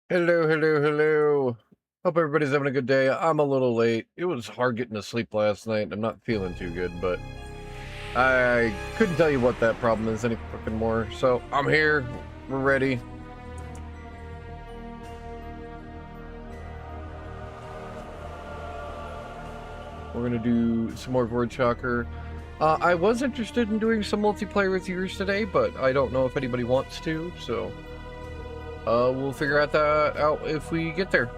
Hello, hello, hello. Hope everybody's having a good day. I'm a little late. It was hard getting to sleep last night. I'm not feeling too good, but I couldn't tell you what that problem is any fucking more. So I'm here. We're ready. We're gonna do some more Voidshocker. I was interested in doing some multiplayer with yours today, but I don't know if anybody wants to, so we'll figure out that out if we get there.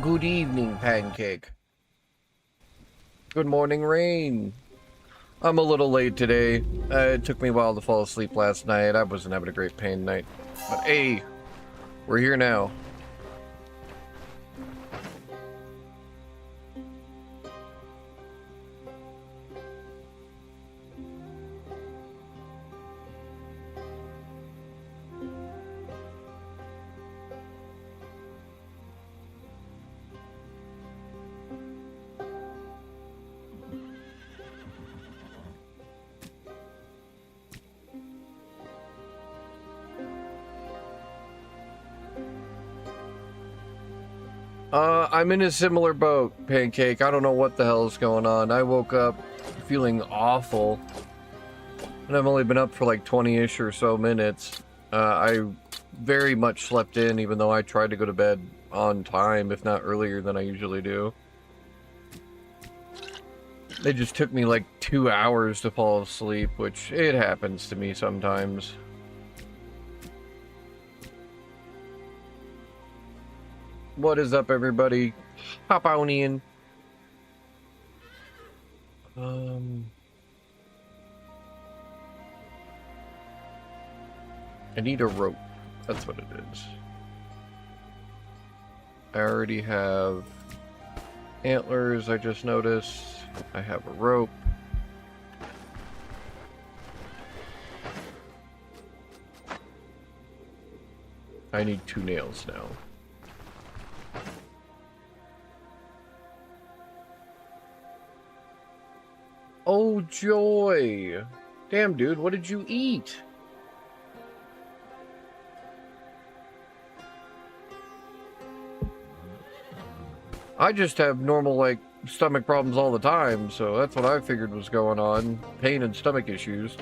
Good evening, Pancake. Good morning, Rain. I'm a little late today. It took me a while to fall asleep last night. I wasn't having a great pain night. But hey, we're here now. I'm in a similar boat, Pancake. I don't know what the hell is going on. I woke up feeling awful. And I've only been up for like 20-ish or so minutes. I very much slept in, even though I tried to go to bed on time, if not earlier than I usually do. It just took me like 2 hours to fall asleep, which it happens to me sometimes. What is up, everybody? Hop on in. I need a rope. That's what it is. I already have antlers, I just noticed. I have a rope. I need 2 nails now. Oh, joy! Damn, dude, what did you eat? I just have normal, like, stomach problems all the time, so that's what I figured was going on. Pain and stomach issues.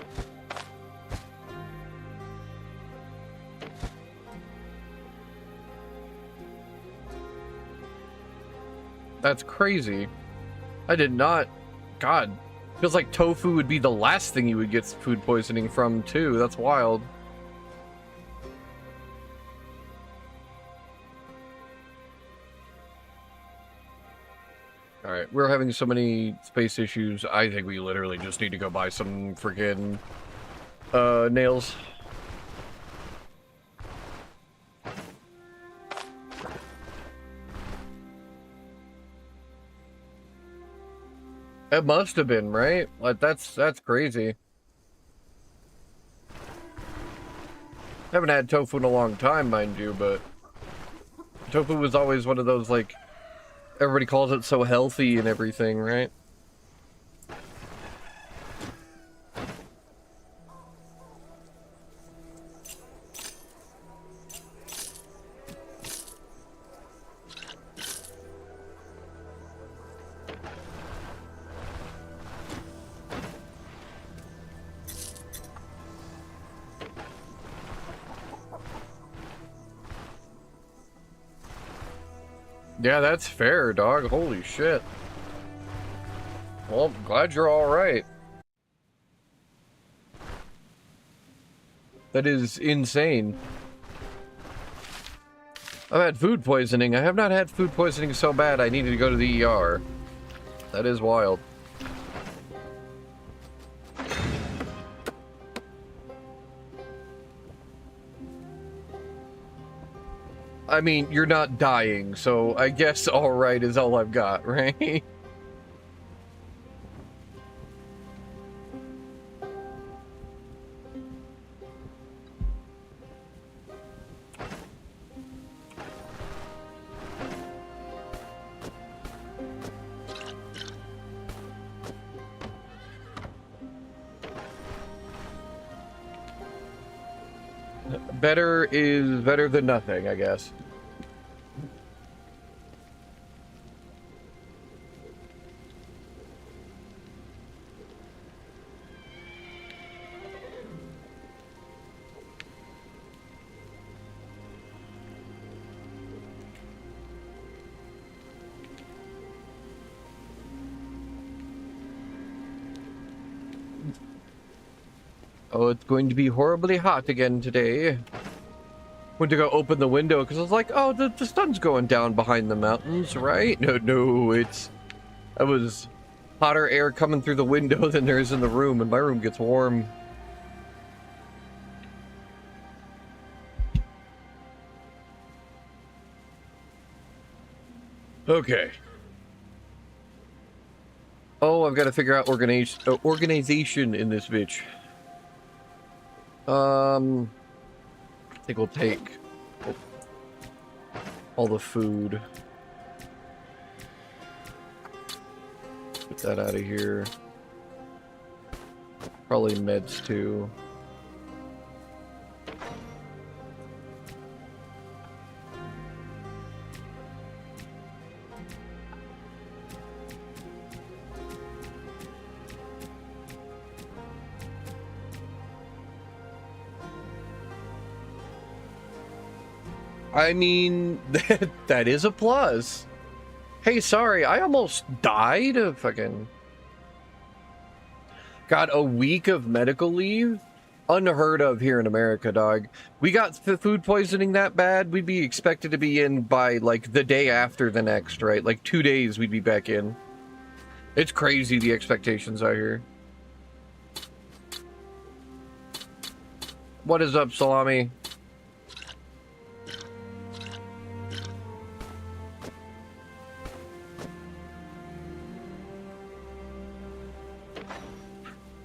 That's crazy. I did not... God. Feels like tofu would be the last thing you would get food poisoning from, too. That's wild. Alright, we're having so many space issues. I think we literally just need to go buy some freaking nails. It must have been, right? Like, that's crazy. Haven't had tofu in a long time, mind you, but tofu was always one of those, like, everybody calls it so healthy and everything, right? Yeah, that's fair, dog. Holy shit. Well, glad you're all right. That is insane. I've had food poisoning. I have not had food poisoning so bad I needed to go to the ER. That is wild. I mean, you're not dying, so I guess all right is all I've got, right? Better is better than nothing, I guess. Oh, it's going to be horribly hot again today. Went to go open the window because I was like, oh, the sun's going down behind the mountains, right? No, I was hotter air coming through the window than there is in the room, and my room gets warm. Okay. Oh, I've got to figure out organization in this bitch. I think we'll take all the food. Get that out of here. Probably meds too. I mean, that is a plus. Hey, sorry, I almost died of fucking... Got a week of medical leave? Unheard of here in America, dog. We got food poisoning that bad, we'd be expected to be in by, like, the day after the next, right? Like, 2 days we'd be back in. It's crazy, the expectations out here. What is up, Salami?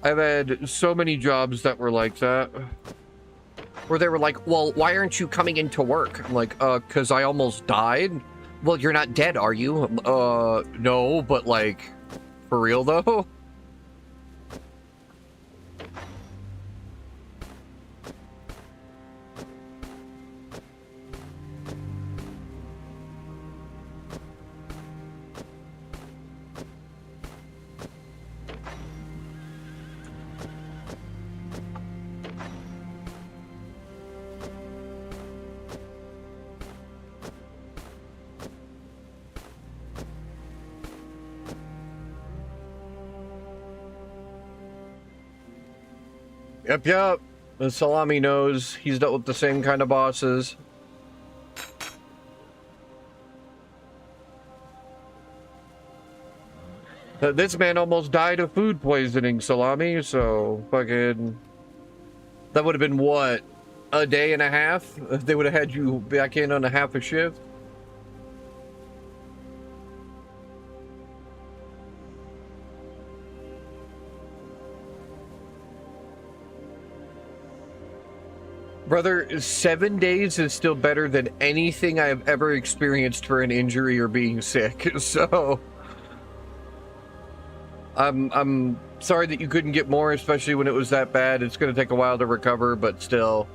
I've had so many jobs that were like that. Where they were like, well, why aren't you coming into work? I'm like, because I almost died. Well, you're not dead, are you? No, but like, for real though? Yep. The Salami knows he's dealt with the same kind of bosses. This man almost died of food poisoning, Salami, so fucking... That would have been, what, a day and a half? They would have had you back in on a half a shift? Brother, 7 days is still better than anything I have ever experienced for an injury or being sick, so... I'm sorry that you couldn't get more, especially when it was that bad. It's going to take a while to recover, but still.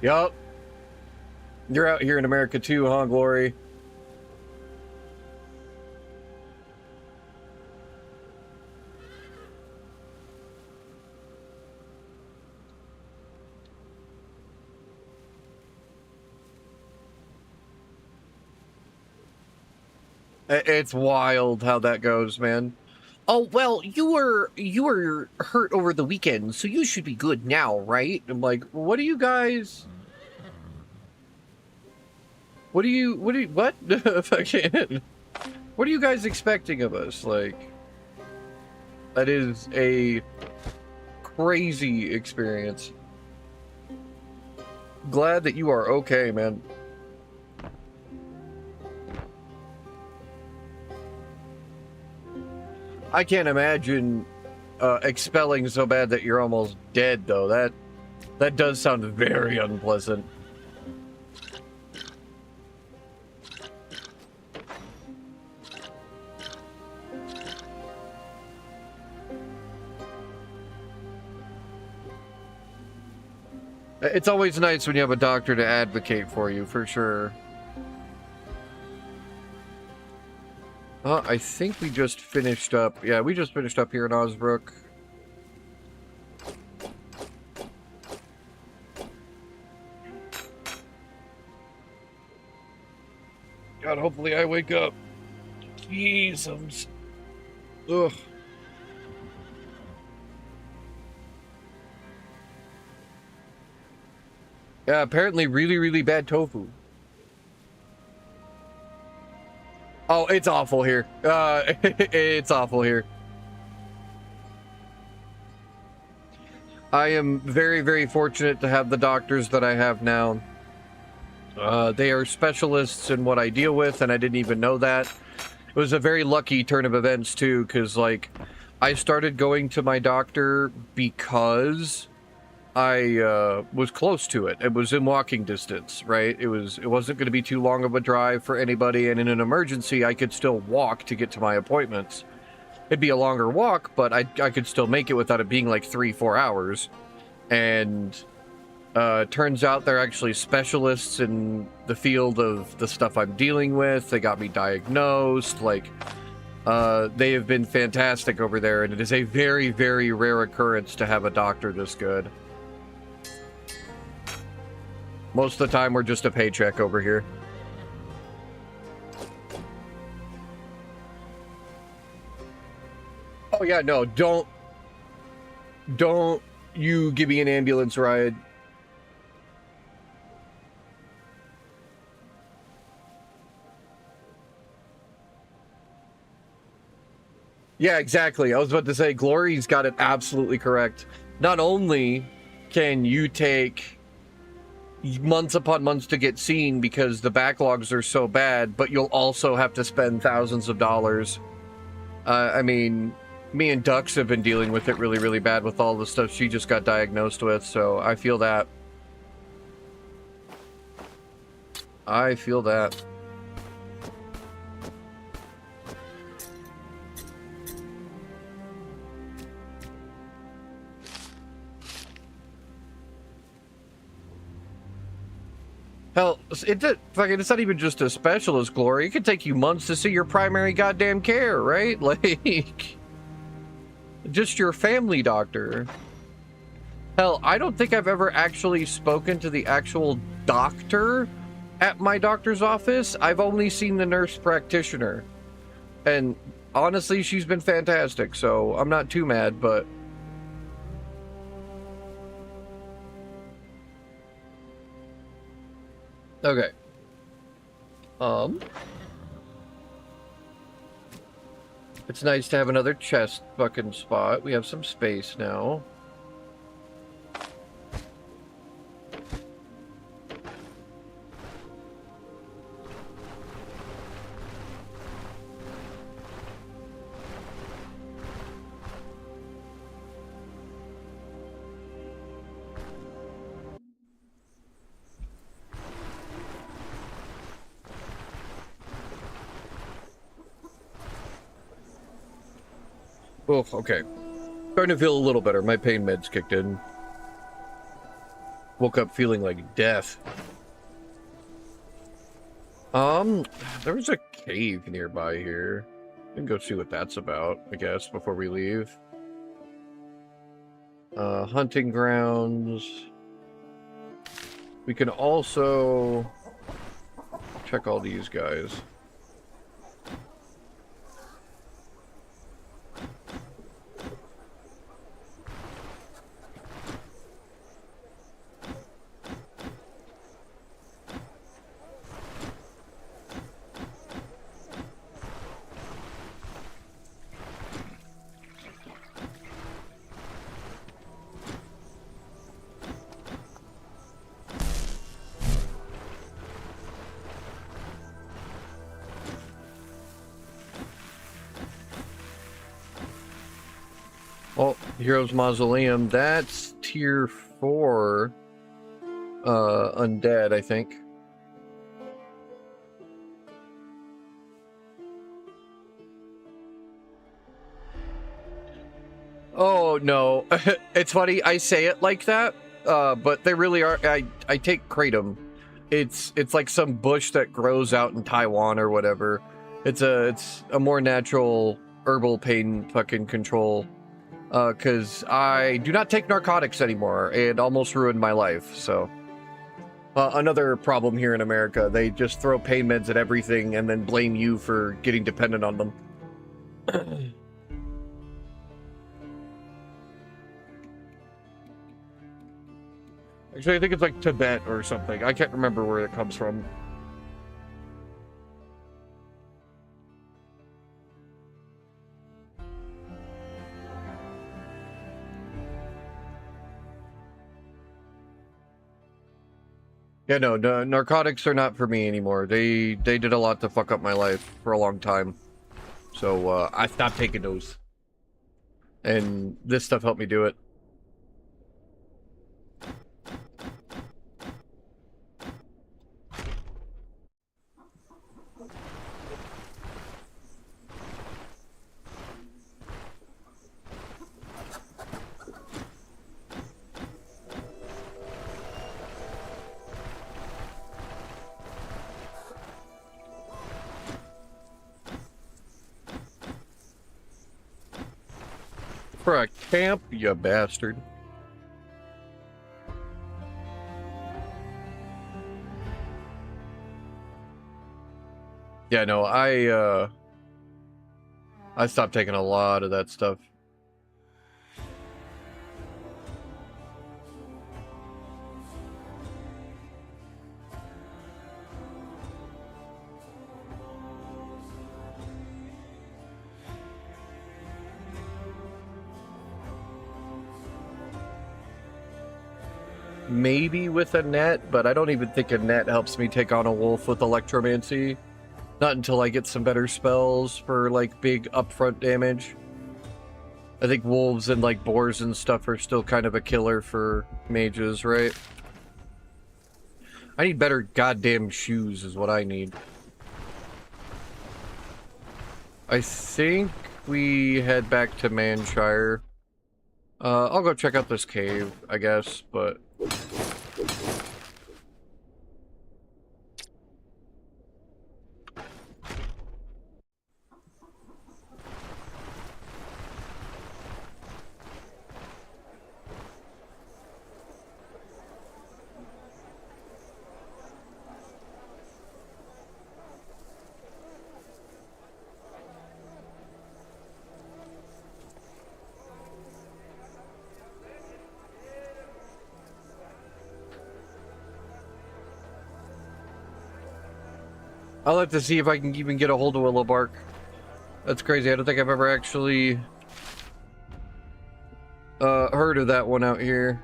Yup. You're out here in America too, huh, Glory? It's wild how that goes, man. Oh, well, you were hurt over the weekend, so you should be good now, right? I'm like, what are you guys... what? Fucking... What are you guys expecting of us? Like, that is a crazy experience. Glad that you are okay, man. I can't imagine expelling so bad that you're almost dead, though. That does sound very unpleasant. It's always nice when you have a doctor to advocate for you, for sure. I think we just finished up. Yeah, we just finished up here in Osbrook. God, hopefully I wake up. Jesus. Ugh. Yeah, apparently really, really bad tofu. Oh, it's awful here. It's awful here. I am very, very fortunate to have the doctors that I have now. They are specialists in what I deal with, and I didn't even know that. It was a very lucky turn of events, too, because, like, I started going to my doctor because I was close to it. It was in walking distance, right? It wasn't going to be too long of a drive for anybody, and in an emergency, I could still walk to get to my appointments. It'd be a longer walk, but I could still make it without it being like 3-4 hours. And turns out they're actually specialists in the field of the stuff I'm dealing with. They got me diagnosed. Like, they have been fantastic over there, and it is a very, very rare occurrence to have a doctor this good. Most of the time, we're just a paycheck over here. Oh, yeah, no, don't you give me an ambulance ride. Yeah, exactly. I was about to say, Glory's got it absolutely correct. Not only can you take months upon months to get seen because the backlogs are so bad, but you'll also have to spend thousands of dollars. I mean, me and Dux have been dealing with it really, really bad with all the stuff she just got diagnosed with, so I feel that. I feel that. Hell, it's not even just a specialist, Glory. It could take you months to see your primary goddamn care, right? Like, just your family doctor. Hell, I don't think I've ever actually spoken to the actual doctor at my doctor's office. I've only seen the nurse practitioner. And honestly, she's been fantastic, so I'm not too mad, but... Okay. It's nice to have another chest fucking spot. We have some space now. Oh, okay. Starting to feel a little better. My pain meds kicked in. Woke up feeling like death. There's a cave nearby here. We can go see what that's about, I guess, before we leave. Hunting grounds. We can also check all these guys. Heroes Mausoleum, that's tier 4 undead, I think. Oh no, it's funny I say it like that, but they really are. I take kratom. It's like some bush that grows out in Taiwan or whatever. It's a more natural herbal pain fucking control. Because I do not take narcotics anymore. It almost ruined my life. So another problem here in America, they just throw pain meds at everything and then blame you for getting dependent on them. Actually, I think it's like Tibet or something. I can't remember where it comes from. Yeah, no, narcotics are not for me anymore. They did a lot to fuck up my life for a long time. So I stopped taking those. And this stuff helped me do it. For a camp, you bastard. Yeah, no, I stopped taking a lot of that stuff. Maybe with a net, but I don't even think a net helps me take on a wolf with electromancy. Not until I get some better spells for like big upfront damage. I think wolves and like boars and stuff are still kind of a killer for mages, right? I need better goddamn shoes is what I need. I think we head back to Manshire. I'll go check out this cave, I guess, but... I'll have to see if I can even get a hold of Willow Bark. That's crazy. I don't think I've ever actually heard of that one out here.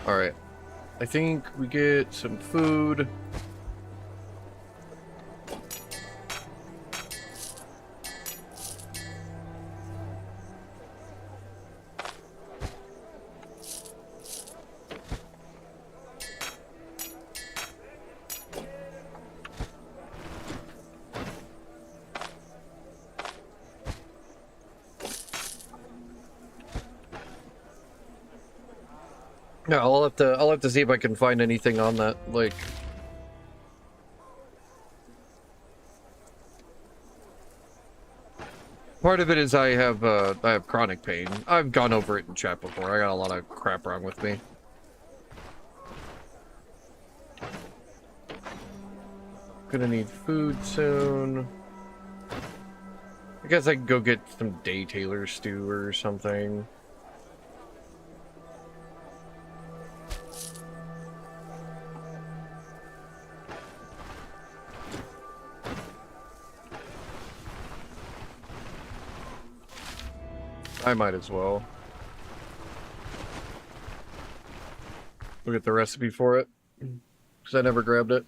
Alright. I think we get some food. Yeah, I'll have to see if I can find anything on that, like... Part of it is I have chronic pain. I've gone over it in chat before. I got a lot of crap wrong with me. Gonna need food soon. I guess I can go get some day tailor stew or something. I might as well. Look at the recipe for it, because I never grabbed it.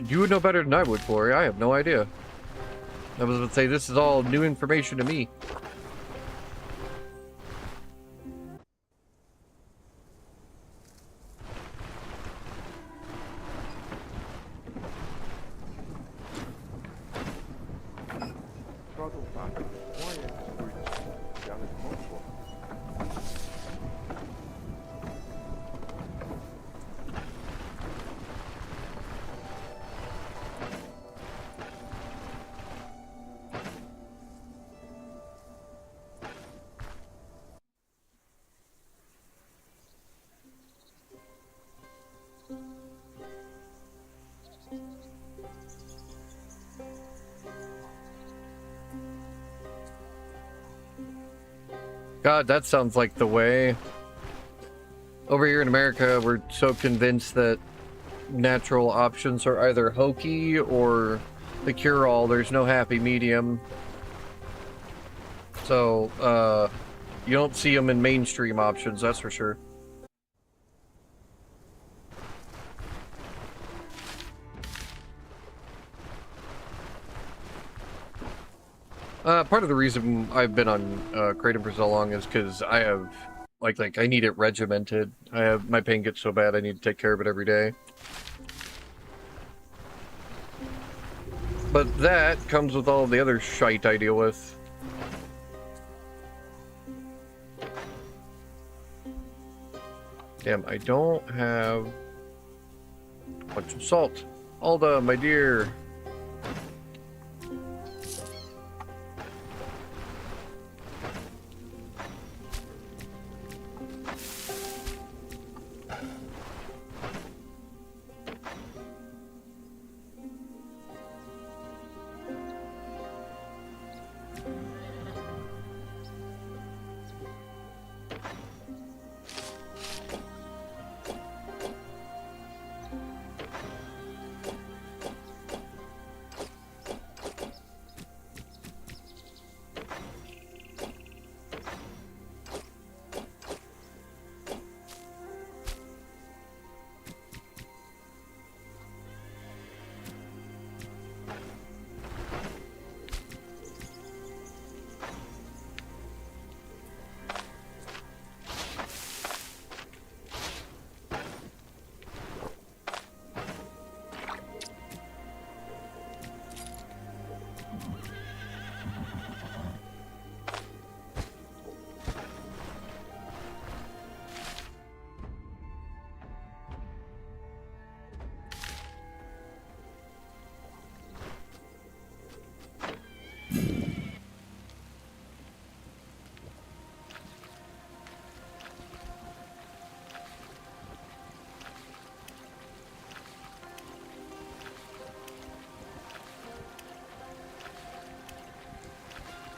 You would know better than I would, Corey. I have no idea. I was going to say, this is all new information to me. God, that sounds like the way. Over here in America, we're so convinced that natural options are either hokey or the cure-all. There's no happy medium. So, you don't see them in mainstream options, that's for sure. Part of the reason I've been on Kratom for so long is because I have, like I need it regimented. My pain gets so bad I need to take care of it every day. But that comes with all the other shite I deal with. Damn, I don't have a bunch of salt. Alda, my dear.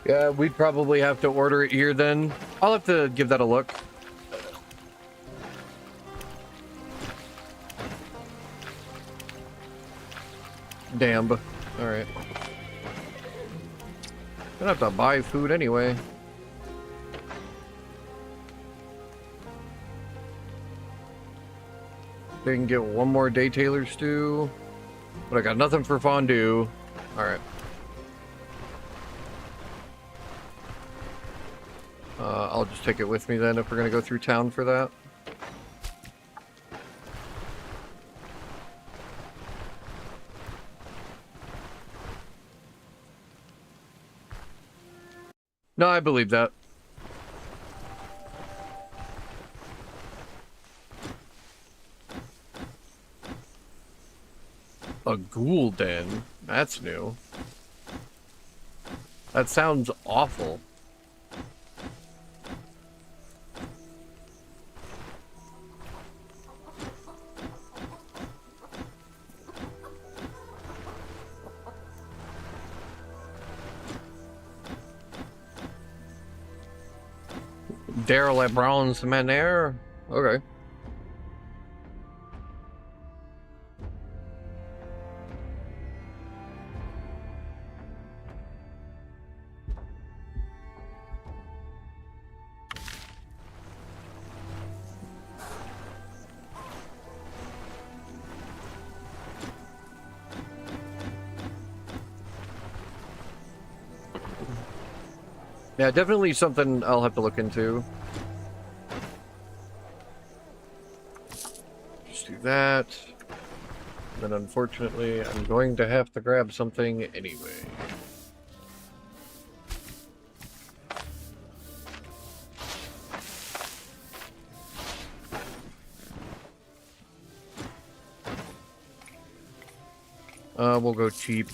Yeah, we'd probably have to order it here then. I'll have to give that a look. Damn. Alright. Gonna have to buy food anyway. They can get one more day Taylor stew. But I got nothing for fondue. Alright. I'll just take it with me then if we're gonna go through town for that. No, I believe that. A ghoul den? That's new. That sounds awful. Daryl at Brown's Manor? Okay. Yeah, definitely something I'll have to look into. Just do that. And then unfortunately, I'm going to have to grab something anyway. We'll go cheap.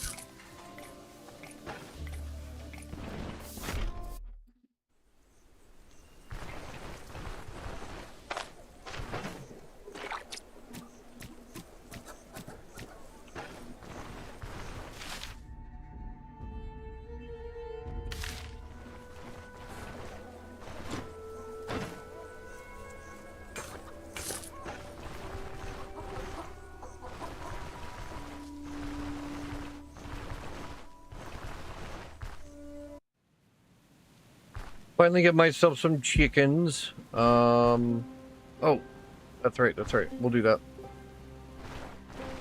Finally get myself some chickens. Oh, that's right, that's right. We'll do that.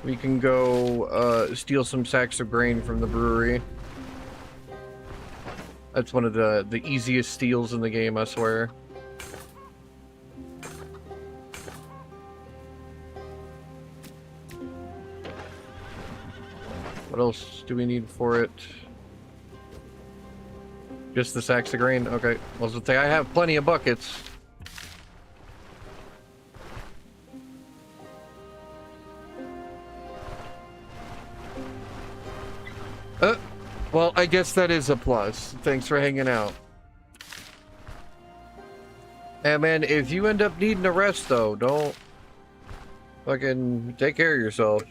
We can go steal some sacks of grain from the brewery. That's one of the easiest steals in the game, I swear. What else do we need for it? Just the sacks of grain? Okay. I was gonna say, I have plenty of buckets. Well, I guess that is a plus. Thanks for hanging out. And man, if you end up needing a rest though, don't fucking take care of yourself.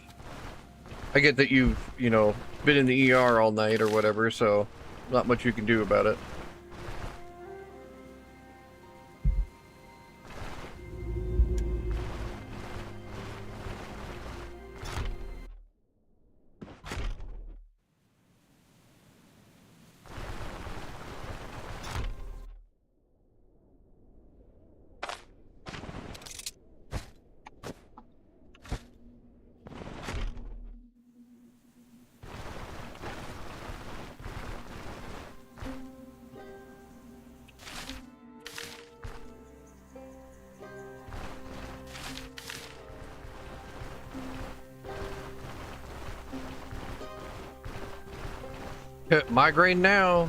I get that you've, you know, been in the ER all night or whatever, so not much you can do about it. Migraine now.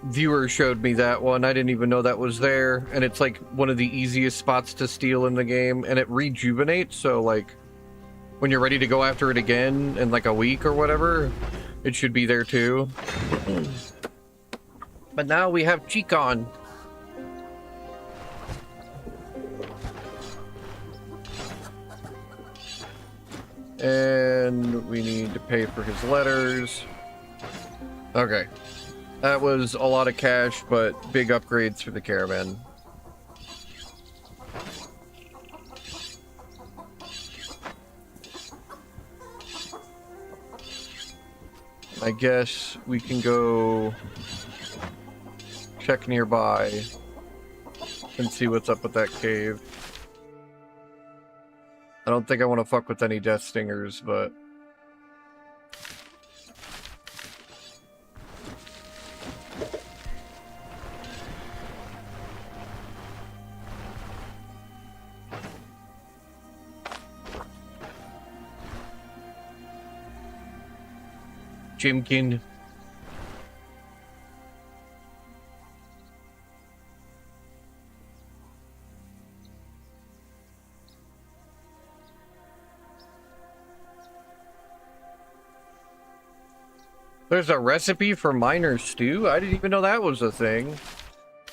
Viewer showed me that one. I didn't even know that was there, and it's like one of the easiest spots to steal in the game, and it rejuvenates, so like when you're ready to go after it again in like a week or whatever, it should be there too. But now we have Chicon. And we need to pay for his letters. Okay. That was a lot of cash, but big upgrades for the caravan. I guess we can go check nearby and see what's up with that cave. I don't think I want to fuck with any death stingers, but... Jimkin. There's a recipe for miner stew? I didn't even know that was a thing.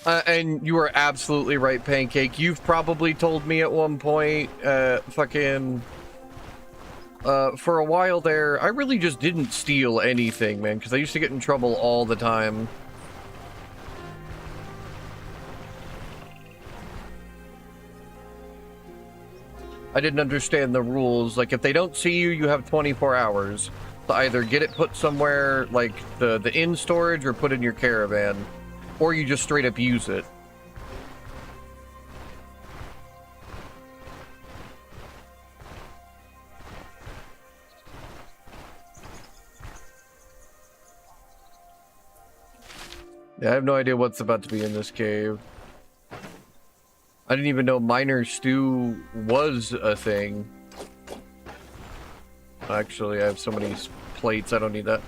And you are absolutely right, Pancake. You've probably told me at one point, for a while there, I really just didn't steal anything, man, because I used to get in trouble all the time. I didn't understand the rules. Like, if they don't see you, you have 24 hours to either get it put somewhere, like the inn storage, or put in your caravan. Or you just straight up use it. Yeah, I have no idea what's about to be in this cave. I didn't even know miner stew was a thing. Actually, I have so many plates, I don't need that.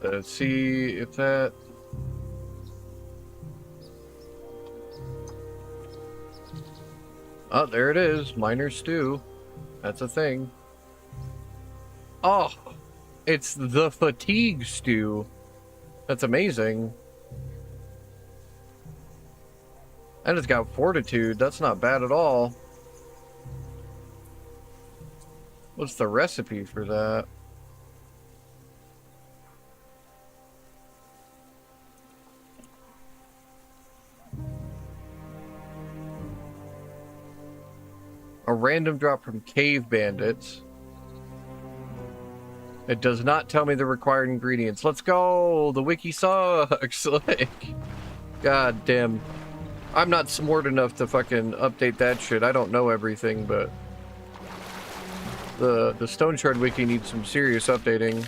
Let's see if that... Oh, there it is. Miner stew. That's a thing. Oh, it's the fatigue stew. That's amazing. And it's got fortitude. That's not bad at all. What's the recipe for that? A random drop from cave bandits. It does not tell me the required ingredients. Let's go! The wiki sucks! Like, god damn. I'm not smart enough to fucking update that shit. I don't know everything, but the Stoneshard wiki needs some serious updating.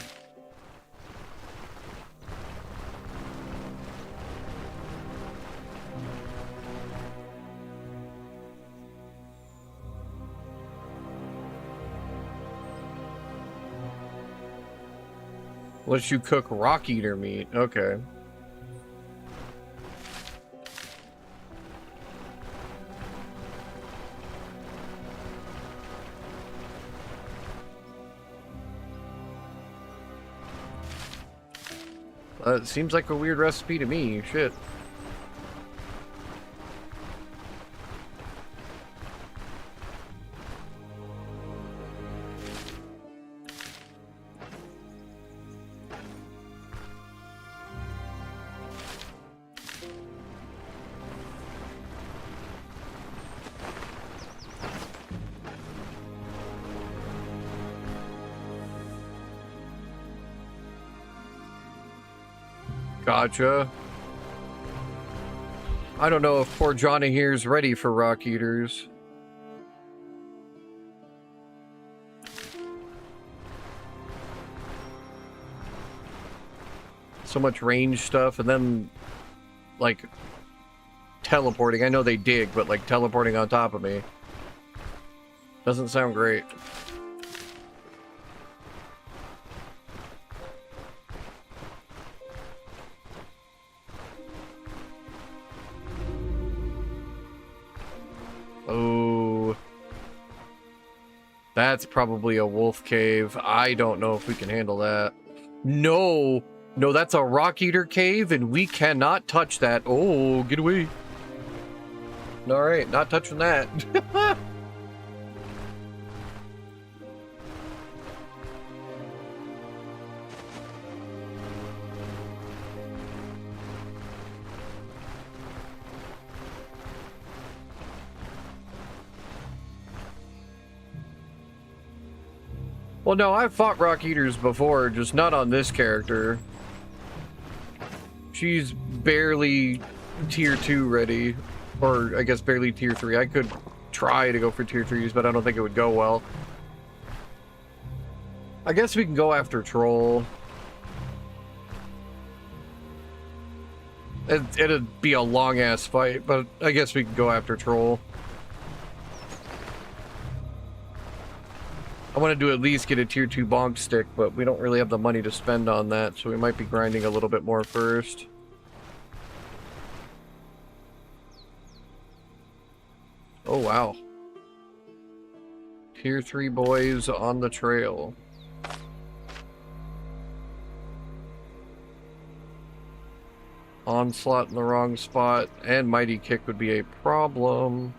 Unless you cook rock eater meat. Okay. It seems like a weird recipe to me. Shit. Gotcha. I don't know if poor Johnny here's ready for rock eaters. So much range stuff, and then, like, teleporting. I know they dig, but, like, teleporting on top of me doesn't sound great. Oh, that's probably a wolf cave. I don't know if we can handle that. No, no, that's a rock eater cave, and we cannot touch that. Oh, get away. All right, not touching that. Well, no, I've fought rock eaters before, just not on this character. She's barely tier 2 ready, or I guess barely tier 3. I could try to go for tier 3s, but I don't think it would go well. I guess we can go after Troll. It'd be a long-ass fight, but I guess we can go after Troll. I wanted to at least get a tier 2 bonk stick, but we don't really have the money to spend on that, so we might be grinding a little bit more first. Oh, wow. Tier 3 boys on the trail. Onslaught in the wrong spot, and Mighty Kick would be a problem.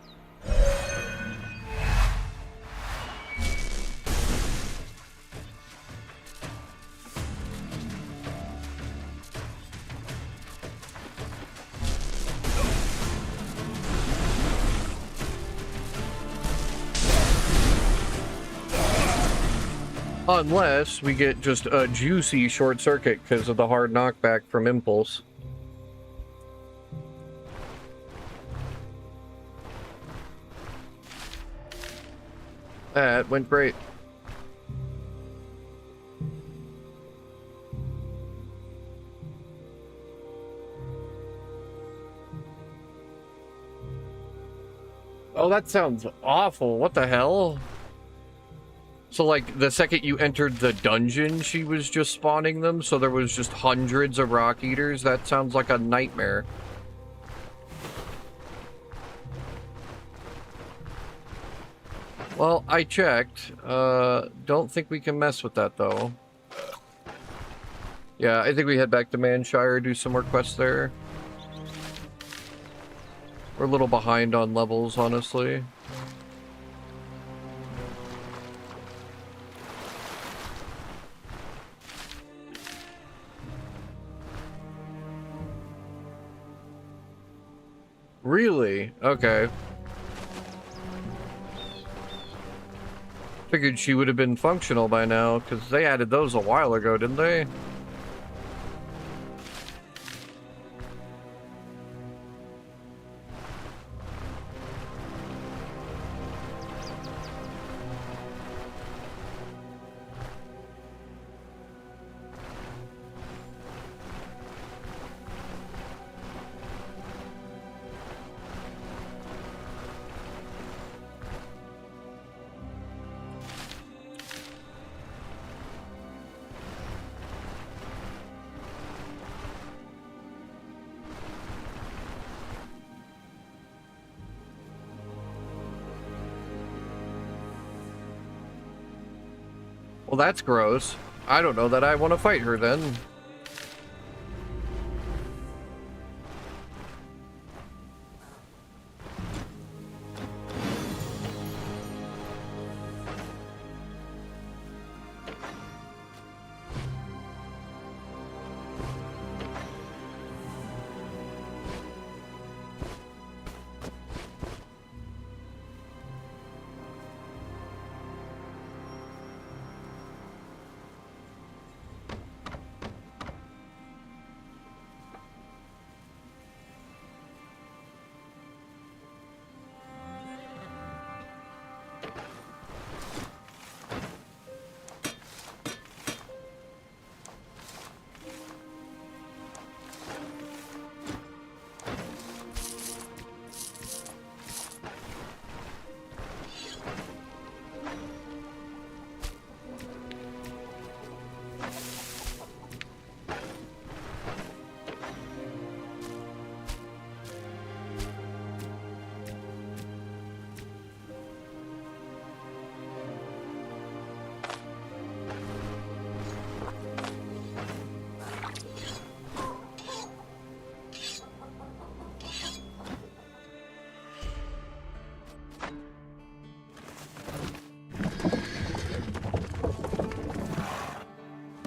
Unless we get just a juicy short circuit because of the hard knockback from Impulse. That went great. Oh, that sounds awful. What the hell? So, like, the second you entered the dungeon, she was just spawning them, so there was just hundreds of rock eaters? That sounds like a nightmare. Well, I checked. Don't think we can mess with that, though. Yeah, I think we head back to Manshire, do some more quests there. We're a little behind on levels, honestly. Really? Okay. Figured she would have been functional by now, because they added those a while ago, didn't they? Well, that's gross. I don't know that I want to fight her then.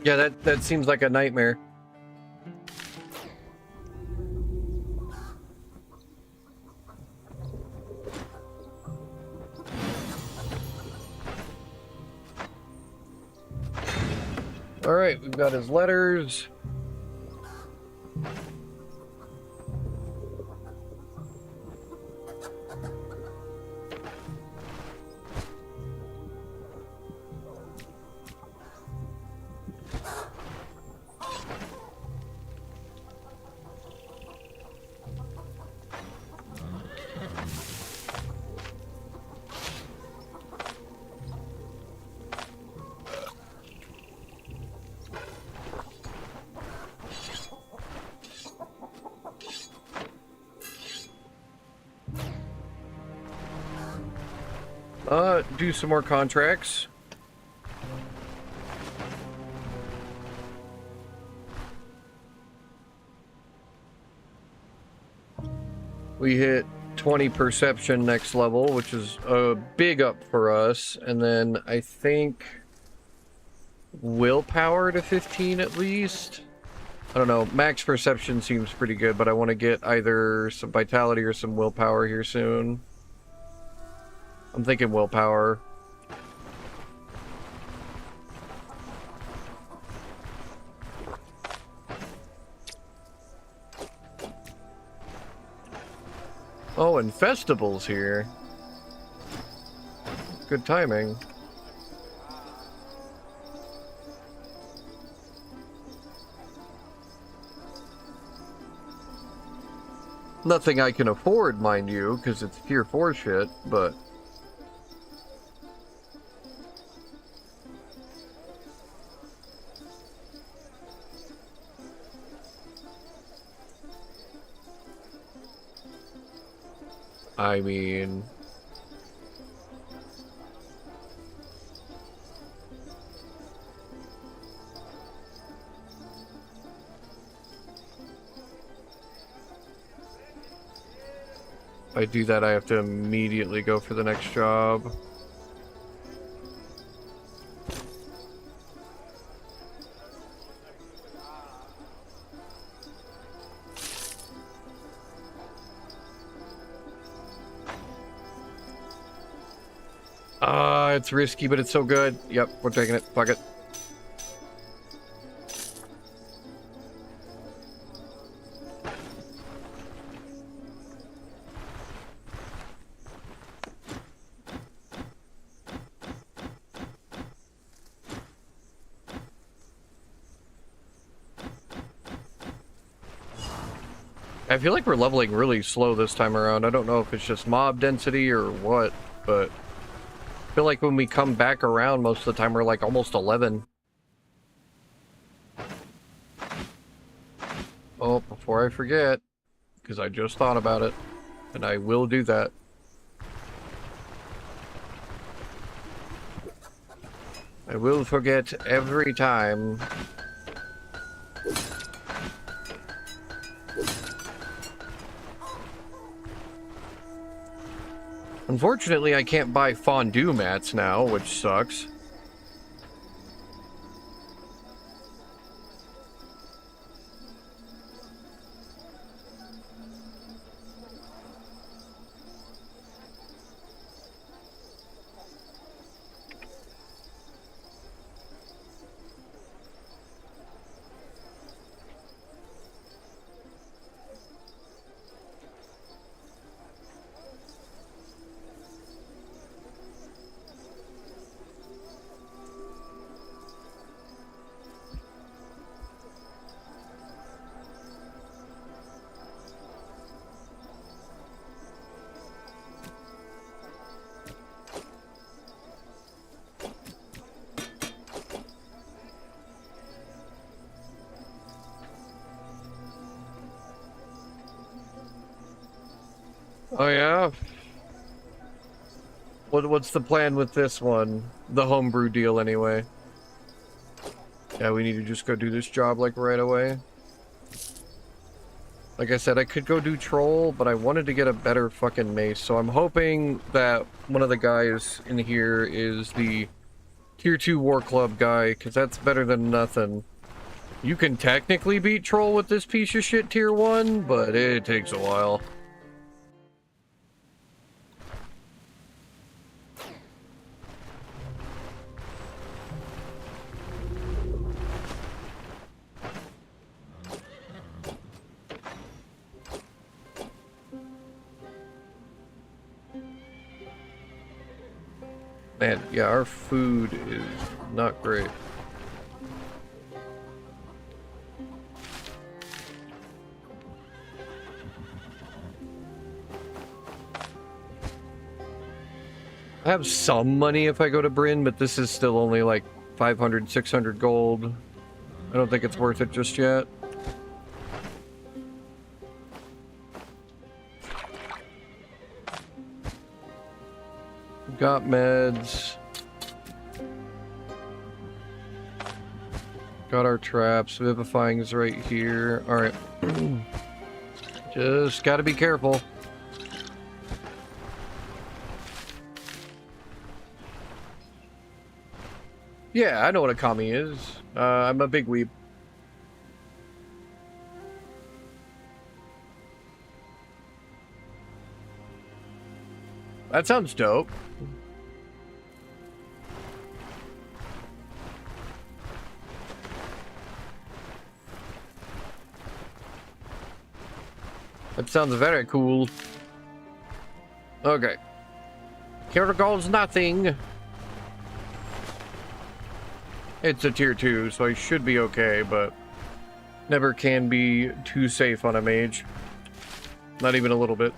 Yeah, that seems like a nightmare. All right, we've got his letters. Do some more contracts. We hit 20 perception next level, which is a big up for us. And then I think willpower to 15 at least. I don't know. Max perception seems pretty good, but I want to get either some vitality or some willpower here soon. I'm thinking willpower. Oh, and Festival's here. Good timing. Nothing I can afford, mind you, because it's tier 4 shit, but... I mean... If I do that, I have to immediately go for the next job. It's risky, but it's so good. Yep, we're taking it. Fuck it. I feel like we're leveling really slow this time around. I don't know if it's just mob density or what, but I feel like when we come back around, most of the time we're like almost 11. Oh, before I forget, because I just thought about it, and I will do that. I will forget every time. Unfortunately, I can't buy fondue mats now, which sucks. Oh yeah? What's the plan with this one? The homebrew deal anyway. Yeah, we need to just go do this job like right away. Like I said, I could go do troll, but I wanted to get a better fucking mace, so I'm hoping that one of the guys in here is the tier 2 war club guy, because that's better than nothing. You can technically beat troll with this piece of shit tier 1, but it takes a while. Man, yeah, our food is not great. I have some money if I go to Bryn, but this is still only like 500, 600 gold. I don't think it's worth it just yet. Got meds. Got our traps. Vivifying is right here. Alright. Just gotta be careful. Yeah, I know what a kami is. I'm a big weeb. That sounds dope. That sounds very cool. Okay. Here goes nothing. It's a tier 2, so I should be okay, but never can be too safe on a mage. Not even a little bit.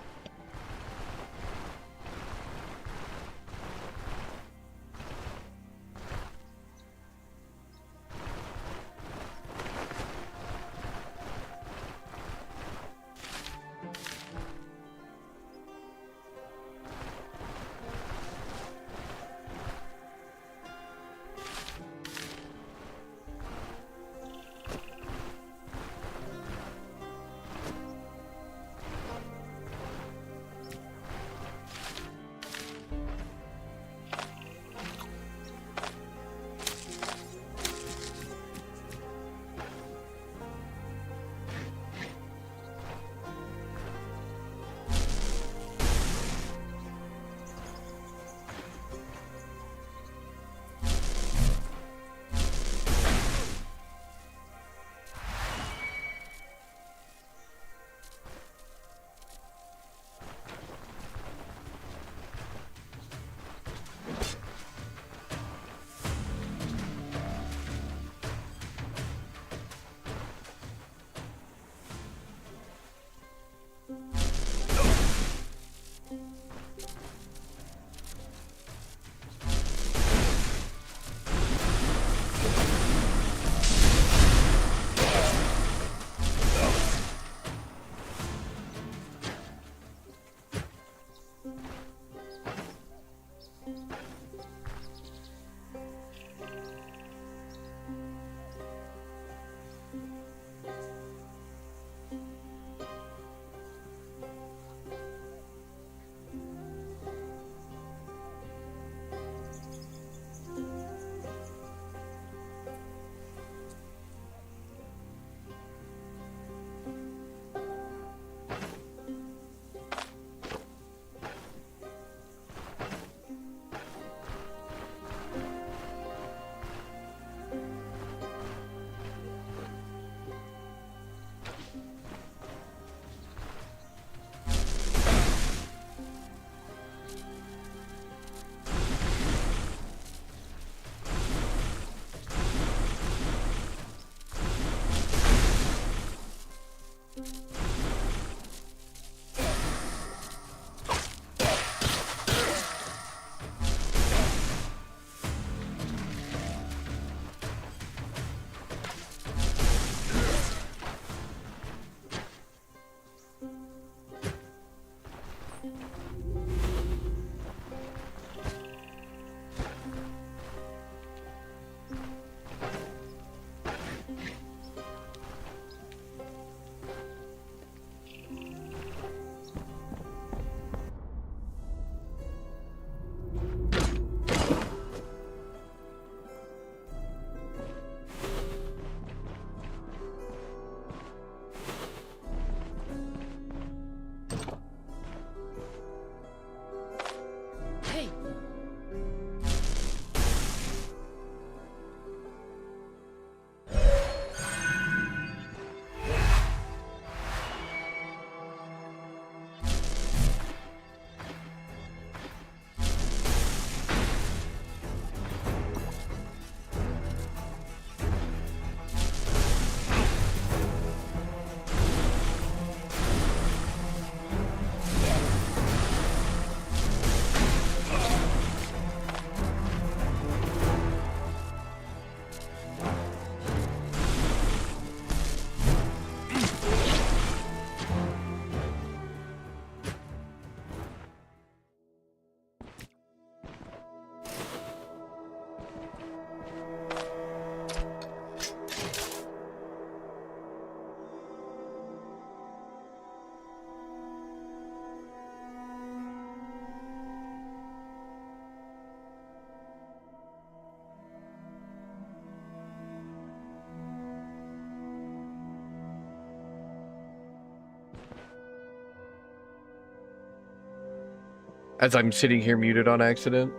As I'm sitting here muted on accident.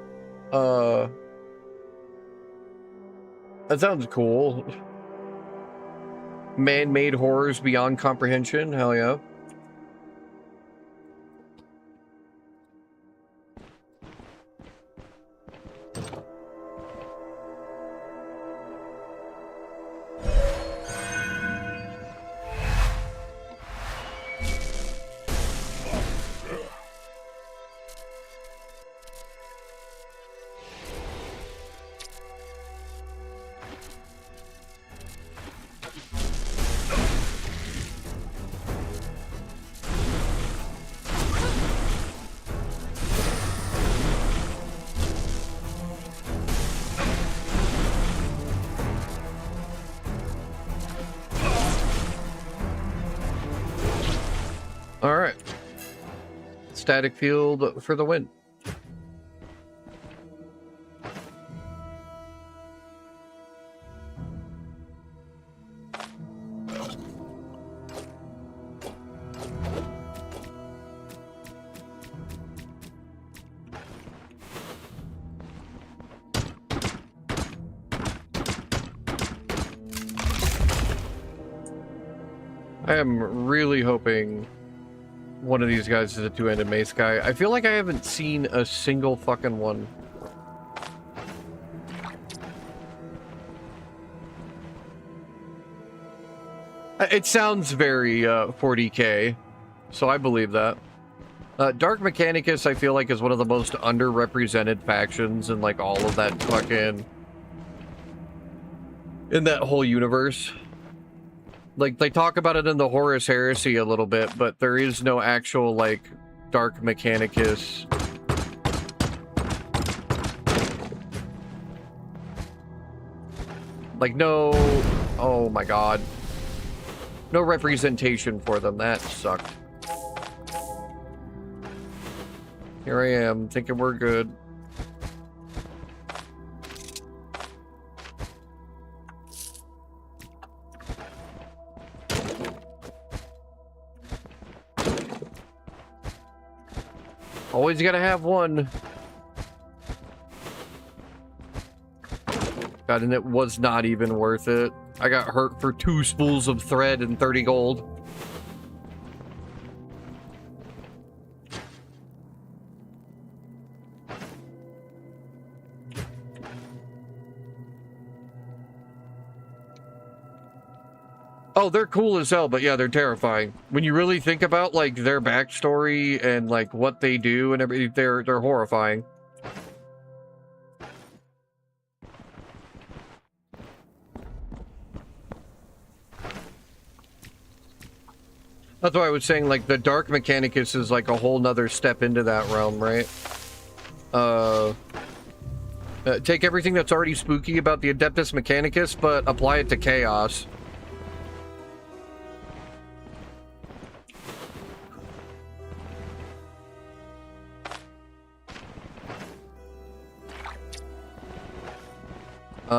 That sounds cool. Man-made horrors beyond comprehension. Hell yeah. Static field for the win. I am really hoping one of these guys is a two-handed mace guy. I feel like I haven't seen a single fucking one. It sounds very 40k, so I believe that. Dark Mechanicus, I feel like, is one of the most underrepresented factions in like all of that fucking... in that whole universe. Like, they talk about it in the Horus Heresy a little bit, but there is no actual, like, Dark Mechanicus. Like, no... Oh my god. No representation for them. That sucked. Here I am, thinking we're good. Always gotta have one. God, and it was not even worth it. I got hurt for 2 spools of thread and 30 gold. Oh, they're cool as hell, but yeah, they're terrifying. When you really think about, like, their backstory and, like, what they do and everything, they're horrifying. That's why I was saying, like, the Dark Mechanicus is, like, a whole nother step into that realm, right? Take everything that's already spooky about the Adeptus Mechanicus, but apply it to Chaos.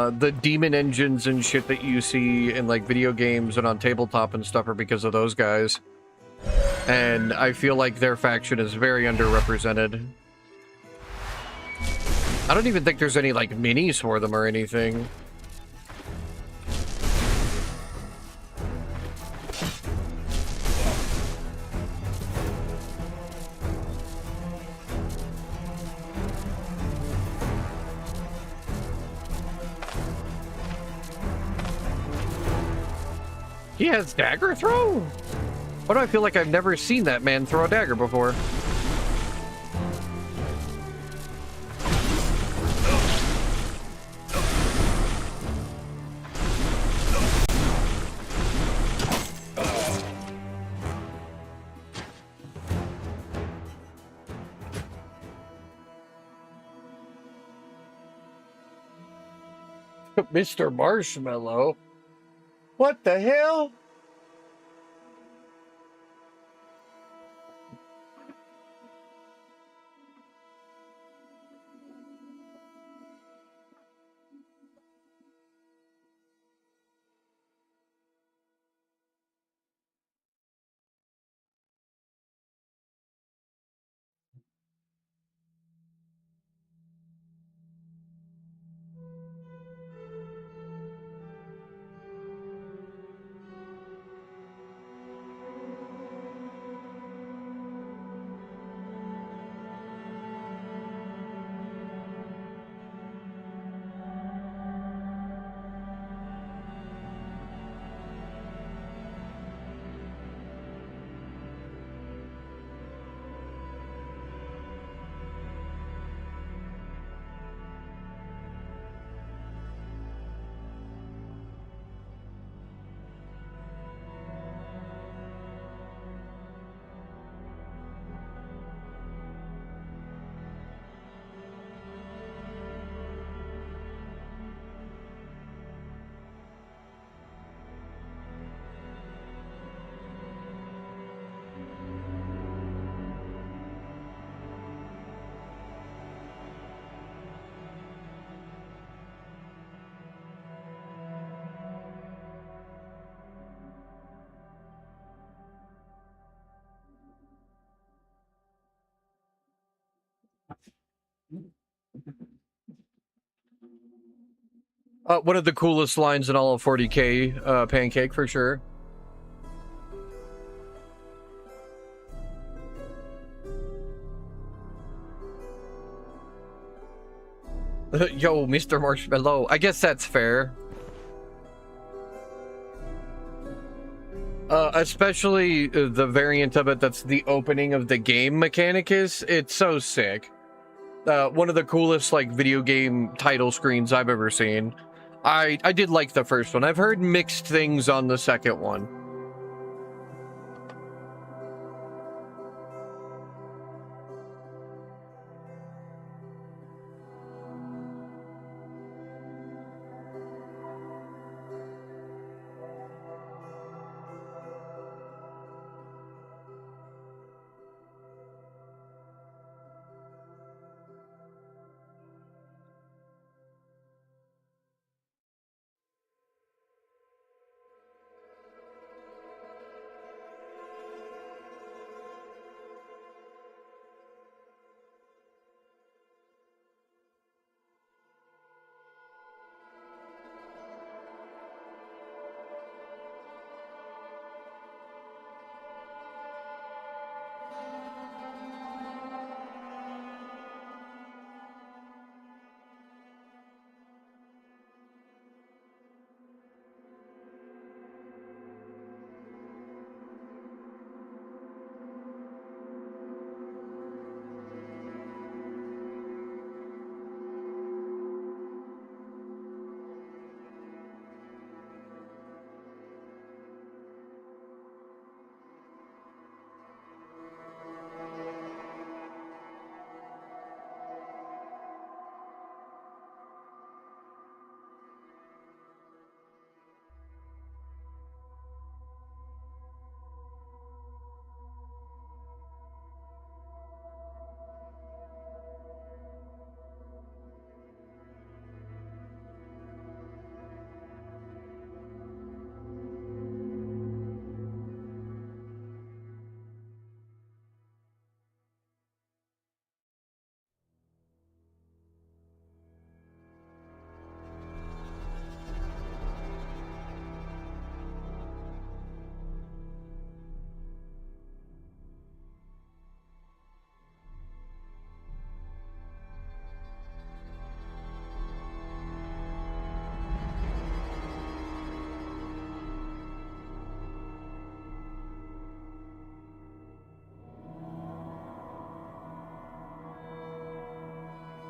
The demon engines and shit that you see in, like, video games and on tabletop and stuff are because of those guys. And I feel like their faction is very underrepresented. I don't even think there's any, like, minis for them or anything. He has dagger throw? Why do I feel like I've never seen that man throw a dagger before? Mr. Marshmallow? What the hell? One of the coolest lines in all of 40K, Pancake, for sure. Yo, Mr. Marshmallow. I guess that's fair. Especially the variant of it that's the opening of the game mechanic is. It's so sick. One of the coolest, like, video game title screens I've ever seen. I did like the first one. I've heard mixed things on the second one.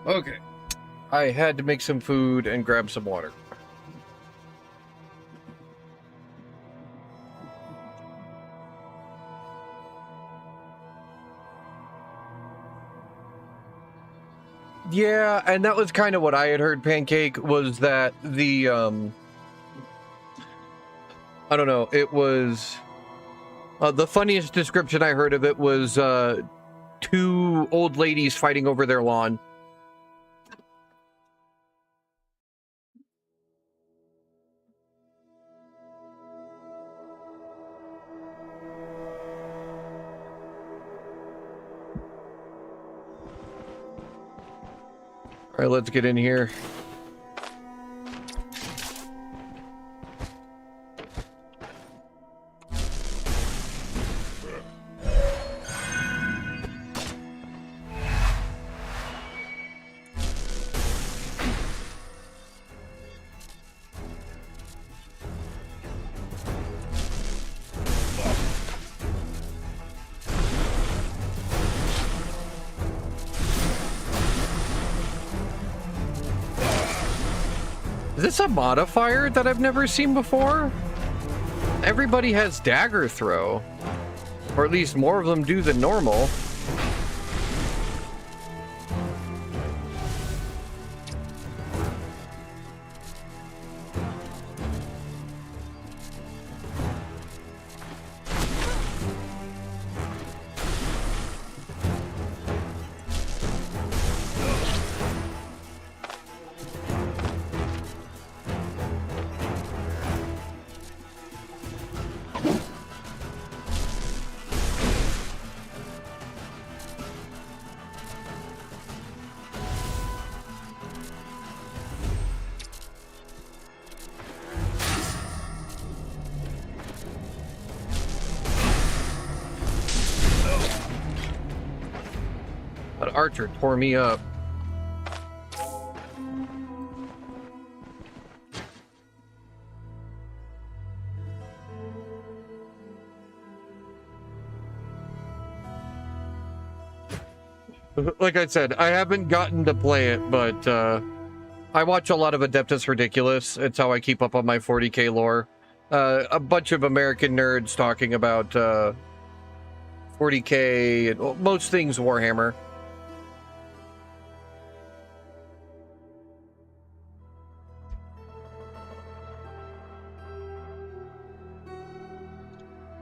Okay. I had to make some food and grab some water. Yeah, and that was kind of what I had heard, Pancake, was that the, I don't know, it was, the funniest description I heard of it was, two old ladies fighting over their lawn. All right, let's get in here. Is this a modifier that I've never seen before? Everybody has dagger throw. Or at least more of them do than normal. That archer tore me up. Like I said, I haven't gotten to play it, but I watch a lot of Adeptus Ridiculous. It's how I keep up on my 40k lore. A bunch of American nerds talking about 40k and well, most things Warhammer.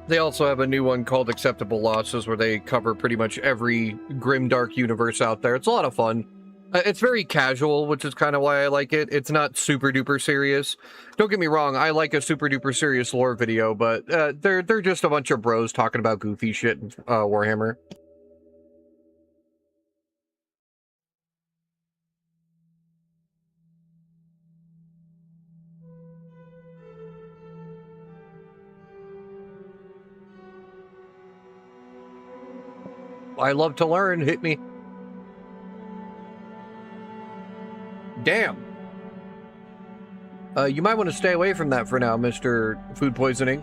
They also have a new one called Acceptable Losses, where they cover pretty much every grimdark universe out there. It's a lot of fun. It's very casual, which is kind of why I like it. It's not super duper serious. Don't get me wrong, I like a super duper serious lore video, but they're just a bunch of bros talking about goofy shit in Warhammer. I love to learn. Hit me. Damn. You might want to stay away from that for now, Mr. Food Poisoning.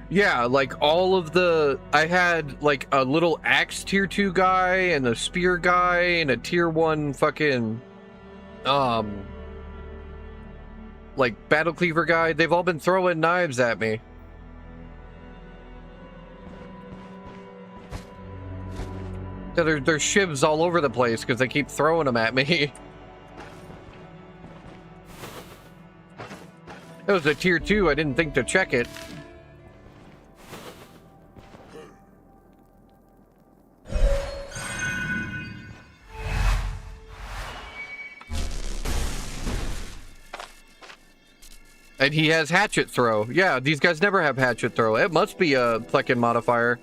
Yeah, like all of the... I had like a little axe tier 2 guy and a spear guy and a tier 1 fucking... like battle cleaver guy. They've all been throwing knives at me. Yeah, there's shivs all over the place because they keep throwing them at me. It was a tier 2, I didn't think to check it. And he has hatchet throw. Yeah, these guys never have hatchet throw. It must be a Plekin modifier.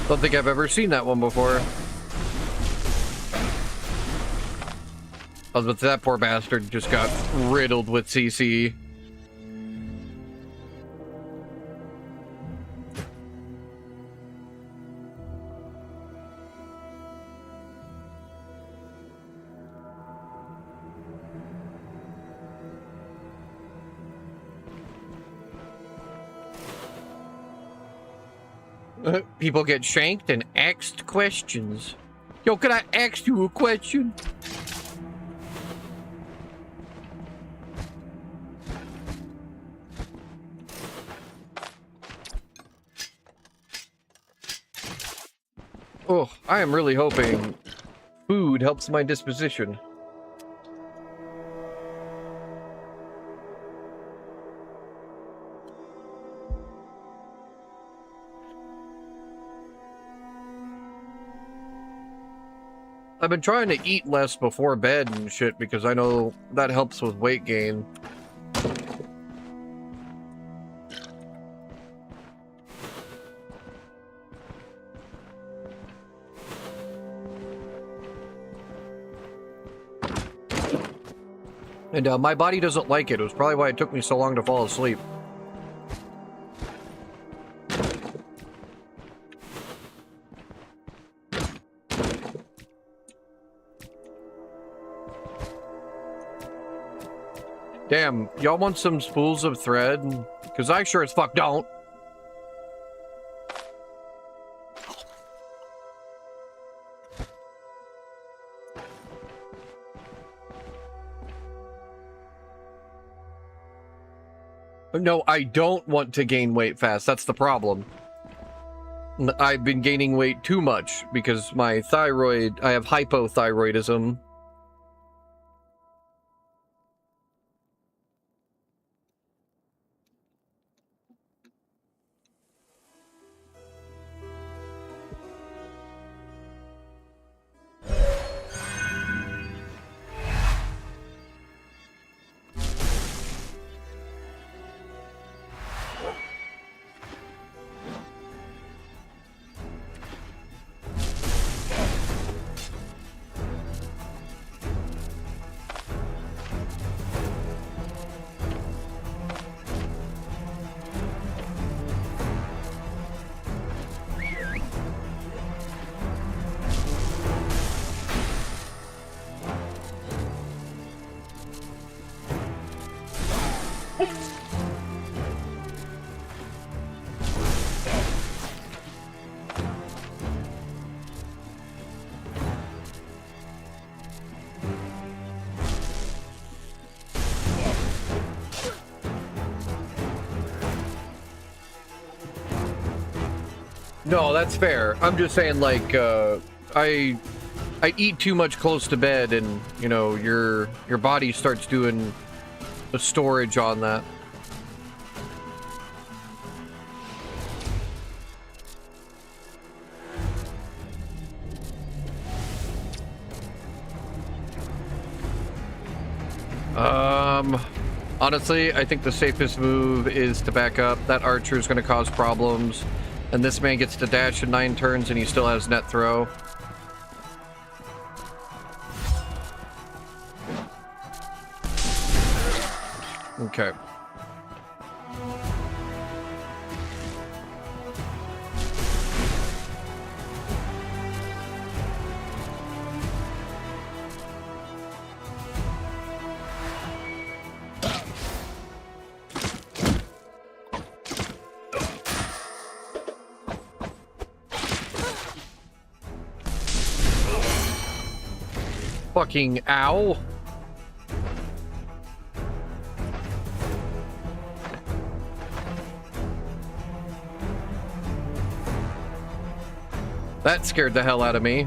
Don't think I've ever seen that one before. But that poor bastard just got riddled with CC. People get shanked and asked questions. Yo, can I ask you a question? Oh, I am really hoping food helps my disposition. I've been trying to eat less before bed and shit because I know that helps with weight gain. And my body doesn't like it. It was probably why it took me so long to fall asleep. Damn, y'all want some spools of thread? Because I sure as fuck don't. No, I don't want to gain weight fast. That's the problem. I've been gaining weight too much because my thyroid, I have hypothyroidism. No, that's fair. I'm just saying, like, I eat too much close to bed, and you know, your body starts doing the storage on that. Honestly, I think the safest move is to back up. That archer is going to cause problems. And this man gets to dash in 9 turns and he still has net throw. Okay. Fucking ow. That scared the hell out of me.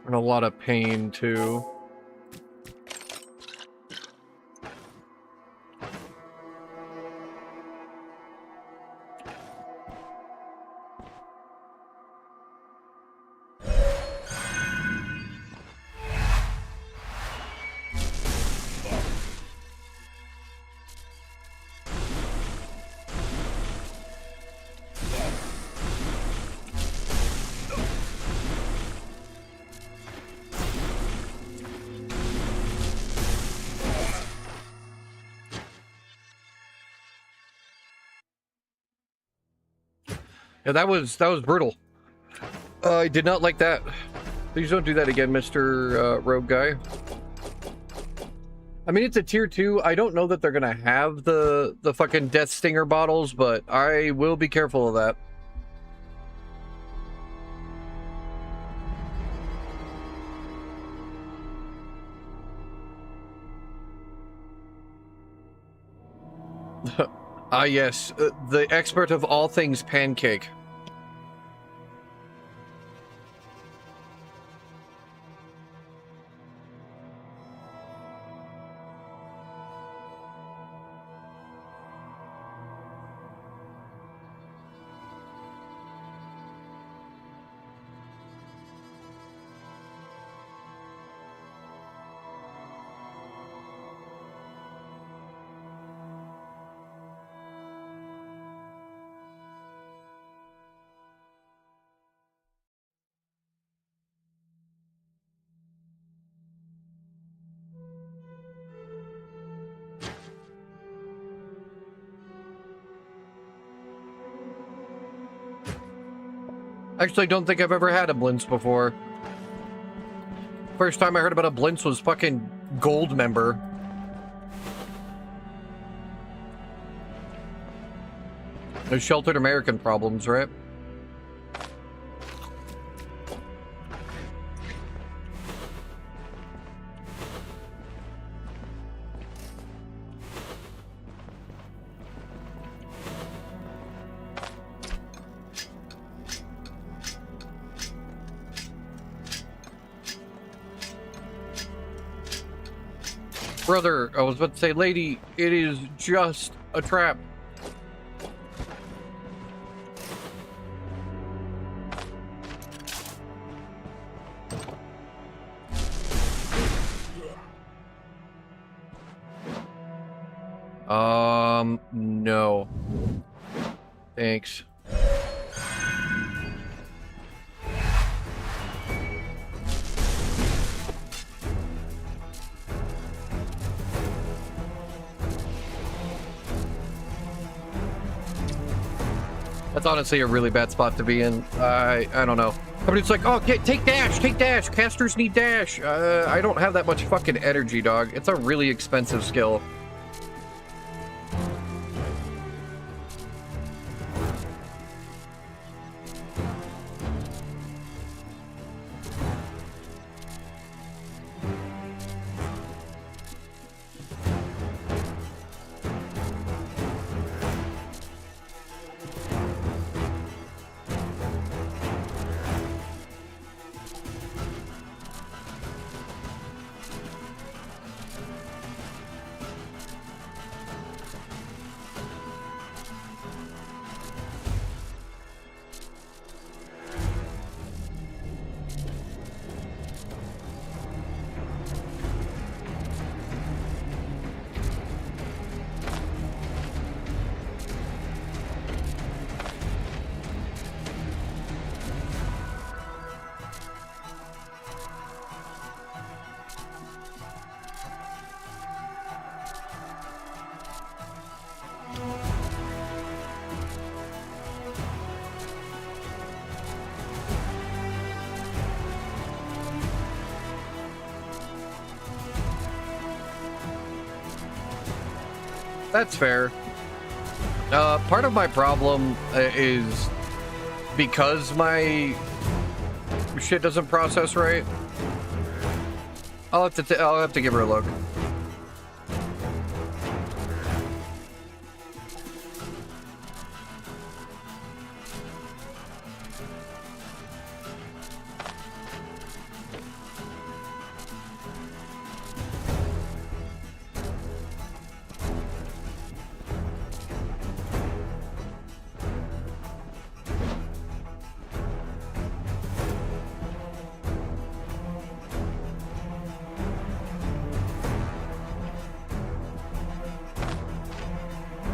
And a lot of pain too. Yeah, that was brutal. I did not like that. Please don't do that again, Mr. Rogue Guy. I mean, it's a tier 2. I don't know that they're gonna have the fucking Death Stinger bottles, but I will be careful of that. Ah, yes, the expert of all things pancake. Actually, I don't think I've ever had a Blintz before. First time I heard about a Blintz was fucking Gold Member. There's Sheltered American problems, right? Brother, I was about to say, lady, it is just a trap. No. Thanks. That's honestly a really bad spot to be in. I don't know. But it's like, oh, take dash, take dash. Casters need dash. I don't have that much fucking energy, dog. It's a really expensive skill. That's fair. Part of my problem is because my shit doesn't process right. I'll have to give her a look.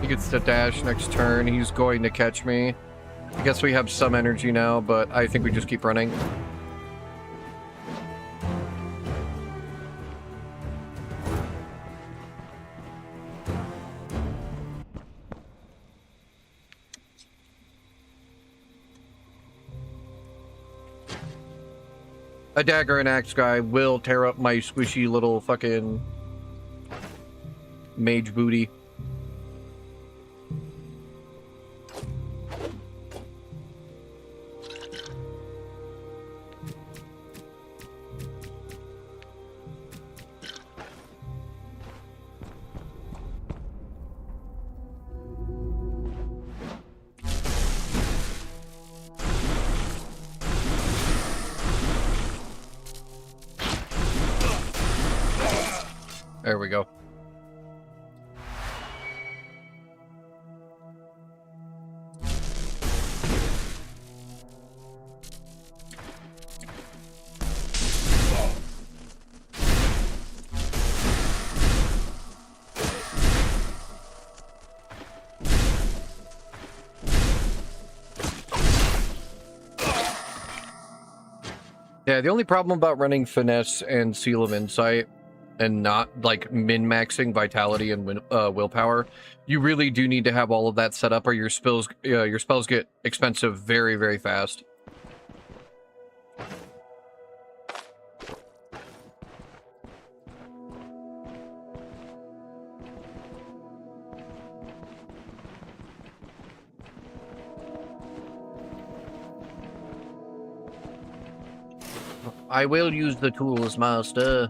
Gets to dash next turn. He's going to catch me. I guess we have some energy now, but I think we just keep running. A dagger and axe guy will tear up my squishy little fucking mage booty. There we go. Yeah, the only problem about running finesse and seal of insight and not like min-maxing vitality and willpower, you really do need to have all of that set up, or your spells get expensive very, very fast. I will use the tools, master.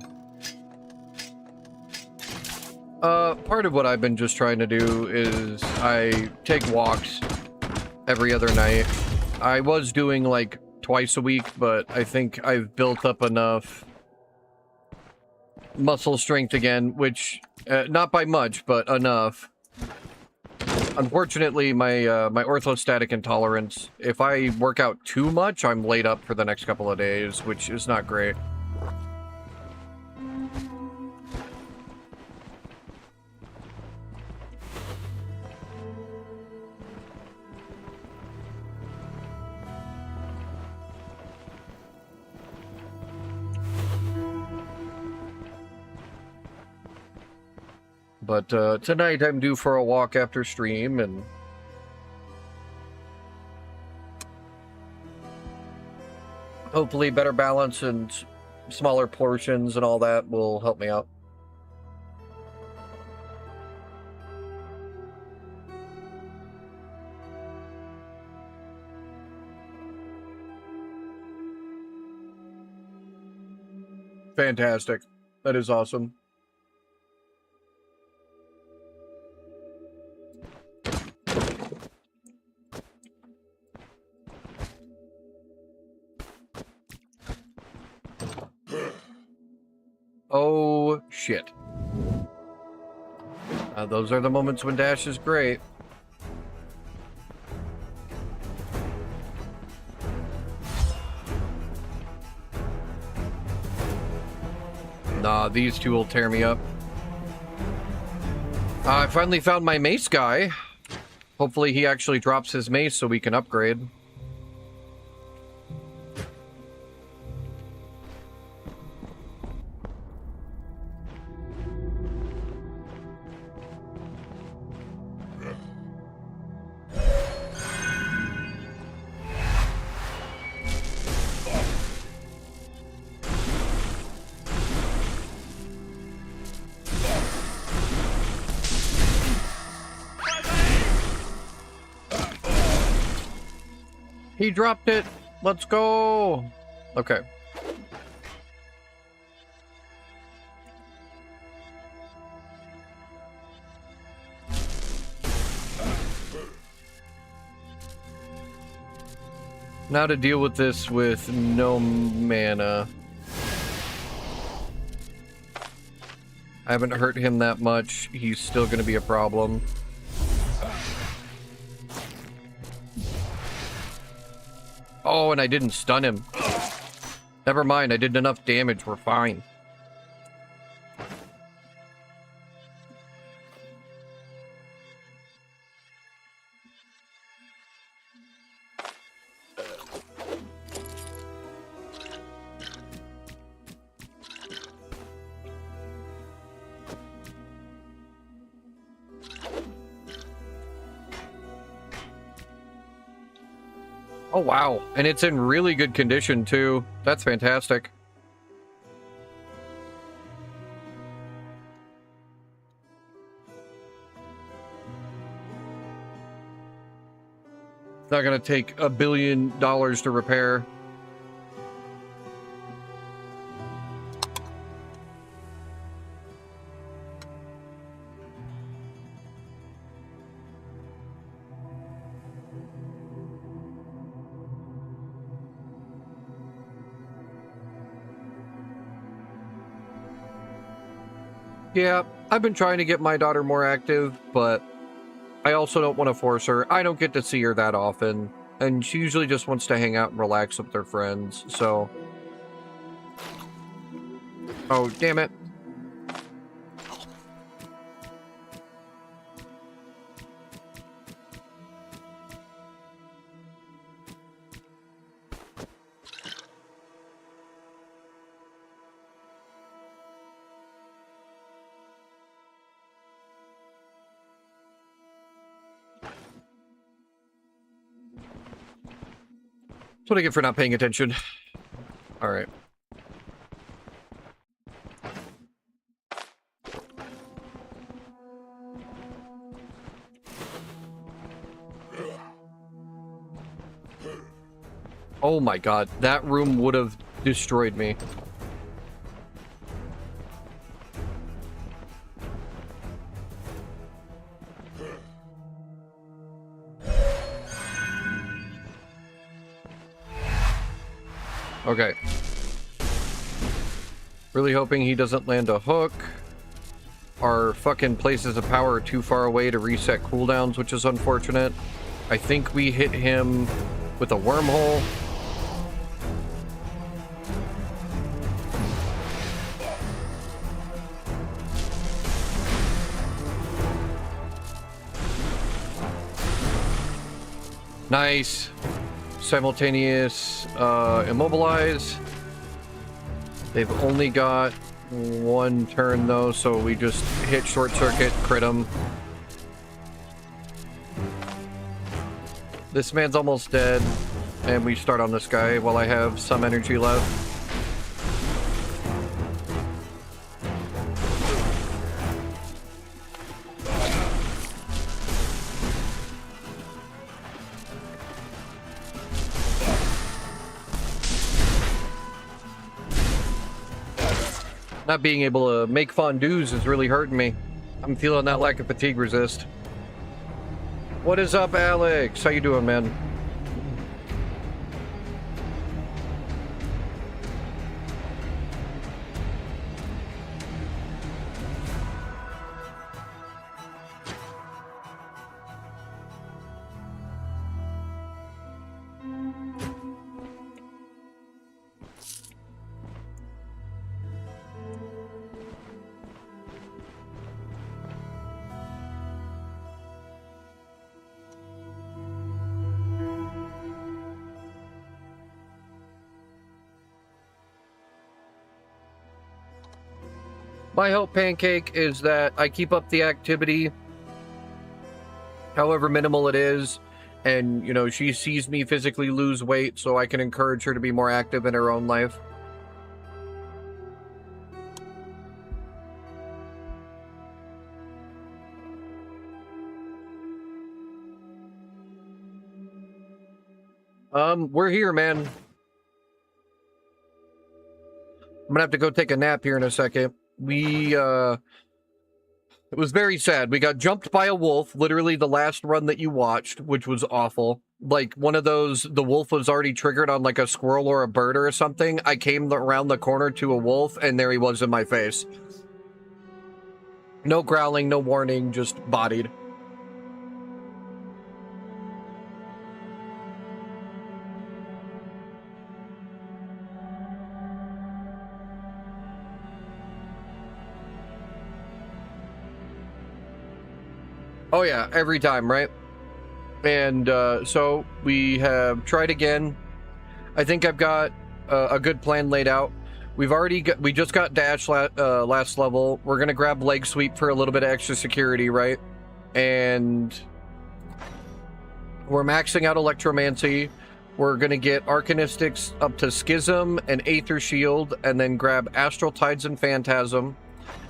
Part of what I've been just trying to do is I take walks every other night. I was doing like twice a week, but I think I've built up enough muscle strength again, which not by much, but enough. Unfortunately, my my orthostatic intolerance, if I work out too much, I'm laid up for the next couple of days, which is not great. But tonight I'm due for a walk after stream, and Hopefully better balance and smaller portions and all that will help me out. Fantastic. That is awesome. Oh, shit. Those are the moments when dash is great. Nah, these two will tear me up. I finally found my mace guy. Hopefully he actually drops his mace so we can upgrade. He dropped it. Let's go. Okay. Now to deal with this with no mana. I haven't hurt him that much. He's still going to be a problem. Oh, and I didn't stun him. Never mind, I did enough damage. We're fine. Oh, wow. And it's in really good condition, too. That's fantastic. It's not going to take $1 billion to repair. Yeah, I've been trying to get my daughter more active, but I also don't want to force her. I don't get to see her that often, and she usually just wants to hang out and relax with her friends, so... Oh, damn it. That's what I get for not paying attention. All right. Oh my god, that room would have destroyed me. Okay. Really hoping he doesn't land a hook. Our fucking places of power are too far away to reset cooldowns, which is unfortunate. I think we hit him with a wormhole. Nice. Simultaneous immobilize. They've only got one turn though, so we just hit short circuit, crit him. This man's almost dead, and we start on this guy while I have some energy left. Not being able to make fondues is really hurting me. I'm feeling that lack of fatigue resist. What is up, Alex? How you doing, man? My hope, Pancake, is that I keep up the activity, however minimal it is, and, you know, she sees me physically lose weight so I can encourage her to be more active in her own life. We're here, man. I'm gonna have to go take a nap here in a second. It was very sad. We got jumped by a wolf, literally the last run that you watched, which was awful. Like, one of those, the wolf was already triggered on like a squirrel or a bird or something. I came around the corner to a wolf, and there he was in my face. No growling, no warning, just bodied. Oh yeah, every time, right? And so we have tried again. I think I've got a good plan laid out. We just got dash last level. We're gonna grab leg sweep for a little bit of extra security, right? And we're maxing out electromancy. We're gonna get arcanistics up to schism and aether shield, and then grab astral tides and phantasm.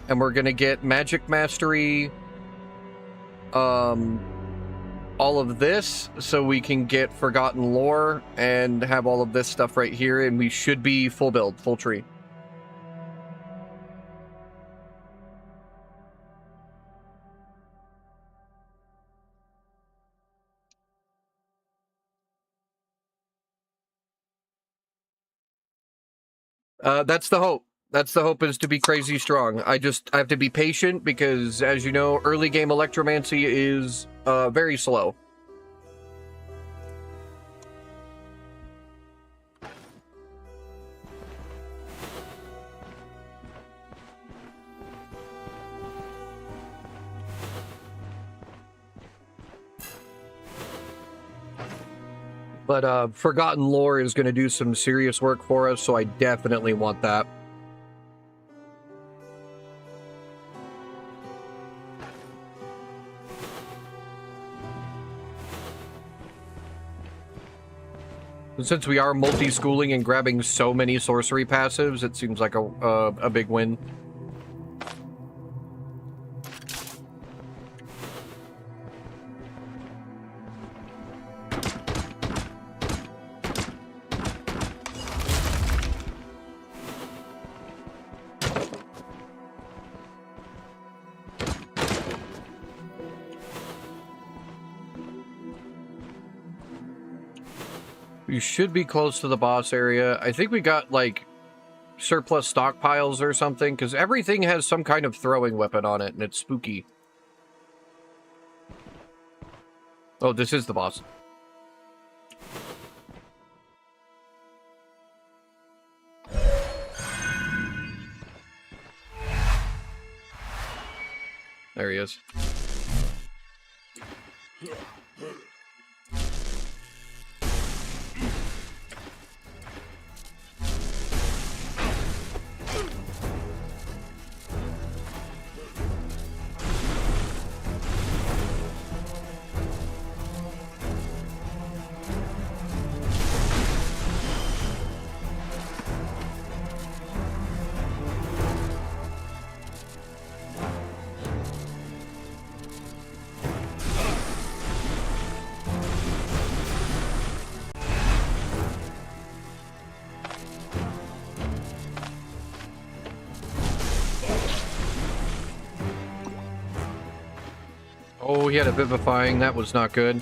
And we're gonna get magic mastery, all of this, so we can get forgotten lore and have all of this stuff right here, and we should be full build, full tree. That's the hope. That's the hope, is to be crazy strong. I have to be patient because, as you know, early game electromancy is very slow. But Forgotten Lore is going to do some serious work for us, so I definitely want that. Since we are multi-schooling and grabbing so many sorcery passives, it seems like a big win. We should be close to the boss area. I think we got, like, surplus stockpiles or something, because everything has some kind of throwing weapon on it, and it's spooky. Oh, this is the boss. There he is. Oh, he had a vivifying. That was not good.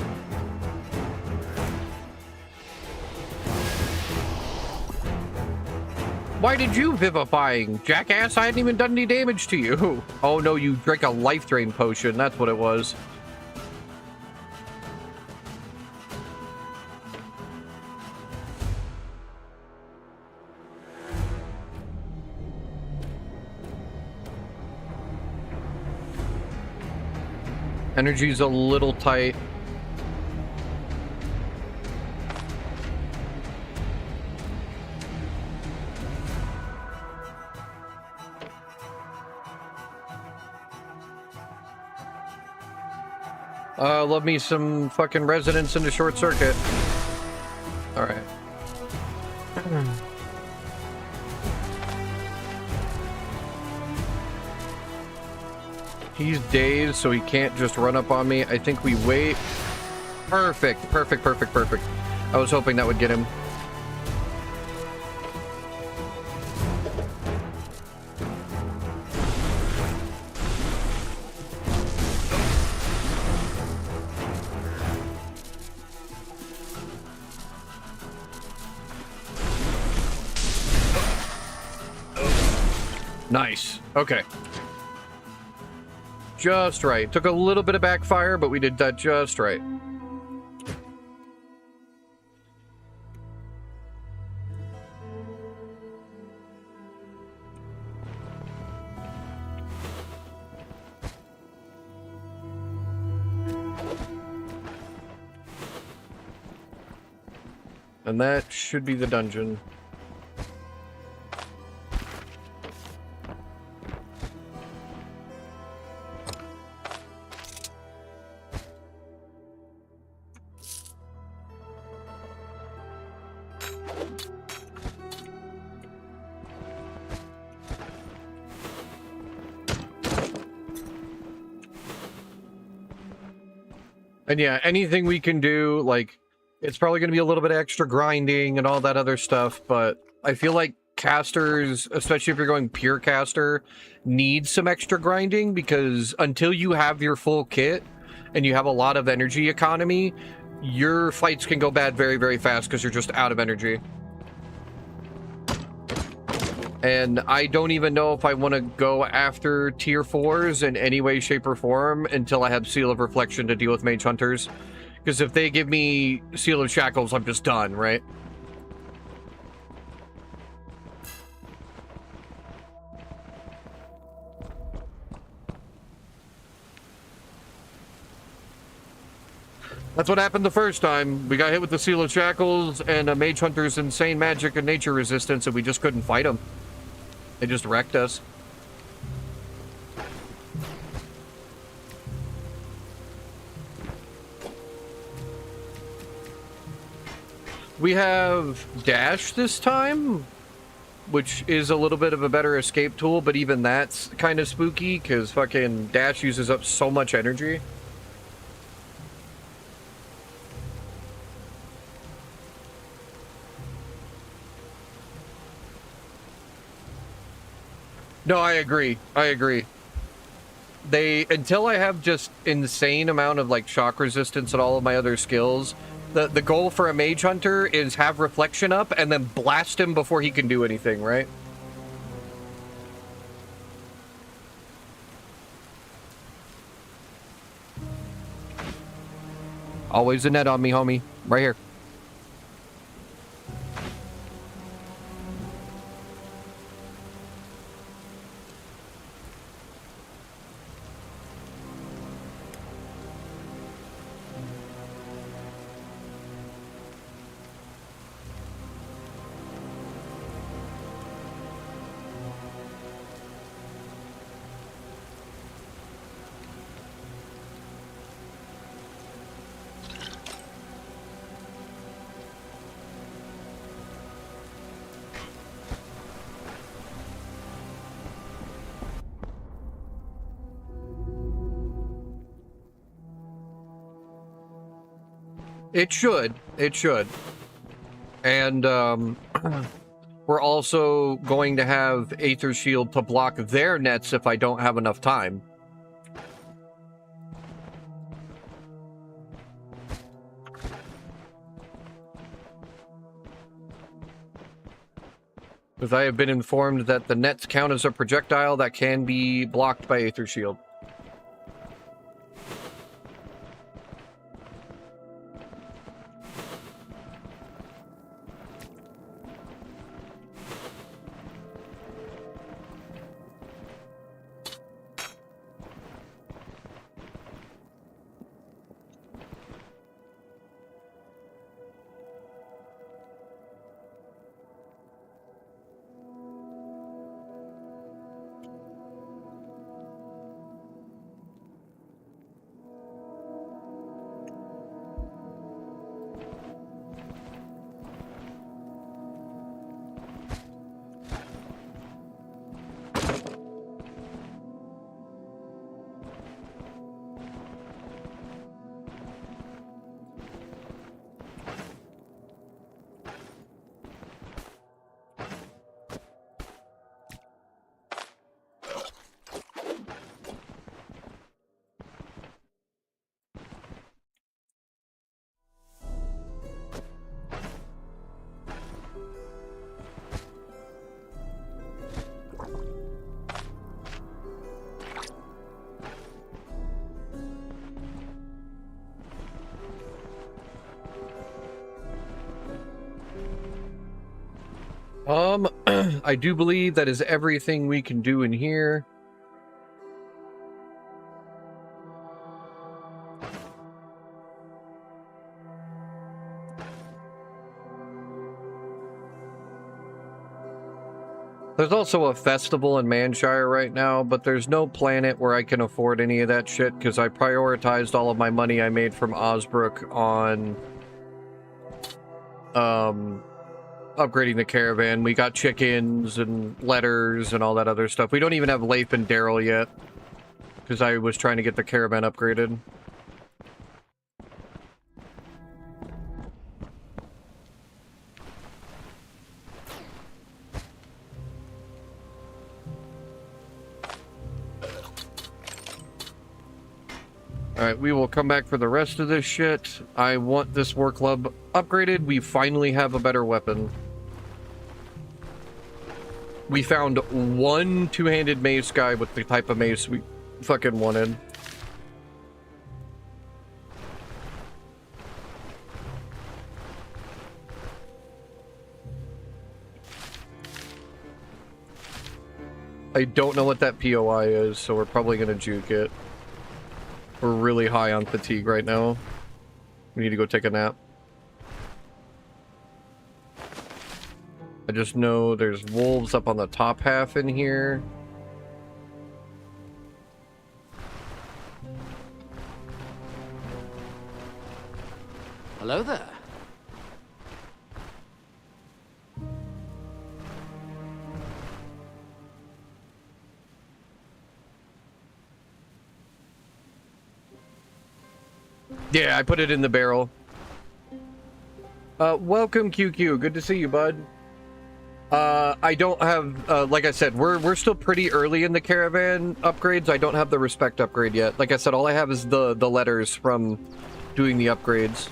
Why did you vivifying, jackass? I hadn't even done any damage to you. Oh no, you drank a life drain potion. That's what it was. Energy's a little tight. Love me some fucking resonance into short circuit. All right. He's dazed, so he can't just run up on me. I think we wait. Perfect, perfect, perfect, perfect. I was hoping that would get him. Nice. Okay. Just right. Took a little bit of backfire, but we did that just right. And that should be the dungeon. And yeah, anything we can do, like, it's probably going to be a little bit extra grinding and all that other stuff, but I feel like casters, especially if you're going pure caster, need some extra grinding, because until you have your full kit and you have a lot of energy economy, your fights can go bad very, very fast because you're just out of energy. And I don't even know if I want to go after tier 4s in any way, shape, or form until I have Seal of Reflection to deal with Mage Hunters. Because if they give me Seal of Shackles, I'm just done, right? That's what happened the first time. We got hit with the Seal of Shackles and a Mage Hunter's insane magic and nature resistance, and we just couldn't fight them. They just wrecked us. We have dash this time, which is a little bit of a better escape tool, but even that's kind of spooky because fucking dash uses up so much energy. No, I agree. I agree. Until I have just insane amount of like shock resistance and all of my other skills, the goal for a mage hunter is have reflection up and then blast him before he can do anything, right? Always a net on me, homie. Right here. It should. It should. And we're also going to have Aether Shield to block their nets if I don't have enough time. Because I have been informed that the nets count as a projectile that can be blocked by Aether Shield. I do believe that is everything we can do in here. There's also a festival in Manshire right now, but there's no planet where I can afford any of that shit because I prioritized all of my money I made from Osbrook on upgrading the caravan. We got chickens and letters and all that other stuff. We don't even have Leif and Daryl yet because I was trying to get the caravan upgraded. Alright, we will come back for the rest of this shit. I want this war club upgraded. We finally have a better weapon. We found one two-handed mace guy with the type of mace we fucking wanted. I don't know what that POI is, so we're probably gonna juke it. We're really high on fatigue right now. We need to go take a nap. I just know there's wolves up on the top half in here. Hello there. Yeah, I put it in the barrel. Welcome, QQ. Good to see you, bud. I don't have, like I said, we're still pretty early in the caravan upgrades. I don't have the respect upgrade yet. Like I said, all I have is the letters from doing the upgrades.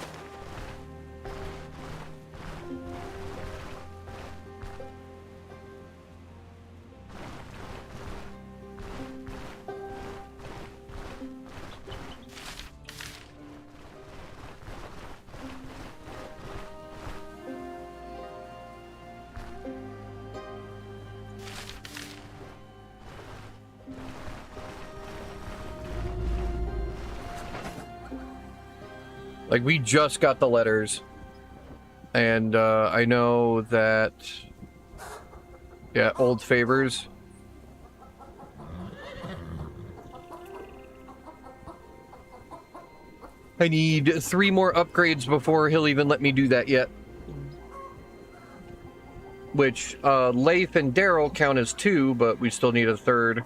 Like, we just got the letters. And, I know that... Yeah, old favors. I need 3 more upgrades before he'll even let me do that yet. Which, Leif and Daryl count as 2, but we still need a 3rd.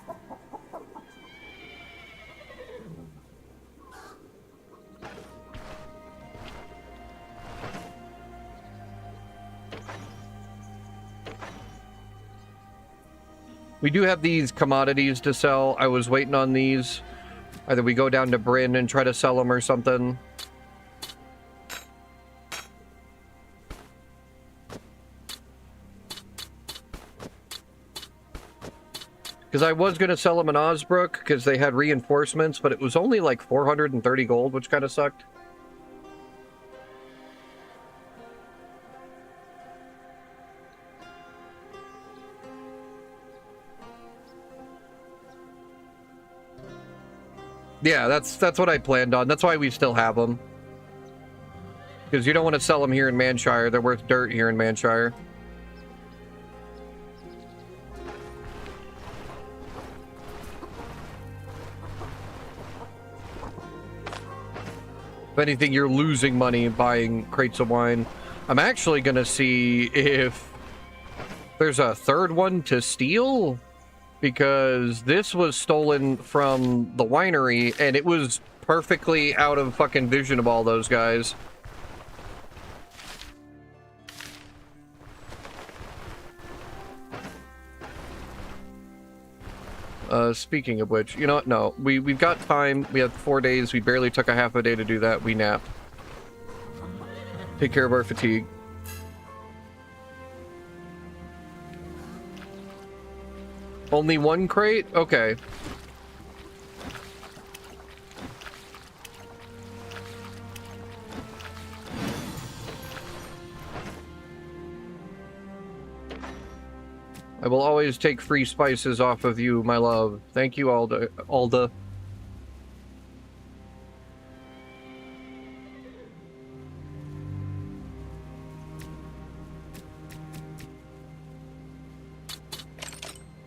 We do have these commodities to sell. I was waiting on these. Either we go down to Bryn and try to sell them or something. Because I was going to sell them in Osbrook because they had reinforcements, but it was only like 430 gold, which kind of sucked. Yeah, that's what I planned on. That's why we still have them. Because you don't want to sell them here in Manshire. They're worth dirt here in Manshire. If anything, you're losing money buying crates of wine. I'm actually going to see if there's a third one to steal. Because this was stolen from the winery, and it was perfectly out of fucking vision of all those guys. Speaking of which, you know what? No, we've got time. We have 4 days. We barely took a half a day to do that. We napped. Take care of our fatigue. Only one crate? Okay. I will always take free spices off of you, my love. Thank you, Alda.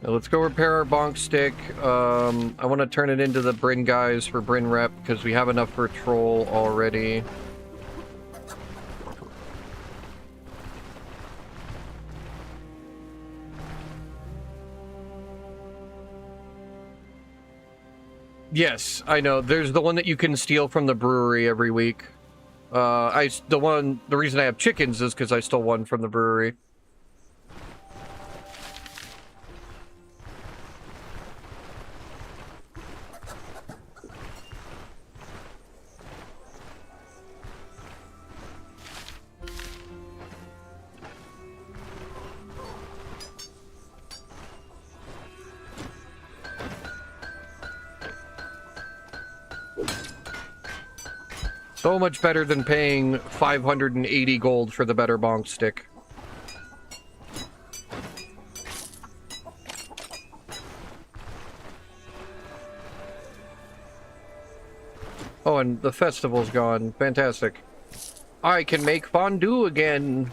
Now let's go repair our bonk stick. I want to turn it into the Bryn guys for Bryn rep because we have enough for troll already. Yes, I know. There's the one that you can steal from the brewery every week. The reason I have chickens is because I stole one from the brewery. So much better than paying 580 gold for the better bonk stick. Oh, and the festival's gone. Fantastic. I can make fondue again.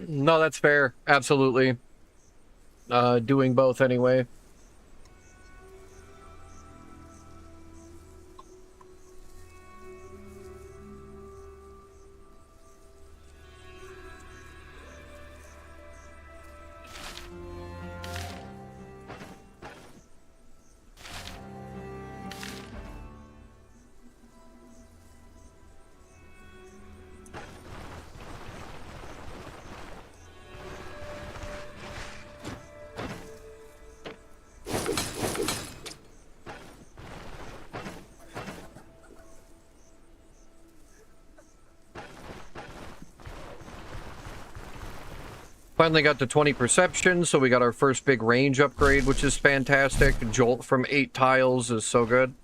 No, that's fair. Absolutely. Doing both anyway. Finally got to 20 perception, so we got our first big range upgrade, which is fantastic. Jolt from 8 tiles is so good.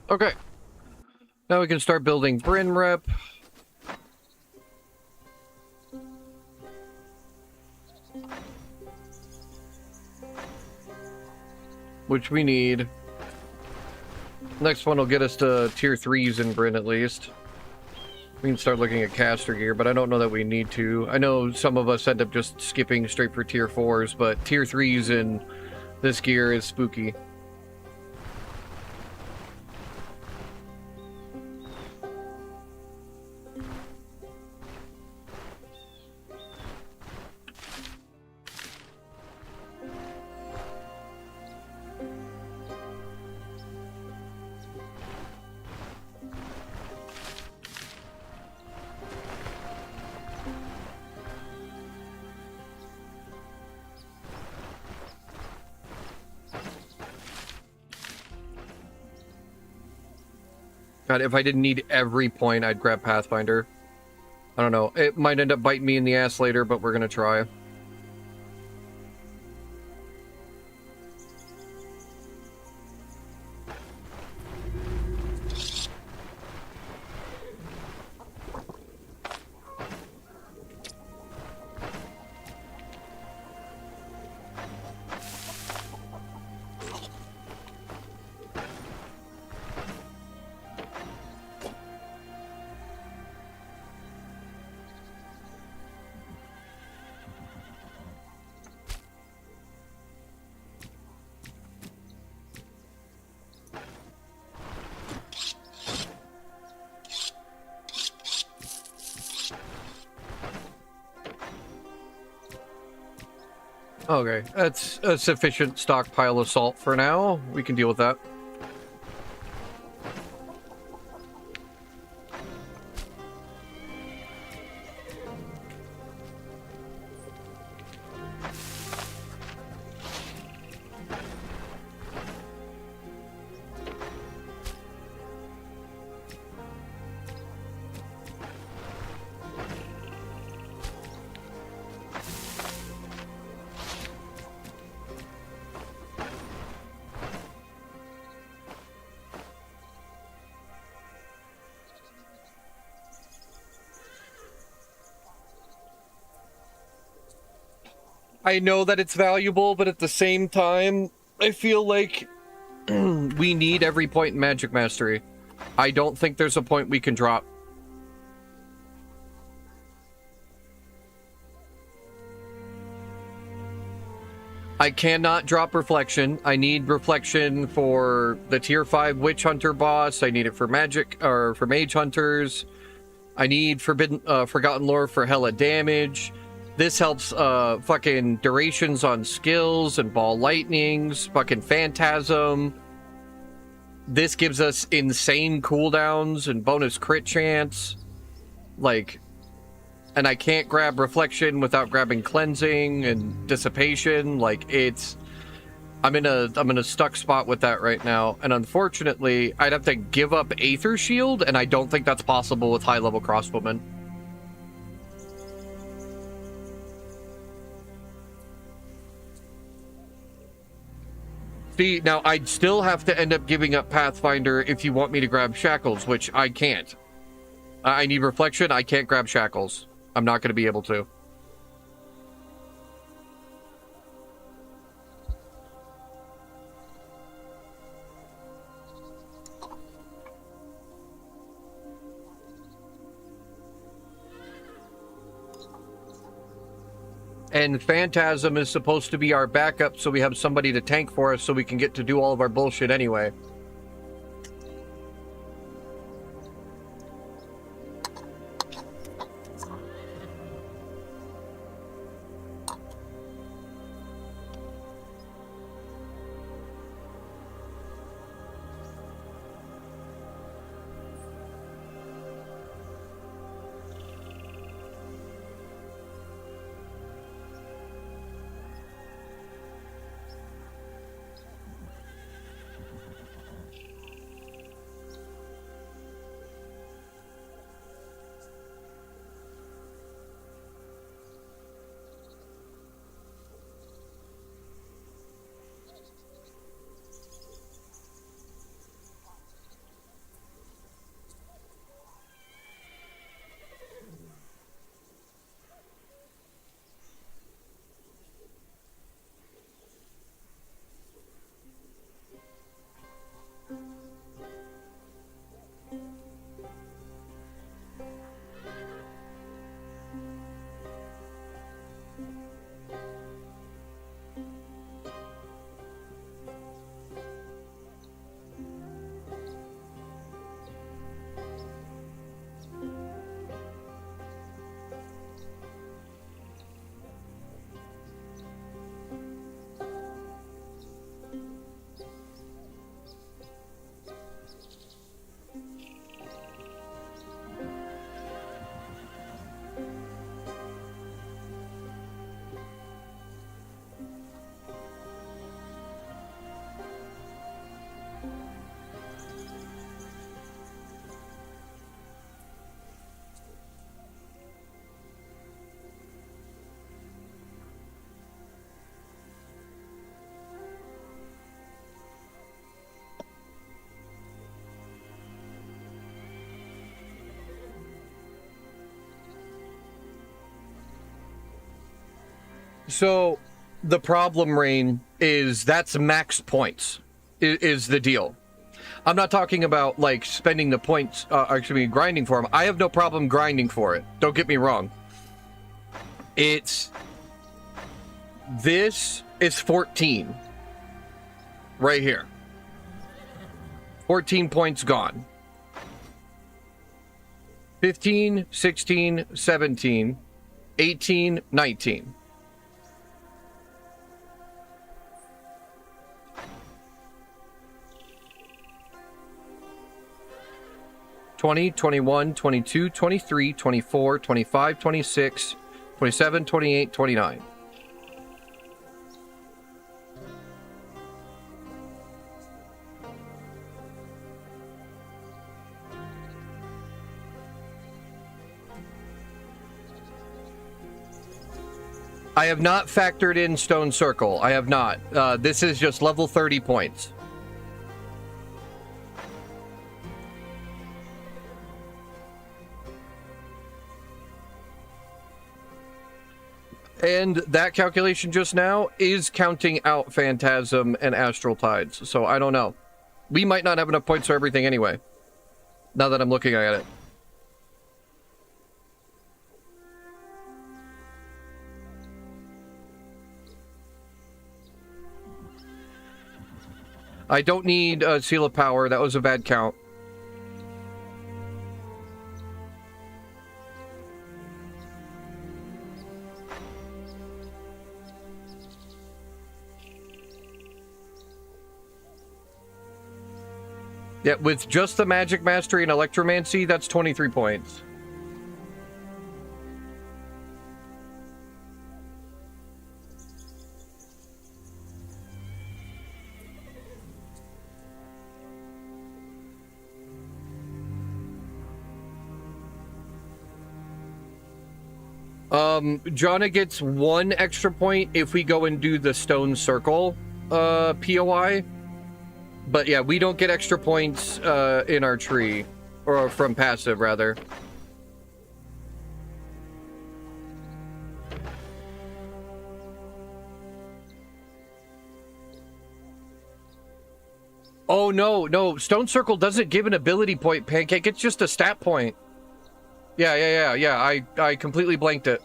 Okay. Now we can start building Bryn Rep. Which we need. Next one will get us to tier 3s in Bryn at least. We can start looking at caster gear, but I don't know that we need to. I know some of us end up just skipping straight for tier 4s, but tier 3s in this gear is spooky. God, if I didn't need every point, I'd grab Pathfinder. I don't know. It might end up biting me in the ass later, but we're gonna try. Okay, that's a sufficient stockpile of salt for now. We can deal with that. I know that it's valuable, but at the same time, I feel like we need every point in Magic Mastery. I don't think there's a point we can drop. I cannot drop Reflection. I need Reflection for the Tier 5 Witch Hunter boss. I need it for Magic, or for Mage Hunters. I need Forgotten Lore for hella damage. This helps fucking durations on skills and ball lightnings, fucking Phantasm. This gives us insane cooldowns and bonus crit chance. Like, and I can't grab Reflection without grabbing Cleansing and Dissipation. Like, it's... I'm in a stuck spot with that right now, and unfortunately, I'd have to give up Aether Shield, and I don't think that's possible with high-level crossbowmen. See, now I'd still have to end up giving up Pathfinder if you want me to grab Shackles, which I can't. I need Reflection. I can't grab Shackles. I'm not going to be able to. And Phantasm is supposed to be our backup, so we have somebody to tank for us so we can get to do all of our bullshit anyway. So the problem, Rain, is that's max points is the deal. I'm not talking about like spending the points, actually grinding for them. I have no problem grinding for it. Don't get me wrong. This is 14 right here. 14 points gone. 15, 16, 17, 18, 19. 20, 21, 22, 23, 24, 25, 26, 27, 28, 29. I have not factored in Stone Circle. I have not. This is just level 30 points. And that calculation just now is counting out Phantasm and Astral Tides. So I don't know. We might not have enough points for everything anyway. Now that I'm looking at it. I don't need a Seal of Power. That was a bad count. Yeah, with just the Magic Mastery and Electromancy, that's 23 points. Jonna gets 1 extra point if we go and do the stone circle POI. But yeah, we don't get extra points in our tree. Or from passive, rather. Oh, no. Stone Circle doesn't give an ability point, Pancake. It's just a stat point. Yeah. I completely blanked it.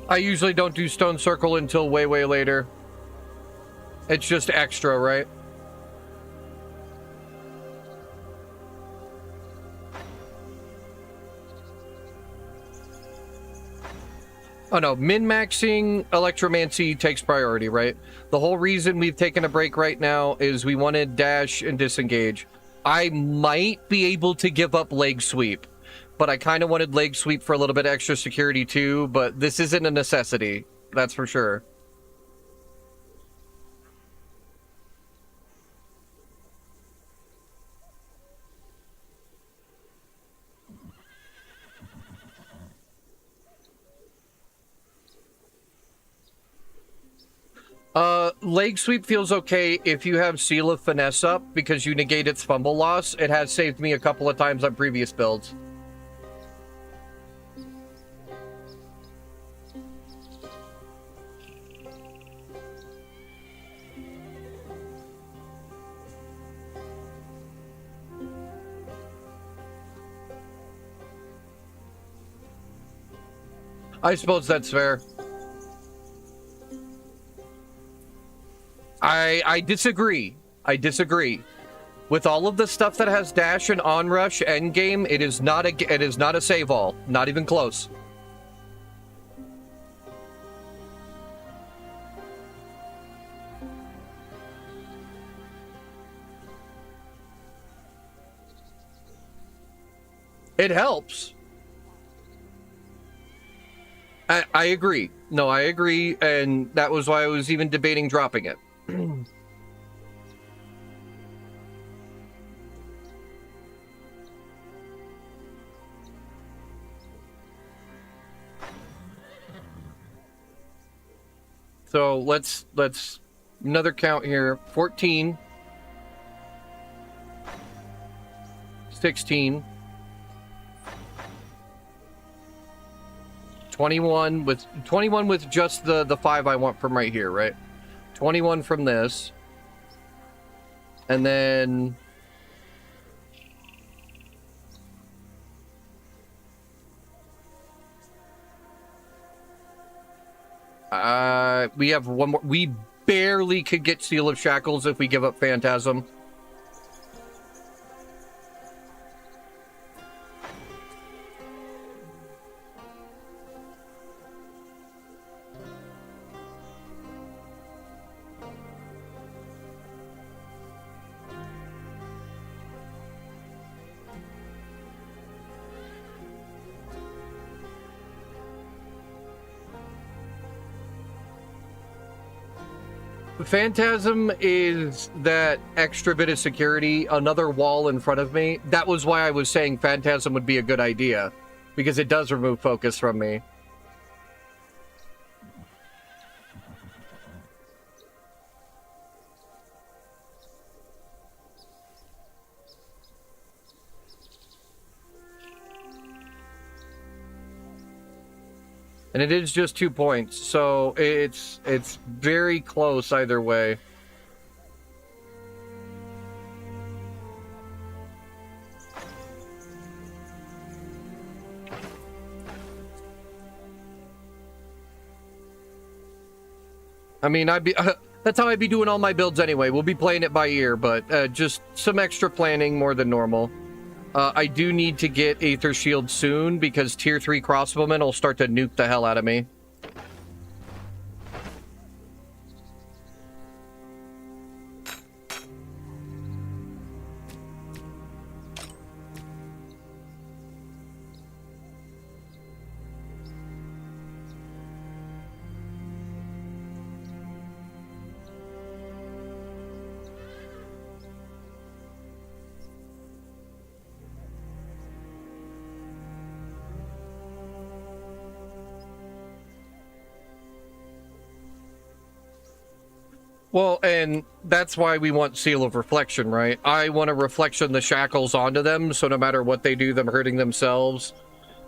I usually don't do Stone Circle until way later. It's just extra, right? Oh no, min-maxing Electromancy takes priority, right? The whole reason we've taken a break right now is we wanted dash and disengage. I might be able to give up leg sweep, but I kind of wanted leg sweep for a little bit extra security too, but this isn't a necessity, that's for sure. Leg sweep feels okay if you have Seal of Finesse up because you negate its fumble loss. It has saved me a couple of times on previous builds. I suppose that's fair. I disagree. I disagree. With all of the stuff that has dash and onrush endgame, it is not a save all. Not even close. It helps. I agree. No, I agree, and that was why I was even debating dropping it. So let's another count here. 14, 16, 21 with just the 5 I want from right here, right? 21 from this. And then we have one more. We barely could get Seal of Shackles if we give up Phantasm. Phantasm is that extra bit of security, another wall in front of me. That was why I was saying Phantasm would be a good idea, because it does remove focus from me. And it is just 2 points, so it's very close either way. I mean, that's how I'd be doing all my builds anyway. We'll be playing it by ear, but just some extra planning more than normal. I do need to get Aether Shield soon because tier 3 crossbowmen will start to nuke the hell out of me. Well, and that's why we want Seal of Reflection, right? I want to reflection the shackles onto them, so no matter what they do, them hurting themselves.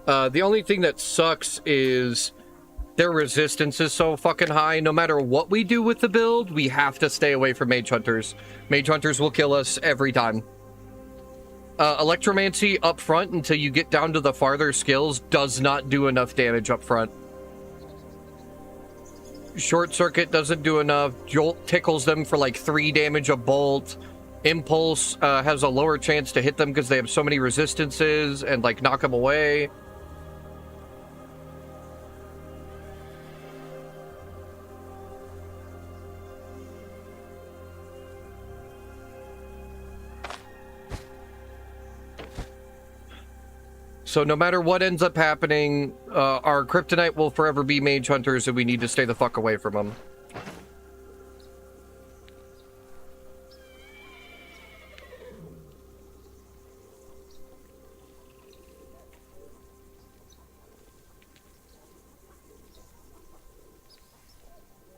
The only thing that sucks is their resistance is so fucking high. No matter what we do with the build, we have to stay away from Mage Hunters. Mage Hunters will kill us every time. Electromancy up front until you get down to the farther skills does not do enough damage up front. Short Circuit doesn't do enough. Jolt tickles them for like 3 damage a bolt. Impulse has a lower chance to hit them because they have so many resistances and like knock them away. So no matter what ends up happening, our Kryptonite will forever be Mage Hunters, and we need to stay the fuck away from them.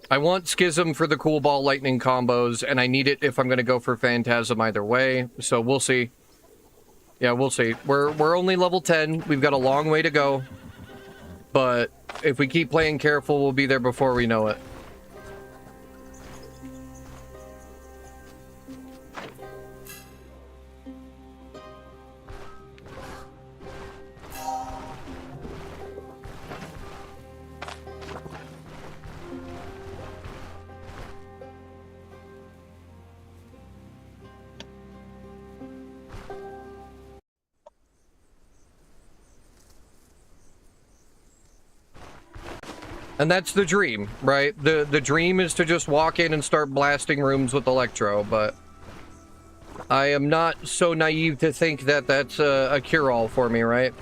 I want Schism for the Cool Ball Lightning combos, and I need it if I'm going to go for Phantasm either way, so we'll see. Yeah, we'll see. We're only level 10. We've got a long way to go. But if we keep playing careful, we'll be there before we know it. And that's the dream, right? The dream is to just walk in and start blasting rooms with Electro, but I am not so naive to think that that's a cure-all for me, right?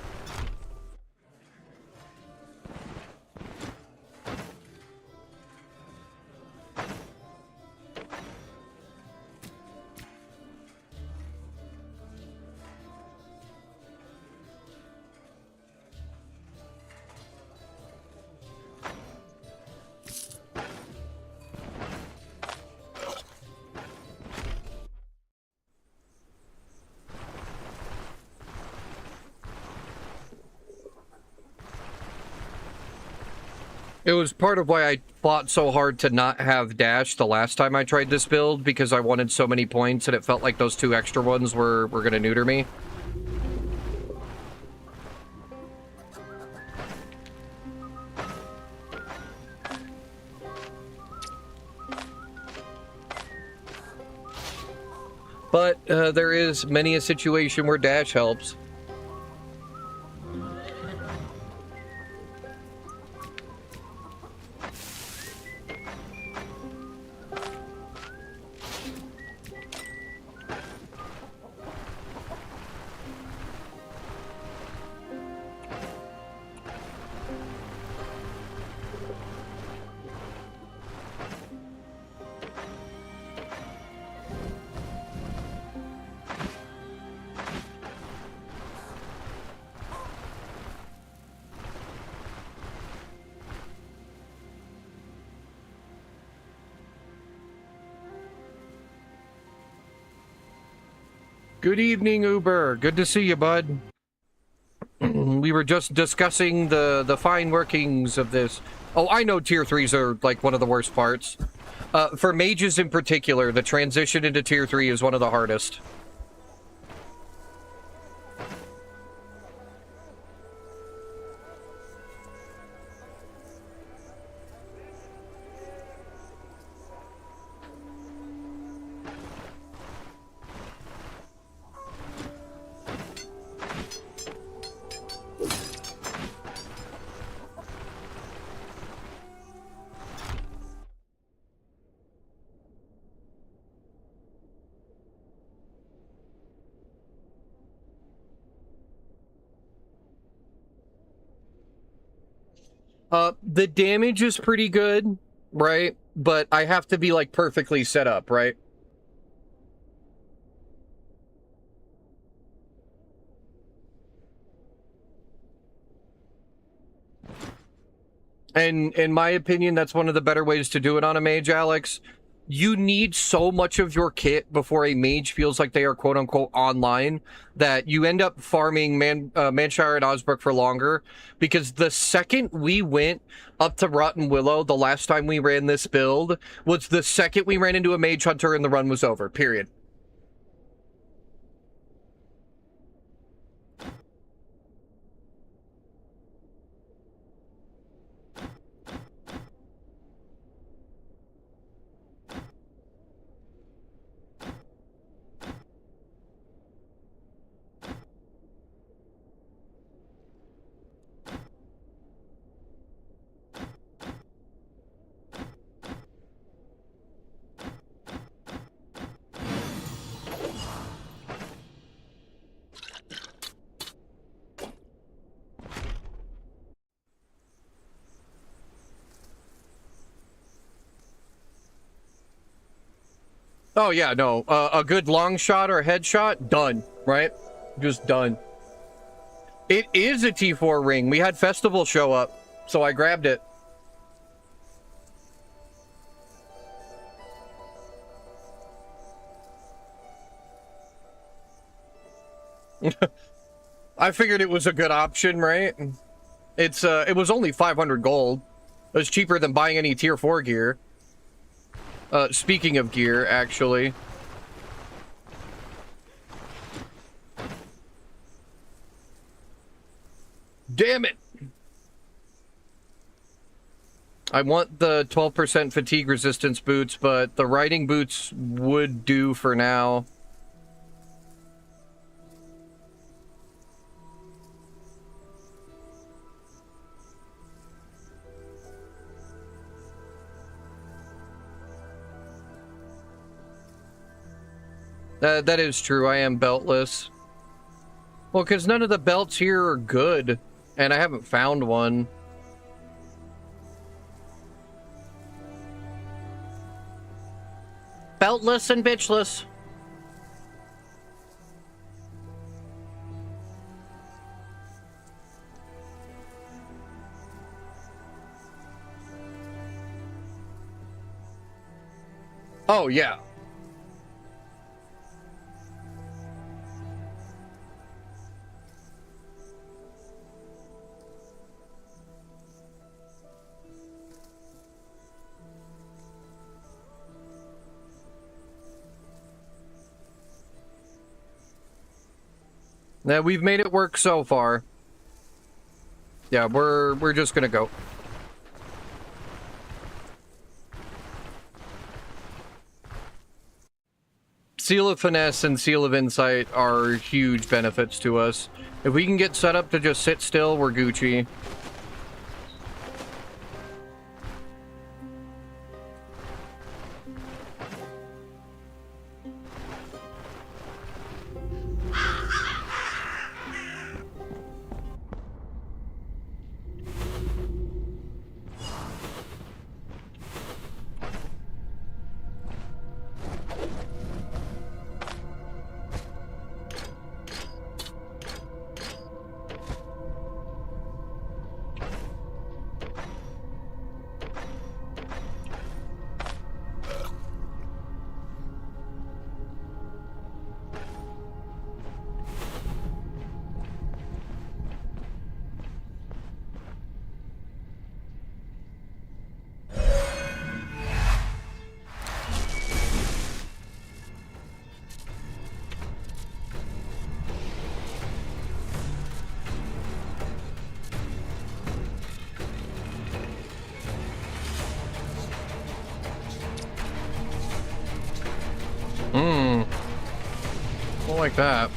It was part of why I fought so hard to not have dash the last time I tried this build, because I wanted so many points and it felt like those 2 extra ones were going to neuter me. But there is many a situation where dash helps. Good evening, Uber. Good to see you, bud. We were just discussing the fine workings of this. Oh, I know tier 3s are like one of the worst parts. For mages in particular, the transition into tier 3 is one of the hardest. The damage is pretty good, right? But I have to be, like, perfectly set up, right? And in my opinion, that's one of the better ways to do it on a mage, Alex. you need so much of your kit before a mage feels like they are quote-unquote online that you end up farming Manshire and Osbrook for longer, because the second we went up to Rotten Willow the last time we ran this build was the second we ran into a mage hunter and the run was over, period. Oh yeah, no, a good long shot or headshot, done, right? Just done. It is a T4 ring. We had Festival show up, so I grabbed it. I figured it was a good option, right? It was only 500 gold. It was cheaper than buying any tier 4 gear. Speaking of gear, actually. Damn it! I want the 12% fatigue resistance boots, but the riding boots would do for now. That is true, I am beltless. Well, because none of the belts here are good, and I haven't found one. Beltless and bitchless. Oh, yeah. Now, we've made it work so far. Yeah, we're just gonna go. Seal of Finesse and Seal of Insight are huge benefits to us. If we can get set up to just sit still, we're Gucci. Like that.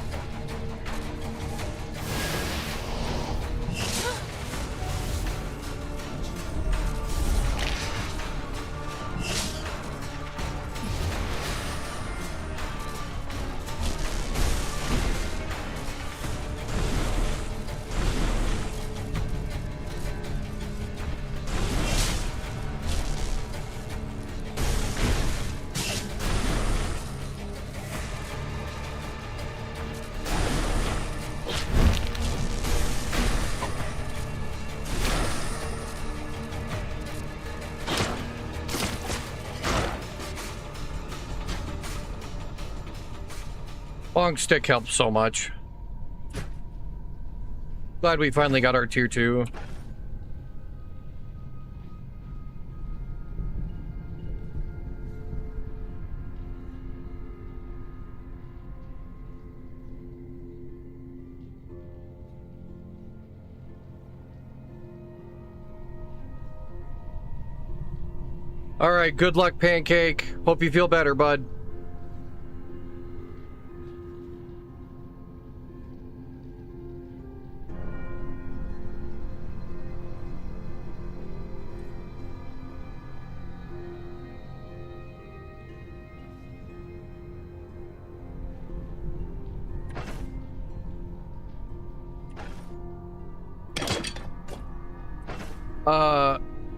Long stick helps so much. Glad we finally got our tier 2. All right, good luck, Pancake. Hope you feel better, bud.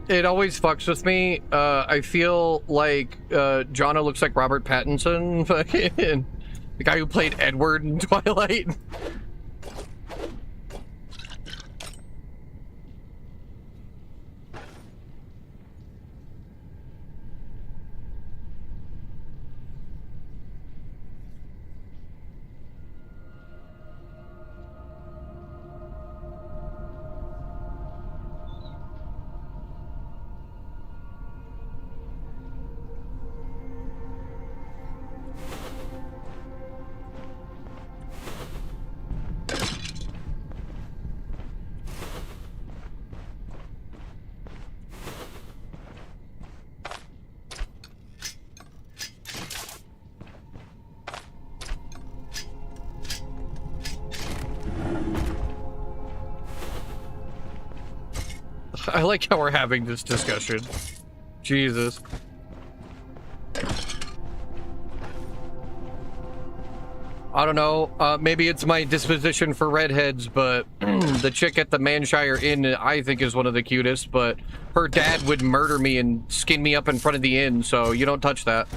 It always fucks with me. I feel like Jono looks like Robert Pattinson, fucking the guy who played Edward in Twilight. I like how we're having this discussion. Jesus. I don't know, maybe it's my disposition for redheads, but the chick at the Manshire Inn I think is one of the cutest, but her dad would murder me and skin me up in front of the inn, so you don't touch that.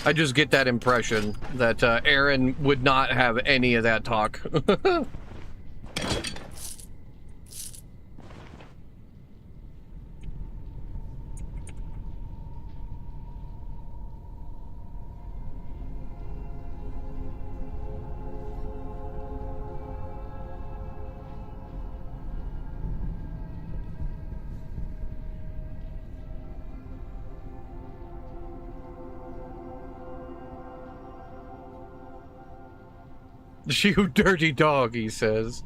I just get that impression that Aaron would not have any of that talk. You dirty dog, he says.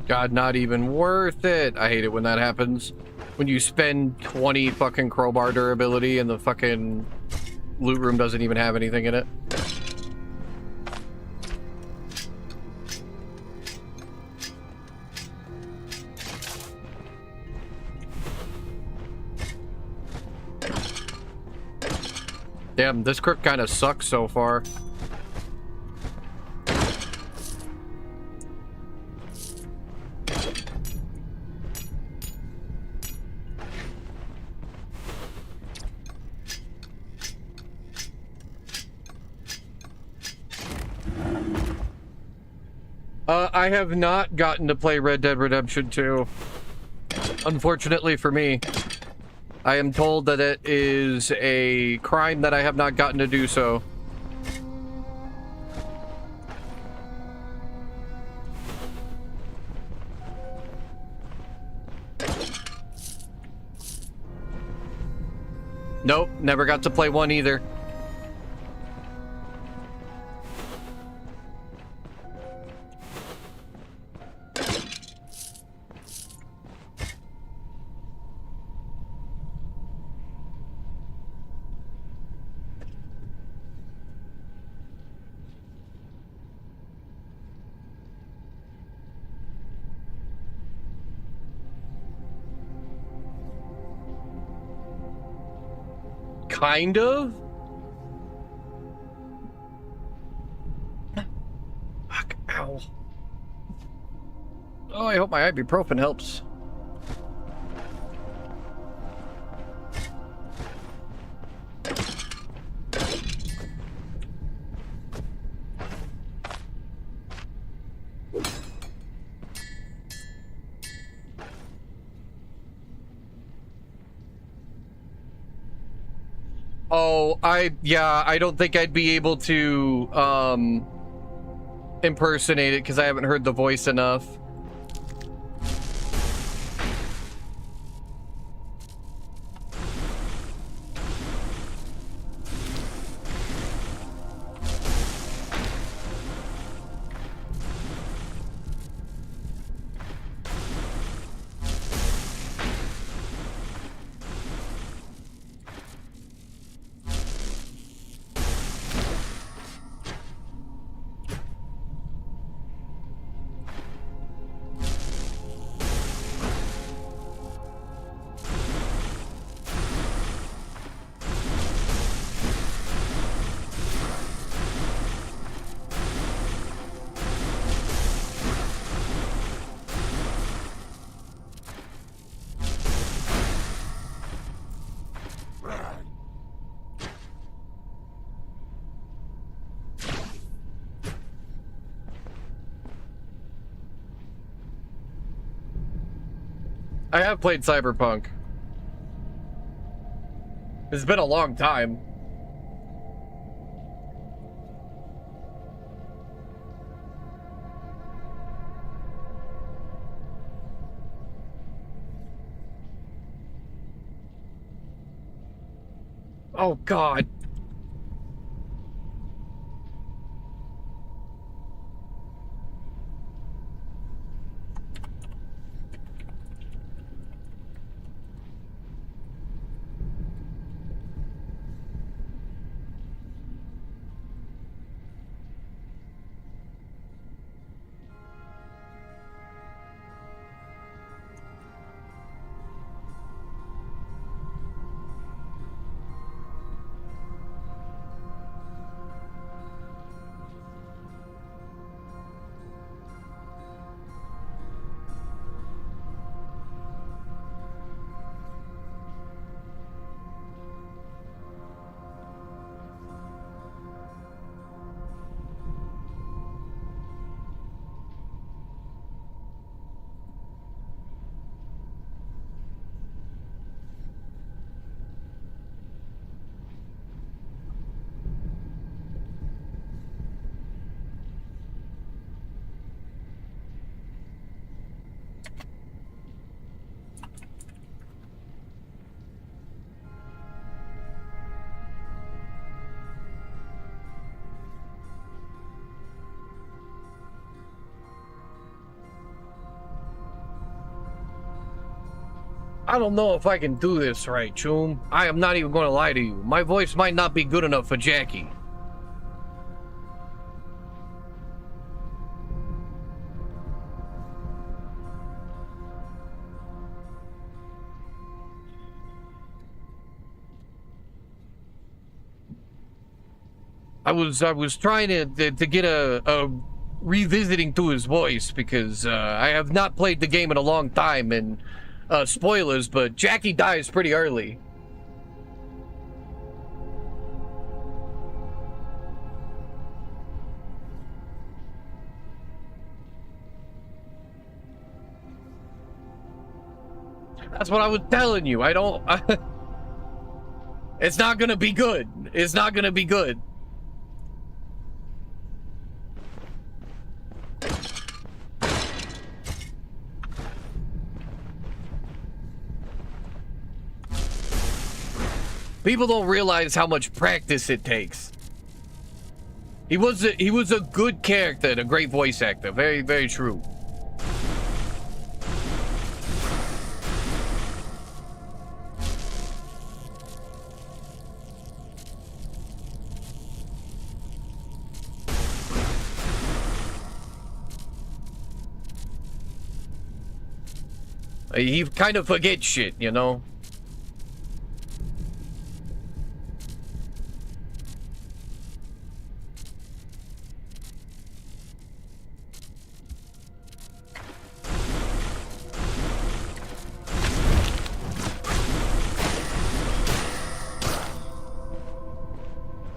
God, not even worth it. I hate it when that happens. When you spend 20 fucking crowbar durability and the fucking loot room doesn't even have anything in it. Damn, this crook kind of sucks so far. I have not gotten to play Red Dead Redemption 2. Unfortunately for me. I am told that it is a crime that I have not gotten to do so. Nope, never got to play one either. Kind of? Fuck, ow. Oh, I hope my ibuprofen helps. Oh, I don't think I'd be able to, impersonate it because I haven't heard the voice enough. I have played Cyberpunk. It's been a long time. Oh, God. I don't know if I can do this right, Choom. I am not even going to lie to you. My voice might not be good enough for Jackie. I was trying to get a revisiting to his voice because I have not played the game in a long time, and spoilers, but Jackie dies pretty early. That's what I was telling you. It's not gonna be good. It's not gonna be good. People don't realize how much practice it takes. He was a good character and a great voice actor. Very, very true. He kind of forgets shit, you know?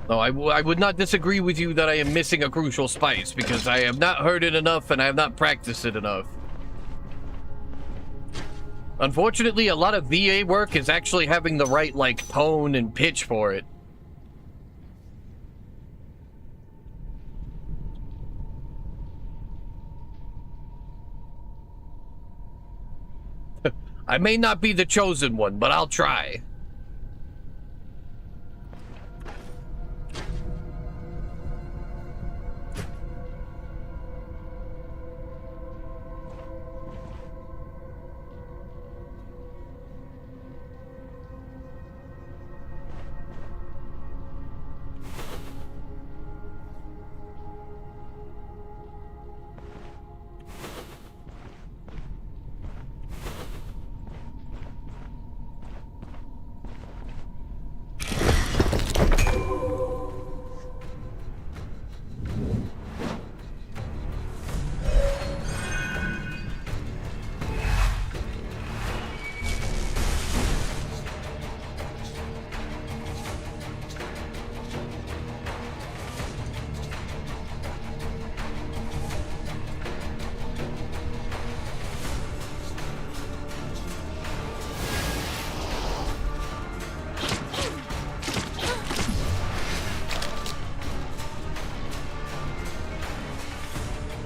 No, I would not disagree with you that I am missing a crucial spice, because I have not heard it enough and I have not practiced it enough. Unfortunately, a lot of VA work is actually having the right, like, tone and pitch for it. I may not be the chosen one, but I'll try.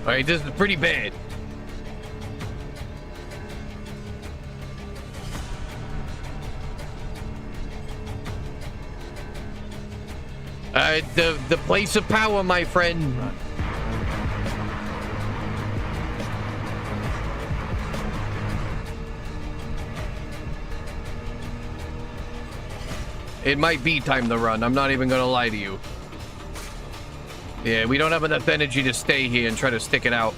Alright, this is pretty bad. The place of power, my friend. It might be time to run. I'm not even gonna lie to you. Yeah, we don't have enough energy to stay here and try to stick it out.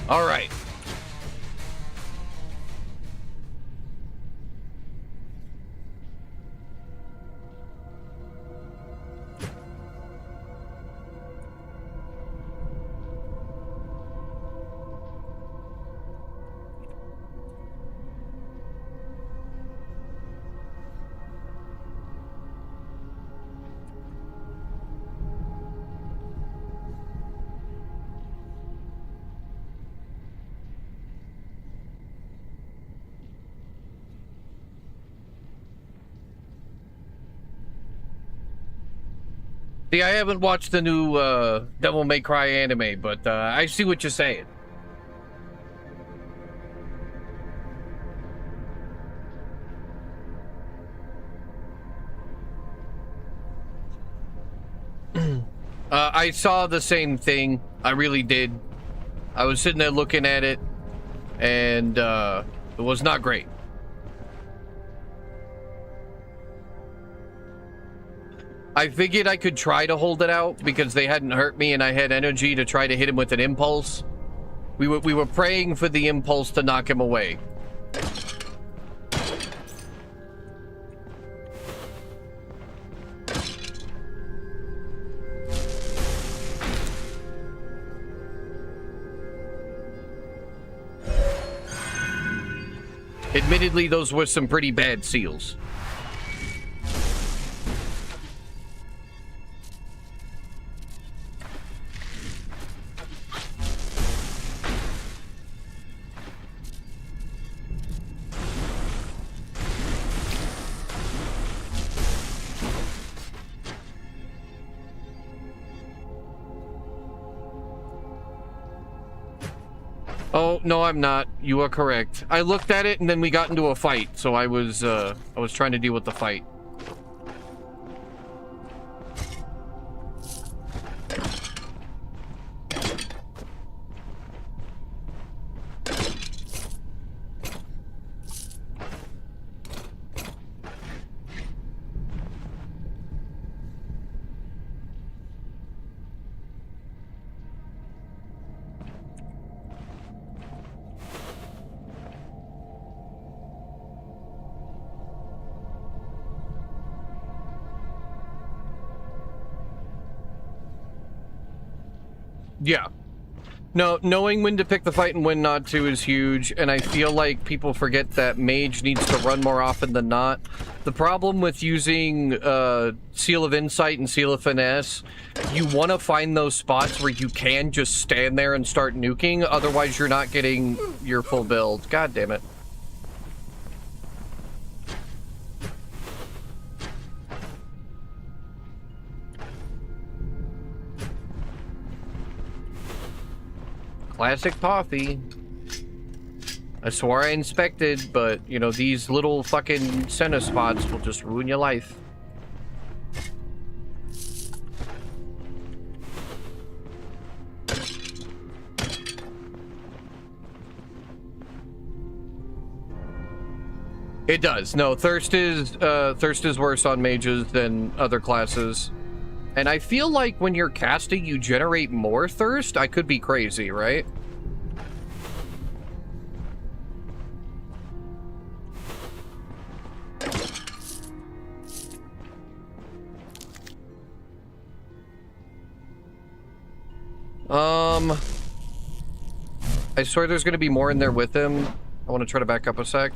All right. See, I haven't watched the new Devil May Cry anime, but I see what you're saying. I saw the same thing. I really did. I was sitting there looking at it, and it was not great. I figured I could try to hold it out because they hadn't hurt me and I had energy to try to hit him with an impulse. We were praying for the impulse to knock him away. Admittedly, those were some pretty bad seals. Oh, no, I'm not. You are correct. I looked at it and then we got into a fight, so I was trying to deal with the fight. Yeah. No, knowing when to pick the fight and when not to is huge, and I feel like people forget that mage needs to run more often than not. The problem with using Seal of Insight and Seal of Finesse, you want to find those spots where you can just stand there and start nuking, otherwise you're not getting your full build. God damn it. Classic toffee. I swore I inspected, but, you know, these little fucking center spots will just ruin your life. It does. No, thirst is worse on mages than other classes. And I feel like when you're casting, you generate more thirst. I could be crazy, right? I swear there's gonna be more in there with him. I want to try to back up a sec.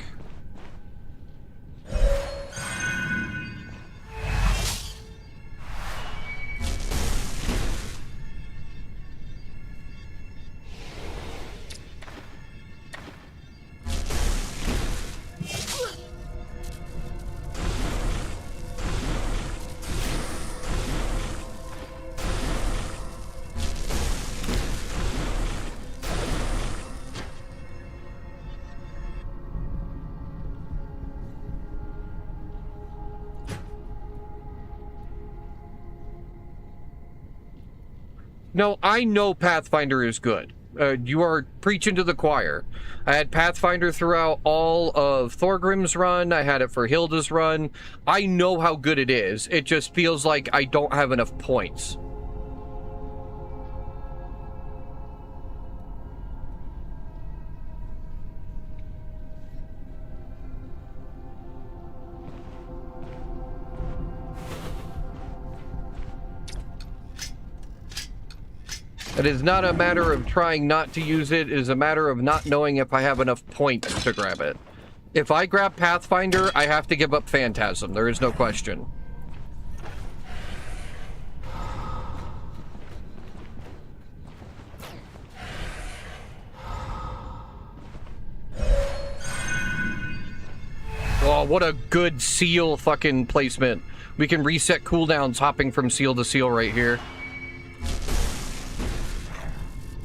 No, I know Pathfinder is good. You are preaching to the choir. I had Pathfinder throughout all of Thorgrim's run. I had it for Hilda's run. I know how good it is. It just feels like I don't have enough points. It is not a matter of trying not to use it. It is a matter of not knowing if I have enough points to grab it. If I grab Pathfinder, I have to give up Phantasm. There is no question. Oh, what a good seal fucking placement. We can reset cooldowns hopping from seal to seal right here.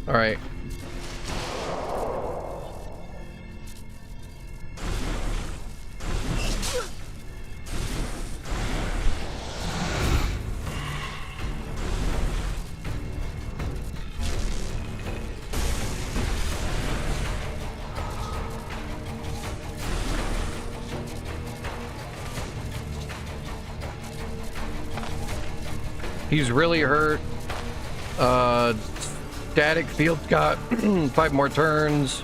All right. He's really hurt. Static field got 5 more turns.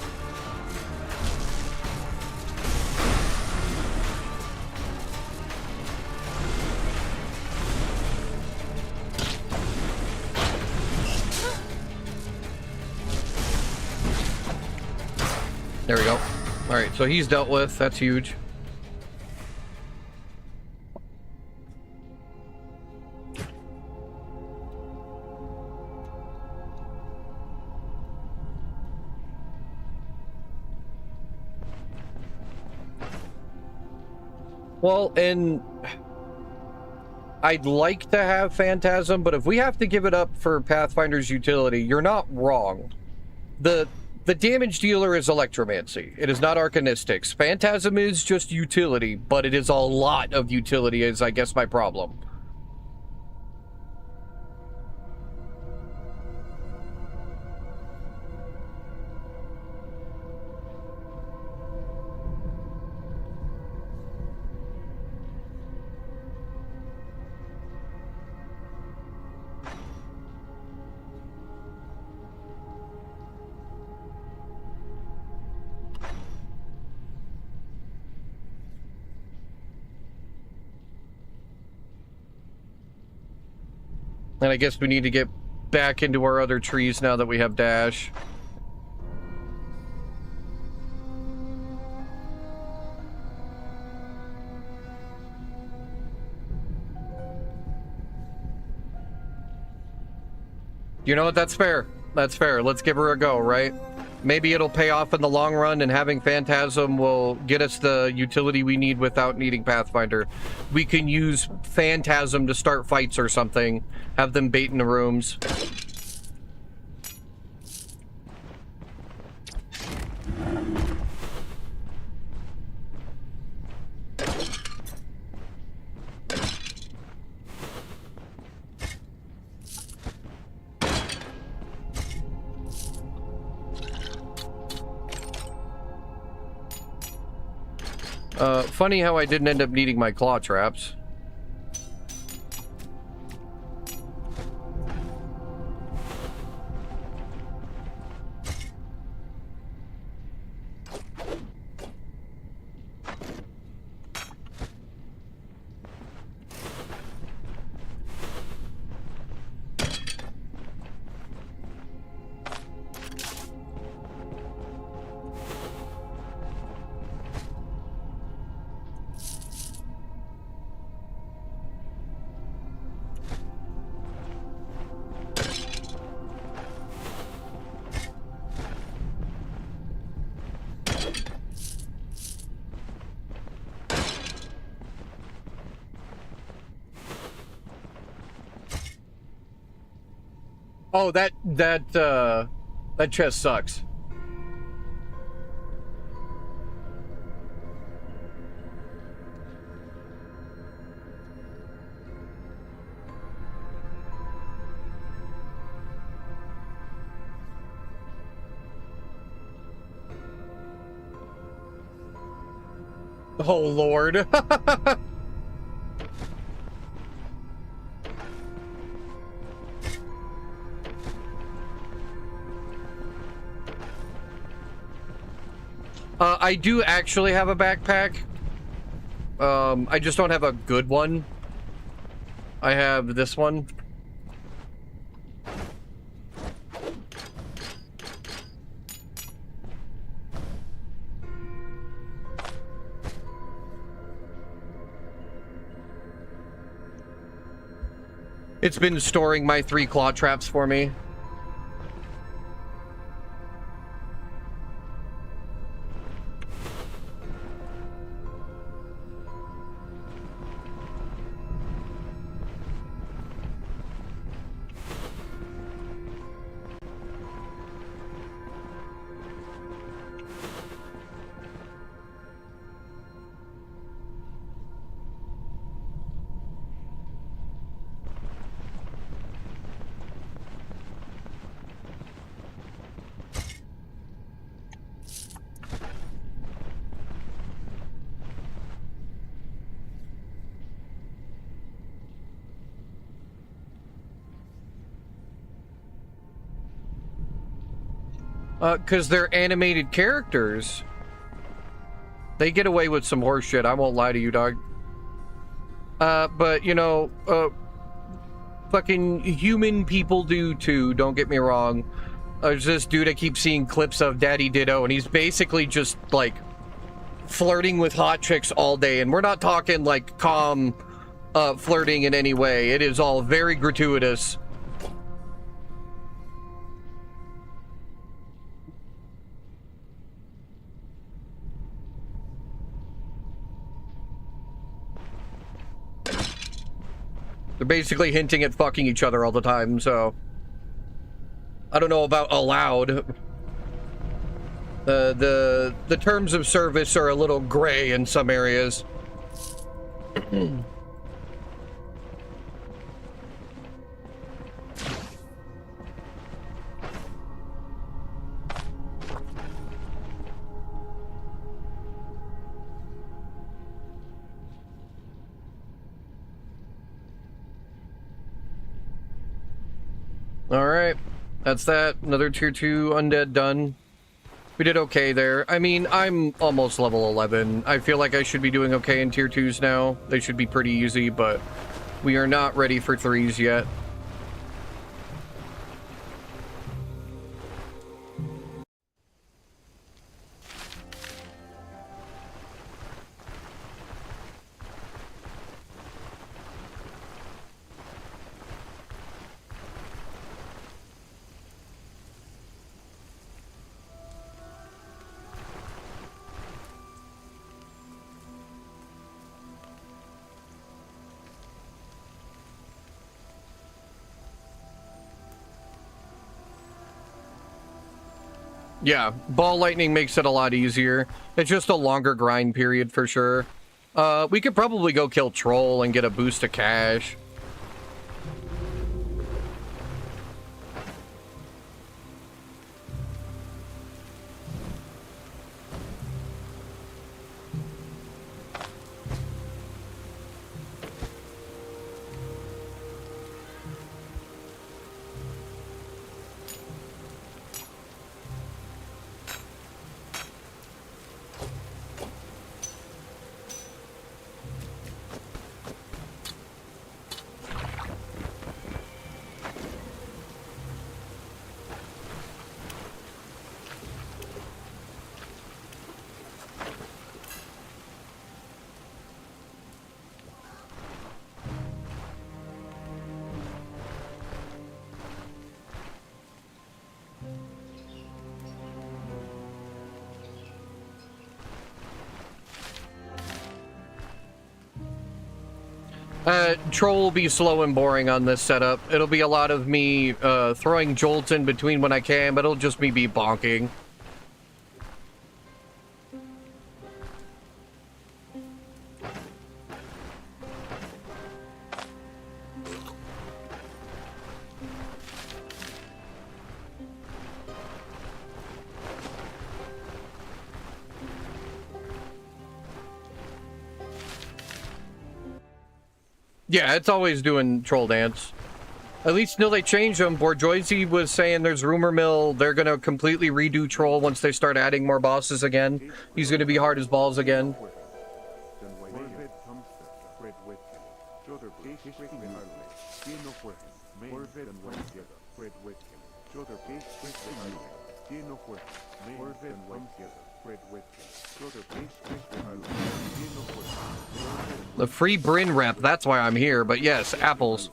There we go. All right, so he's dealt with. That's huge. Well, and I'd like to have Phantasm, but if we have to give it up for Pathfinder's utility, you're not wrong. The damage dealer is Electromancy. It is not Arcanistics. Phantasm is just utility, but it is a lot of utility is, I guess, my problem. And I guess we need to get back into our other trees now that we have dash. You know what? That's fair. That's fair. Let's give her a go, right? Maybe it'll pay off in the long run, and having Phantasm will get us the utility we need without needing Pathfinder. We can use Phantasm to start fights or something. Have them bait in the rooms. Funny how I didn't end up needing my claw traps. Oh, that chest sucks. Oh, Lord. I do actually have a backpack. I just don't have a good one. I have this one. It's been storing my 3 claw traps for me. Because they're animated characters. They get away with some horse shit, I won't lie to you, dog. But, you know, fucking human people do too, don't get me wrong. There's this dude I keep seeing clips of, Daddy Ditto, and he's basically just, like, flirting with hot chicks all day. And we're not talking, like, calm flirting in any way. It is all very gratuitous. They're basically hinting at fucking each other all the time, so... I don't know about allowed. The terms of service are a little gray in some areas. Alright, that's that. Another tier 2 undead done. We did okay there. I mean, I'm almost level 11. I feel like I should be doing okay in tier 2s now. They should be pretty easy, but we are not ready for 3s yet. Yeah, ball lightning makes it a lot easier. It's just a longer grind period for sure. We could probably go kill Troll and get a boost of cash. Troll will be slow and boring on this setup. It'll be a lot of me throwing jolts in between when I can, but it'll just me be bonking. Yeah, it's always doing troll dance. At least till they change them. Bourgeoisie was saying there's rumor mill they're gonna completely redo troll once they start adding more bosses again. He's gonna be hard as balls again. The free Bryn rep, that's why I'm here, but yes, apples.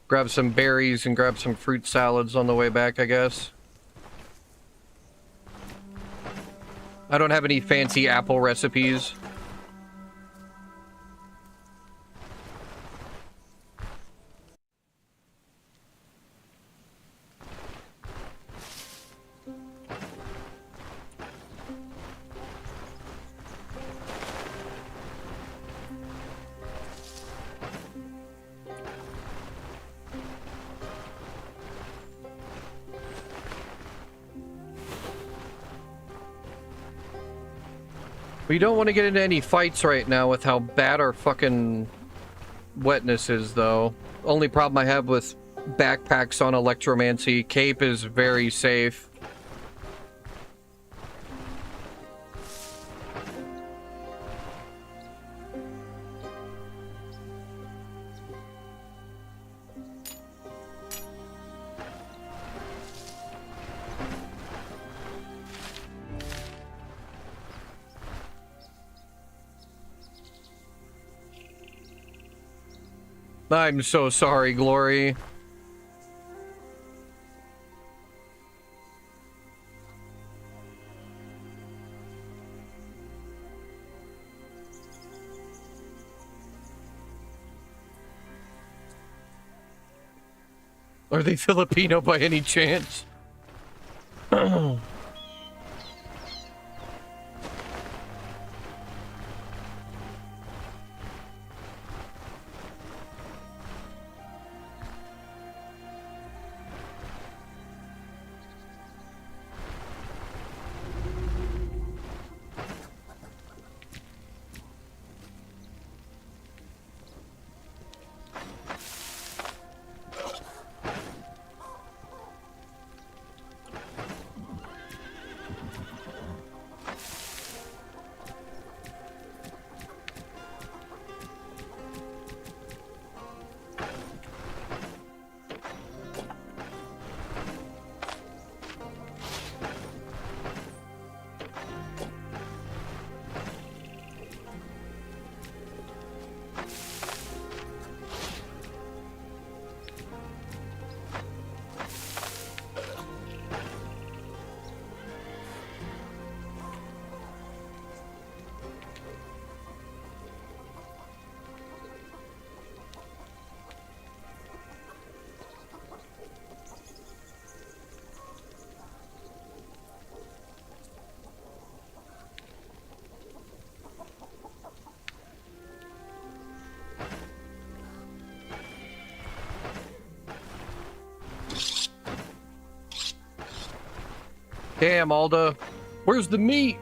Grab some berries and grab some fruit salads on the way back, I guess. I don't have any fancy apple recipes. We don't want to get into any fights right now with how bad our fucking wetness is, though. Only problem I have with backpacks on electromancy, cape is very safe. I'm so sorry, Glory. Are they Filipino by any chance? Damn, Alda. Where's the meat?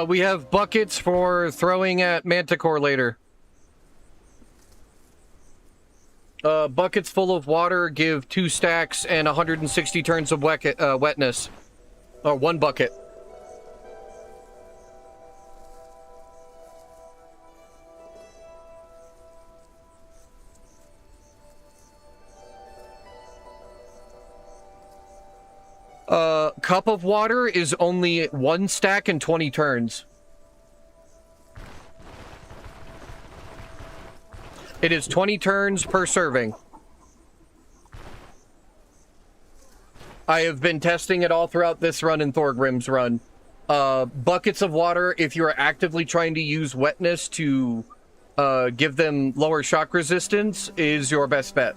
We have buckets for throwing at Manticore later. Buckets full of water give 2 stacks and 160 turns of wetness. Or 1 bucket. Cup of water is only 1 stack and 20 turns. It is 20 turns per serving. I have been testing it all throughout this run and Thorgrim's run. Buckets of water, if you're actively trying to use wetness to give them lower shock resistance, is your best bet.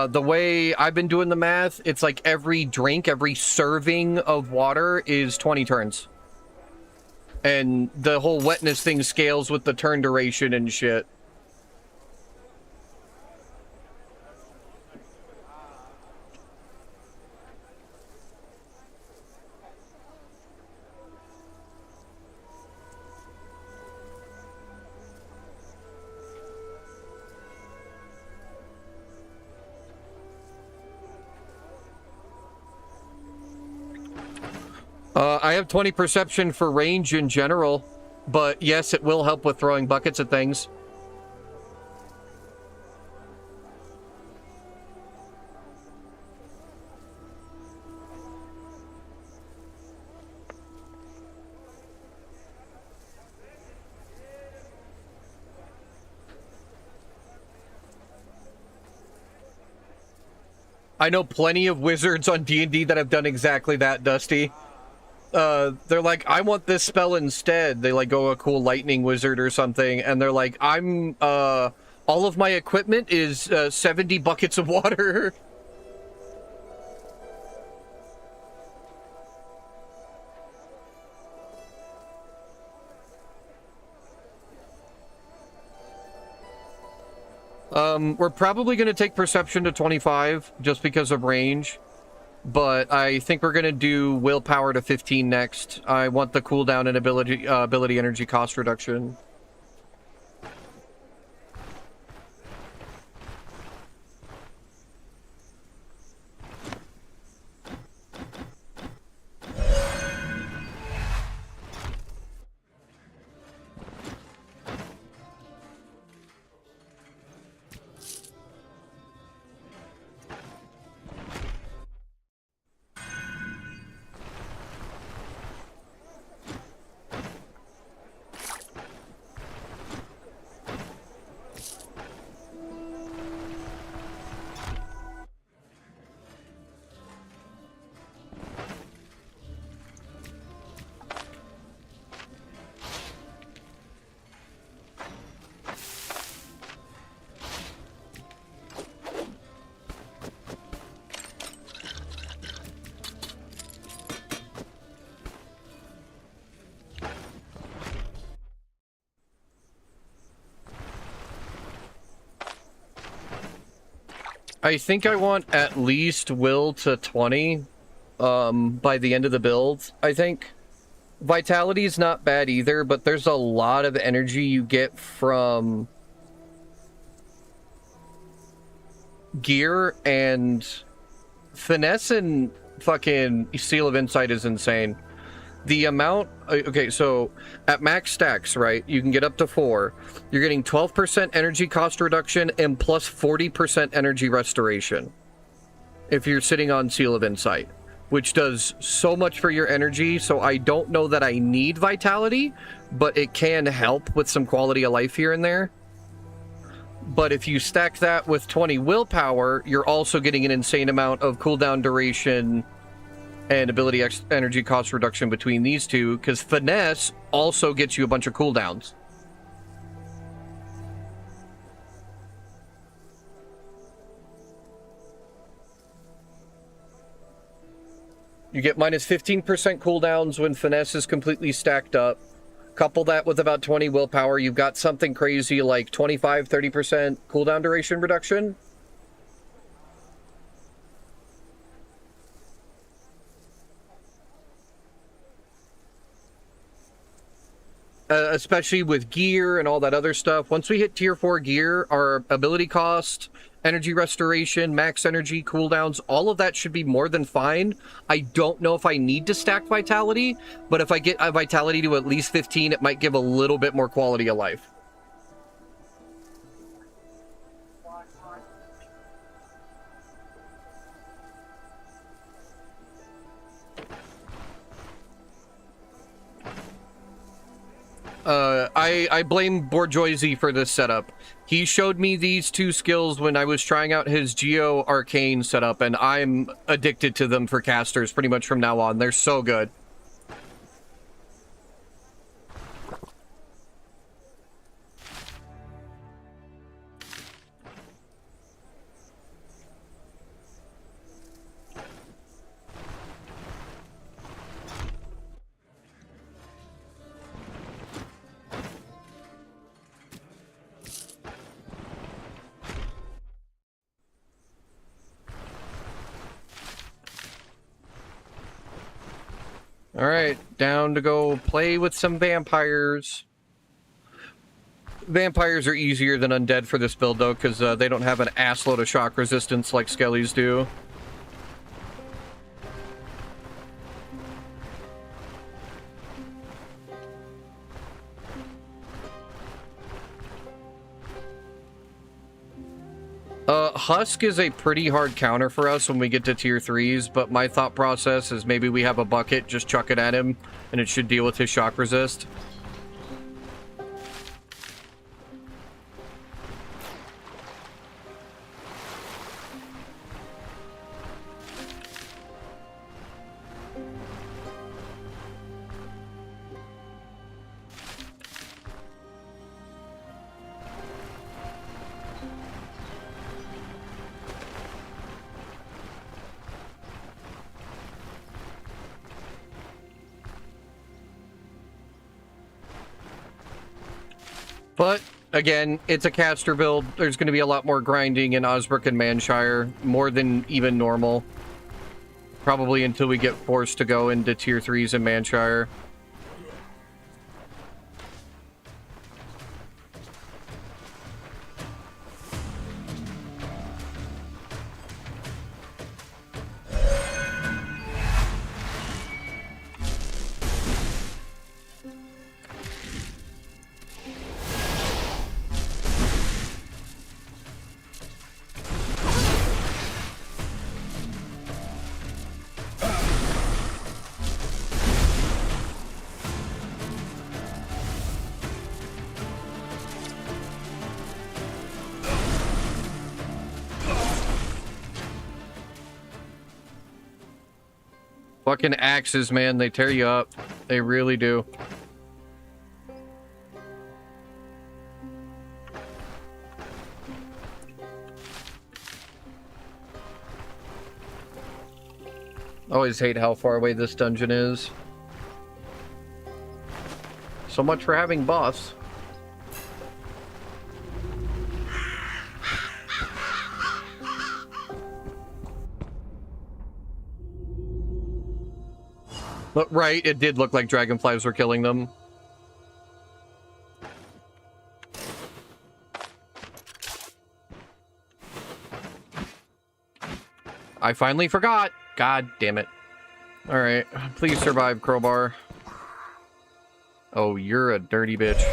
The way I've been doing the math, it's like every drink, every serving of water is 20 turns. And the whole wetness thing scales with the turn duration and shit. have 20 perception for range in general, but yes, it will help with throwing buckets at things. I know plenty of wizards on D&D that have done exactly that, Dusty. They're like, I want this spell instead. They like go a cool lightning wizard or something, and they're like, all of my equipment is 70 buckets of water. We're probably going to take perception to 25 just because of range, but I think we're going to do willpower to 15 next. I want the cooldown and ability energy cost reduction. I think I want at least will to 20 by the end of the build, I think. Vitality's not bad either, but there's a lot of energy you get from gear, and finesse and fucking Seal of Insight is insane. The amount... Okay, so at max stacks, right, you can get up to 4. You're getting 12% energy cost reduction and plus 40% energy restoration if you're sitting on Seal of Insight, which does so much for your energy. So I don't know that I need Vitality, but it can help with some quality of life here and there. But if you stack that with 20 willpower, you're also getting an insane amount of cooldown duration and ability energy cost reduction between these two, because finesse also gets you a bunch of cooldowns. You get minus 15% cooldowns when finesse is completely stacked up. Couple that with about 20 willpower, you've got something crazy like 25-30% cooldown duration reduction. Especially with gear and all that other stuff. Once we hit tier 4 gear, our ability cost, energy restoration, max energy, cooldowns, all of that should be more than fine. I don't know if I need to stack vitality, but if I get a vitality to at least 15, it might give a little bit more quality of life. I blame Borjoisi for this setup. He showed me these two skills when I was trying out his Geo Arcane setup, and I'm addicted to them for casters pretty much from now on. They're so good. Alright, down to go play with some vampires. Vampires are easier than undead for this build, though, because they don't have an assload of shock resistance like skellies do. Husk is a pretty hard counter for us when we get to tier 3s, but my thought process is maybe we have a bucket, just chuck it at him, and it should deal with his shock resist. But, again, it's a caster build. There's going to be a lot more grinding in Osbrook and Manshire, more than even normal. Probably until we get forced to go into tier 3s in Manshire. Fucking axes, man. They tear you up. They really do. Always hate how far away this dungeon is. So much for having boss. But right, it did look like dragonflies were killing them. I finally forgot. God damn it. Alright, please survive, Crowbar. Oh, you're a dirty bitch.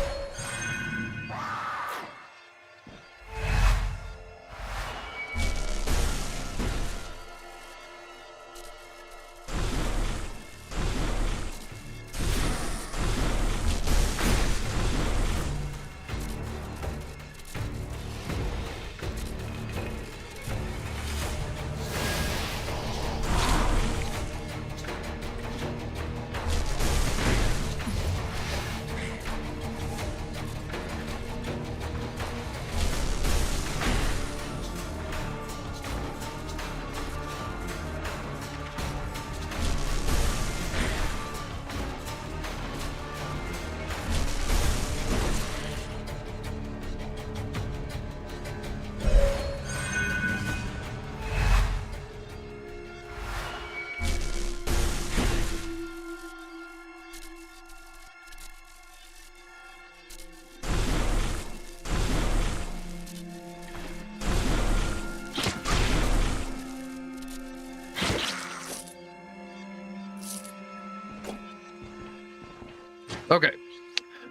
Okay.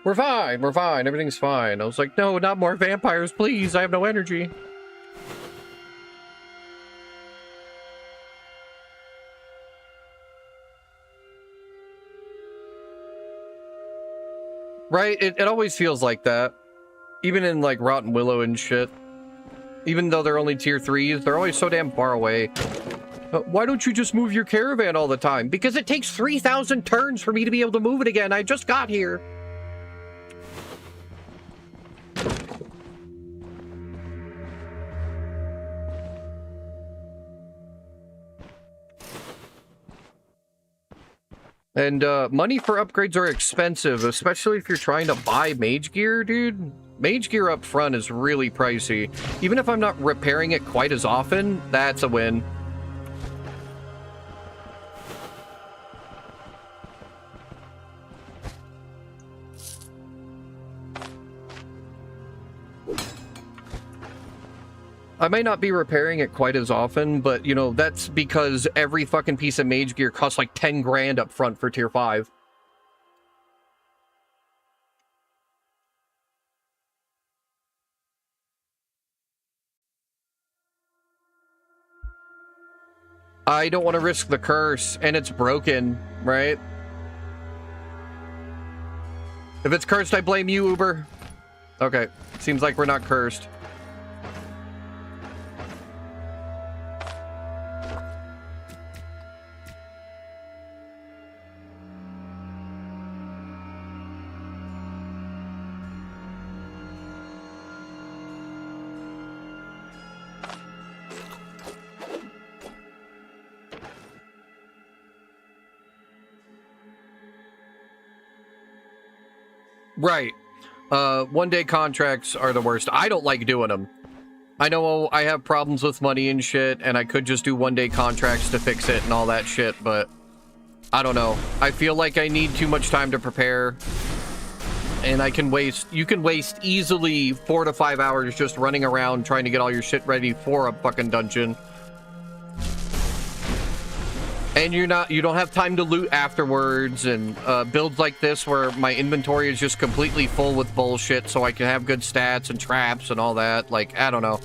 We're fine. We're fine. Everything's fine. I was like, no, not more vampires, please. I have no energy. Right? It always feels like that. Even in, like, Rotten Willow and shit. Even though they're only tier 3s, they're always so damn far away. Why don't you just move your caravan all the time? Because it takes 3,000 turns for me to be able to move it again. I just got here. And money for upgrades are expensive, especially if you're trying to buy mage gear, dude. Mage gear up front is really pricey. Even if I'm not repairing it quite as often, that's a win. I might not be repairing it quite as often, but, you know, that's because every fucking piece of mage gear costs like 10 grand up front for tier 5. I don't want to risk the curse, and it's broken, right? If it's cursed, I blame you, Uber. Okay, seems like we're not cursed. Right. One-day contracts are the worst. I don't like doing them. I know I have problems with money and shit, and I could just do one-day contracts to fix it and all that shit, but I don't know. I feel like I need too much time to prepare, and you can waste easily 4 to 5 hours just running around trying to get all your shit ready for a fucking dungeon. And you don't have time to loot afterwards, and builds like this where my inventory is just completely full with bullshit so I can have good stats and traps and all that. Like, I don't know.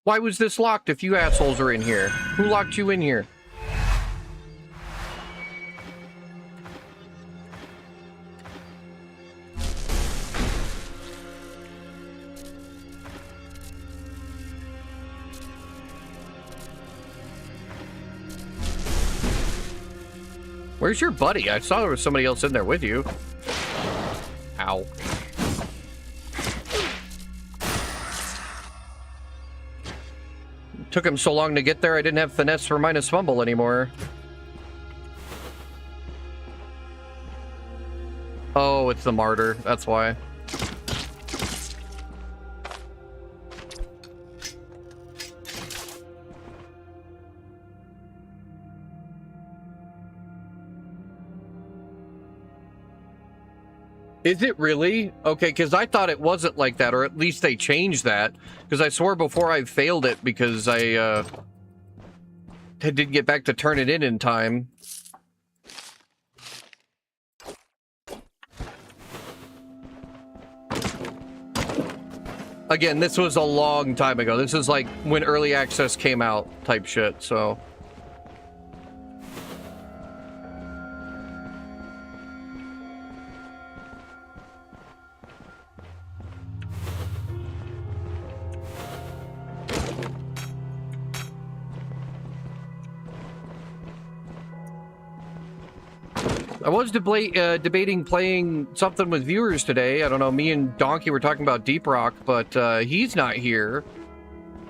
Why was this locked if you assholes are in here? Who locked you in here? Where's your buddy? I saw there was somebody else in there with you. Ow. Took him so long to get there, I didn't have finesse for minus fumble anymore. Oh, it's the martyr. That's why. Is it really? Okay, because I thought it wasn't like that, or at least they changed that. Because I swore before I failed it because I didn't get back to turn it in time. Again, this was a long time ago. This is like when early access came out type shit, so... I was debating playing something with viewers today. I don't know, me and Donkey were talking about Deep Rock, but he's not here.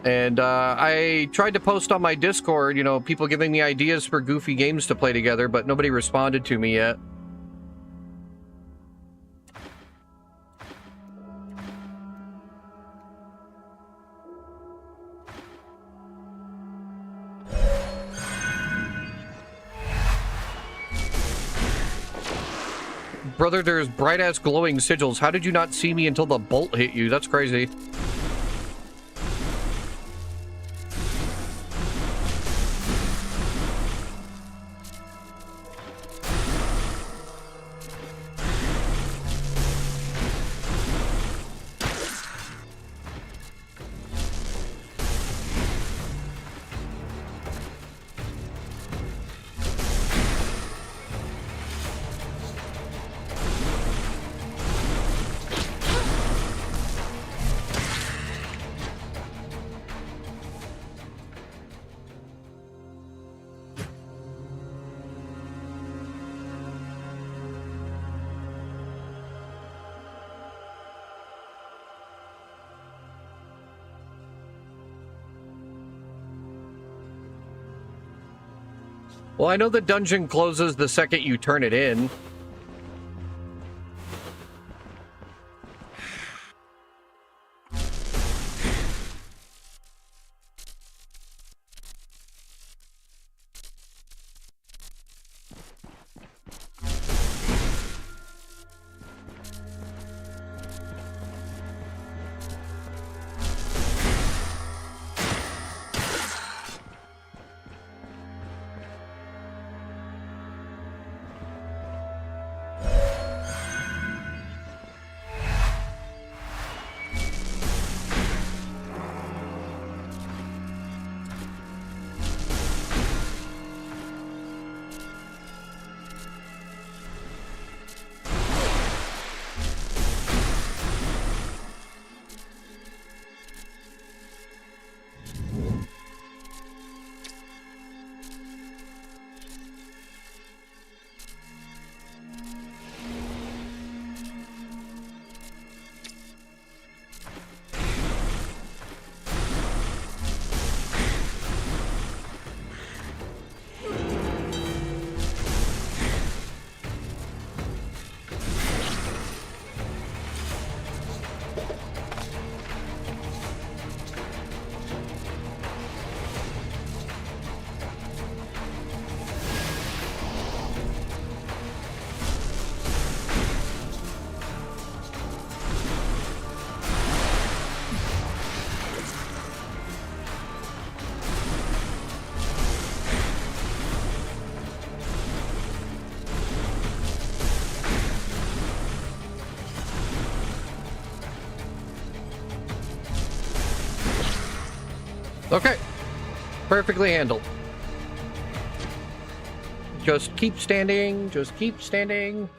And I tried to post on my Discord, you know, people giving me ideas for goofy games to play together, but nobody responded to me yet. Brother, there's bright-ass glowing sigils. How did you not see me until the bolt hit you? That's crazy. Well, I know the dungeon closes the second you turn it in. Okay. Perfectly handled. Just keep standing. Just keep standing.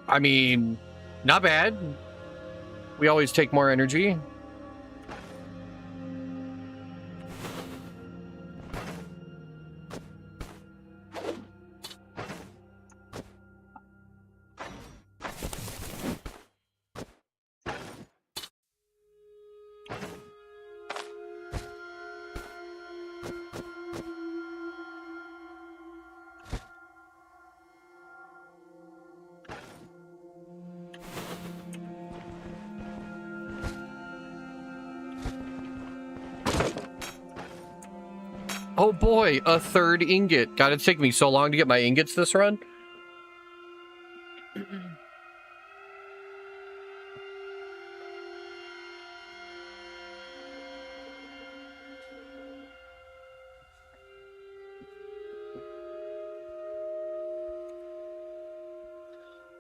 I mean, not bad. We always take more energy. Oh boy, a third ingot. God, it's taken me so long to get my ingots this run.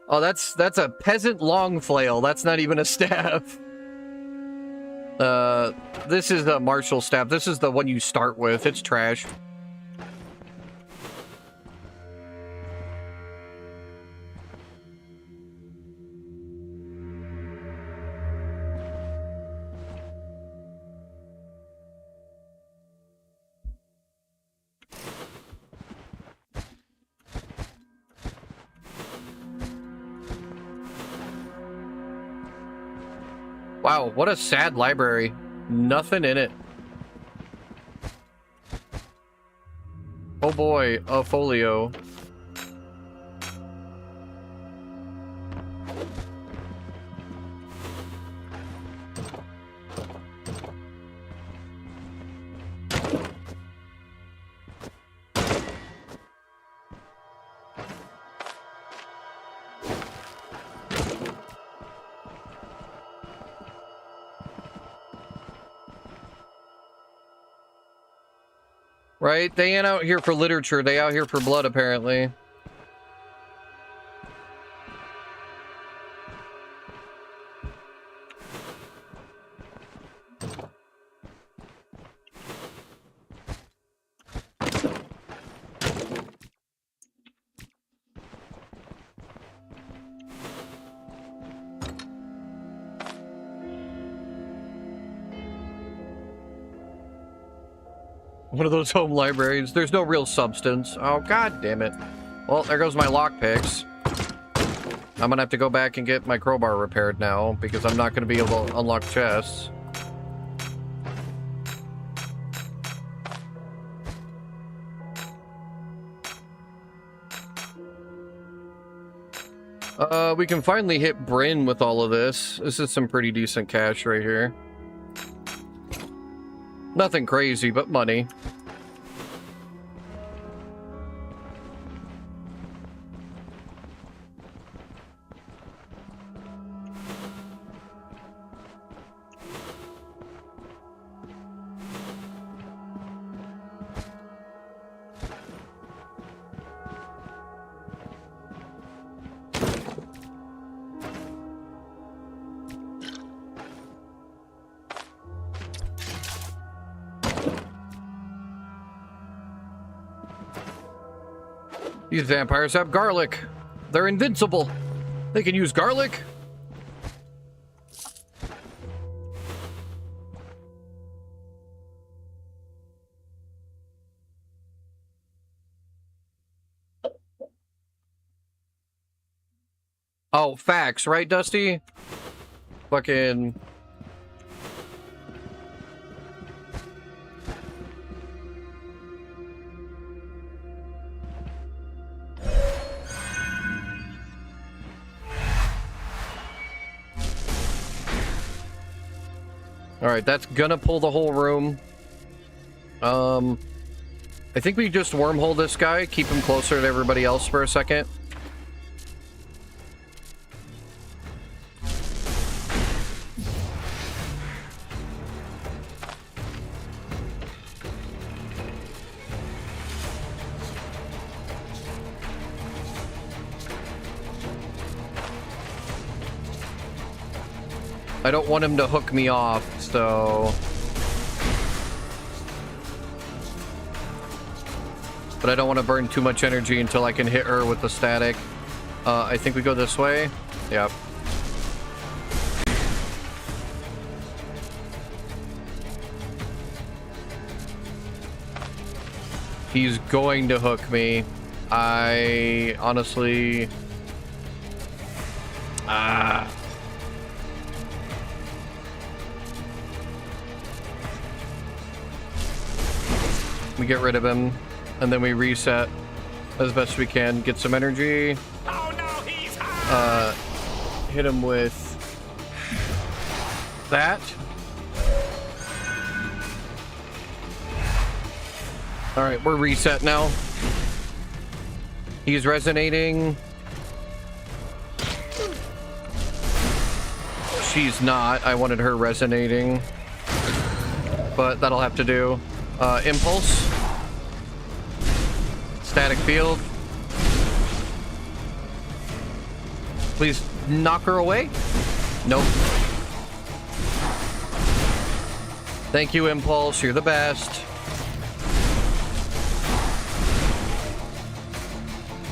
Oh, that's a peasant long flail. That's not even a staff. This is a martial staff. This is the one you start with. It's trash. Wow, what a sad library. Nothing in it. Oh boy, a folio. Right? They ain't out here for literature. They out here for blood, apparently. One of those home libraries. There's no real substance. Oh, god damn it. Well, there goes my lockpicks. I'm gonna have to go back and get my crowbar repaired now, because I'm not gonna be able to unlock chests. We can finally hit Bryn with all of this. This is some pretty decent cash right here. Nothing crazy, but money. These vampires have garlic. They're invincible. They can use garlic. Oh, facts, right, Dusty? Fucking... Alright, that's gonna pull the whole room. I think we just wormhole this guy, keep him closer to everybody else for a second. I don't want him to hook me off, so... But I don't want to burn too much energy until I can hit her with the static. I think we go this way. Yeah. He's going to hook me. I honestly... We get rid of him, and then we reset as best we can. Get some energy. Oh no, he's hot. Hit him with that. All right, we're reset now. He's resonating. She's not. I wanted her resonating, but that'll have to do. Impulse. Static field. Please knock her away. Nope. Thank you, Impulse. You're the best.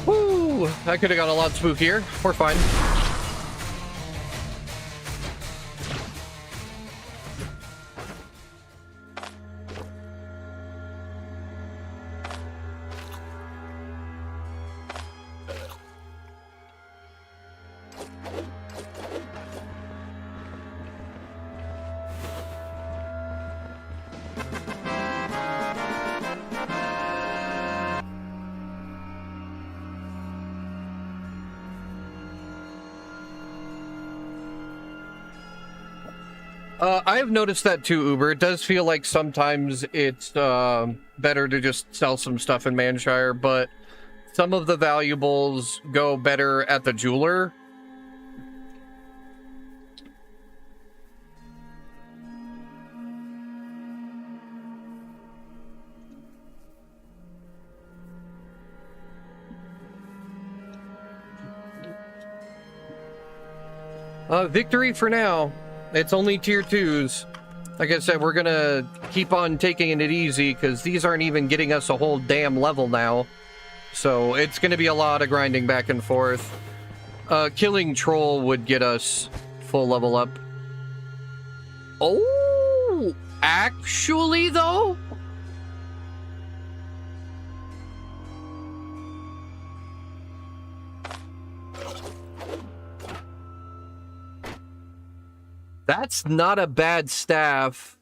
Woo! I could have gone a lot spookier. We're fine. I've noticed that too, Uber. It does feel like sometimes it's better to just sell some stuff in Manshire, but some of the valuables go better at the jeweler. Victory for now. It's only tier 2s. Like I said, we're gonna keep on taking it easy because these aren't even getting us a whole damn level now. So it's gonna be a lot of grinding back and forth. Killing Troll would get us full level up. Oh, actually though? That's not a bad staff.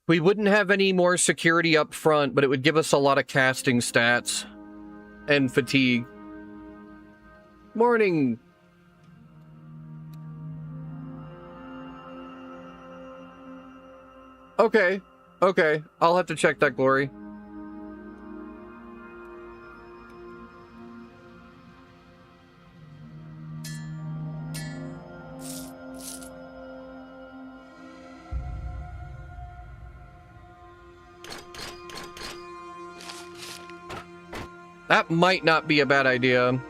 We wouldn't have any more security up front, but it would give us a lot of casting stats and fatigue. Morning. Okay. Okay. I'll have to check that, Glory. That might not be a bad idea.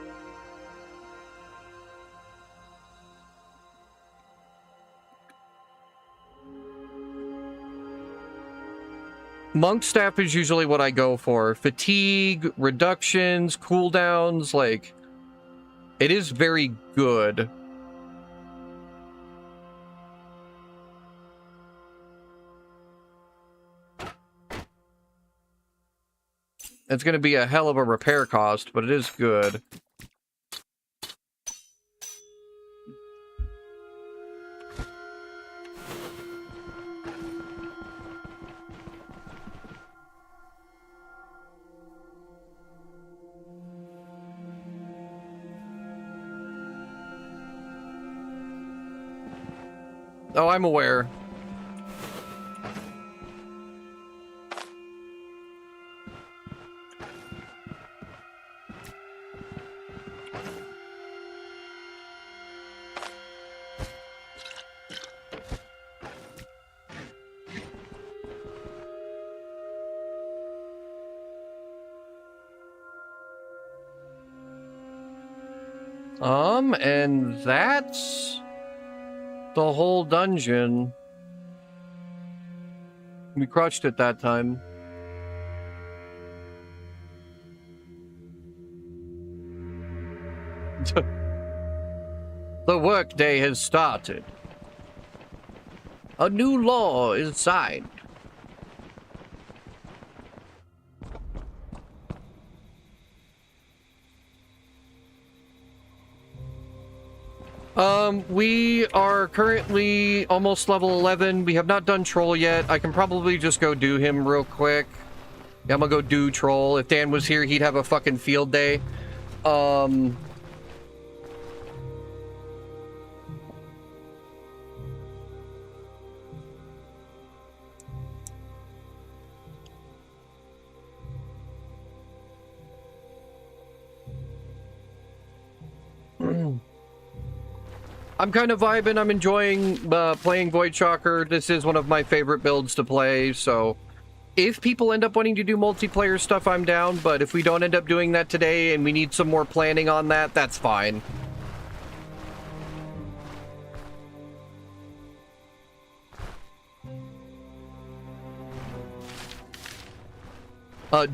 Monk staff is usually what I go for. Fatigue, reductions, cooldowns, like, it is very good. It's going to be a hell of a repair cost, but it is good. Oh, I'm aware. And that's The whole dungeon. We crushed it that time. The workday has started. A new law is signed. We are currently almost level 11. We have not done Troll yet. I can probably just go do him real quick. Yeah, I'm gonna go do Troll. If Dan was here, he'd have a fucking field day. I'm kind of vibing. I'm enjoying playing Voidshocker. This is one of my favorite builds to play, so if people end up wanting to do multiplayer stuff, I'm down, but if we don't end up doing that today and we need some more planning on that, that's fine.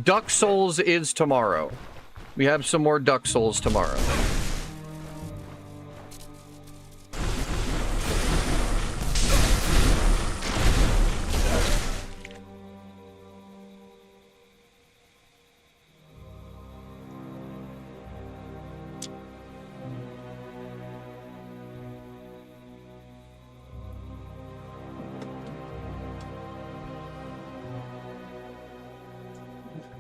Duck Souls is tomorrow. We have some more Duck Souls tomorrow.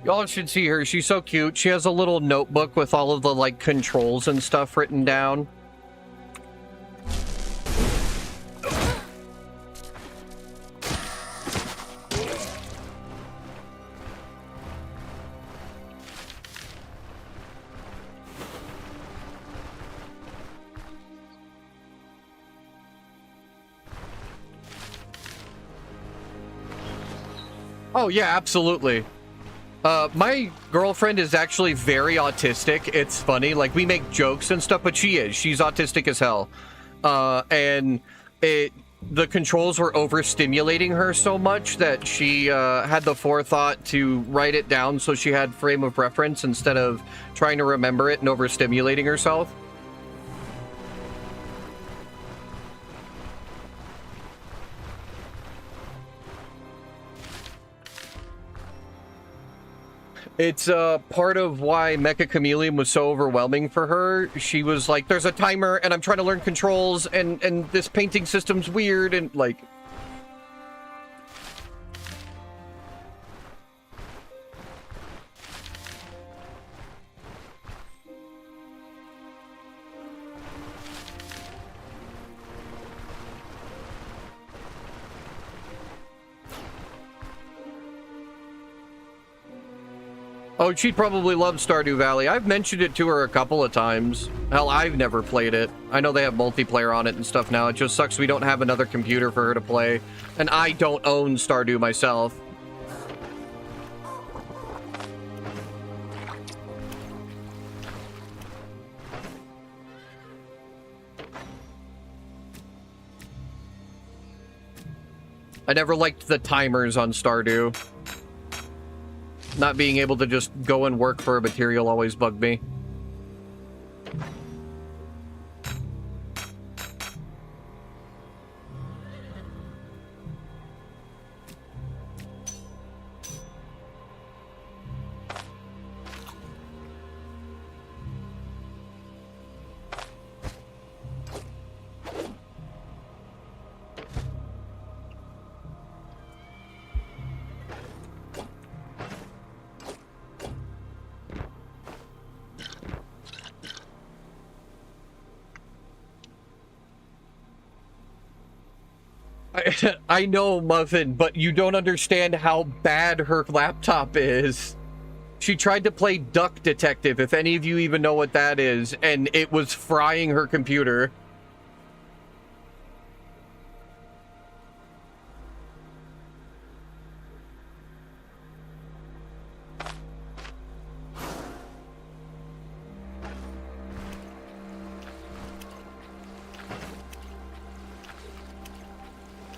Y'all should see her. She's so cute. She has a little notebook with all of the, like, controls and stuff written down. Oh, yeah, absolutely. My girlfriend is actually very autistic. It's funny, like, we make jokes and stuff, but she's autistic as hell. And the controls were overstimulating her so much that she had the forethought to write it down so she had frame of reference instead of trying to remember it and overstimulating herself. It's part of why Mecha Chameleon was so overwhelming for her. She was like, there's a timer and I'm trying to learn controls and this painting system's weird and like... Oh, she'd probably love Stardew Valley. I've mentioned it to her a couple of times. Hell, I've never played it. I know they have multiplayer on it and stuff now. It just sucks we don't have another computer for her to play. And I don't own Stardew myself. I never liked the timers on Stardew. Not being able to just go and work for a material always bugged me. I know, Muffin, but you don't understand how bad her laptop is. She tried to play Duck Detective, if any of you even know what that is, and it was frying her computer.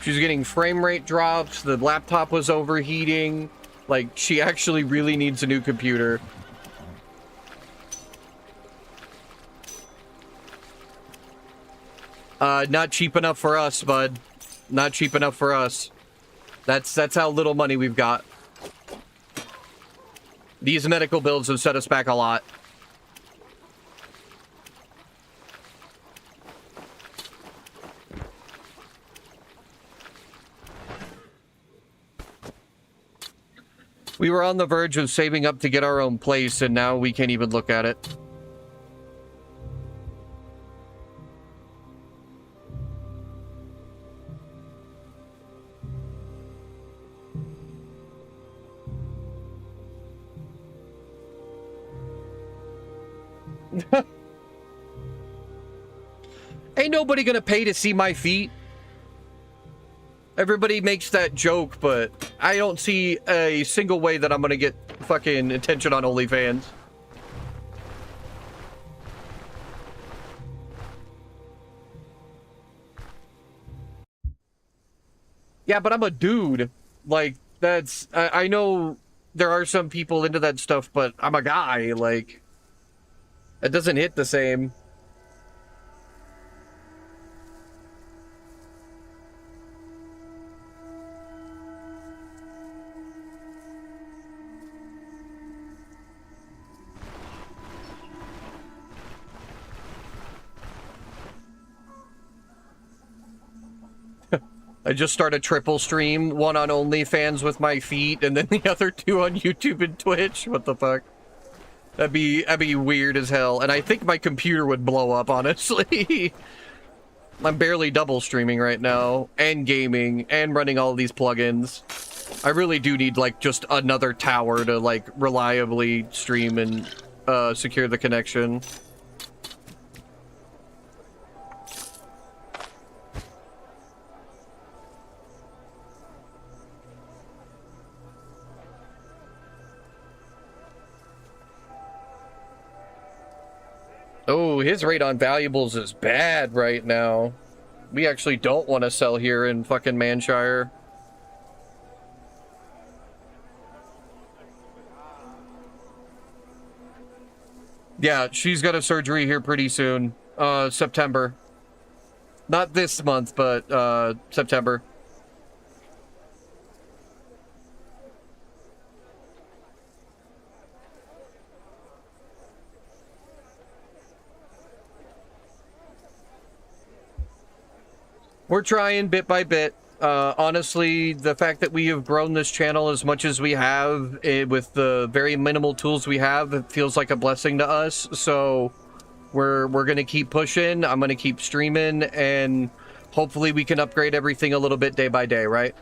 She's getting frame rate drops. The laptop was overheating. Like, she actually really needs a new computer. Not cheap enough for us, bud. Not cheap enough for us. That's how little money we've got. These medical bills have set us back a lot. We were on the verge of saving up to get our own place, and now we can't even look at it. Ain't nobody gonna pay to see my feet. Everybody makes that joke, but I don't see a single way that I'm gonna get fucking attention on OnlyFans. Yeah, but I'm a dude. Like, that's... I know there are some people into that stuff, but I'm a guy. Like, it doesn't hit the same. I just start a triple stream, one on OnlyFans with my feet, and then the other two on YouTube and Twitch. What the fuck? That'd be weird as hell. And I think my computer would blow up, honestly. I'm barely double streaming right now, and gaming, and running all these plugins. I really do need, like, just another tower to, like, reliably stream and secure the connection. Oh, his rate on valuables is bad right now. We actually don't want to sell here in fucking Manshire. Yeah, she's got a surgery here pretty soon. September. Not this month, but, September. We're trying bit by bit. Honestly, the fact that we have grown this channel as much as we have, with the very minimal tools we have, it feels like a blessing to us. So we're gonna keep pushing. I'm gonna keep streaming, and hopefully we can upgrade everything a little bit day by day, right?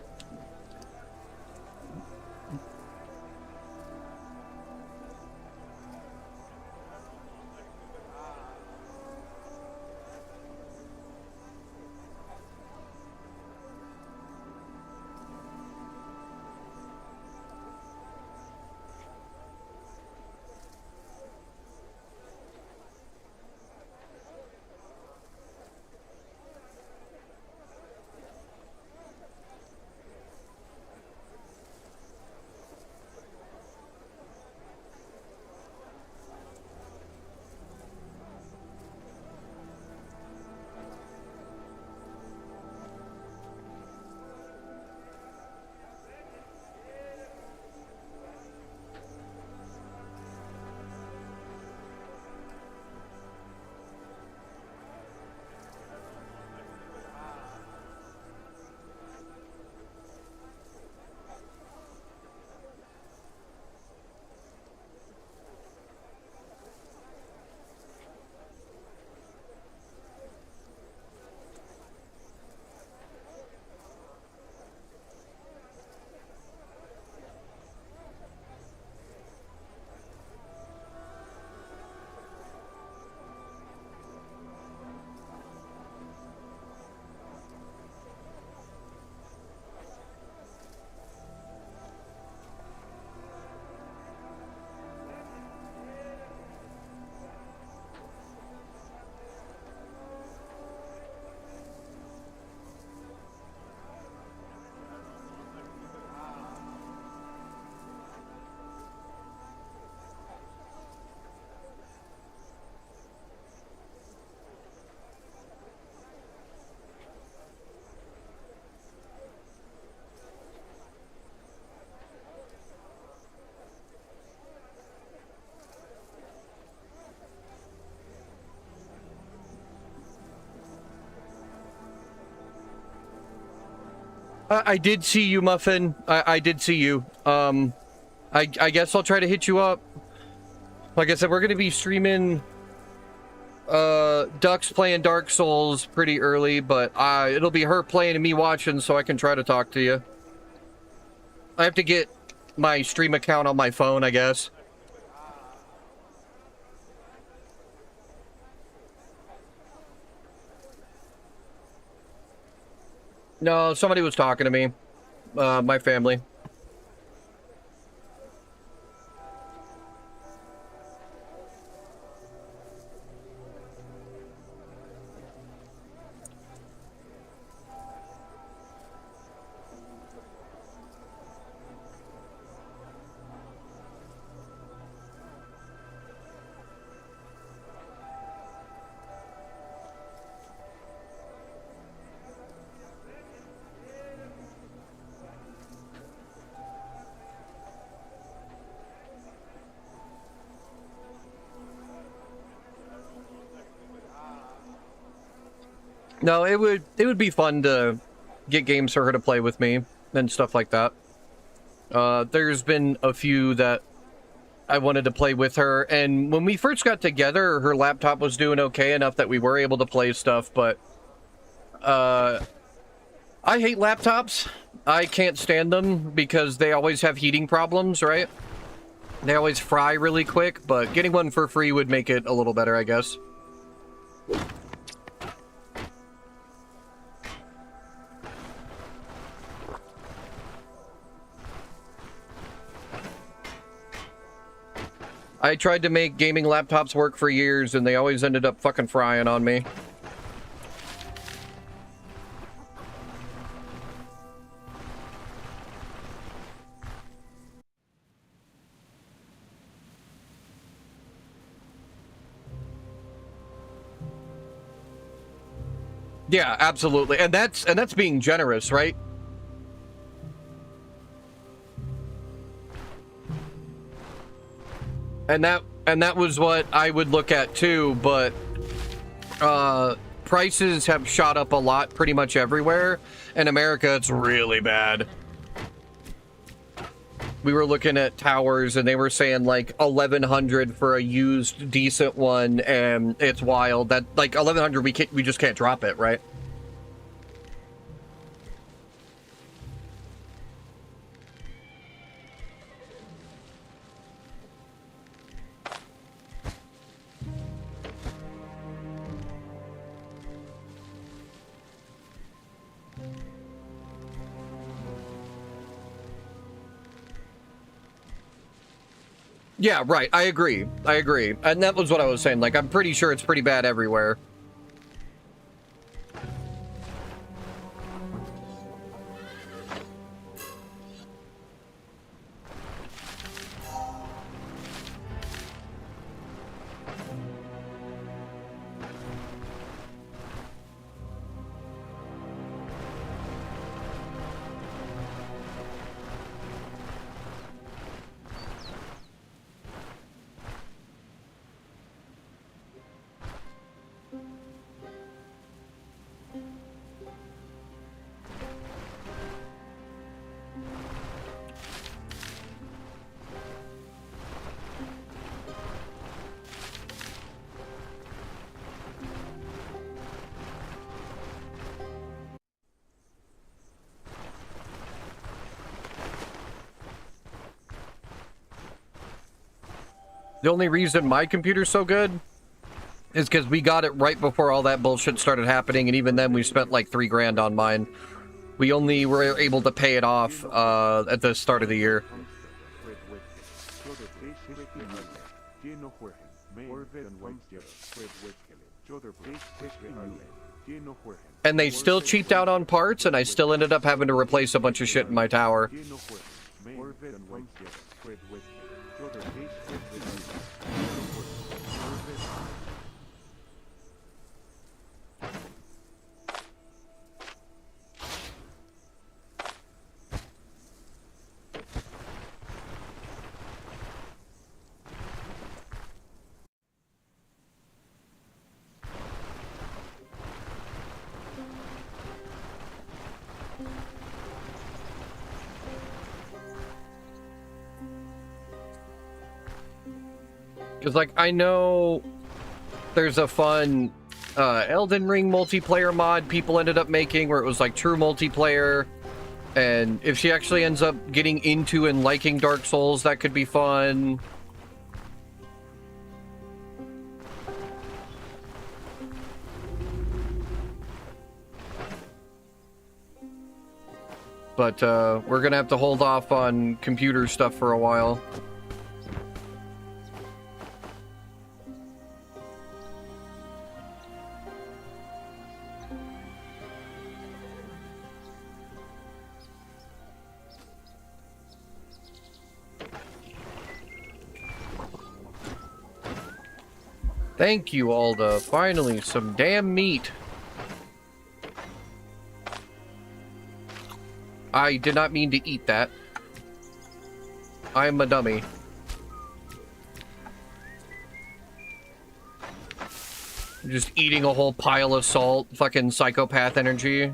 I did see you, Muffin. I did see you. I guess I'll try to hit you up. Like I said, we're going to be streaming Ducks playing Dark Souls pretty early, but it'll be her playing and me watching, so I can try to talk to you. I have to get my stream account on my phone, I guess. No, somebody was talking to me. My family. No, it would be fun to get games for her to play with me and stuff like that. There's been a few that I wanted to play with her, and when we first got together, her laptop was doing okay enough that we were able to play stuff, but I hate laptops. I can't stand them because they always have heating problems, right? They always fry really quick, but getting one for free would make it a little better, I guess. I tried to make gaming laptops work for years, and they always ended up fucking frying on me. Yeah, absolutely. And that's being generous, right? And that was what I would look at too, but prices have shot up a lot pretty much everywhere. In America, it's really bad. We were looking at towers and they were saying like 1,100 for a used decent one, and it's wild. That like 1,100 we just can't drop it, right? Yeah, right. I agree. I agree. And that was what I was saying. Like, I'm pretty sure it's pretty bad everywhere. The only reason my computer's so good is because we got it right before all that bullshit started happening, and even then we spent like $3 grand on mine. We only were able to pay it off at the start of the year. And they still cheaped out on parts, and I still ended up having to replace a bunch of shit in my tower. Because, like, I know there's a fun Elden Ring multiplayer mod people ended up making where it was, like, true multiplayer. And if she actually ends up getting into and liking Dark Souls, that could be fun. But we're gonna have to hold off on computer stuff for a while. Thank you, Alda. Finally, some damn meat. I did not mean to eat that. I'm a dummy. Just eating a whole pile of salt. Fucking psychopath energy.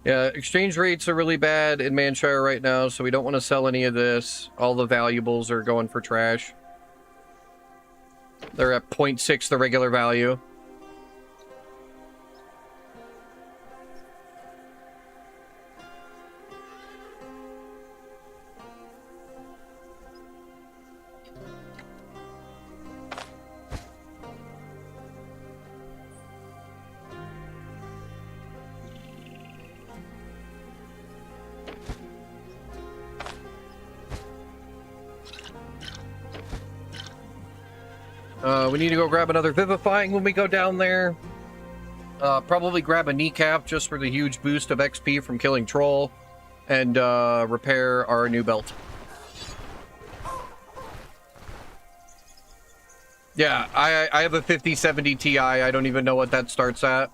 Yeah, exchange rates are really bad in Manshire right now, so we don't want to sell any of this. All the valuables are going for trash. They're at 0.6 the regular value. We need to go grab another Vivifying when we go down there. Probably grab a Kneecap just for the huge boost of XP from killing Troll. And repair our new belt. Yeah, I have a 5070 Ti. I don't even know what that starts at.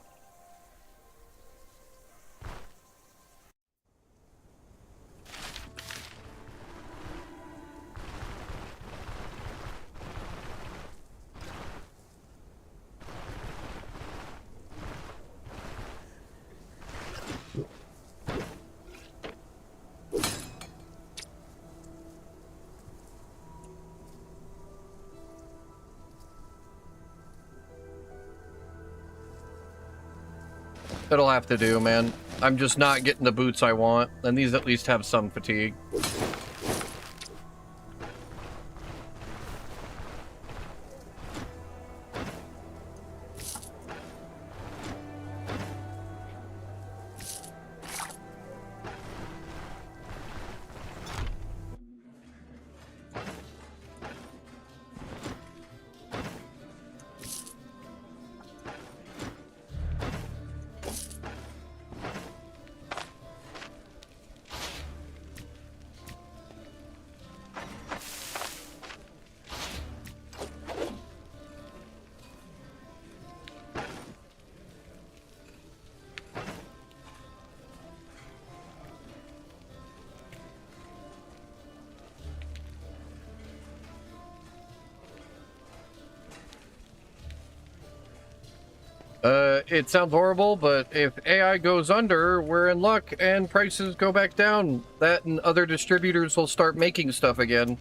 It'll have to do, man. I'm just not getting the boots I want, and these at least have some fatigue. It sounds horrible, but if AI goes under, we're in luck and prices go back down. That and other distributors will start making stuff again.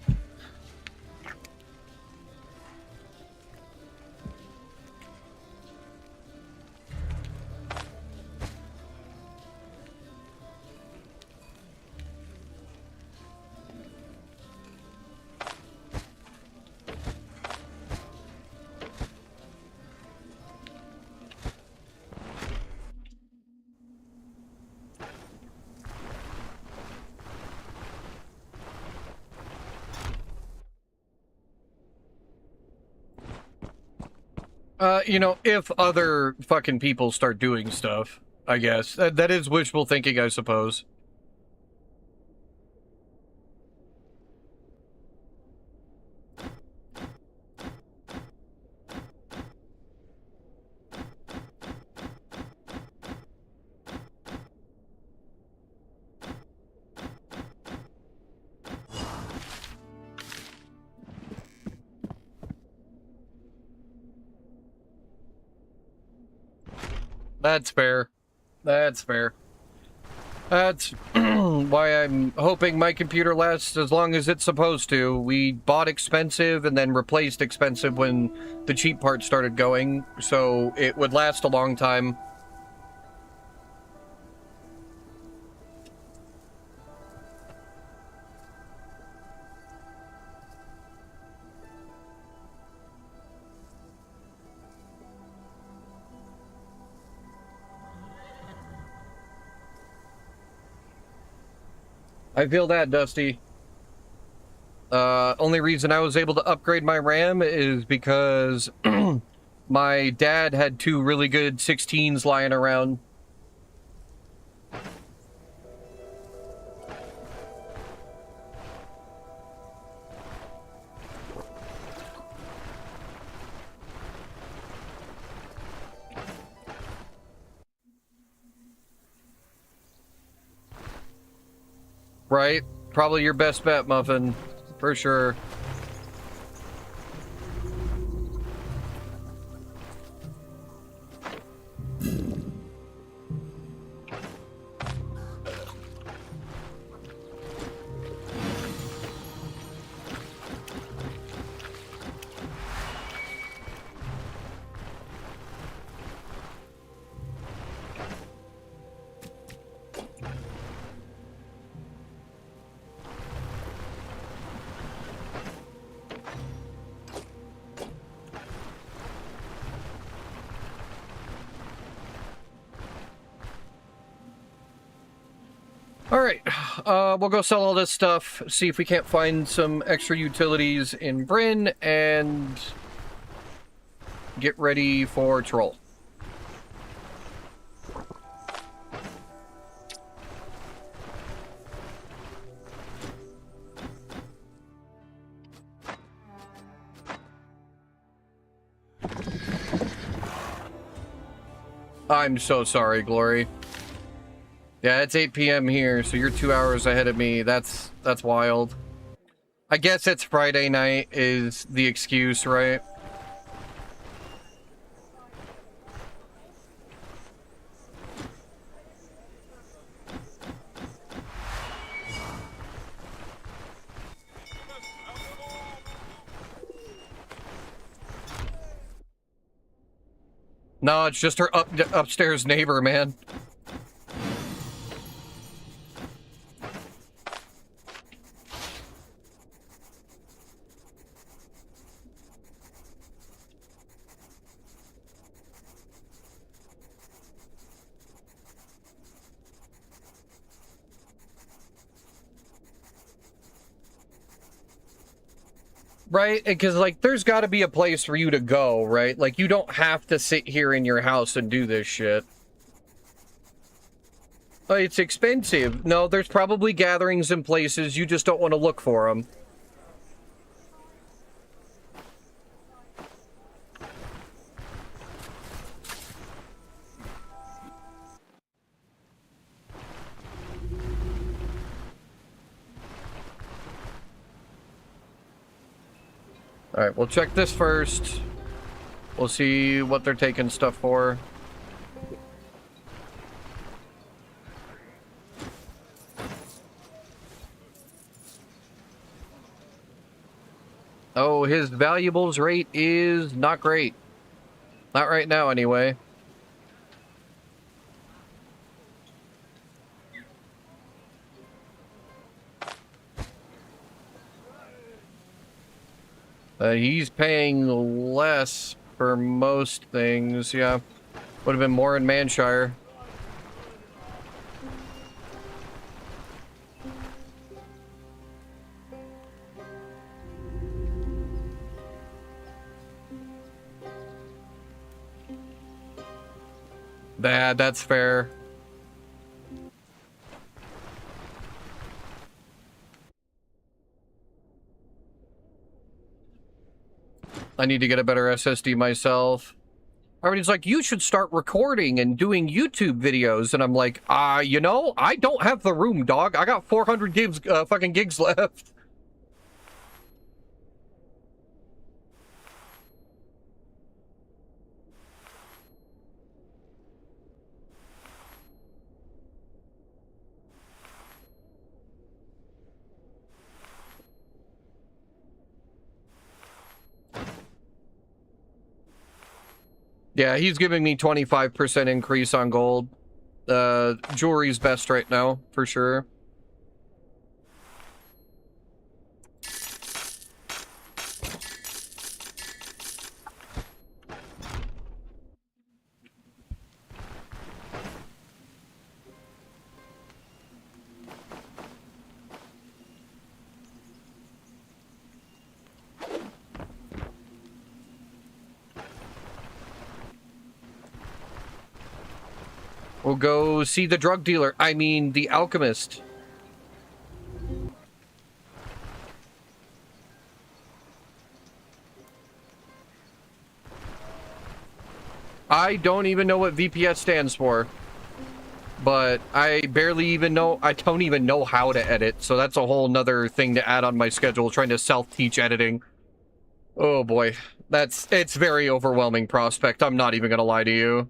You know, if other fucking people start doing stuff, I guess. That is wishful thinking, I suppose. That's fair. That's fair. That's why I'm hoping my computer lasts as long as it's supposed to. We bought expensive and then replaced expensive when the cheap parts started going, so it would last a long time. I feel that, Dusty. Only reason I was able to upgrade my RAM is because my dad had 2 really good 16s lying around. Right? Probably your best bet, Muffin. For sure. Alright, we'll go sell all this stuff, see if we can't find some extra utilities in Bryn, and get ready for Troll. I'm so sorry, Glory. Yeah, it's 8 p.m. here, so you're 2 hours ahead of me. That's wild. I guess it's Friday night is the excuse, right? No, it's just her upstairs neighbor, man. Right? Because, like, there's got to be a place for you to go, right? Like, you don't have to sit here in your house and do this shit. Oh, it's expensive. No, there's probably gatherings and places. You just don't want to look for them. Alright, we'll check this first. We'll see what they're taking stuff for. Oh, his valuables rate is not great. Not right now, anyway. He's paying less for most things, yeah. Would have been more in Manshire. That's fair. I need to get a better SSD myself. Everybody's like, you should start recording and doing YouTube videos. And I'm like, you know, I don't have the room, dog. I got 400 gigs, fucking gigs left. Yeah, he's giving me 25% increase on gold. Jewelry's best right now, for sure. We'll go see the drug dealer. I mean, the alchemist. I don't even know what VPS stands for. But I barely even know, I don't even know how to edit. So that's a whole nother thing to add on my schedule, trying to self-teach editing. Oh boy, it's very overwhelming prospect. I'm not even gonna lie to you.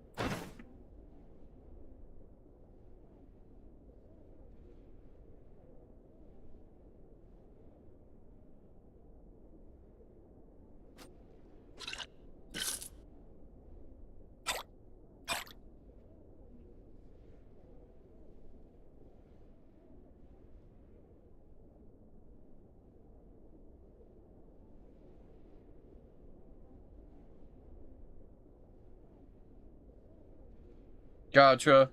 Gotcha.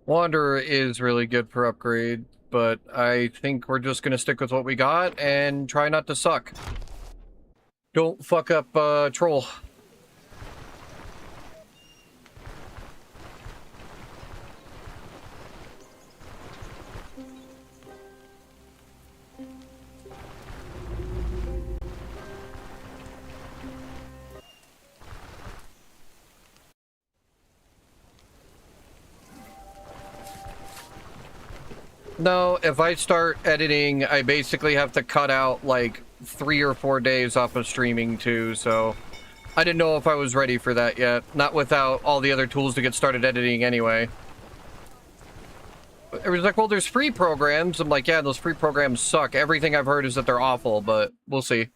Wanderer is really good for upgrade, but I think we're just gonna stick with what we got and try not to suck. Don't fuck up, Troll. No, if I start editing, I basically have to cut out like 3 or 4 days off of streaming too, so I didn't know if I was ready for that yet. Not without all the other tools to get started editing anyway. It was like, well, there's free programs. I'm like, yeah, those free programs suck. Everything I've heard is that they're awful, but we'll see.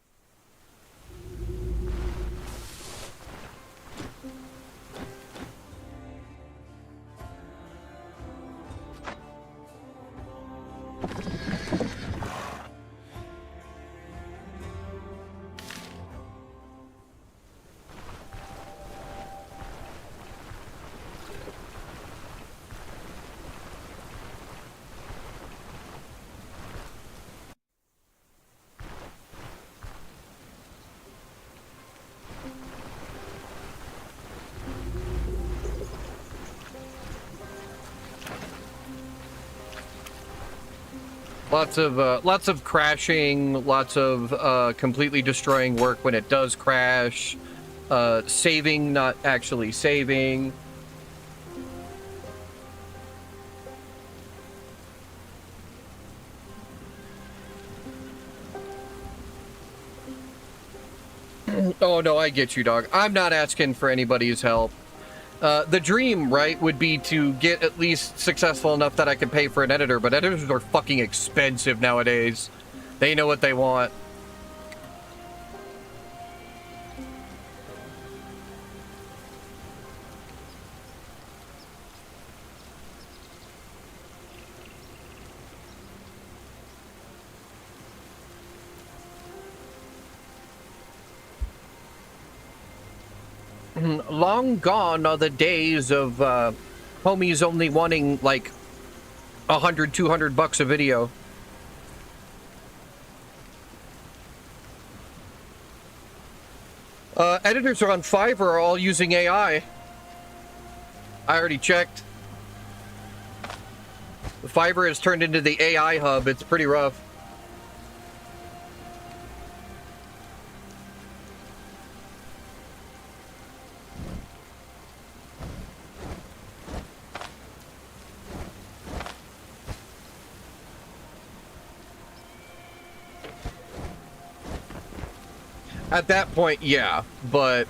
Lots of crashing, lots of completely destroying work when it does crash, saving, not actually saving. Oh no, I get you, dog. I'm not asking for anybody's help. The dream, right, would be to get at least successful enough that I could pay for an editor, but editors are fucking expensive nowadays. They know what they want. Long gone are the days of homies only wanting like 100, 200 bucks a video. Editors are on Fiverr are all using AI. I already checked. Fiverr has turned into the AI hub. It's pretty rough. At that point, yeah, but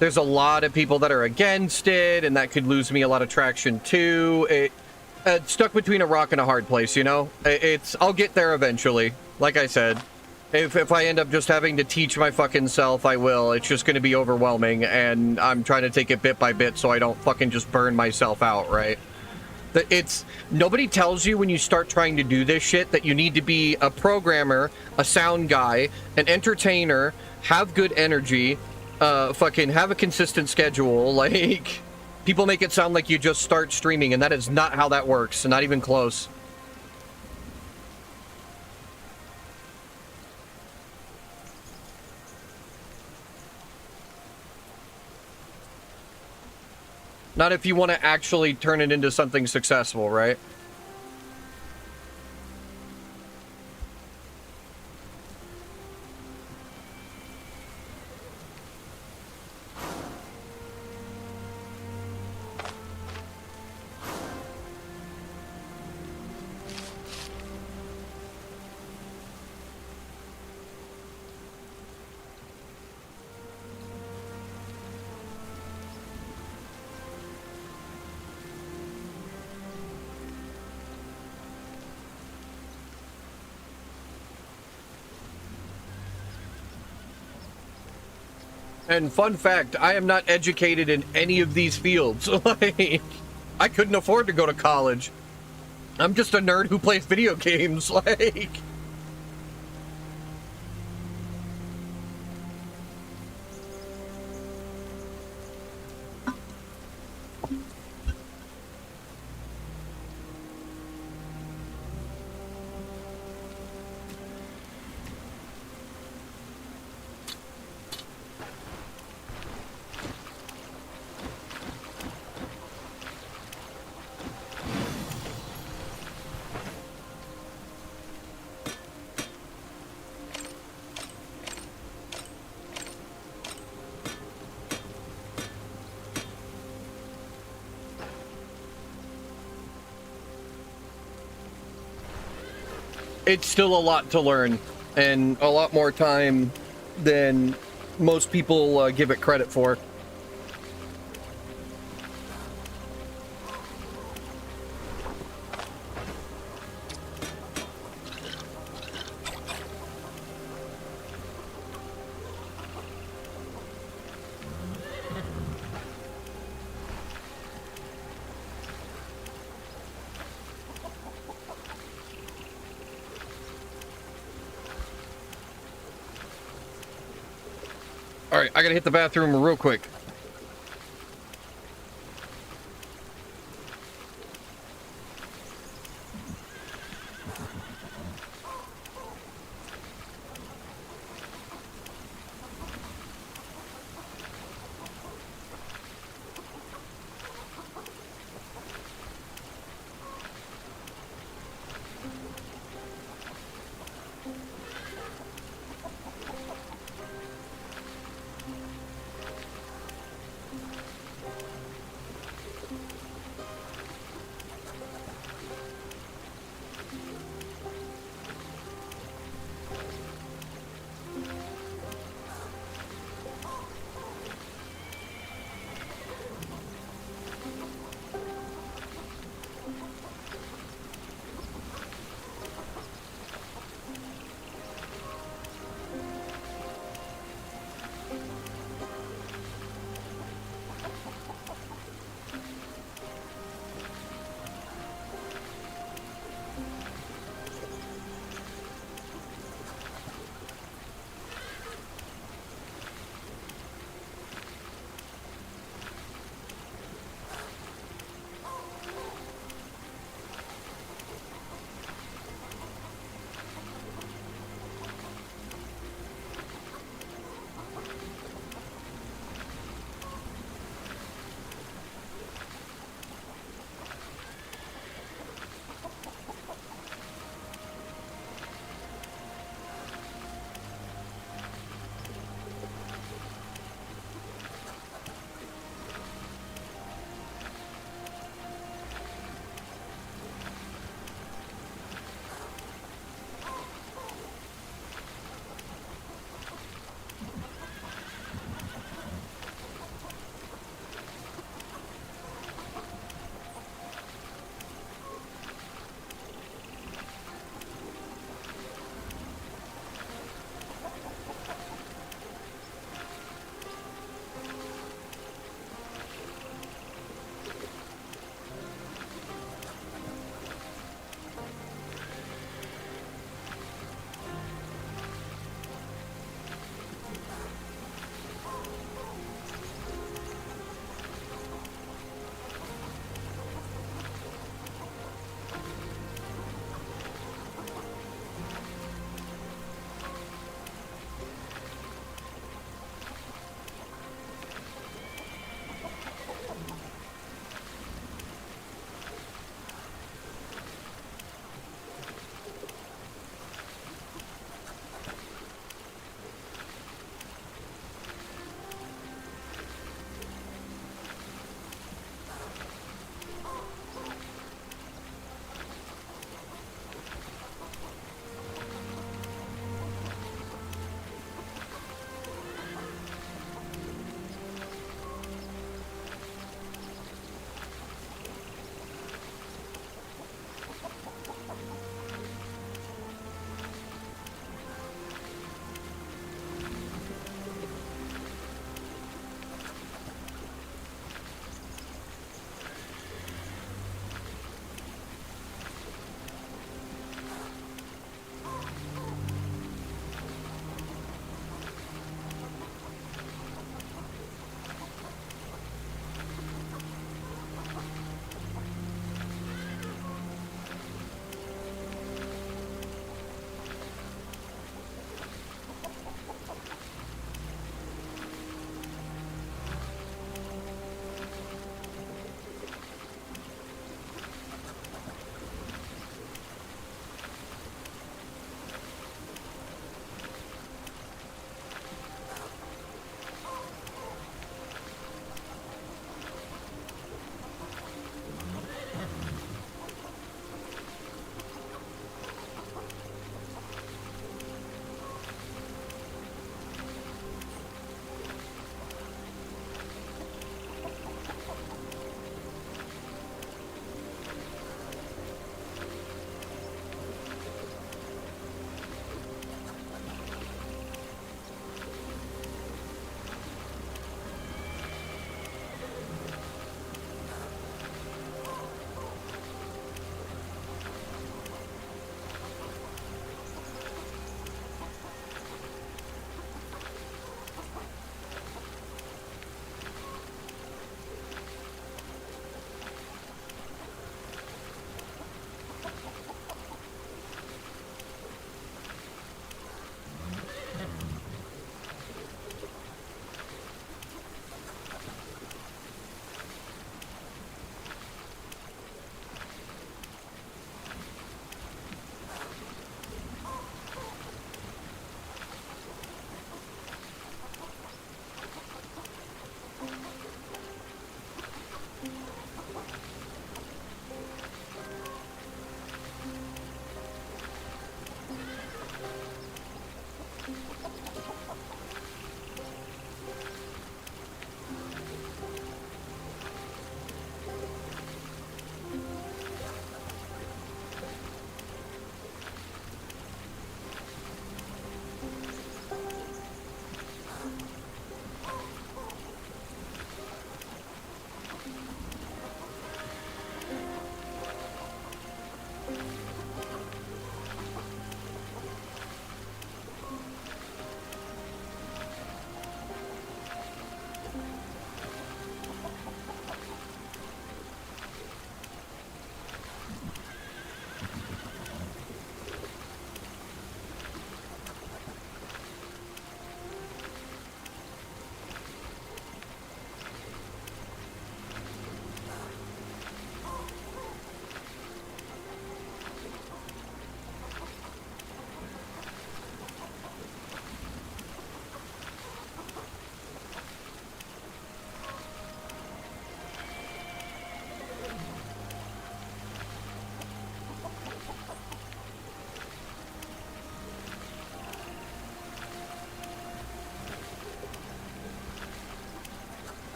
there's a lot of people that are against it, and that could lose me a lot of traction too. It's stuck between a rock and a hard place, you know? I'll get there eventually, like I said. If I end up just having to teach my fucking self, I will. It's just gonna be overwhelming, and I'm trying to take it bit by bit so I don't fucking just burn myself out, right? Nobody tells you when you start trying to do this shit that you need to be a programmer, a sound guy, an entertainer, have good energy, fucking have a consistent schedule. Like, people make it sound like you just start streaming, and that is not how that works, not even close. Not if you want to actually turn it into something successful, right? And fun fact, I am not educated in any of these fields. Like, I couldn't afford to go to college. I'm just a nerd who plays video games. Like, it's still a lot to learn, and a lot more time than most people give it credit for. Alright, I gotta hit the bathroom real quick.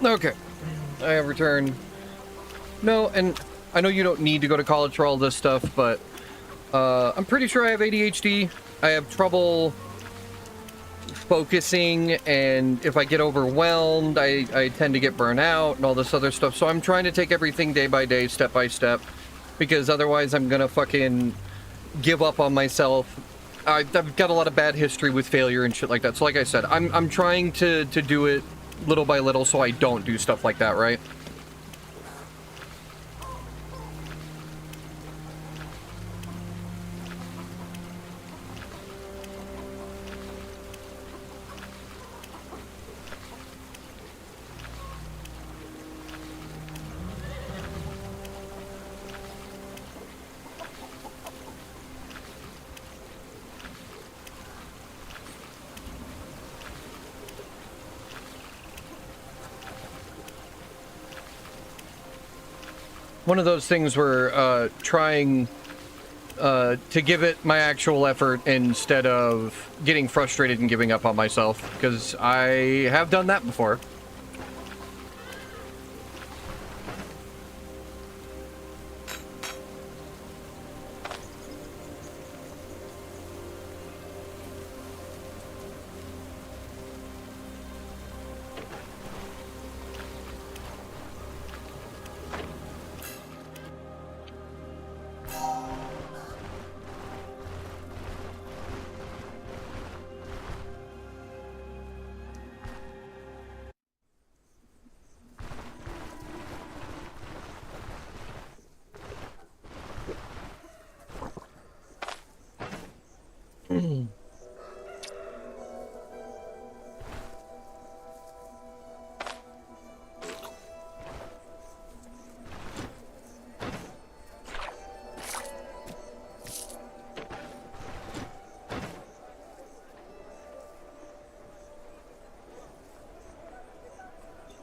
Okay. I have returned. No, and I know you don't need to go to college for all this stuff, but I'm pretty sure I have ADHD. I have trouble focusing, and if I get overwhelmed, I tend to get burnt out and all this other stuff. So I'm trying to take everything day by day, step by step, because otherwise I'm gonna fucking give up on myself. I've got a lot of bad history with failure and shit like that. So like I said, I'm trying to do it little by little so I don't do stuff like that, right? One of those things where trying to give it my actual effort instead of getting frustrated and giving up on myself, because I have done that before.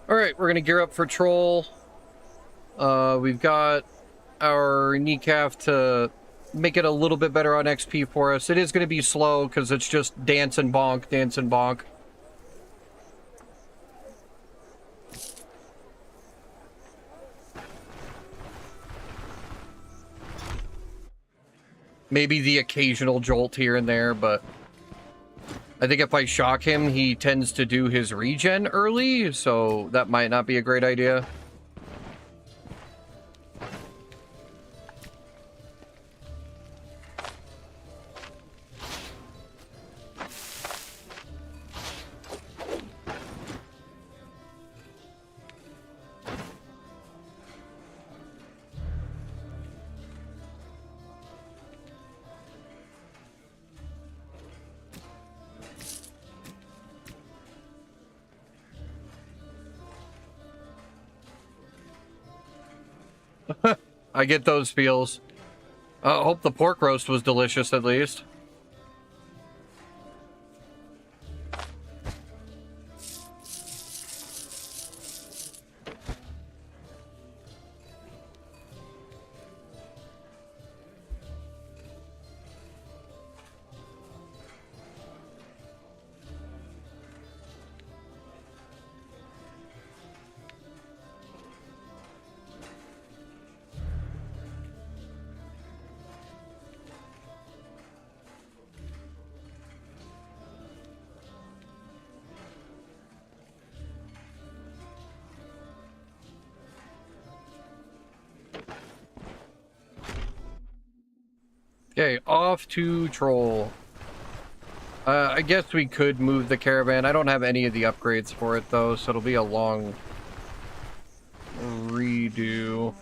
Alright, we're gonna gear up for Troll. We've got our kneecap to make it a little bit better on XP for us. It is gonna be slow because it's just dance and bonk, dance and bonk. Maybe the occasional jolt here and there, but I think if I shock him, he tends to do his regen early, so that might not be a great idea. I get those feels. I hope the pork roast was delicious at least. Okay, off to Troll. I guess we could move the caravan. I don't have any of the upgrades for it though, so it'll be a long redo.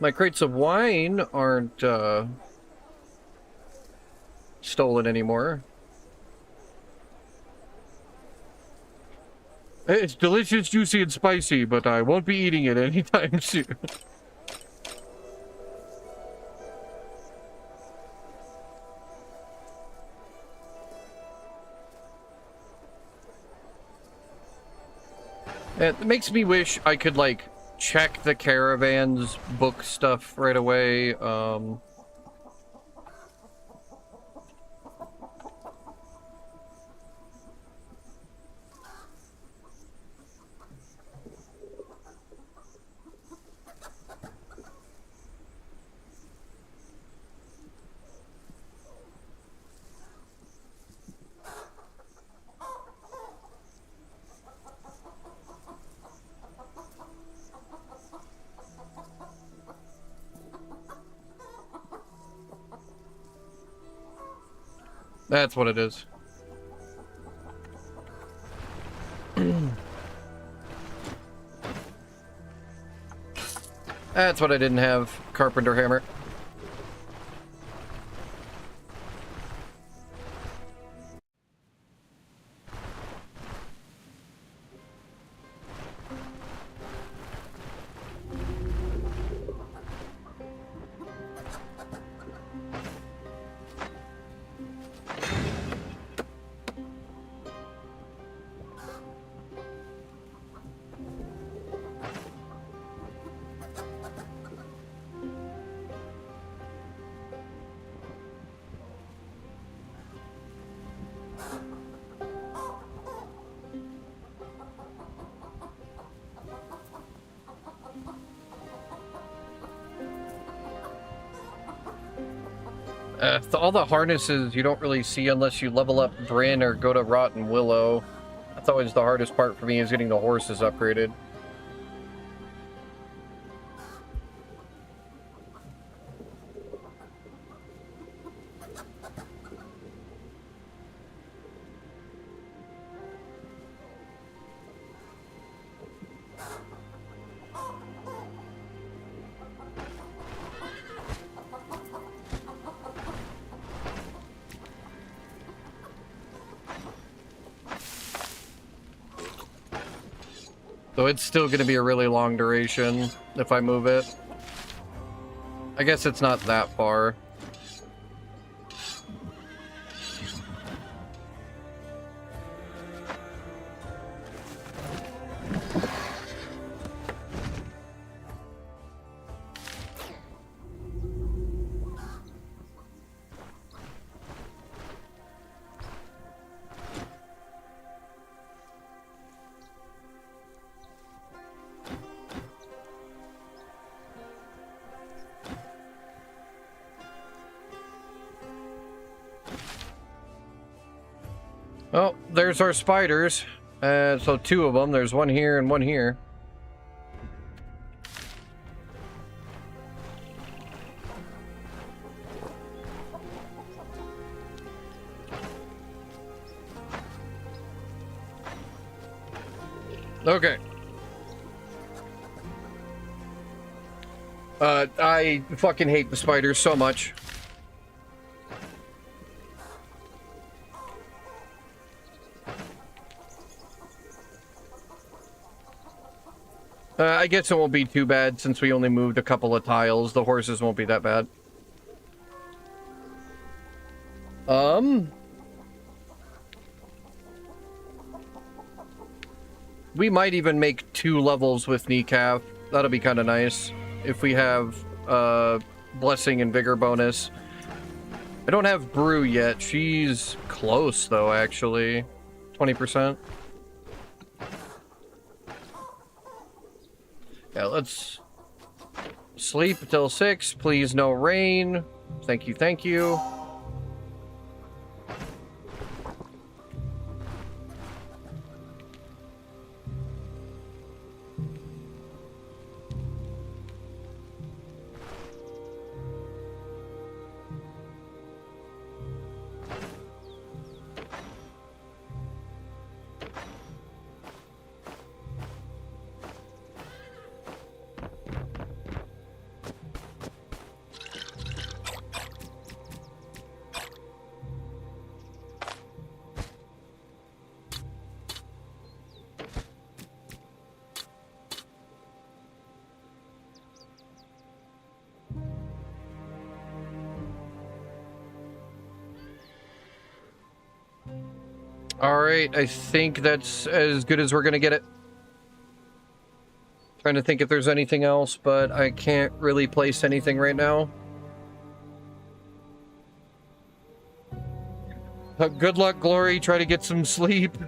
My crates of wine aren't stolen anymore. It's delicious, juicy, and spicy, but I won't be eating it anytime soon. It makes me wish I could, like, check the caravans, book stuff right away. That's what it is. That's what I didn't have. Carpenter hammer. All the harnesses you don't really see unless you level up Bryn or go to Rotten Willow. That's always the hardest part for me, is getting the horses upgraded. So it's still going to be a really long duration if I move it. I guess it's not that far. Oh, there's our spiders. So two of them. There's one here and one here. Okay. I fucking hate the spiders so much. I guess it won't be too bad since we only moved a couple of tiles. The horses won't be that bad. We might even make 2 levels with Kneecap. That'll be kind of nice if we have Blessing and Vigor bonus. I don't have Brew yet. She's close though, actually. 20%. Yeah, let's sleep until 6. Please, no rain. Thank you, thank you. Alright, I think that's as good as we're gonna get it. Trying to think if there's anything else, but I can't really place anything right now. Good luck, Glory. Try to get some sleep.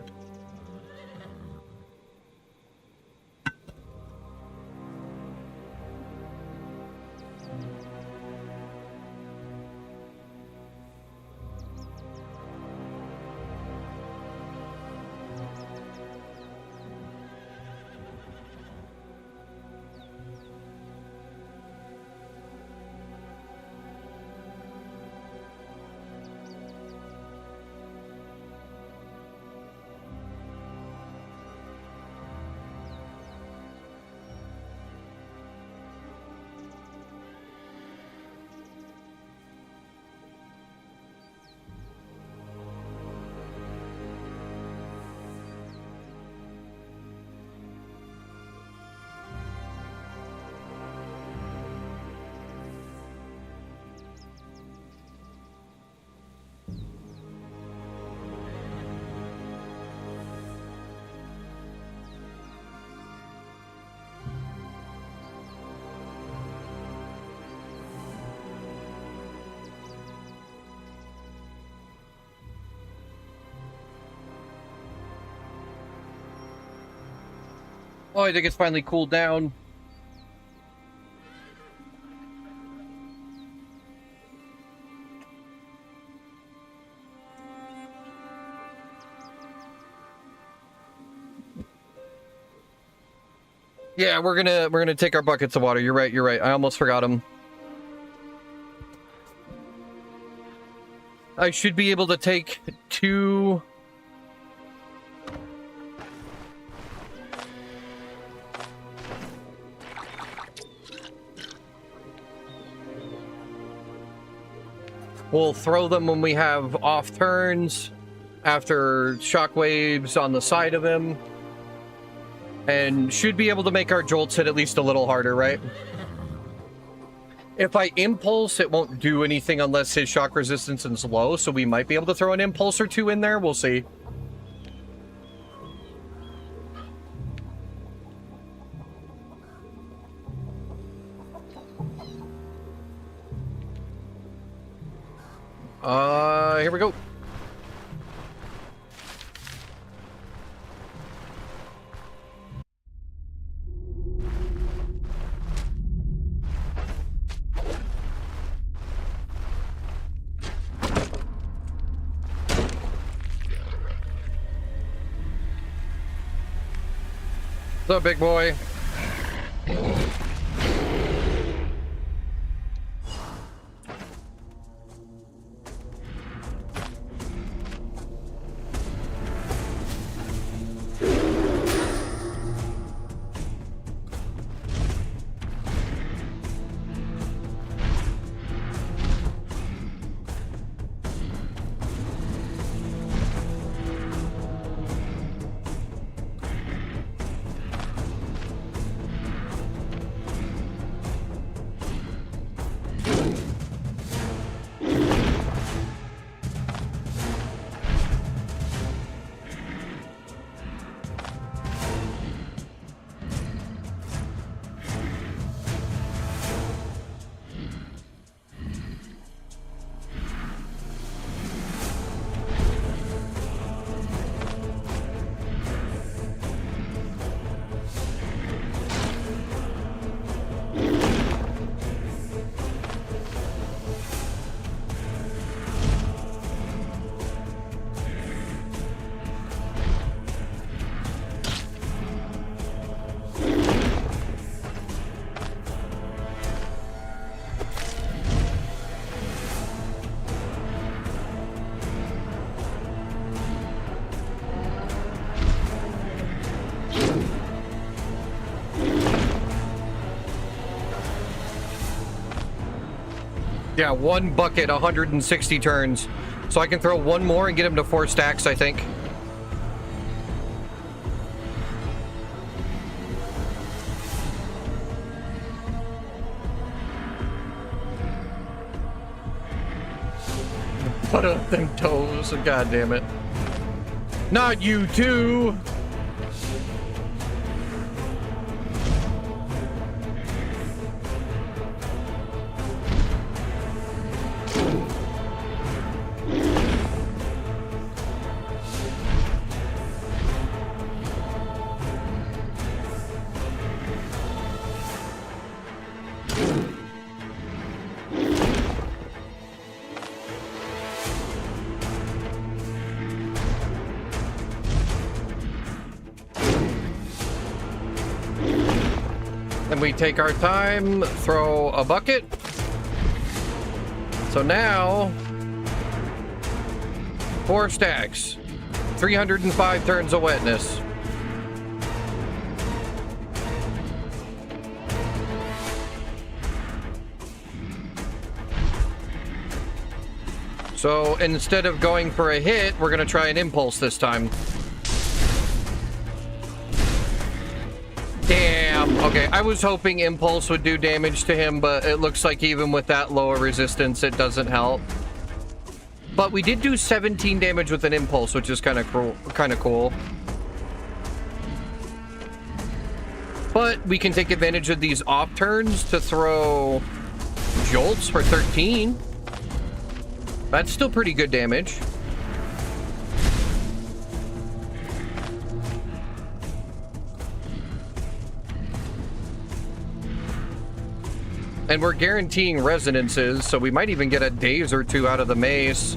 Oh, I think it's finally cooled down. Yeah, we're gonna take our buckets of water. You're right, you're right. I almost forgot them. I should be able to take 2... We'll throw them when we have off turns, after shockwaves on the side of him, and should be able to make our jolts hit at least a little harder, right? If I impulse, it won't do anything unless his shock resistance is low, so we might be able to throw an impulse or two in there. We'll see. Here we go. What's up, big boy? Yeah, one bucket, 160 turns. So I can throw one more and get him to 4 stacks, I think. Put up them toes, god damn it. Not you too! And we take our time, throw a bucket. So now, 4 stacks, 305 turns of wetness. So instead of going for a hit, we're gonna try an impulse this time. Damn. Okay, I was hoping impulse would do damage to him, but it looks like even with that lower resistance, it doesn't help. But we did do 17 damage with an impulse, which is kind of cool. But we can take advantage of these off turns to throw jolts for 13. That's still pretty good damage. And we're guaranteeing resonances, so we might even get a daze or 2 out of the mace.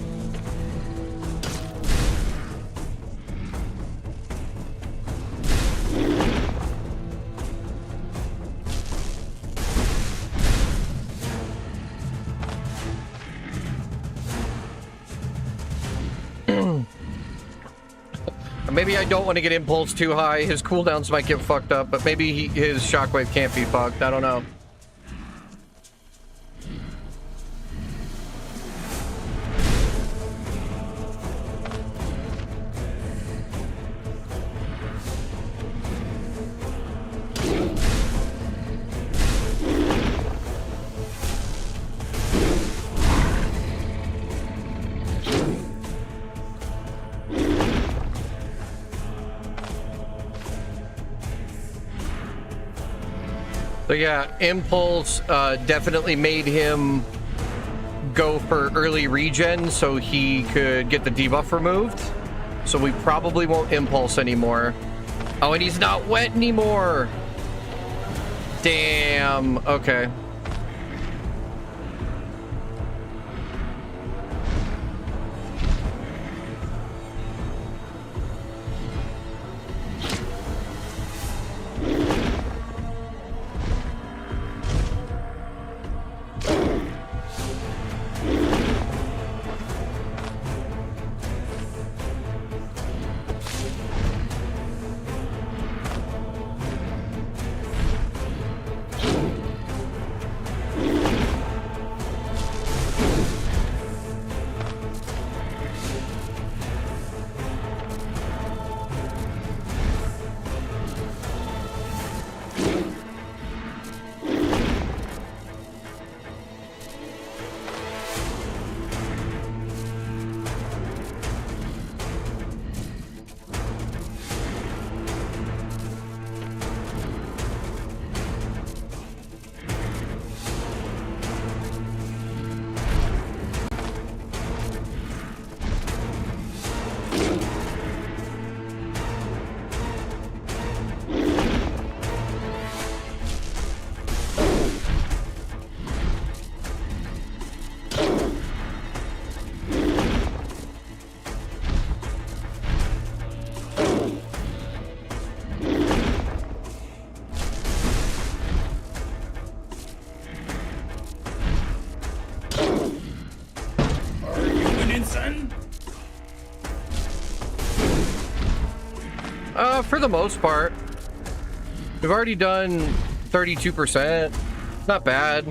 Maybe I don't want to get impulse too high. His cooldowns might get fucked up, but maybe his shockwave can't be fucked. I don't know. So yeah, impulse definitely made him go for early regen so he could get the debuff removed. So we probably won't impulse anymore. Oh, and he's not wet anymore. Damn. Okay. For the most part. We've already done 32%. Not bad.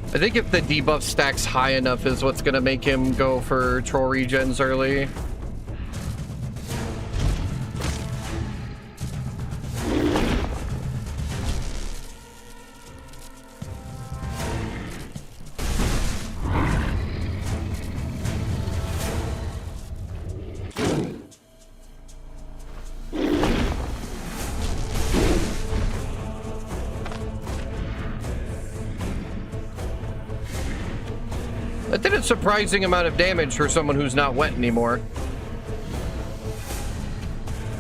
I think if the debuff stacks high enough is what's gonna make him go for troll regens early. That did a surprising amount of damage for someone who's not wet anymore.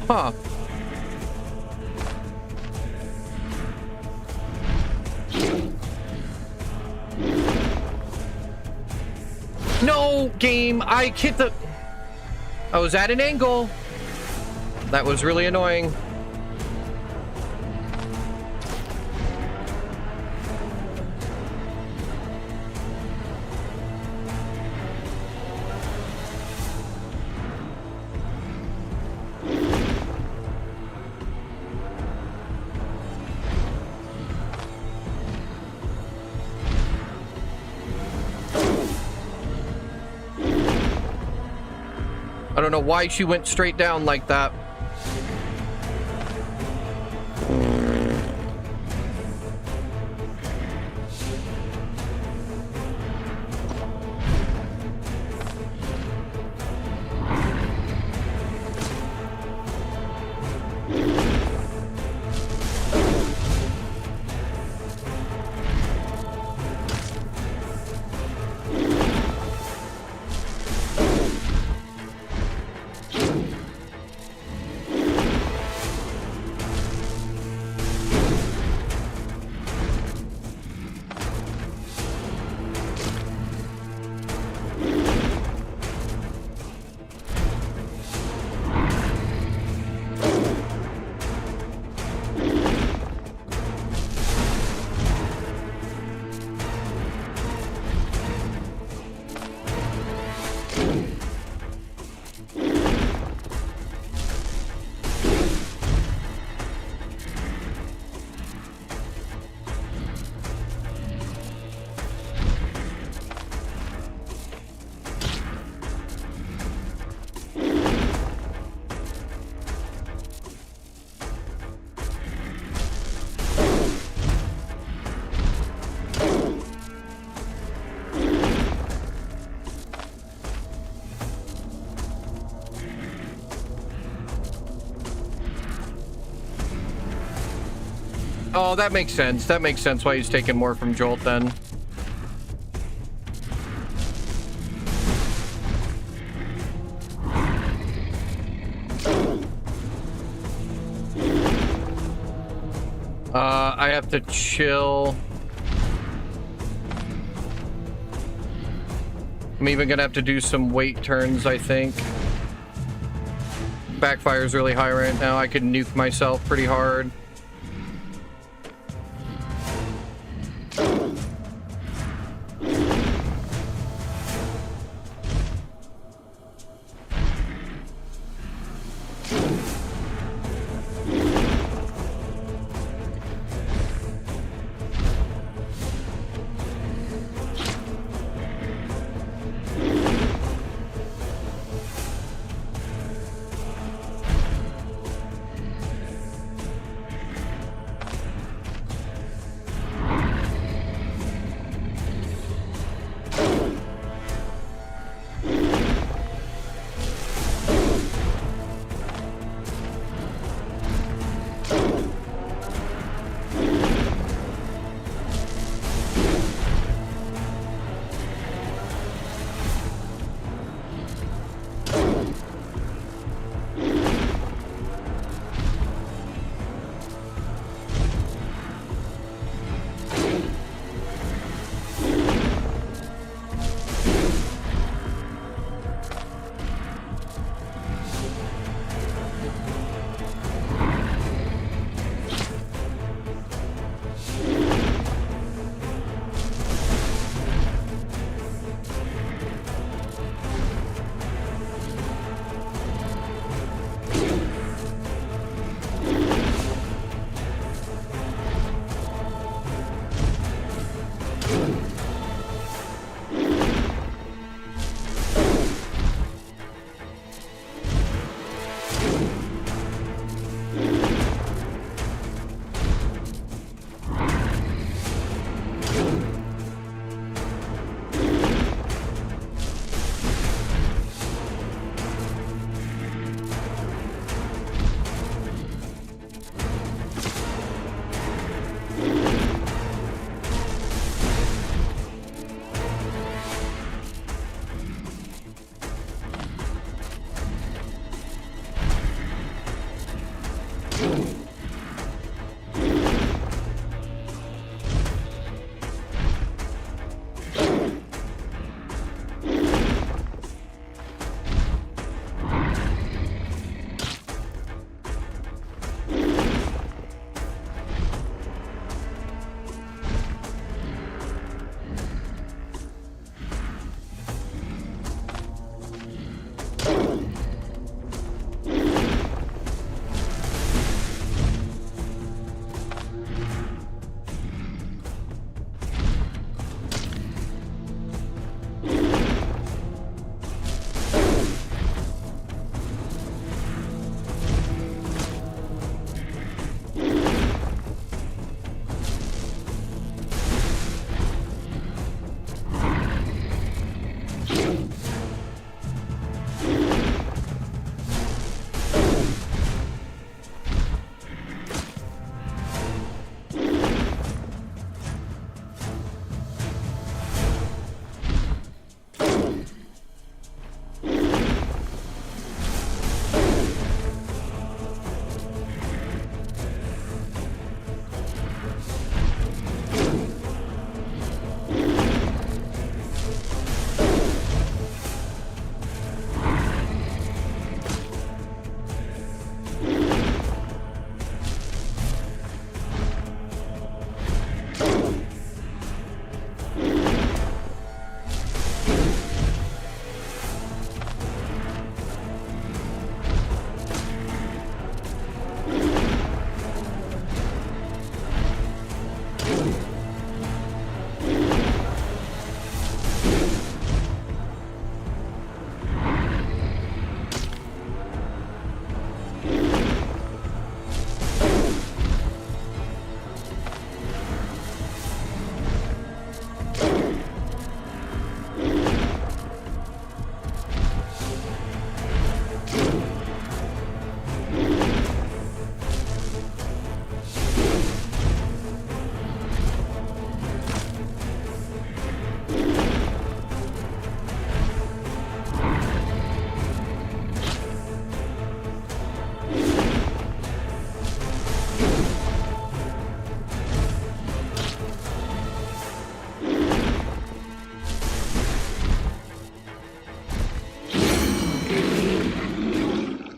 Huh. No, game. I hit the... I was at an angle. That was really annoying. I don't know why she went straight down like that. Oh, that makes sense. That makes sense why he's taking more from Jolt then. I have to chill. I'm even gonna have to do some weight turns, I think. Backfire's really high right now. I could nuke myself pretty hard.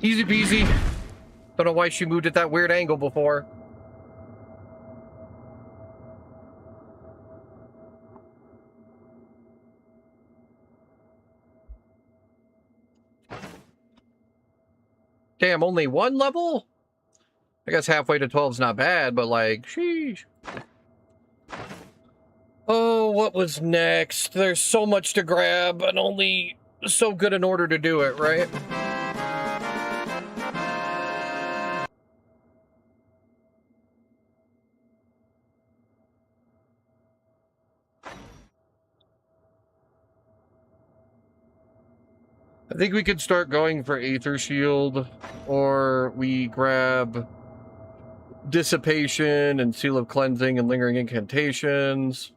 Easy peasy. Don't know why she moved at that weird angle before. Damn, only one level? I guess halfway to 12's not bad, but like, sheesh. Oh, what was next? There's so much to grab and only so good in order to do it, right? I think we could start going for Aether Shield, or we grab Dissipation and Seal of Cleansing and Lingering Incantations.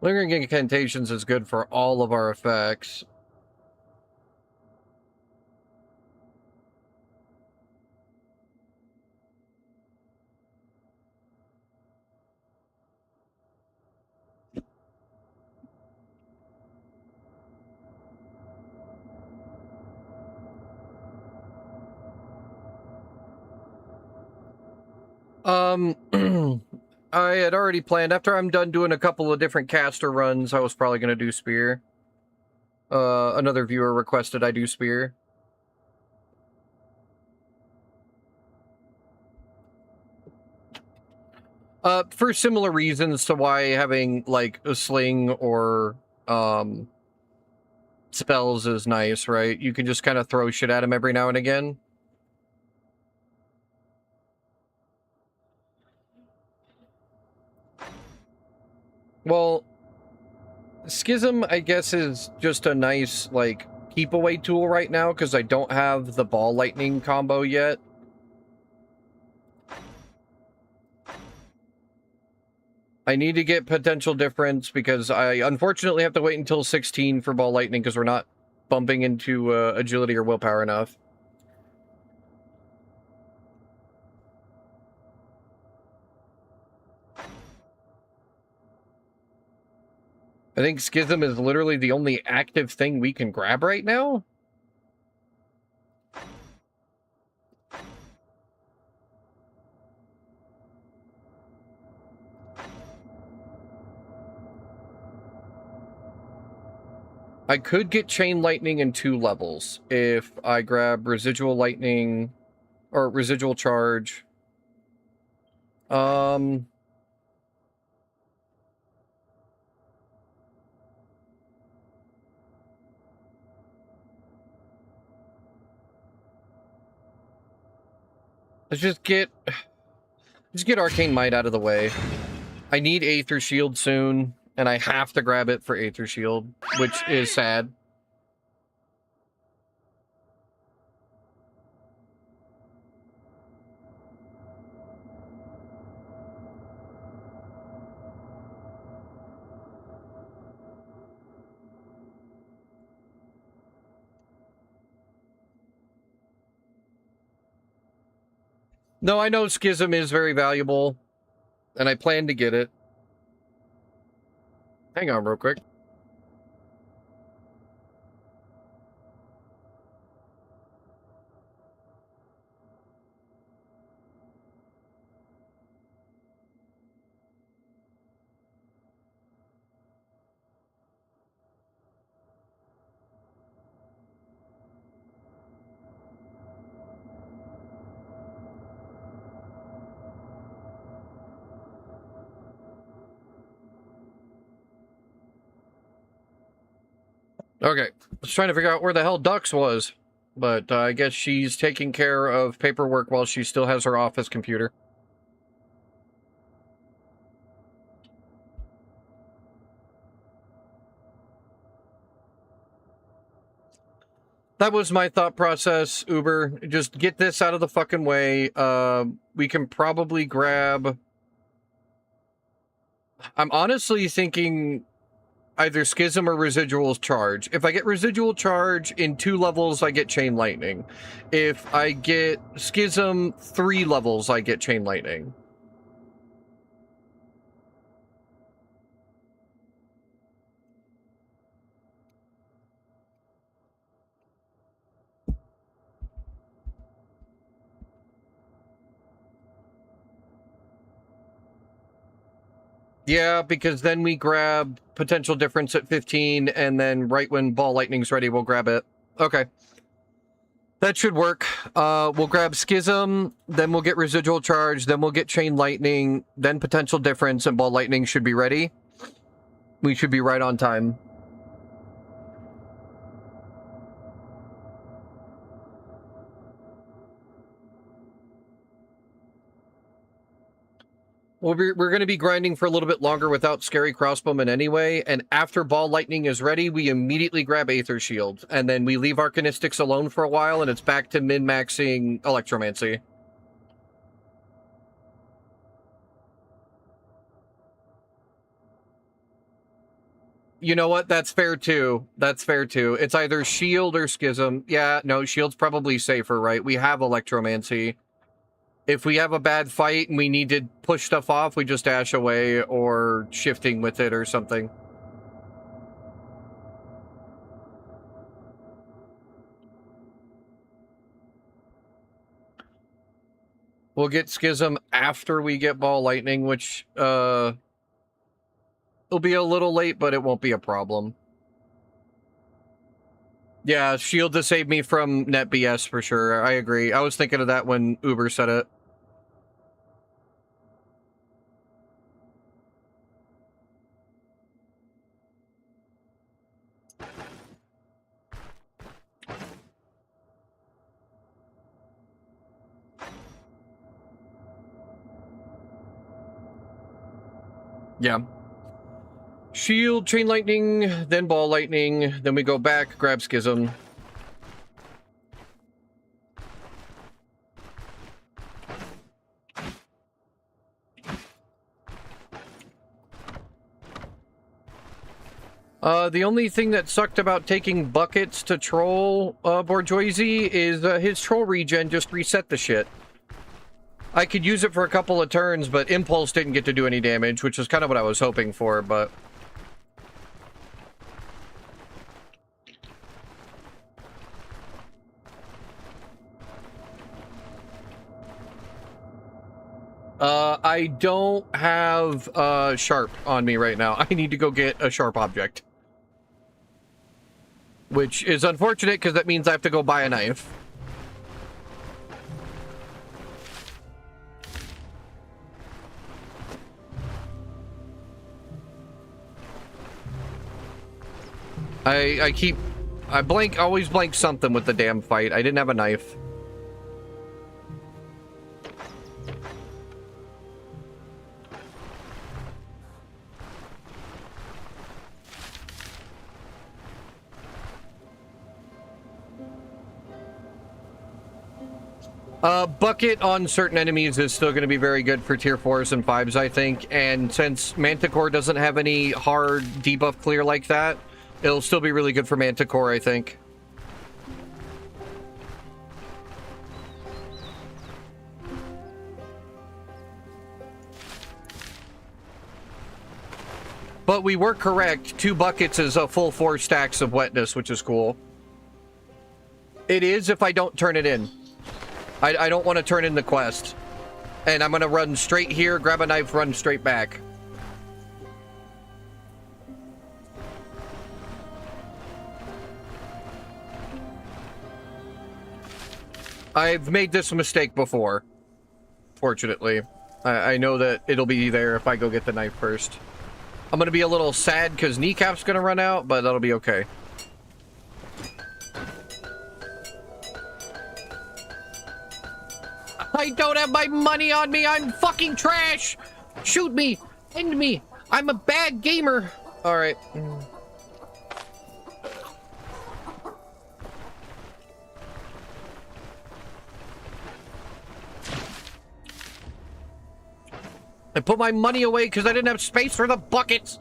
Lingering Incantations is good for all of our effects. I had already planned, after I'm done doing a couple of different caster runs, I was probably going to do Spear. Another viewer requested I do Spear. For similar reasons to why having, like, a sling or, spells is nice, right? You can just kind of throw shit at him every now and again. Well, Schism, I guess, is just a nice, like, keep-away tool right now, because I don't have the ball lightning combo yet. I need to get potential difference, because I unfortunately have to wait until 16 for ball lightning, because we're not bumping into agility or willpower enough. I think Schism is literally the only active thing we can grab right now. I could get Chain Lightning in 2 levels if I grab Residual Lightning or Residual Charge. Let's just get Arcane Might out of the way. I need Aether Shield soon, and I have to grab it for Aether Shield, which is sad. No, I know Schism is very valuable, and I plan to get it. Hang on real quick. Okay, I was trying to figure out where the hell Dux was, but I guess she's taking care of paperwork while she still has her office computer. That was my thought process, Uber. Just get this out of the fucking way. We can probably grab... I'm honestly thinking either Schism or Residual Charge. If I get Residual Charge in 2 levels, I get Chain Lightning. If I get Schism 3 levels, I get Chain Lightning. Yeah, because then we grab potential difference at 15, and then right when Ball Lightning's ready, we'll grab it. Okay. That should work. We'll grab Schism, then we'll get Residual Charge, then we'll get Chain Lightning, then potential difference, and Ball Lightning should be ready. We should be right on time. Well, we're going to be grinding for a little bit longer without Scary Crossbowman anyway, and after Ball Lightning is ready, we immediately grab Aether Shield, and then we leave Arcanistics alone for a while, and it's back to min-maxing Electromancy. You know what? That's fair, too. That's fair, too. It's either Shield or Schism. Yeah, no, Shield's probably safer, right? We have Electromancy. If we have a bad fight and we need to push stuff off, we just dash away or shifting with it or something. We'll get Schism after we get Ball Lightning, which it'll be a little late, but it won't be a problem. Yeah, Shield to save me from net BS for sure. I agree. I was thinking of that when Uber said it. Yeah. Shield, Chain Lightning, then Ball Lightning, then we go back, grab Schism. The only thing that sucked about taking buckets to troll Bourgeoisie is his troll regen just reset the shit. I could use it for a couple of turns, but Impulse didn't get to do any damage, which is kind of what I was hoping for, but... I don't have Sharp on me right now. I need to go get a Sharp object. Which is unfortunate, because that means I have to go buy a knife. I always blank something with the damn fight. I didn't have a knife. Bucket on certain enemies is still going to be very good for tier 4s and 5s, I think. And since Manticore doesn't have any hard debuff clear like that, it'll still be really good for Manticore, I think. But we were correct. 2 buckets is a full 4 stacks of wetness, which is cool. It is if I don't turn it in. I don't want to turn in the quest. And I'm going to run straight here, grab a knife, run straight back. I've made this mistake before, fortunately. I know that it'll be there if I go get the knife first. I'm going to be a little sad because Kneecap's going to run out, but that'll be okay. I don't have my money on me. I'm fucking trash. Shoot me. End me. I'm a bad gamer. All right. I put my money away because I didn't have space for the buckets.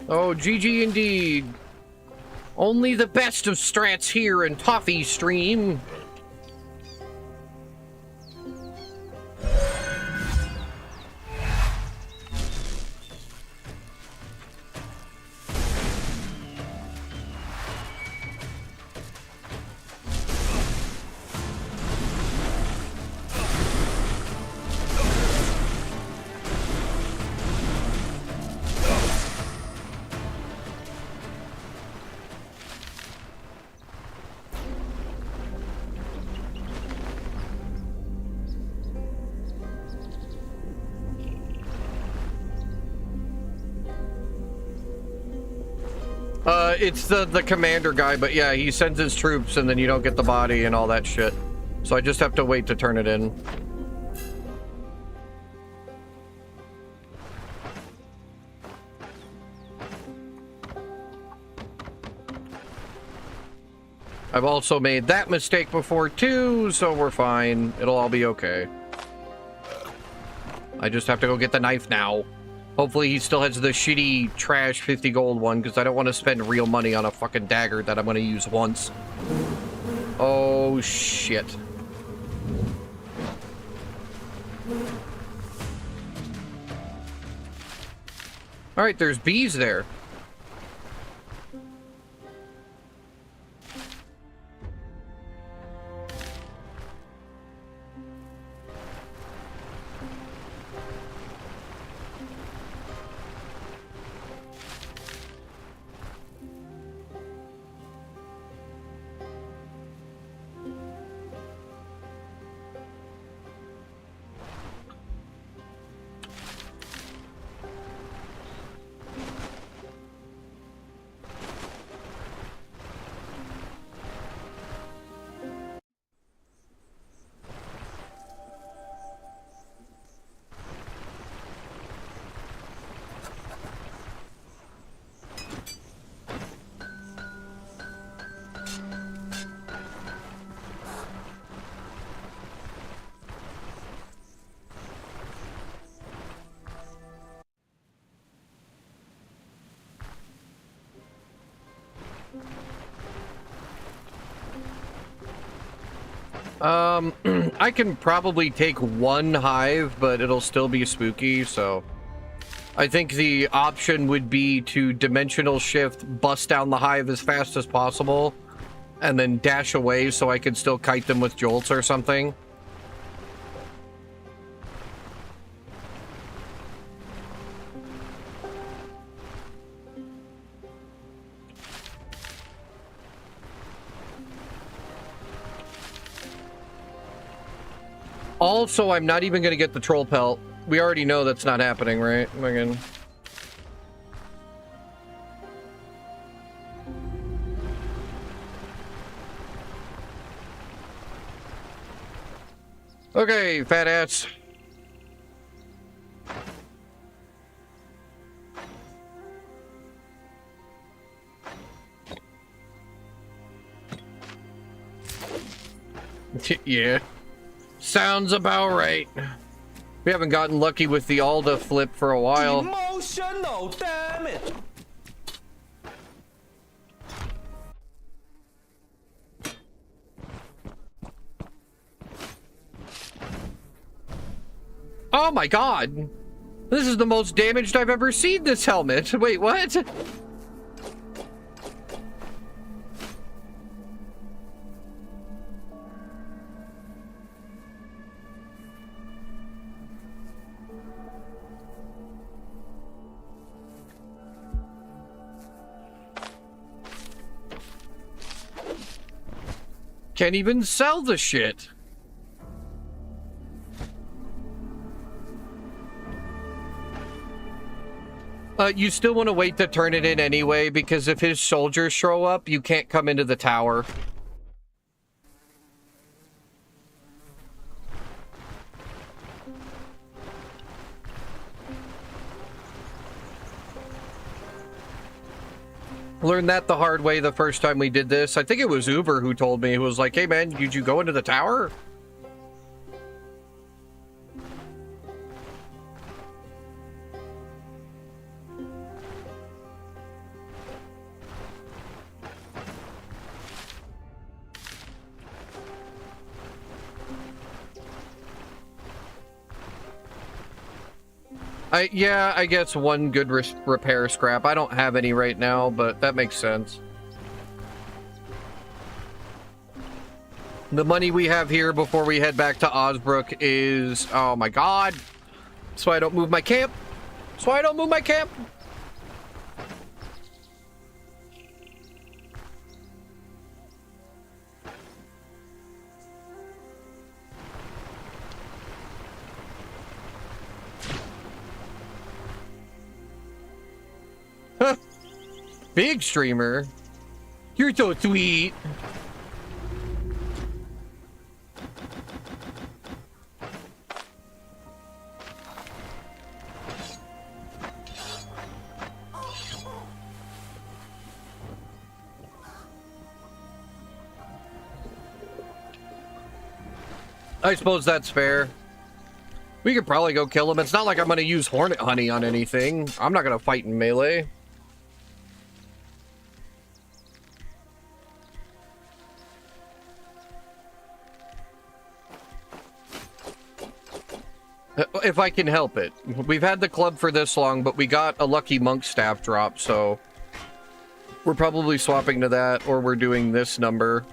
Oh, GG indeed. Only the best of strats here in Toffee Stream. It's the commander guy, but yeah, he sends his troops and then you don't get the body and all that shit. So I just have to wait to turn it in. I've also made that mistake before too, so we're fine. It'll all be okay. I just have to go get the knife now. Hopefully he still has the shitty trash 50 gold one, because I don't want to spend real money on a fucking dagger that I'm going to use once. Oh, shit. Alright, there's bees there. I can probably take one hive, but it'll still be spooky, so I think the option would be to dimensional shift, bust down the hive as fast as possible, and then dash away so I can still kite them with jolts or something. Also, I'm not even going to get the troll pelt. We already know that's not happening, right? Again. Okay, fat ass. Yeah. Sounds about right. We haven't gotten lucky with the Alda flip for a while. Emotional damage. Oh my god. This is the most damaged I've ever seen this helmet. Wait, what? Can't even sell the shit. You still want to wait to turn it in anyway, because if his soldiers show up, you can't come into the tower. Learned that the hard way the first time we did this. I think it was Uber who told me, who was like, hey man, did you go into the tower? Yeah, I guess one good repair scrap. I don't have any right now, but that makes sense. The money we have here before we head back to Osbrook is... Oh my god. That's why I don't move my camp. That's why I don't move my camp. Big streamer. You're so sweet. I suppose that's fair. We could probably go kill him. It's not like I'm going to use hornet honey on anything. I'm not going to fight in melee. If I can help it. We've had the club for this long, but we got a lucky monk staff drop, so we're probably swapping to that, or we're doing this number.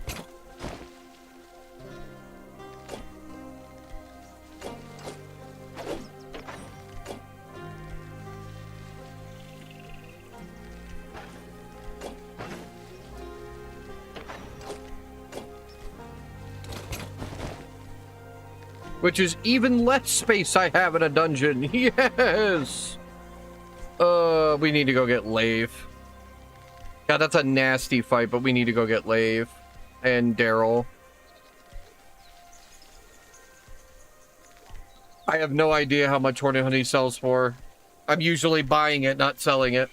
Which is even less space I have in a dungeon. Yes! We need to go get Lave. God, that's a nasty fight, but we need to go get Lave. And Daryl. I have no idea how much hornet honey sells for. I'm usually buying it, not selling it.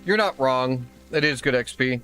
You're not wrong. It is good XP.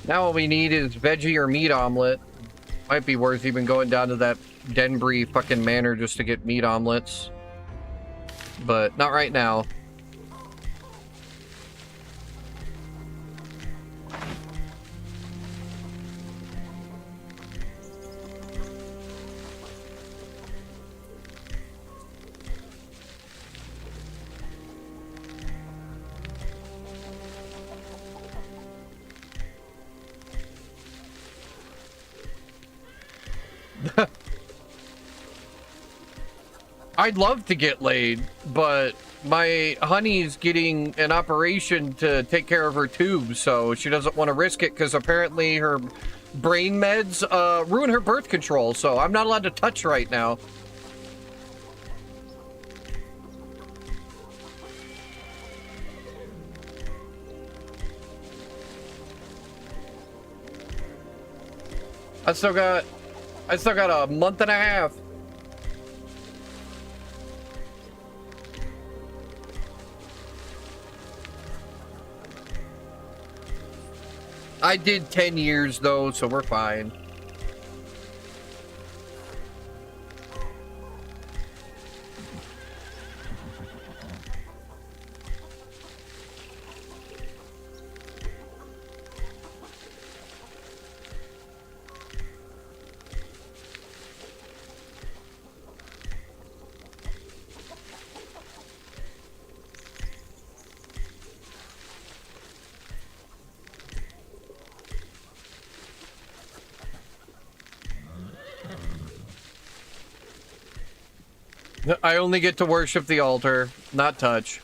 Now all we need is veggie or meat omelet. Might be worth even going down to that Denbury fucking manor just to get meat omelets. But not right now. I'd love to get laid, but my honey's getting an operation to take care of her tube, so she doesn't want to risk it because apparently her brain meds ruin her birth control, so I'm not allowed to touch right now. I still got a month and a half. I did 10 years though, so we're fine. I only get to worship the altar, not touch.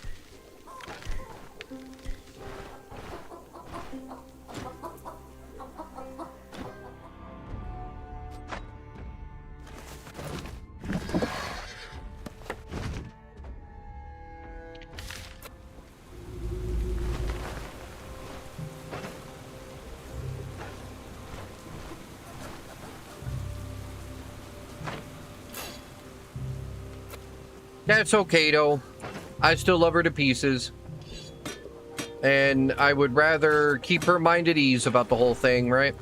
That's okay, though. I still love her to pieces. And I would rather keep her mind at ease about the whole thing, right?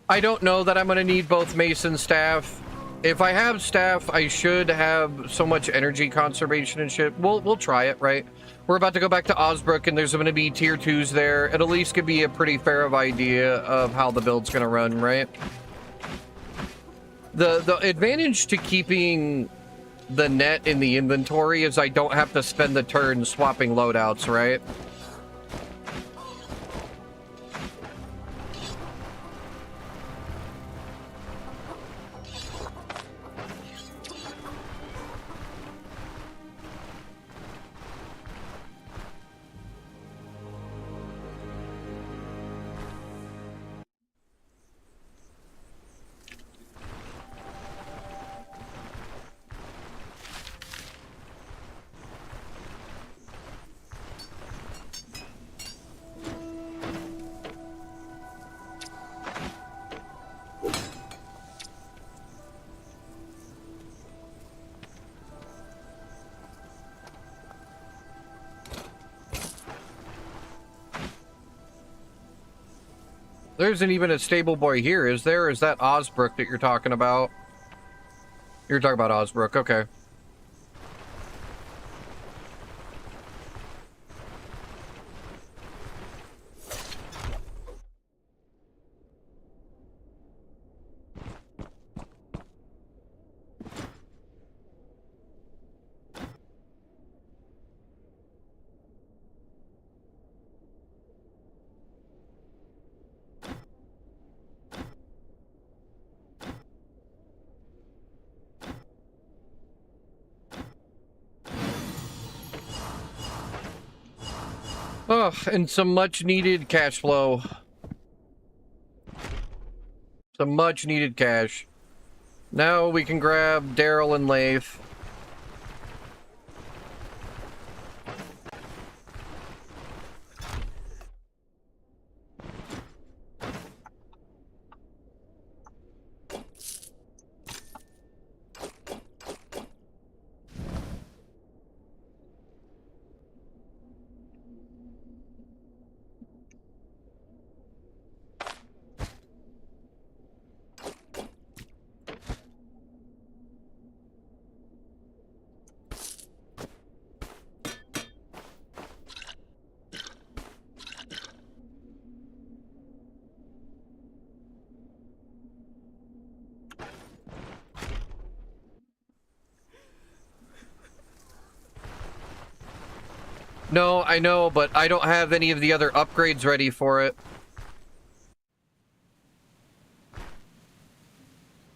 I don't know that I'm going to need both mace and staff. If I have staff, I should have so much energy conservation and shit. We'll try it, right? We're about to go back to Osbrook, and there's going to be tier 2s there. It at least could be a pretty fair of idea of how the build's going to run, right? The advantage to keeping the net in the inventory is I don't have to spend the turn swapping loadouts, right? There isn't even a stable boy here, is there? Is that Osbrook that you're talking about? You're talking about Osbrook, okay. Oh, and some much needed cash flow. Some much needed cash. Now we can grab Daryl and Leif. No, I know, but I don't have any of the other upgrades ready for it.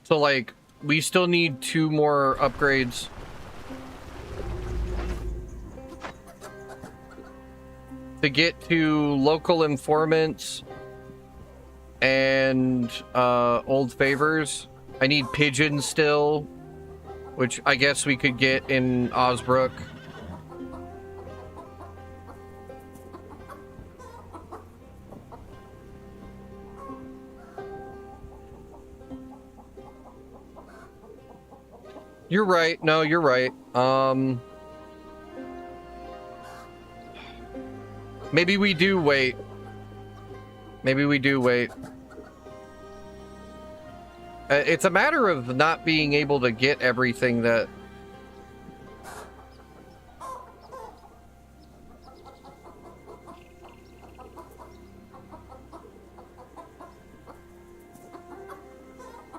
So, like, we still need 2 more upgrades. To get to local informants and old favors. I need pigeons still, which I guess we could get in Osbrook. You're right. No, you're right. Maybe we do wait. Maybe we do wait. It's a matter of not being able to get everything that...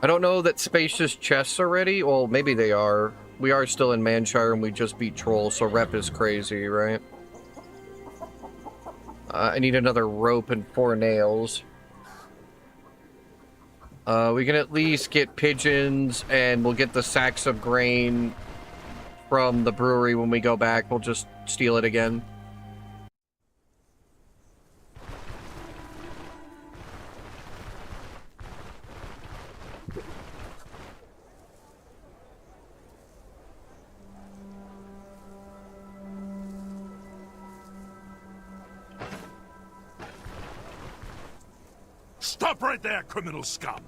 I don't know that spacious chests are ready. Well, maybe they are. We are still in Manshire and we just beat Troll, so rep is crazy, right? I need another rope and 4 nails. We can at least get pigeons, and we'll get the sacks of grain from the brewery when we go back. We'll just steal it again. Stop right there, criminal scum!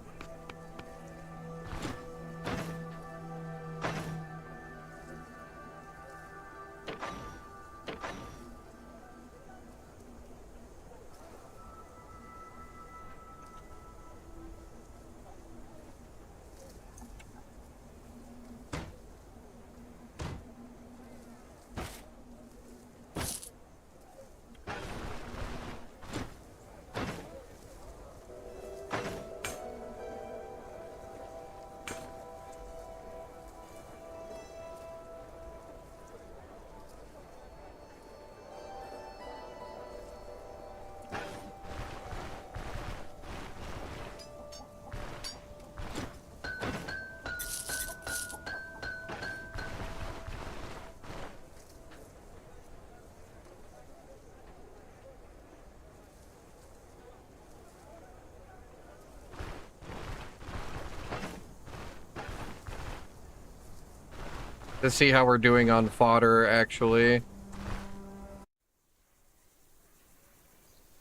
To see how we're doing on fodder, actually.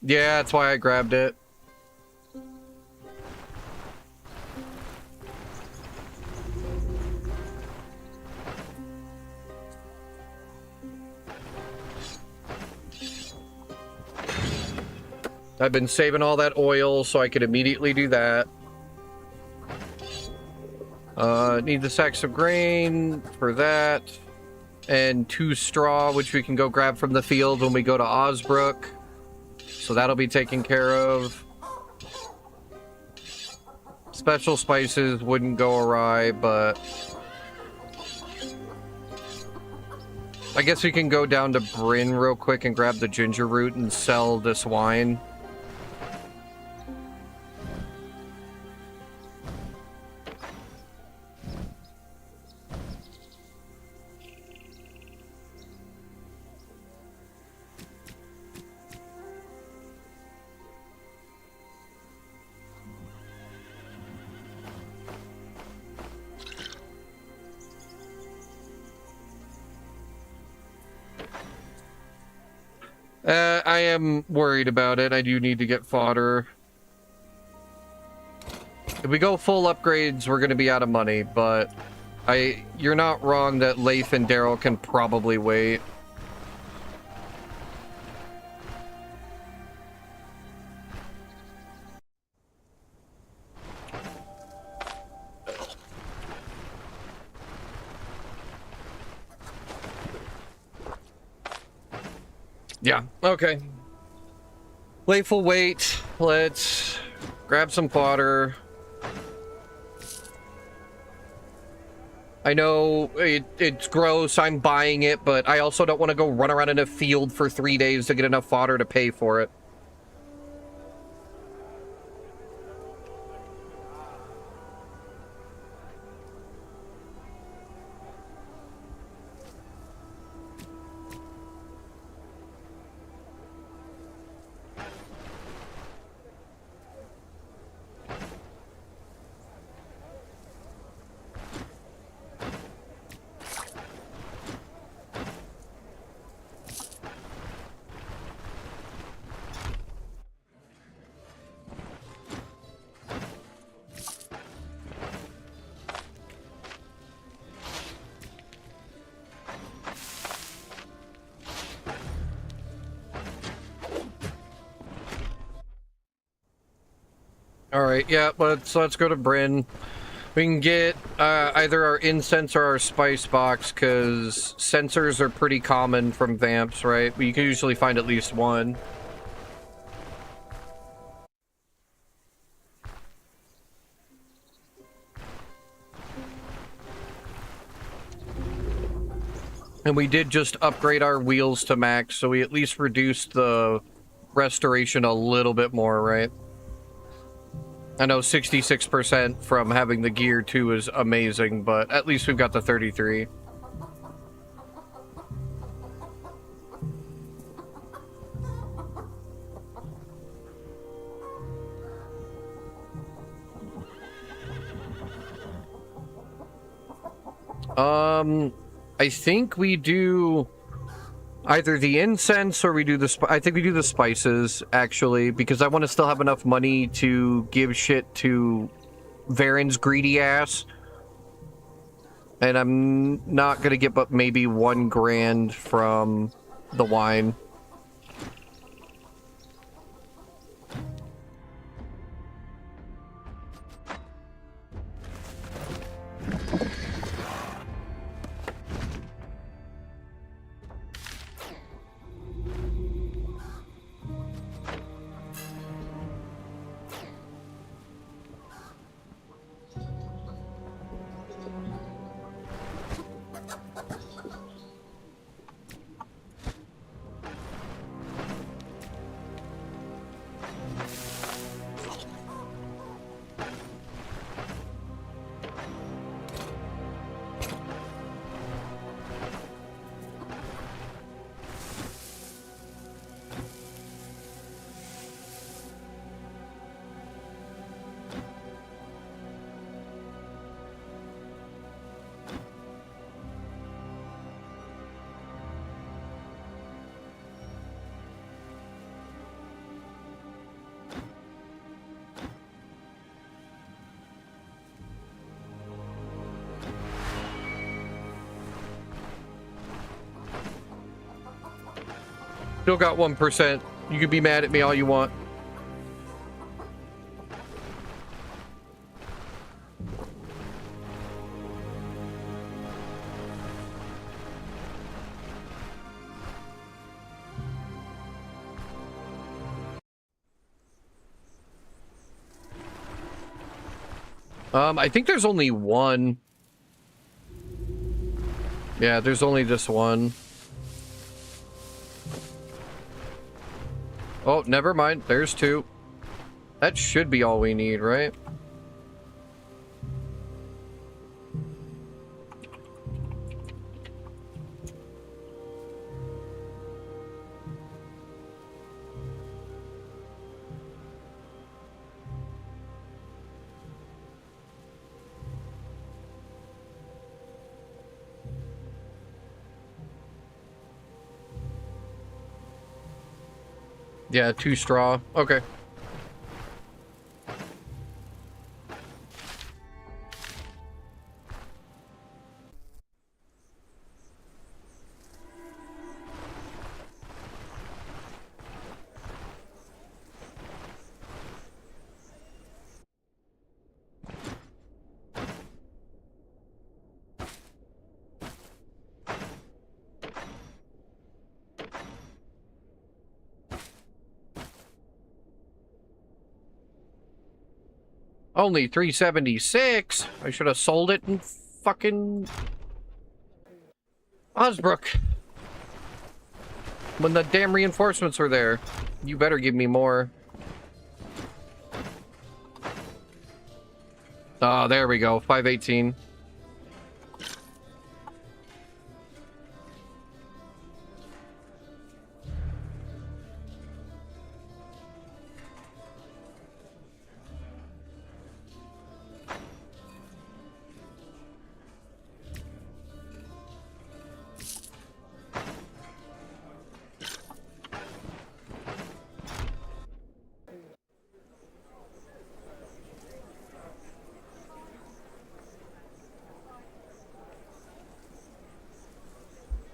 Yeah, that's why I grabbed it. I've been saving all that oil so I could immediately do that. Need the sacks of grain for that. And 2 straw, which we can go grab from the field when we go to Osbrook. So that'll be taken care of. Special spices wouldn't go awry, but... I guess we can go down to Bryn real quick and grab the ginger root and sell this wine. I am worried about it. I do need to get fodder. If we go full upgrades, we're going to be out of money, but you're not wrong that Leif and Daryl can probably wait. Yeah, okay. Leif will wait. Let's grab some fodder. I know it's gross, I'm buying it, but I also don't want to go run around in a field for 3 days to get enough fodder to pay for it. Alright, yeah, let's go to Bryn. We can get either our incense or our spice box, because sensors are pretty common from vamps, right? You can usually find at least one. And we did just upgrade our wheels to max, so we at least reduced the restoration a little bit more, right? I know 66% from having the gear too is amazing, but at least we've got the 33. I think we do either the incense or we do the I think we do the spices, actually, because I want to still have enough money to give shit to Varen's greedy ass. And I'm not gonna get but maybe 1 grand from the wine. Still got 1%. You can be mad at me all you want. I think there's only one. Yeah, there's only this one. Oh, never mind. There's 2. That should be all we need, right? Yeah, 2 straw. Okay. Only 376. I should have sold it in fucking Osbrook when the damn reinforcements were there. You better give me more. Oh, there we go. 518.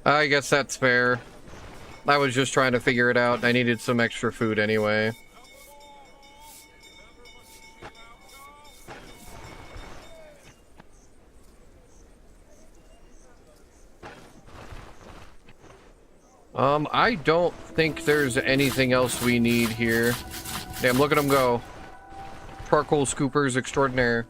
I guess that's fair. I was just trying to figure it out. I needed some extra food anyway. I don't think there's anything else we need here. Damn, look at them go. Charcoal scoopers extraordinaire.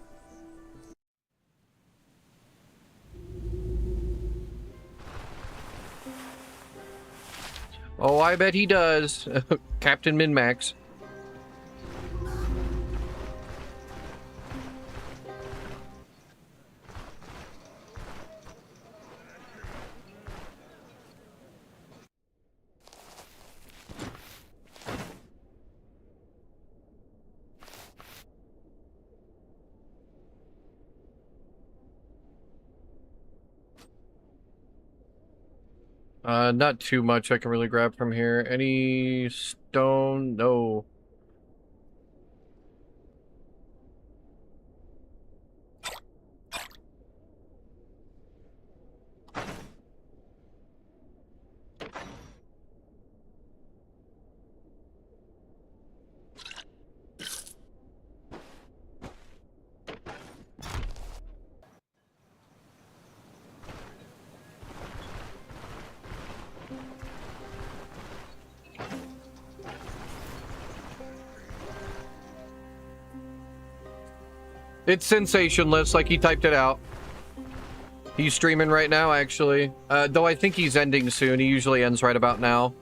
Oh, I bet he does. Captain Min-Max. Not too much I can really grab from here. Any stone? No. It's sensationless, like he typed it out. He's streaming right now, actually. Though I think he's ending soon. He usually ends right about now.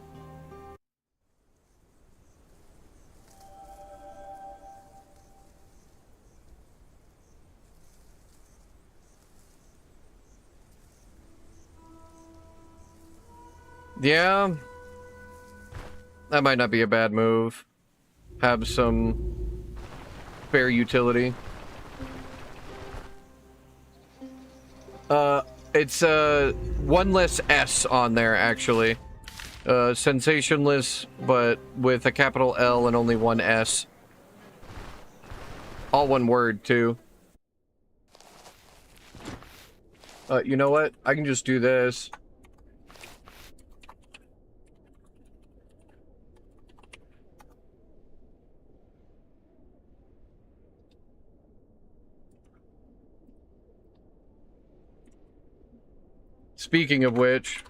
Yeah. That might not be a bad move. Have some fair utility. It's one less S on there, actually. Sensationless, but with a capital L and only one S. All one word, too. You know what? I can just do this. Speaking of which...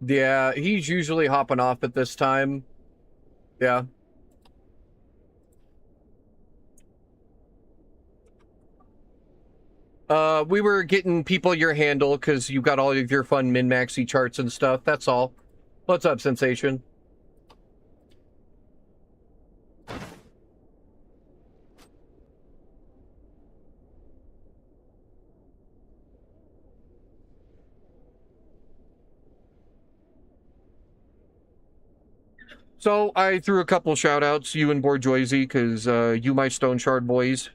Yeah, he's usually hopping off at this time. Yeah. We were getting people your handle because you got all of your fun min-maxy charts and stuff. That's all. What's up, Sensation? So I threw a couple shout-outs, you and Borjoisy, because you my Stoneshard boys.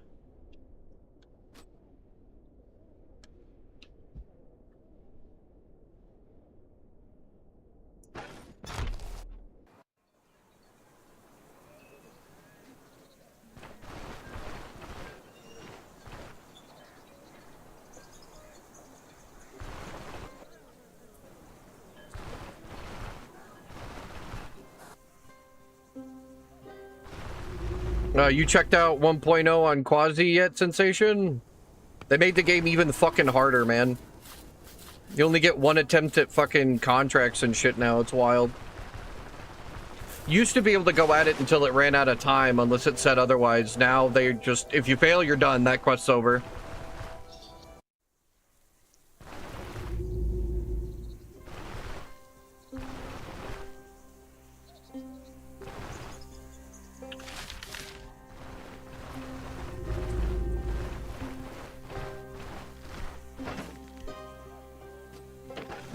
You checked out 1.0 on Quasi yet, Sensation? They made the game even fucking harder, man. You only get one attempt at fucking contracts and shit now. It's wild. Used to be able to go at it until it ran out of time, unless it said otherwise. Now they just, if you fail, you're done. That quest's over.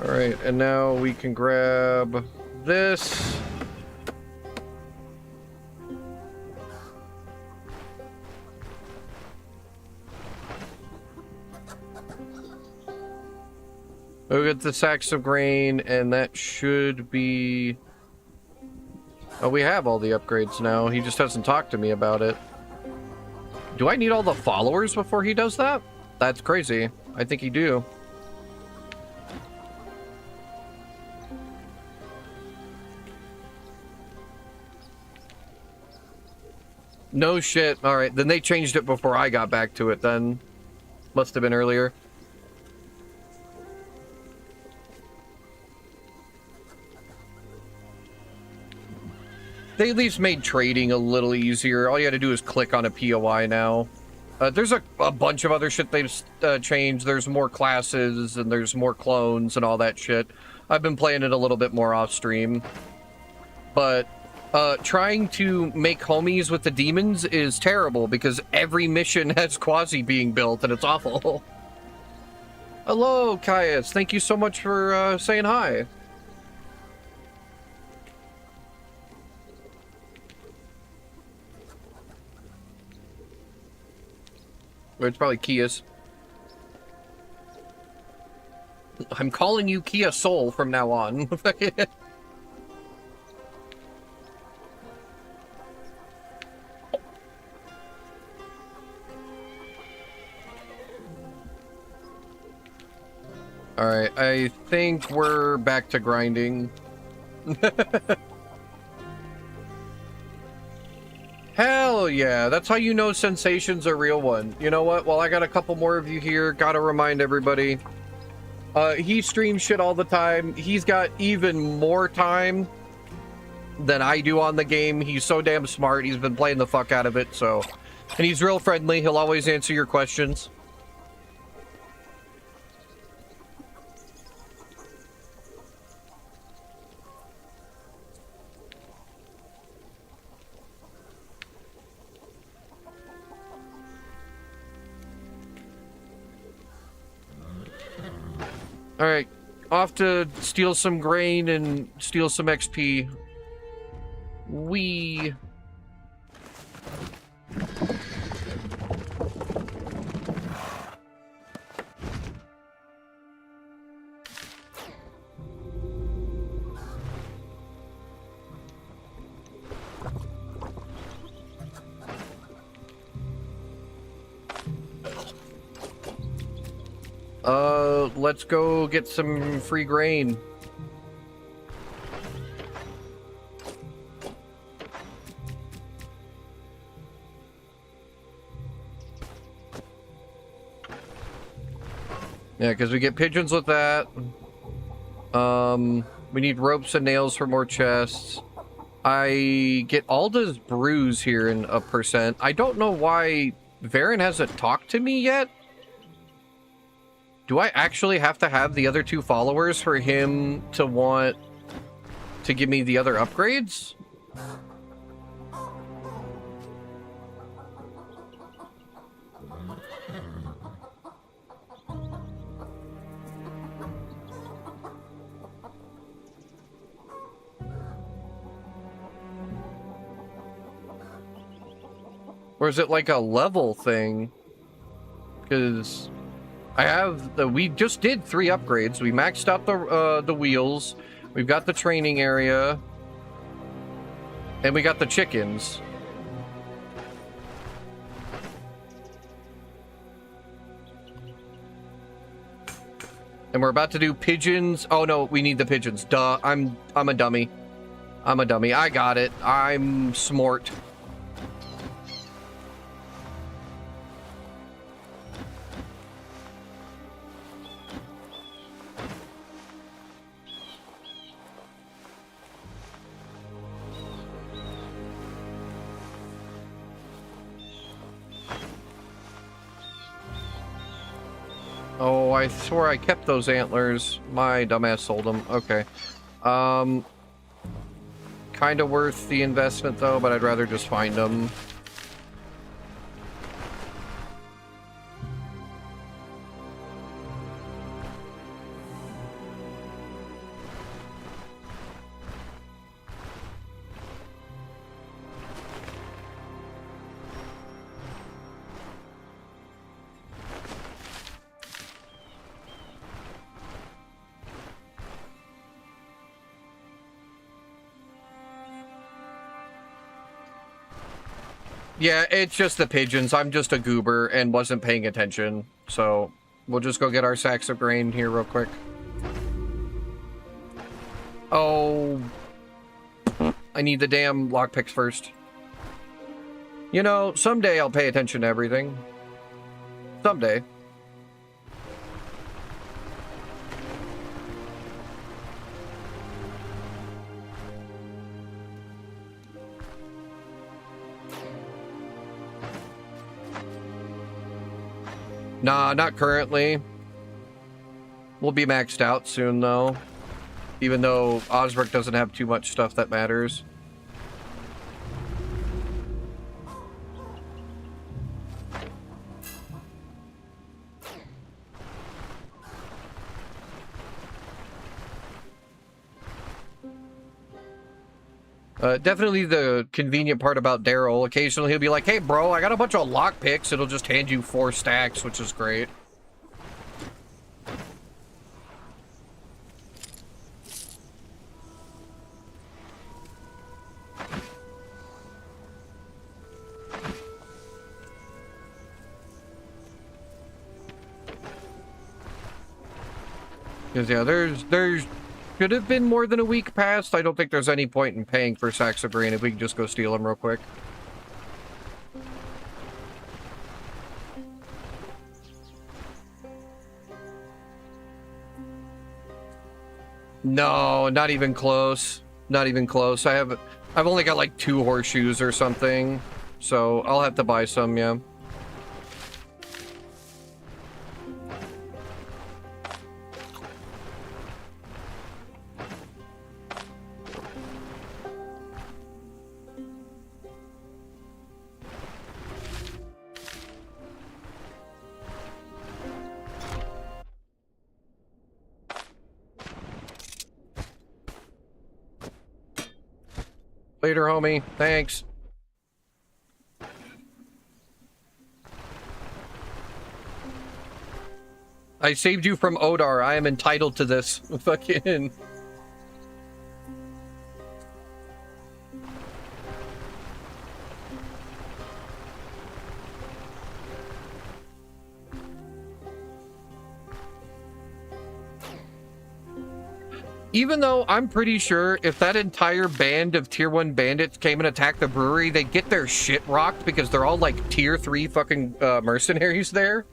Alright, and now we can grab this. We'll get the sacks of grain, and that should be... Oh, we have all the upgrades now. He just hasn't talked to me about it. Do I need all the followers before he does that? That's crazy. I think he do. No shit. Alright, then they changed it before I got back to it then. Must have been earlier. They at least made trading a little easier. All you had to do is click on a POI now. There's a bunch of other shit they've changed. There's more classes, and there's more clones and all that shit. I've been playing it a little bit more off stream. But trying to make homies with the demons is terrible, because every mission has Quasi being built, and it's awful. Hello, Caius. Thank you so much for saying hi. It's probably Kia's. I'm calling you Kia Soul from now on. Alright, I think we're back to grinding. Hell yeah, that's how you know Sensation's a real one. You know what, while I got a couple more of you here, gotta remind everybody, he streams shit all the time. He's got even more time than I do on the game. He's so damn smart. He's been playing the fuck out of it, so... And he's real friendly. He'll always answer your questions. Alright, off to steal some grain and steal some XP. We... let's go get some free grain. Yeah, because we get pigeons with that. We need ropes and nails for more chests. I get Alda's bruise here in a %. I don't know why Varen hasn't talked to me yet. Do I actually have to have the other 2 followers for him to want to give me the other upgrades? Or is it like a level thing? Because I have we just did 3 upgrades. We maxed out the wheels. We've got the training area. And we got the chickens. And we're about to do pigeons. Oh no, we need the pigeons. Duh, I'm a dummy. I'm a dummy. I got it. I'm smart. Oh, I swore I kept those antlers. My dumbass sold them. Okay. Kind of worth the investment, though, but I'd rather just find them. Yeah, it's just the pigeons. I'm just a goober and wasn't paying attention. So we'll just go get our sacks of grain here real quick. Oh, I need the damn lockpicks first. You know, someday I'll pay attention to everything. Someday. Nah, not currently. We'll be maxed out soon, though. Even though Osric doesn't have too much stuff that matters. Definitely the convenient part about Daryl. Occasionally he'll be like, hey bro, I got a bunch of lockpicks. It'll just hand you 4 stacks, which is great. Because yeah, there's should have been more than a week past. I don't think there's any point in paying for sacks of green if we can just go steal them real quick. No, not even close. Not even close. I've only got like 2 horseshoes or something, so I'll have to buy some, yeah. Later, homie. Thanks. I saved you from Odar. I am entitled to this. Fucking... Even though I'm pretty sure if that entire band of tier 1 bandits came and attacked the brewery, they'd get their shit rocked because they're all like tier 3 fucking mercenaries there.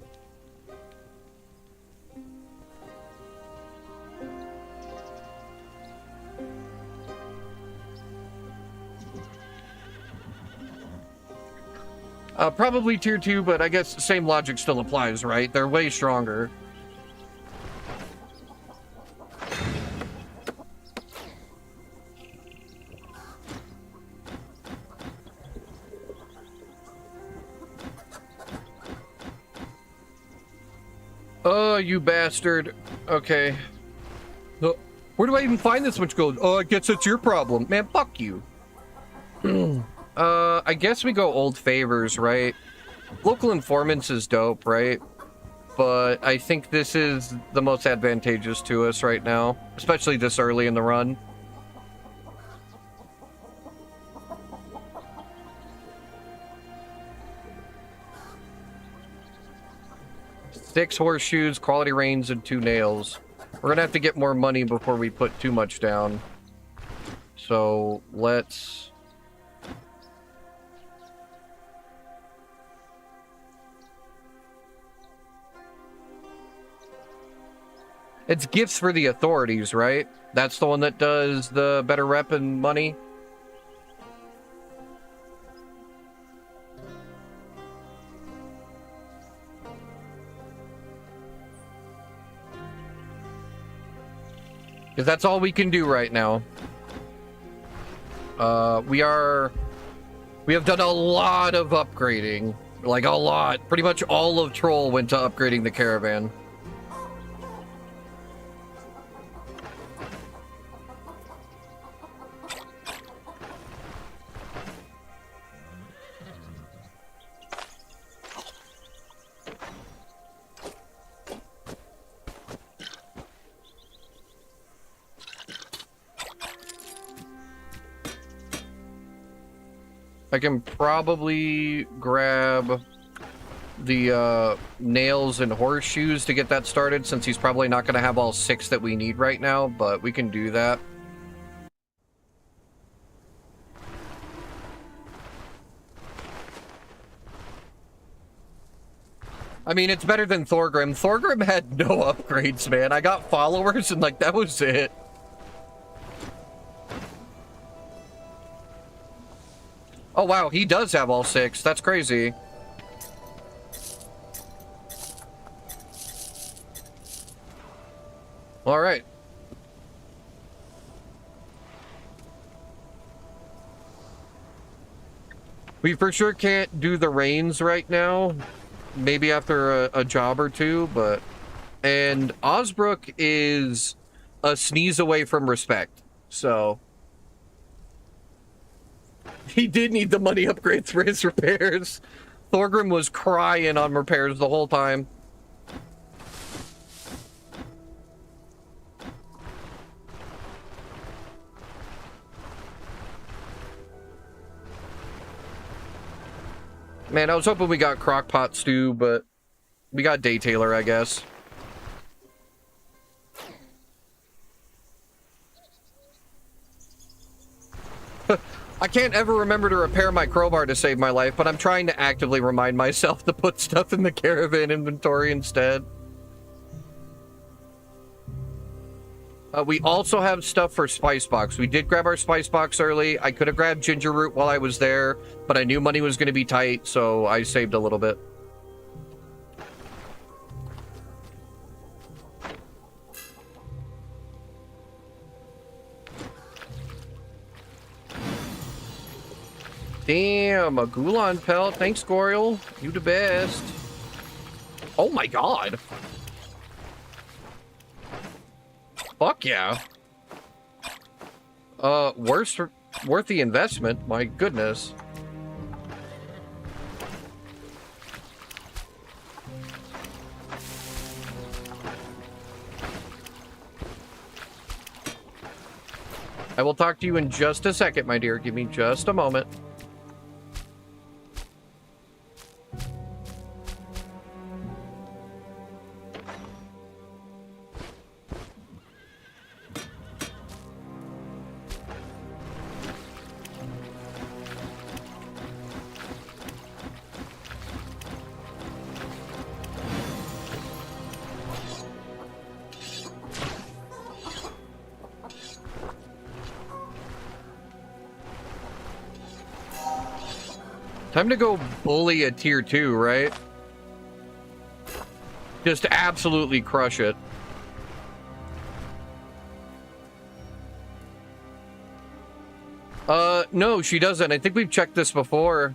Probably tier 2, but I guess the same logic still applies, right? They're way stronger. Oh, you bastard. Okay. Where do I even find this much gold? Oh, I guess it's your problem. Man, fuck you. I guess we go old favors, right? Local informants is dope, right? But I think this is the most advantageous to us right now, especially this early in the run. Six horseshoes, quality reins, and 2 nails. We're gonna have to get more money before we put too much down. So let's... It's gifts for the authorities, right? That's the one that does the better rep and money. Because that's all we can do right now. We have done a lot of upgrading. Like, a lot. Pretty much all of Troll went to upgrading the caravan. I can probably grab the nails and horseshoes to get that started, since he's probably not going to have all 6 that we need right now, but we can do that. I mean, it's better than Thorgrim. Thorgrim had no upgrades, man. I got followers and, like, that was it. Oh, wow, he does have all 6. That's crazy. All right. We for sure can't do the rains right now. Maybe after a job or two, but... And Osbrook is a sneeze away from respect, so... He did need the money upgrades for his repairs. Thorgrim was crying on repairs the whole time. Man, I was hoping we got crockpot stew, but we got day tailor, I guess. I can't ever remember to repair my crowbar to save my life, but I'm trying to actively remind myself to put stuff in the caravan inventory instead. We also have stuff for spice box. We did grab our spice box early. I could have grabbed ginger root while I was there, but I knew money was going to be tight, so I saved a little bit. Damn, a Gulan pelt. Thanks, Goriel. You the best. Oh my god. Fuck yeah. Worth the investment. My goodness. I will talk to you in just a second, my dear. Give me just a moment. Time to go bully a tier 2, right? Just absolutely crush it. No, she doesn't. I think we've checked this before.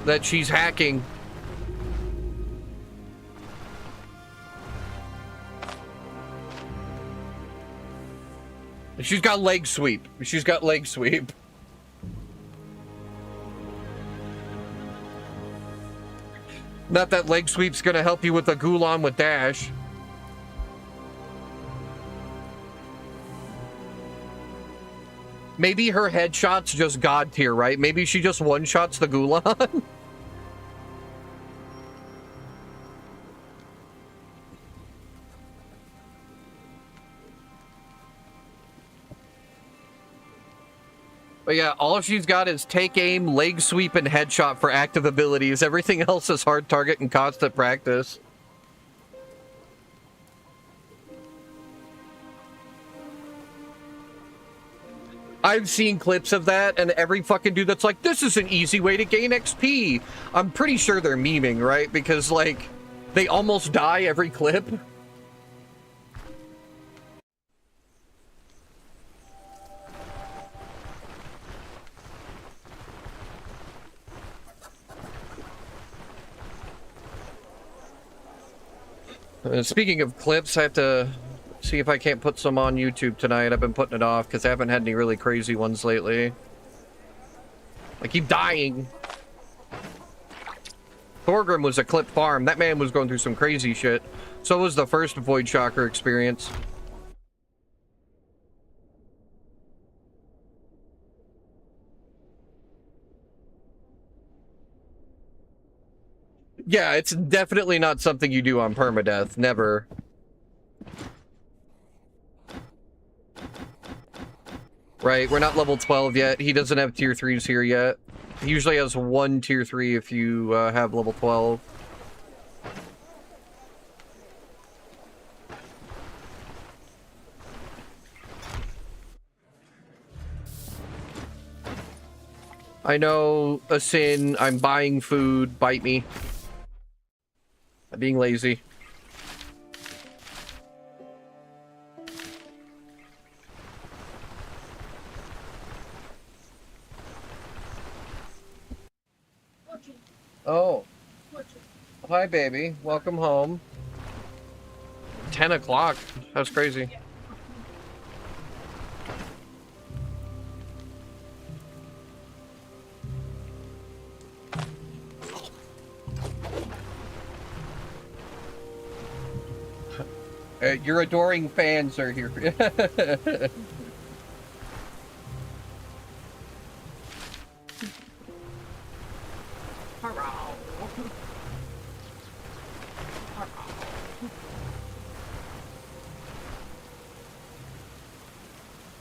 That she's hacking. She's got leg sweep. She's got leg sweep. Not that leg sweep's gonna help you with the Gulan with dash. Maybe her headshot's just god tier, right? Maybe she just one-shots the Gulan. But yeah, all she's got is take aim, leg sweep, and headshot for active abilities. Everything else is hard target and constant practice. I've seen clips of that, and every fucking dude that's like, this is an easy way to gain XP. I'm pretty sure they're memeing, right? Because, like, they almost die every clip. Speaking of clips, I have to see if I can't put some on YouTube tonight. I've been putting it off because I haven't had any really crazy ones lately. I keep dying. Thorgrim was a clip farm. That man was going through some crazy shit. So was the first Voidshocker experience. Yeah, it's definitely not something you do on permadeath. Never. Right, we're not level 12 yet. He doesn't have tier 3s here yet. He usually has one tier 3 if you have level 12. I know, a sin. I'm buying food. Bite me. Being lazy. Oh. Hi, baby. Welcome home. 10 o'clock. That's crazy. Your adoring fans are here.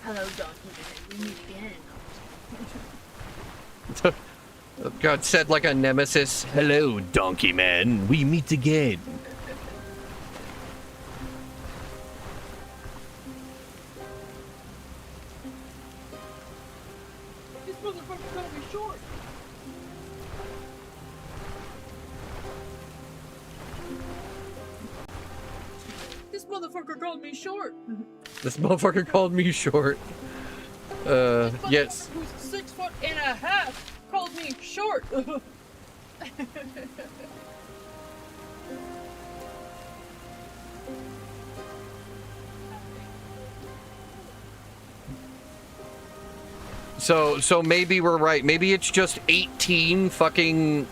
Hello, Donkey. We meet again. God said like a nemesis. Hello, Donkey Man. We meet again. This motherfucker called me short. This motherfucker called me short. This motherfucker called me short. Yes. Who's 6'1.5" called me short. So maybe we're right. Maybe it's just 18 fucking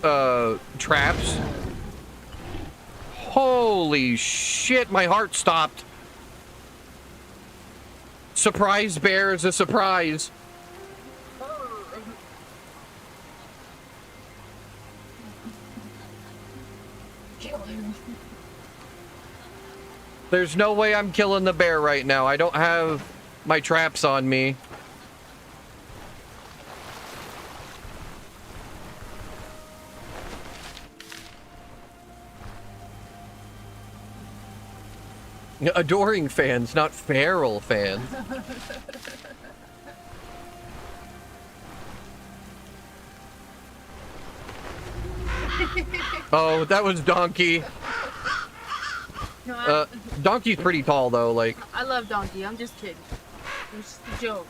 traps. Holy shit, my heart stopped. Surprise bear is a surprise. Kill him. There's no way I'm killing the bear right now. I don't have my traps on me. Adoring fans, not feral fans. Oh, that was Donkey. No, Donkey's pretty tall though, like. I love Donkey. I'm just kidding. It's just a joke.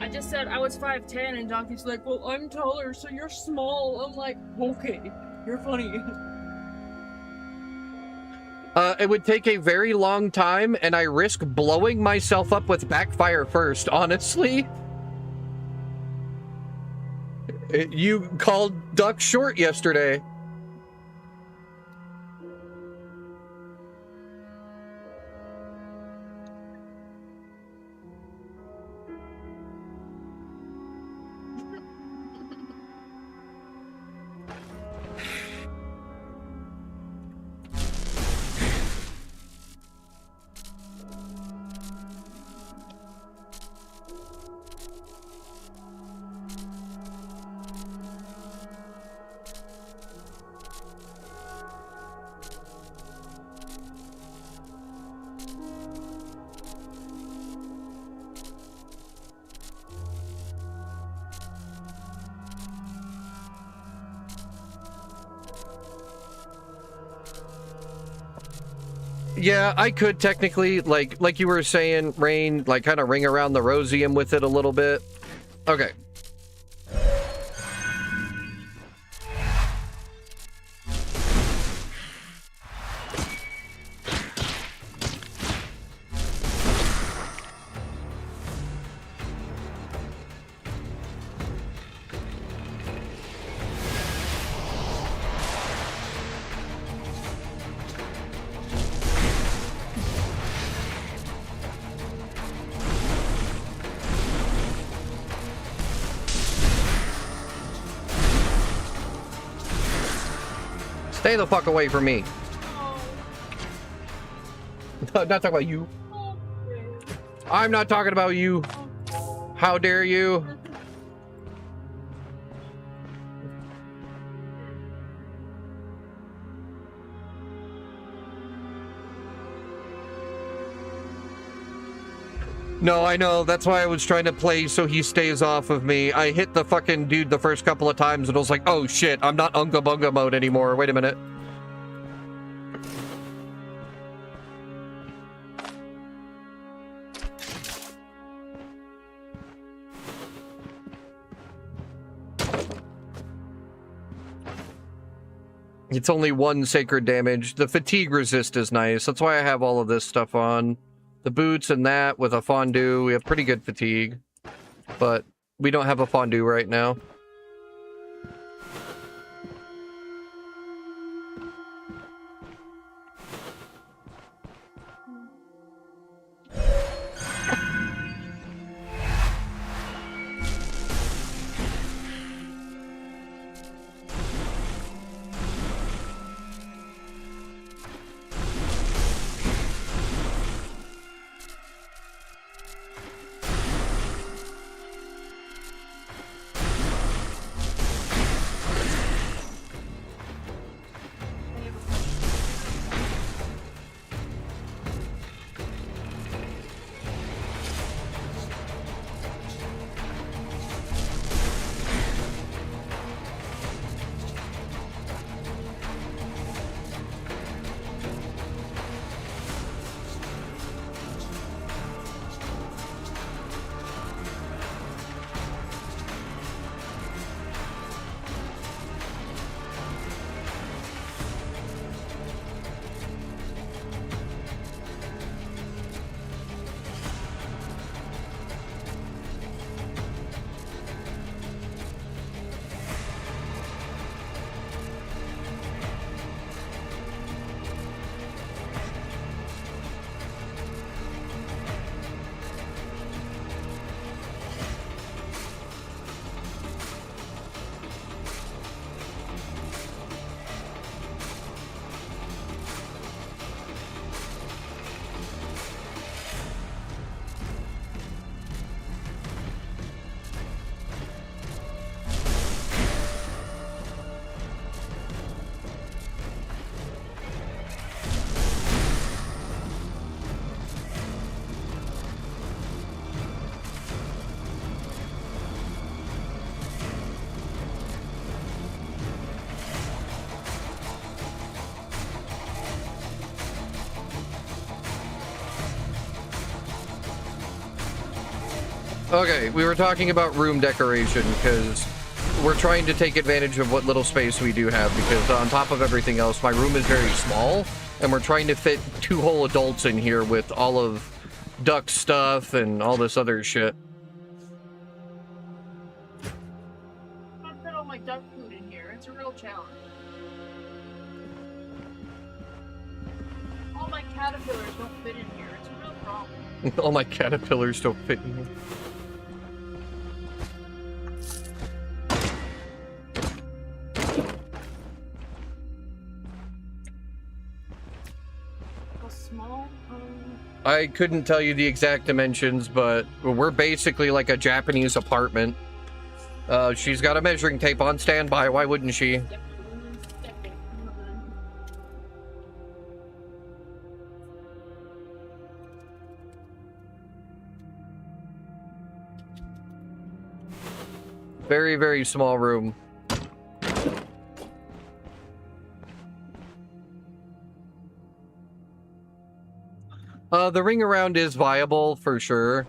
I just said I was 5'10", and Donkey's like, well, I'm taller, so you're small. I'm like, okay, you're funny. It would take a very long time, and I risk blowing myself up with backfire first, honestly. You called Duck short yesterday. Yeah, I could technically, like you were saying, Rain, like kind of ring around the rosium with it a little bit. Okay. Stay the fuck away from me. Not talking about you. I'm not talking about you. How dare you? No, I know. That's why I was trying to play so he stays off of me. I hit the fucking dude the first couple of times and I was like, oh shit, I'm not Unga Bunga mode anymore. Wait a minute. It's only 1 sacred damage. The fatigue resist is nice. That's why I have all of this stuff on. The boots and that with a fondue. We have pretty good fatigue. But we don't have a fondue right now. Okay, we were talking about room decoration because we're trying to take advantage of what little space we do have because on top of everything else, my room is very small and we're trying to fit 2 whole adults in here with all of Duck's stuff and all this other shit. I can't fit all my duck food in here. It's a real challenge. All my caterpillars don't fit in here. It's a real problem. All my caterpillars don't fit in here. I couldn't tell you the exact dimensions, but we're basically like a Japanese apartment. She's got a measuring tape on standby. Why wouldn't she? Very, very small room. The ring around is viable for sure.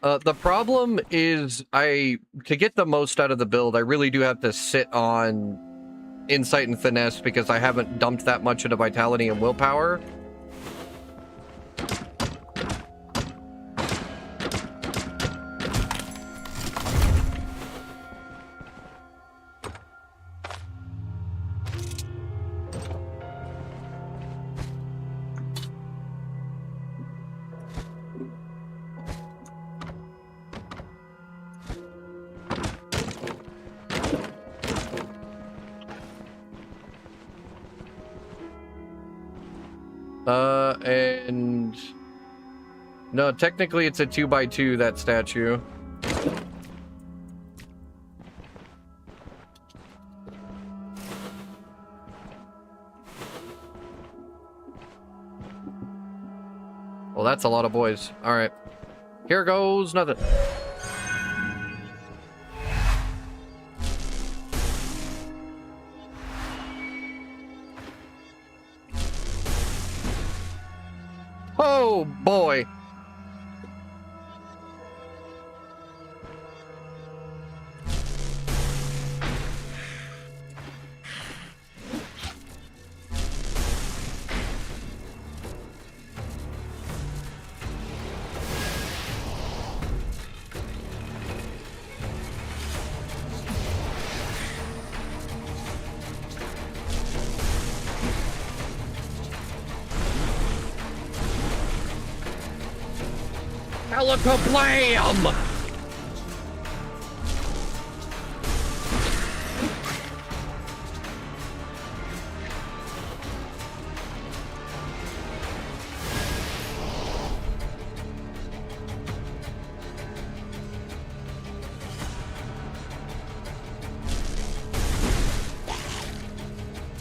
The problem is to get the most out of the build, I really do have to sit on insight and finesse because I haven't dumped that much into vitality and willpower. And no, technically it's a 2x2, that statue. Well, that's a lot of boys. All right. Here goes nothing. Oh, boy. Helicoblam!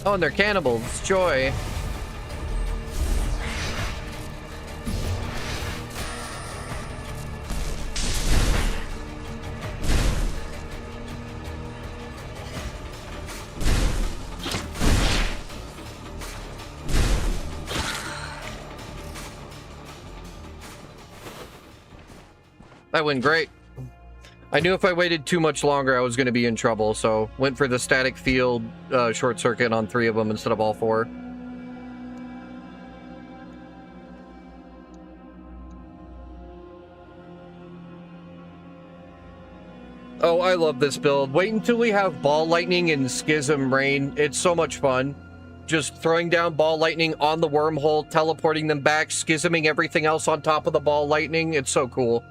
Oh, and they're cannibals. Joy. That went great. I knew if I waited too much longer, I was going to be in trouble, so went for the static field short circuit on 3 of them instead of all 4. Oh, I love this build. Wait until we have ball lightning and schism rain. It's so much fun. Just throwing down ball lightning on the wormhole, teleporting them back, schisming everything else on top of the ball lightning. It's so cool.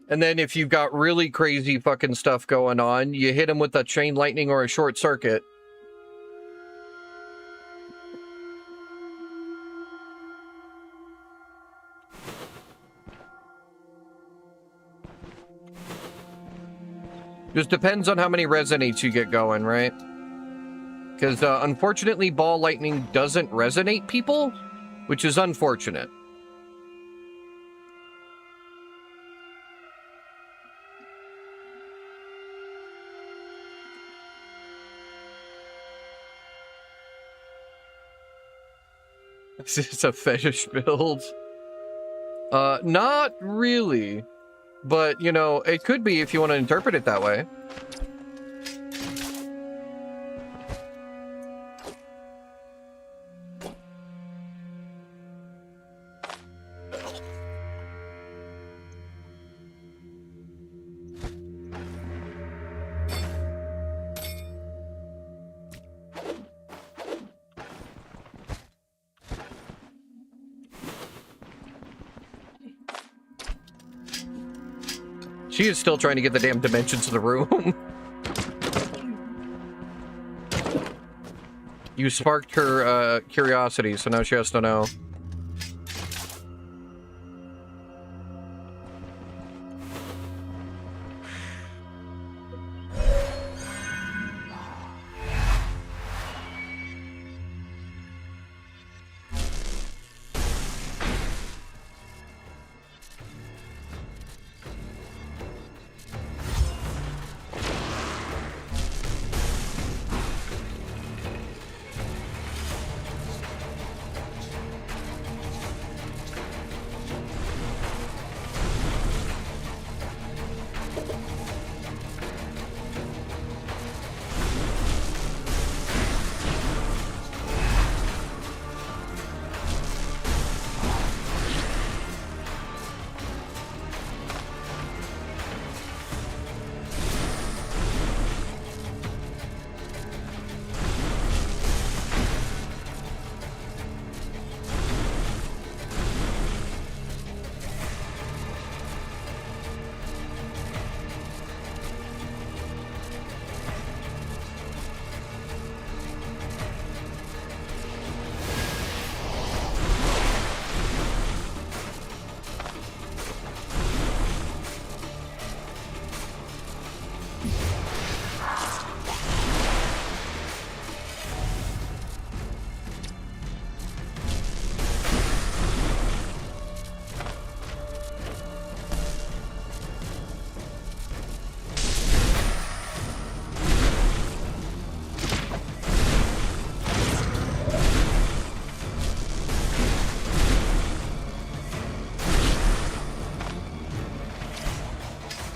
And then if you've got really crazy fucking stuff going on, you hit them with a chain lightning or a short circuit. Just depends on how many resonates you get going, right? Because unfortunately, ball lightning doesn't resonate people, which is unfortunate. This is a fetish build. Not really. But, you know, it could be if you want to interpret it that way. She is still trying to get the damn dimensions of the room. You sparked her curiosity, so now she has to know.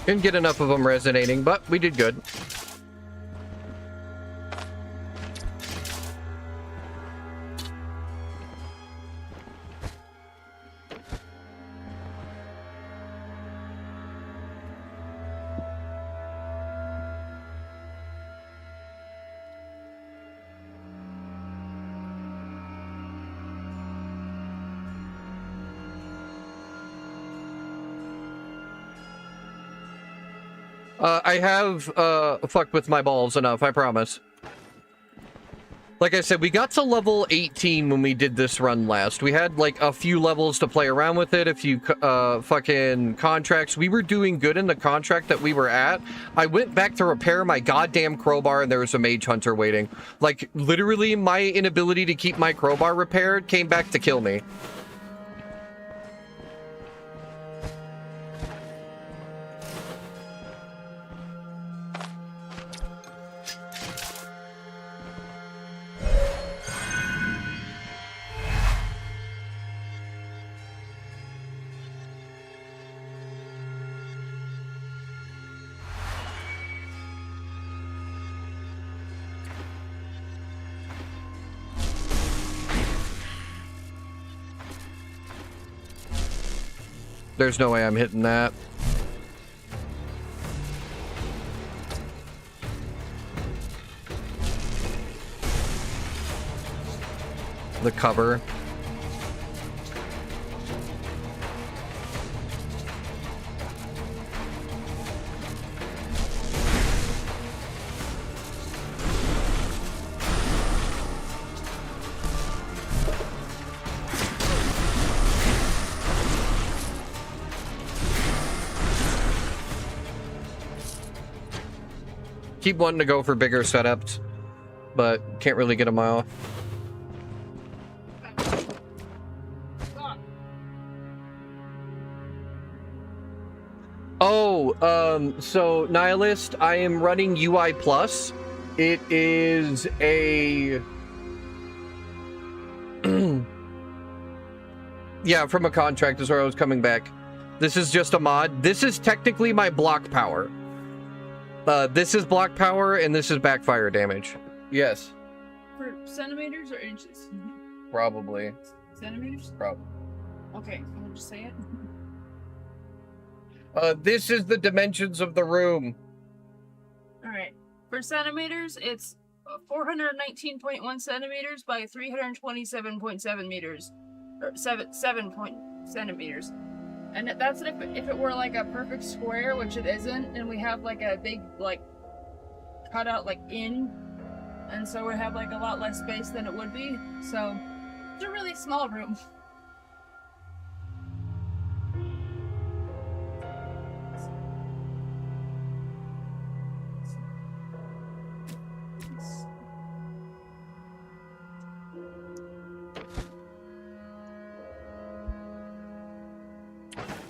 Didn't get enough of them resonating, but we did good. I have fucked with my balls enough, I promise. Like I said, we got to level 18 when we did this run last. We had like a few levels to play around with it, a few fucking contracts. We were doing good in the contract that we were at. I went back to repair my goddamn crowbar and there was a mage hunter waiting. Like, literally, my inability to keep my crowbar repaired came back to kill me. There's no way I'm hitting that. The cover. Keep wanting to go for bigger setups, but can't really get them off. Oh, so Nihilist, I am running UI Plus. It is a... yeah, from a contract is where I was coming back. This is just a mod. This is technically my block power. This is block power, and this is backfire damage. Yes. For centimeters or inches? Probably. Centimeters? Probably. Okay, I'll just say it. This is the dimensions of the room. Alright. For centimeters, it's 419.1 centimeters by 327.7 meters. Or 7 centimeters. And that's if it were like a perfect square, which it isn't, and we have like a big like cutout like in, and so we have like a lot less space than it would be. So it's a really small room.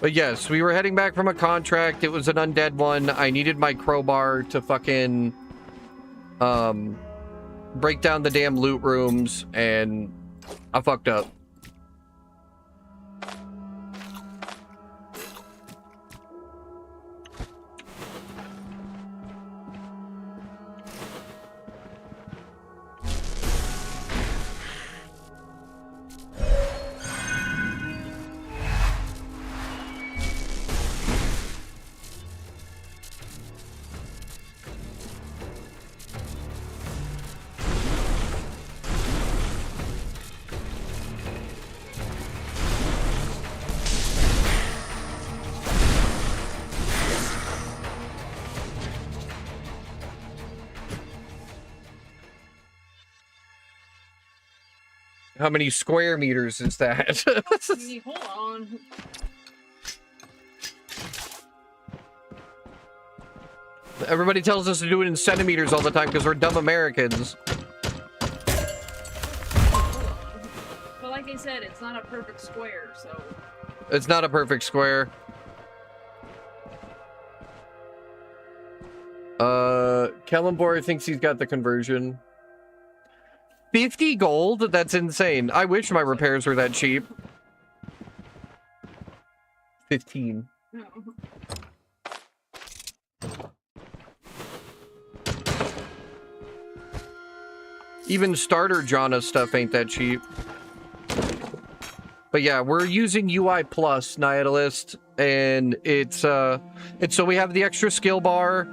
But yes, we were heading back from a contract. It was an undead one. I needed my crowbar to fucking break down the damn loot rooms, and I fucked up. How many square meters is that? Hold on. Everybody tells us to do it in centimeters all the time because we're dumb Americans. But like I said, it's not a perfect square, so... It's not a perfect square. Kellenborg thinks he's got the conversion. 50 gold? That's insane. I wish my repairs were that cheap. 15. No. Even starter Jhana stuff ain't that cheap. But yeah, we're using UI Plus Nihilist, and it's so we have the extra skill bar,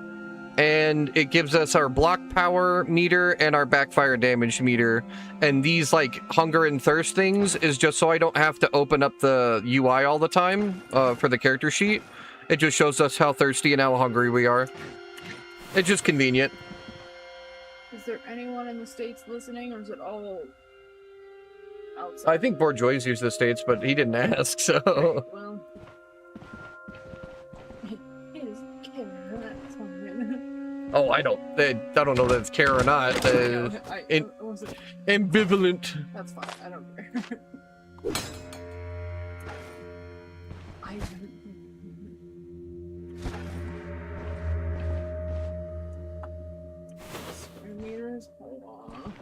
and it gives us our block power meter and our backfire damage meter. And these like hunger and thirst things is just so I don't have to open up the UI all the time for the character sheet. It just shows us how thirsty and how hungry we are. It's just convenient. Is there anyone in the States listening, or is it all outside? I think Bourgeois used the States, but he didn't ask, so... Okay, well... It is care, that's fine. Oh, I don't know that it's care or not. Wasn't... Ambivalent. That's fine, I don't care. Square meters, hold on.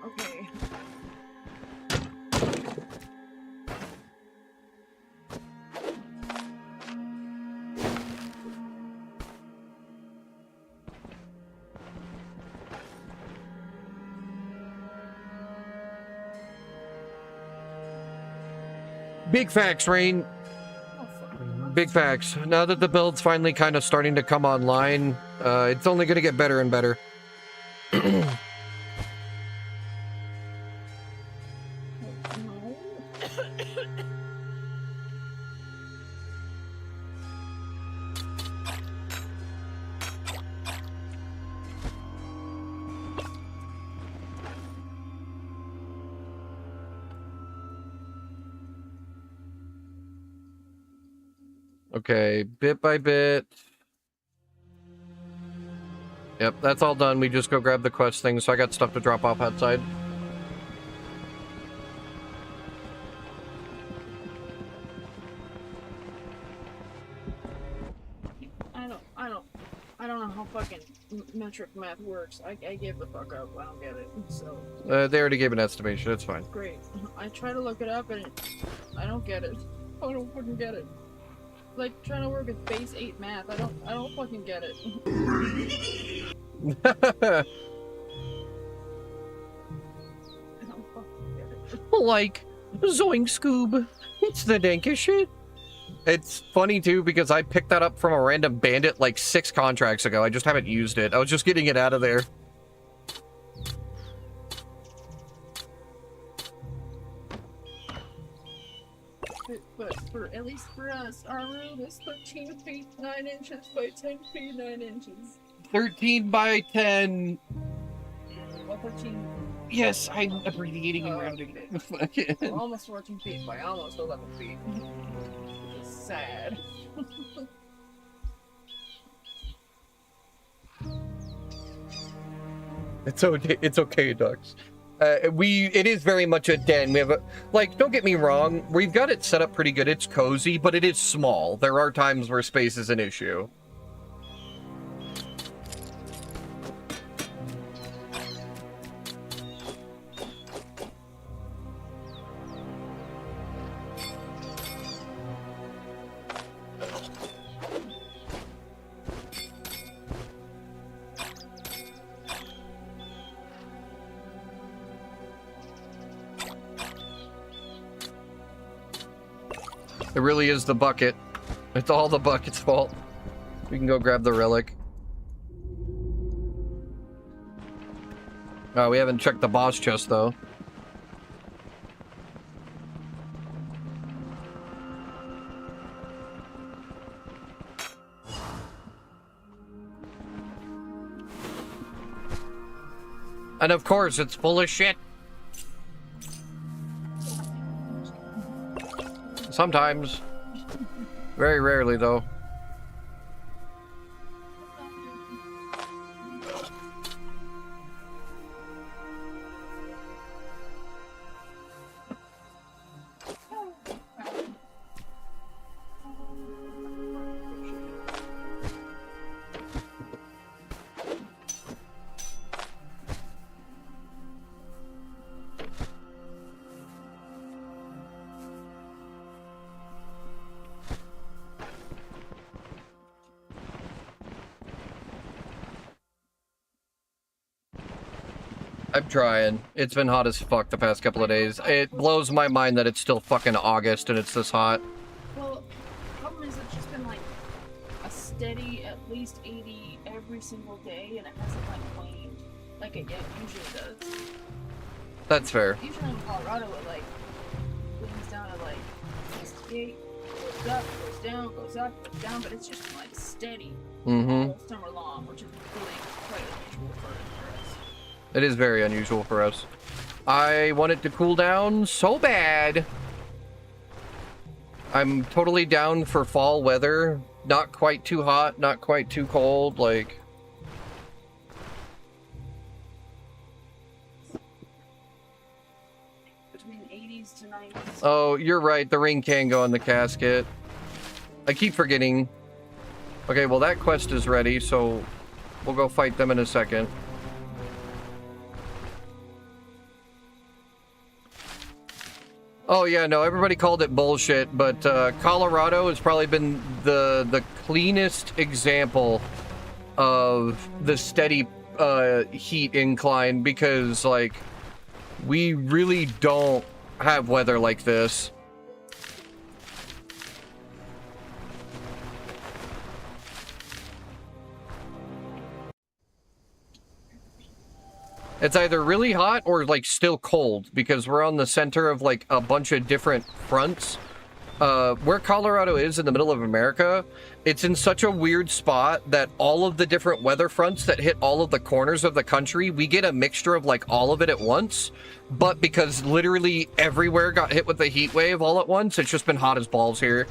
Okay. Big facts, Rain. Big facts. Now that the build's finally kind of starting to come online, it's only going to get better and better. Okay, bit by bit. Yep, that's all done. We just go grab the quest thing, so I got stuff to drop off outside. I don't know how fucking metric math works. I gave the fuck up. I don't get it. So. They already gave an estimation. It's fine. Great. I try to look it up and I don't get it. I don't fucking get it. Like trying to work with base 8 math. I don't fucking get it. I don't fucking get it. Like, Zoink Scoob. It's the dankest shit. It's funny too because I picked that up from a random bandit like 6 contracts ago. I just haven't used it. I was just getting it out of there. But for at least for us, our room is 13 feet 9 inches by 10 feet 9 inches. 13 by 10. Well, 13. Yes, I'm abbreviating and rounding. Okay. Well, almost 14 feet by almost 11 feet. Which is sad. It's okay, Ducks. It is very much a den. We have a, like, don't get me wrong, we've got it set up pretty good. It's cozy, but it is small. There are times where space is an issue. It really is the bucket. It's all the bucket's fault. We can go grab the relic. Oh, we haven't checked the boss chest, though. And of course, it's full of shit. Sometimes. Very rarely, though. I'm trying. It's been hot as fuck the past couple of days. It blows my mind that it's still fucking August and it's this hot. Well, the problem is it's just been like a steady at least 80 every single day, and it hasn't like waned like it usually does. That's fair. Usually in Colorado it like wings down to like 68, goes up, goes down, goes up, goes down, but it's just been like steady all summer long, which is really quite unusual for us. It is very unusual for us. I want it to cool down so bad. I'm totally down for fall weather. Not quite too hot, not quite too cold, like... Between 80s to 90s. Oh, you're right. The ring can go in the casket. I keep forgetting. Okay, well that quest is ready, so we'll go fight them in a second. Oh yeah, no, everybody called it bullshit, but Colorado has probably been the cleanest example of the steady heat incline, because like we really don't have weather like this. It's either really hot or like still cold, because we're on the center of like a bunch of different fronts. Where Colorado is in the middle of America, it's in such a weird spot that all of the different weather fronts that hit all of the corners of the country, we get a mixture of like all of it at once. But because literally everywhere got hit with the heat wave all at once, it's just been hot as balls here.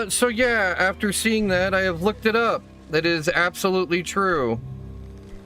So yeah, after seeing that, I have looked it up. That is absolutely true.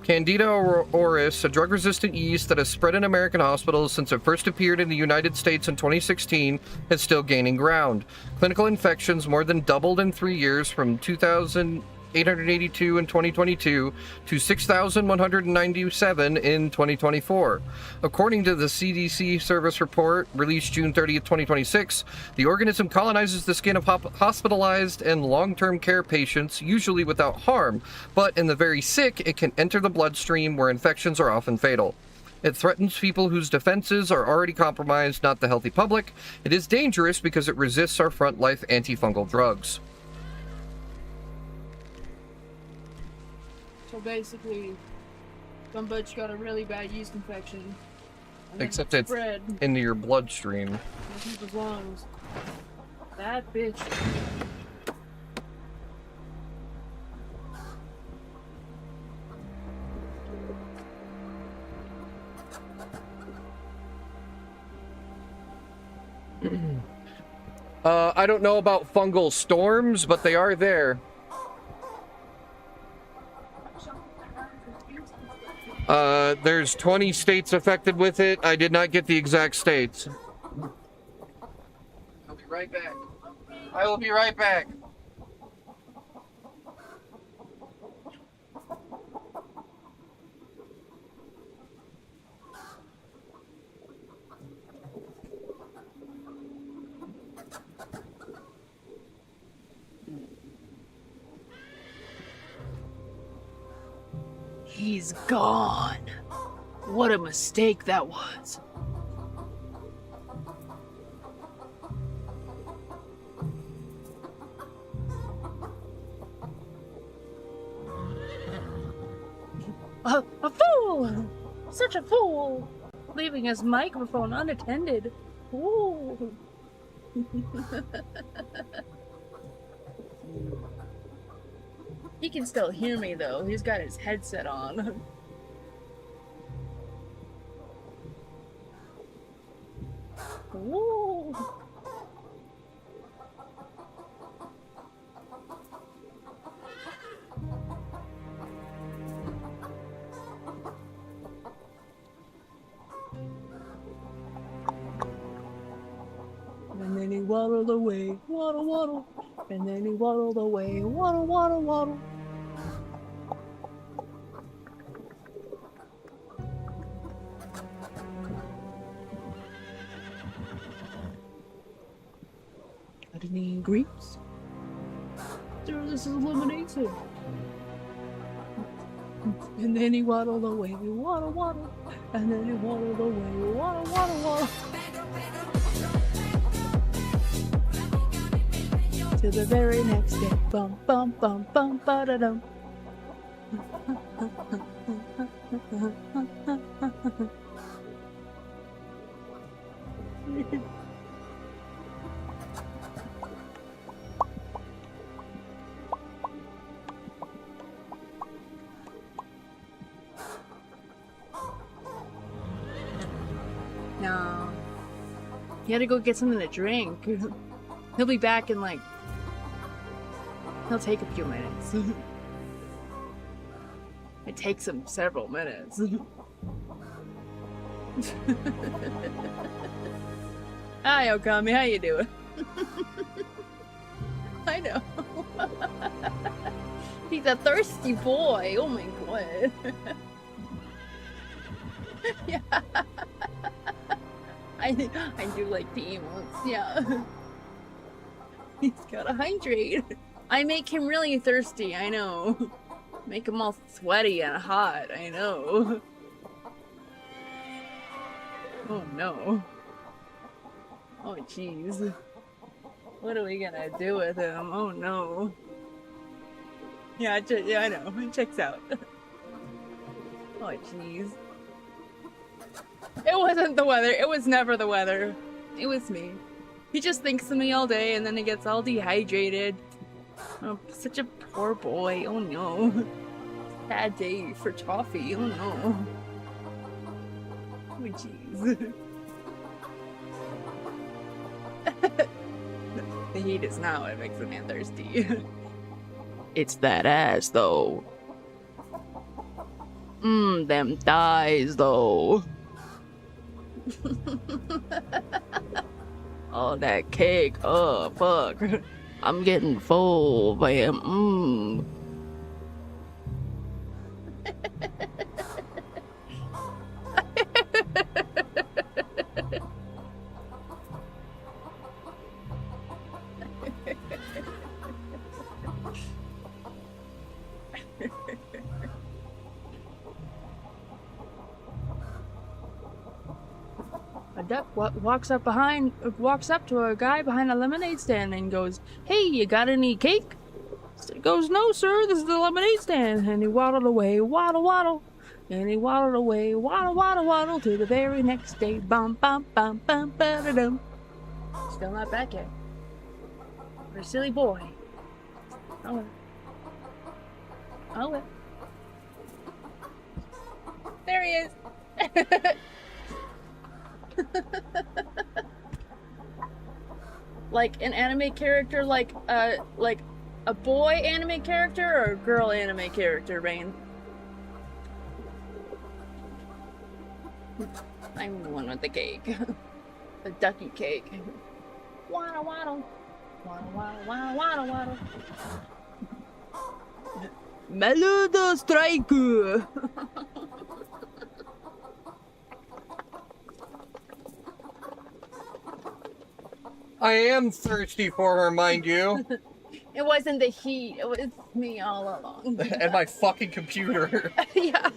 Candida auris, a drug-resistant yeast that has spread in American hospitals since it first appeared in the United States in 2016, is still gaining ground. Clinical infections more than doubled in 3 years, from 2,882 in 2022 to 6,197 in 2024. According to the CDC service report released June 30th, 2026, the organism colonizes the skin of hospitalized and long-term care patients, usually without harm, but in the very sick, it can enter the bloodstream where infections are often fatal. It threatens people whose defenses are already compromised, not the healthy public. It is dangerous because it resists our front-life antifungal drugs. So basically, some bitch got a really bad yeast infection. And Except it it's spread into your bloodstream. in people's lungs. That bitch. I don't know about fungal storms, but they are there. There's 20 states affected with it. I did not get the exact states. I'll be right back. I will be right back. He's gone. What a mistake that was. A fool! Such a fool! Leaving his microphone unattended. Ooh. He can still hear me though. He's got his headset on. Ooh. And then he waddled away, waddle, waddle. And then he waddled away, waddle, waddle, waddle. Got any grapes? Sure, this is lemonade. And then he waddled away, waddle, waddle. And then he waddled away, waddle, waddle, waddle. To the very next day. Bum, bum, bum, bum, ba-da-dum. No. You had to go get something to drink. He'll be back in like... He'll take a few minutes. It takes him several minutes. Hi, Okami, how you doing? I know. He's a thirsty boy. Oh my god. Yeah. I do like the emotes, yeah. He's gotta hydrate. I make him really thirsty, I know. Make him all sweaty and hot, I know. Oh no. Oh jeez. What are we gonna do with him? Oh no. Yeah, I know. It checks out. Oh jeez. It wasn't the weather. It was never the weather. It was me. He just thinks of me all day and then he gets all dehydrated. Oh, such a poor boy. Oh no. Bad day for toffee. Oh no. Oh jeez. the heat is now, it makes a man thirsty. It's that ass, though. Them thighs, though. Oh, that cake. Oh, fuck. I'm getting full, man. A duck walks up to a guy behind a lemonade stand and goes, "Hey, you got any cake?" He goes, "No, sir, this is the lemonade stand." And he waddled away, waddle, waddle. And he waddled away, waddle, waddle, waddle, to the very next day. Bum, bum, bum, bum, ba-da-dum. Still not back yet. What a silly boy. Oh, well. Oh, well. There he is. Like an anime character, like a boy anime character or a girl anime character, Rain? I'm the one with the cake. The ducky cake. Waddle waddle. Waddle waddle waddle waddle waddle. Meludo strike! I am thirsty for her, mind you. It wasn't the heat, it was me all along. And my fucking computer. Yeah.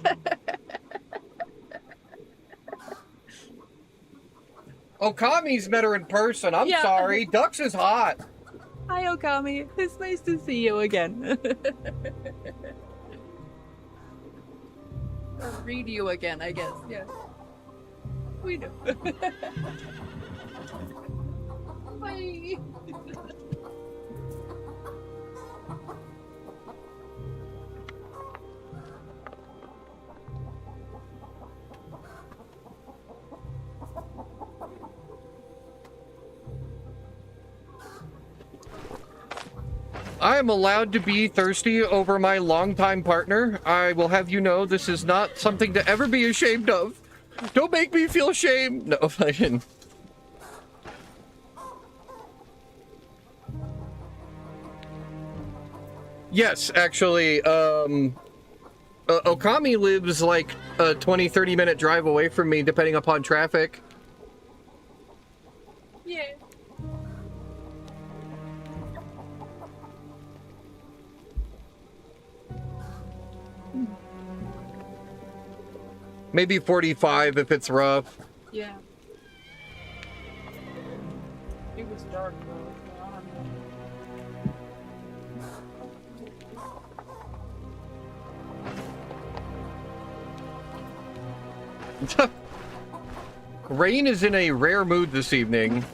Okami's met her in person. I'm Yeah. sorry. Dux is hot. Hi, Okami. It's nice to see you again. Or read you again, I guess. Yeah. We know. Bye. I am allowed to be thirsty over my longtime partner. I will have you know this is not something to ever be ashamed of. Don't make me feel shame. No, I didn't. Yes, actually, Okami lives like a 20-30 minute drive away from me, depending upon traffic. Yeah. Maybe 45 if it's rough. Yeah. It was dark though. Rain is in a rare mood this evening.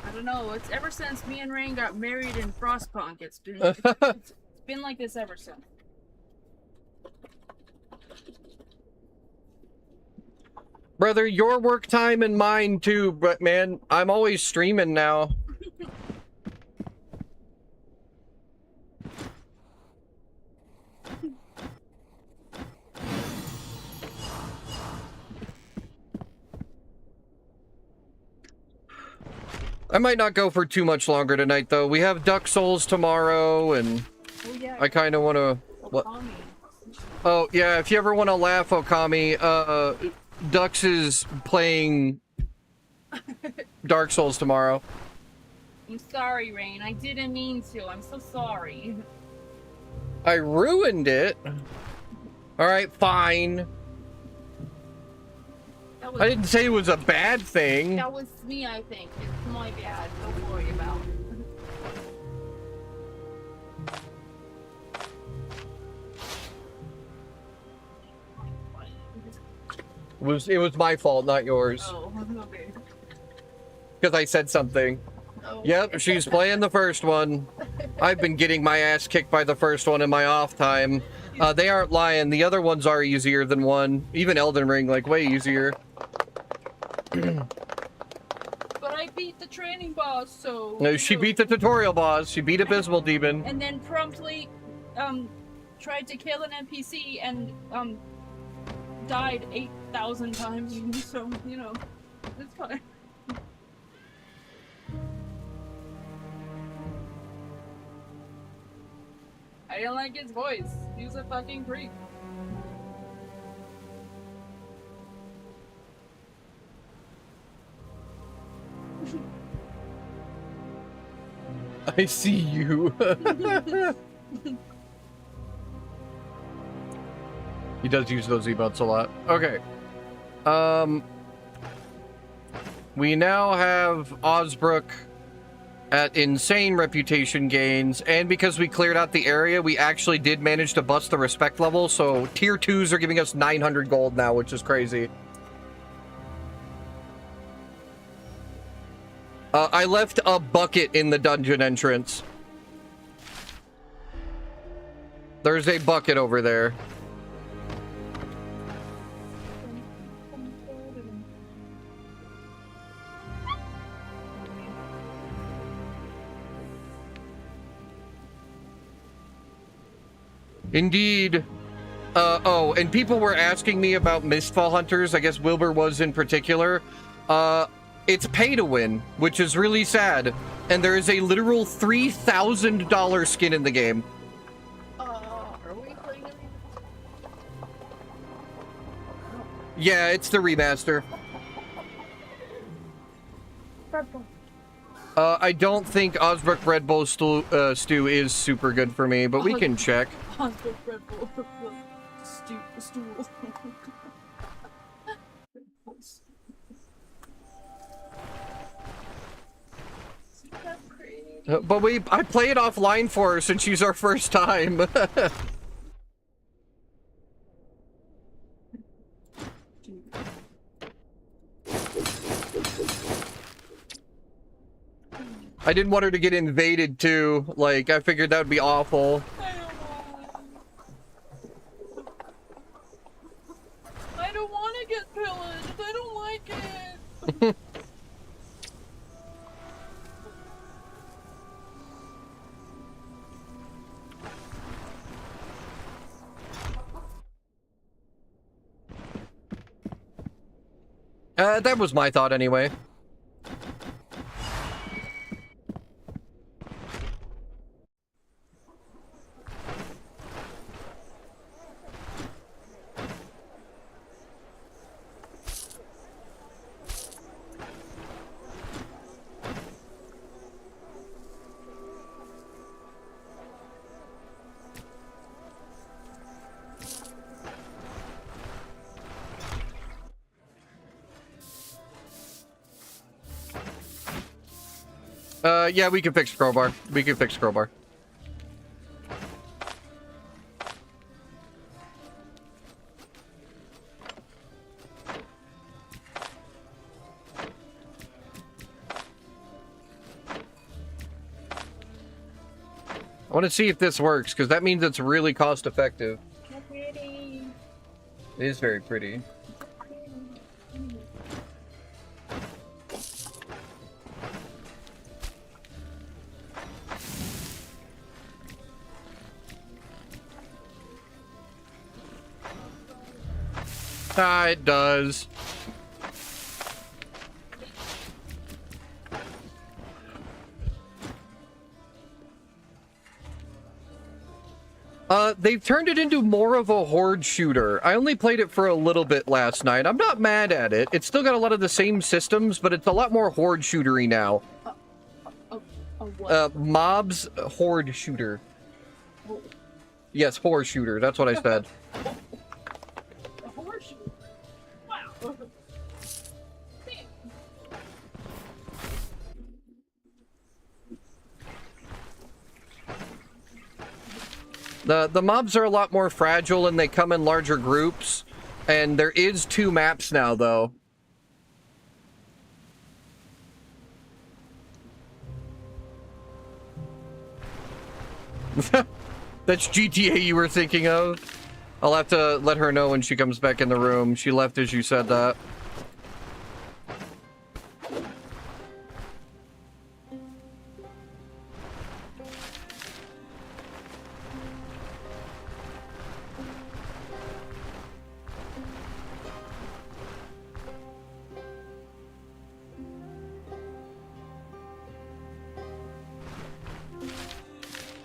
I don't know. It's ever since me and Rain got married in Frostpunk. It's been like this ever since. Brother, your work time and mine too, but man, I'm always streaming now. I might not go for too much longer tonight, though. We have Duck Souls tomorrow, and Oh yeah. I kind of want to... What? Okami. Oh, yeah, if you ever want to laugh, Okami, Dux is playing Dark Souls tomorrow. I'm sorry, Rain. I didn't mean to. I'm so sorry. I ruined it. Alright, fine. That I didn't say it was a bad thing. That was me, I think. It's my bad. Don't worry about it. It was my fault, not yours. Oh, okay. Because I said something. Oh. Yep, she's playing the first one. I've been getting my ass kicked by the first one in my off time. They aren't lying. The other ones are easier than one. Even Elden Ring, like, way easier. But I beat the training boss, so... No, she beat the tutorial boss. She beat Abysmal Demon. And then promptly, tried to kill an NPC and, died 8,000 times, so, you know, it's fine. I don't like his voice. He's a fucking creep. I see you. He does use those emotes a lot. Okay. We now have Osbrook at insane reputation gains, and because we cleared out the area, we actually did manage to bust the respect level, so tier 2s are giving us 900 gold now, which is crazy. I left a bucket in the dungeon entrance. There's a bucket over there. Indeed. Oh, and people were asking me about Mistfall Hunters. I guess Wilbur was in particular. It's pay to win, which is really sad. And there is a literal $3,000 skin in the game. Are we playing it? Yeah, it's the remaster. I don't think Osbrook Red Bull stew is super good for me, but we can check. Osbrook Red Bull stool. But I play it offline for her since she's our first time. I didn't want her to get invaded too. Like, I figured that would be awful. I don't want to get pillaged. I don't like it. That was my thought anyway. Yeah, we can fix crowbar. We can fix crowbar. I want to see if this works, because that means it's really cost effective. How pretty. It is very pretty. Ah, it does. They've turned it into more of a horde shooter. I only played it for a little bit last night. I'm not mad at it. It's still got a lot of the same systems, but it's a lot more horde shootery now. What? Mobs horde shooter. Yes, horde shooter. That's what I said. A horde shooter? Wow. The mobs are a lot more fragile and they come in larger groups. And there is 2 maps now, though. That's GTA you were thinking of? I'll have to let her know when she comes back in the room. She left as you said that.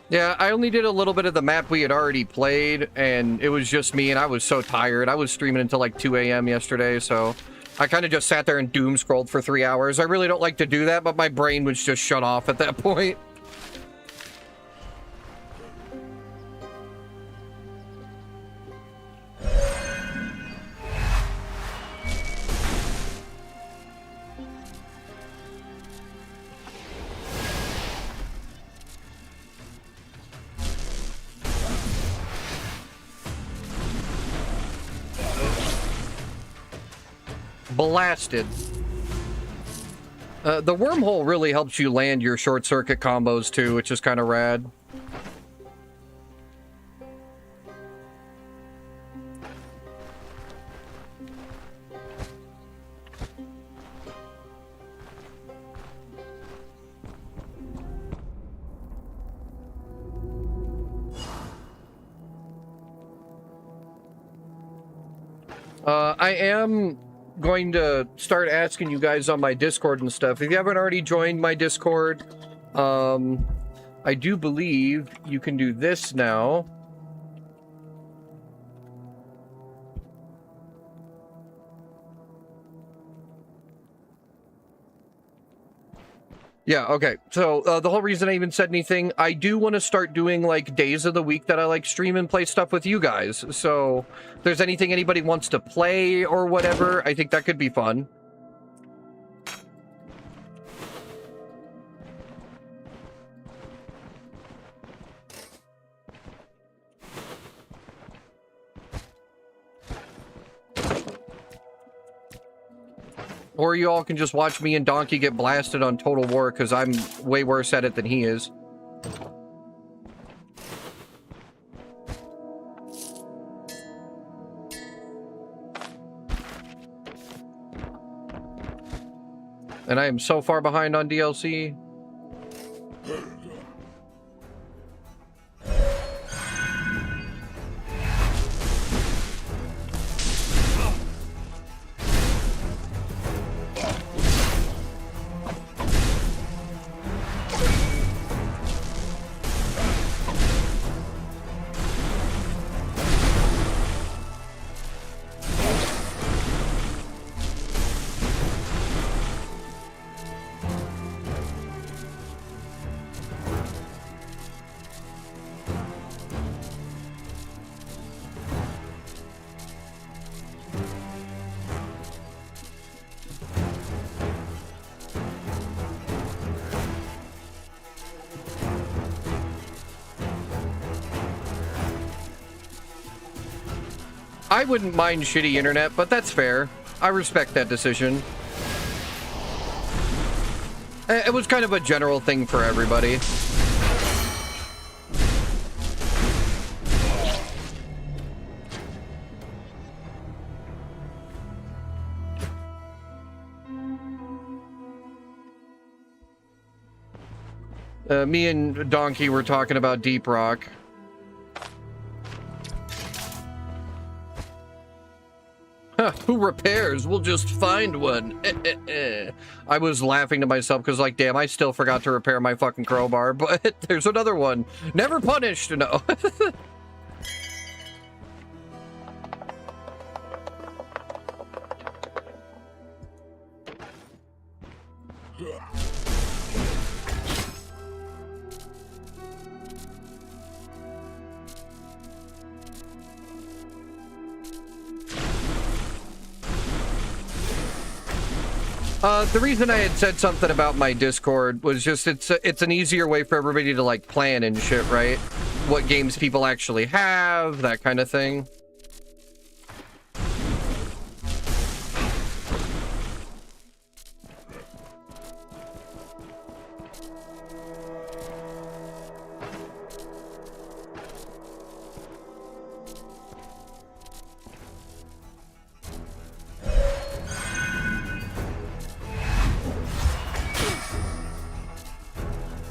Yeah, I only did a little bit of the map we had already played, and it was just me, and I was so tired. I was streaming until like 2 a.m. yesterday, so I kind of just sat there and doom scrolled for 3 hours. I really don't like to do that, but my brain was just shut off at that point. Blasted. The wormhole really helps you land your short circuit combos too, which is kind of rad. I am going to start asking you guys on my Discord and stuff. If you haven't already joined my Discord, I do believe you can do this now. Yeah, okay. So the whole reason I even said anything, I do want to start doing like days of the week that I like stream and play stuff with you guys. So if there's anything anybody wants to play or whatever, I think that could be fun. Or you all can just watch me and Donkey get blasted on Total War, because I'm way worse at it than he is. And I am so far behind on DLC. I wouldn't mind shitty internet, but that's fair. I respect that decision. It was kind of a general thing for everybody. Me and Donkey were talking about Deep Rock. Who repairs? We'll just find one. I was laughing to myself because, like, damn, I still forgot to repair my fucking crowbar, but there's another one. Never punished, no. The reason I had said something about my Discord was just it's an easier way for everybody to like plan and shit, right? What games people actually have, that kind of thing.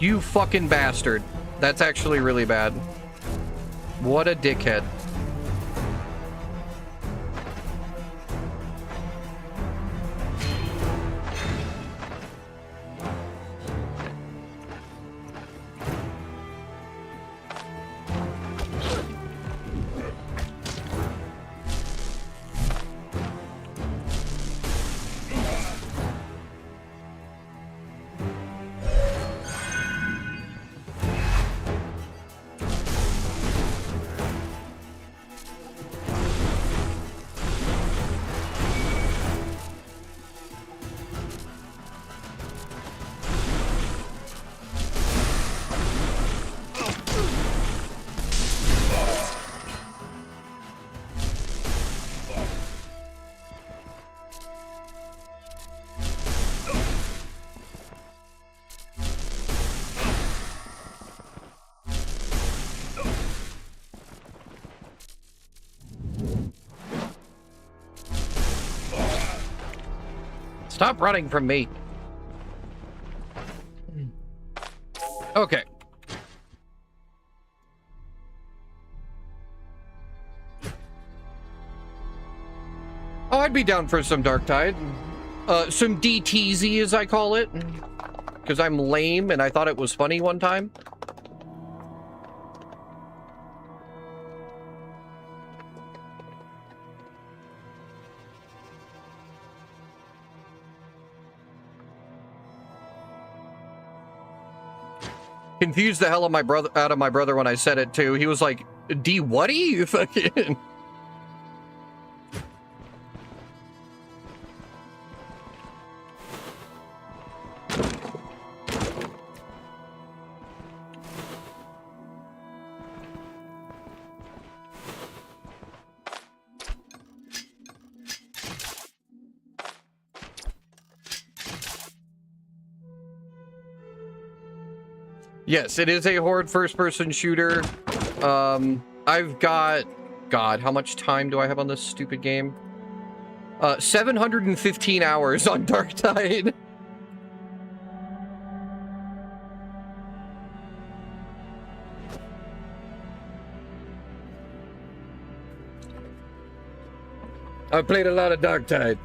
You fucking bastard. That's actually really bad. What a dickhead. Stop running from me. Okay. Oh, I'd be down for some Dark Tide. Some DTZ, as I call it. Because I'm lame and I thought it was funny one time. Confused the hell out of my brother when I said it too. He was like, "D whatty?" You fucking. Yes, it is a horde first-person shooter. I've got... God, how much time do I have on this stupid game? 715 hours on Dark Tide. I played a lot of Dark Tide.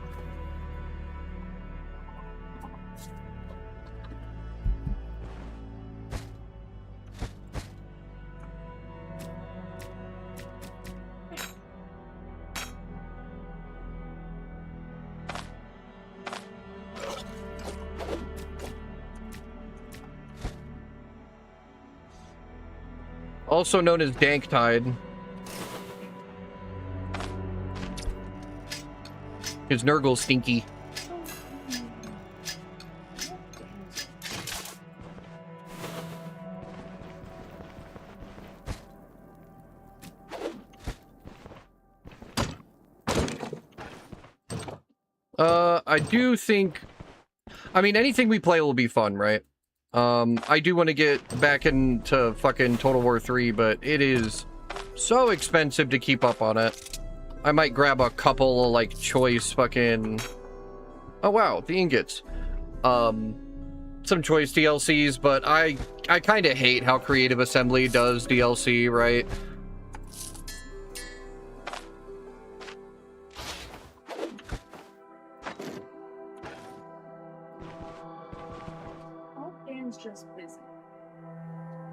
Also known as Dank Tide. His Nurgle's stinky. I do think... I mean, anything we play will be fun, right? I do want to get back into fucking Total War 3, but it is so expensive to keep up on it. I might grab a couple of, like, choice fucking... Oh, wow, the ingots. Some choice DLCs, but I kind of hate how Creative Assembly does DLC, right? Just busy.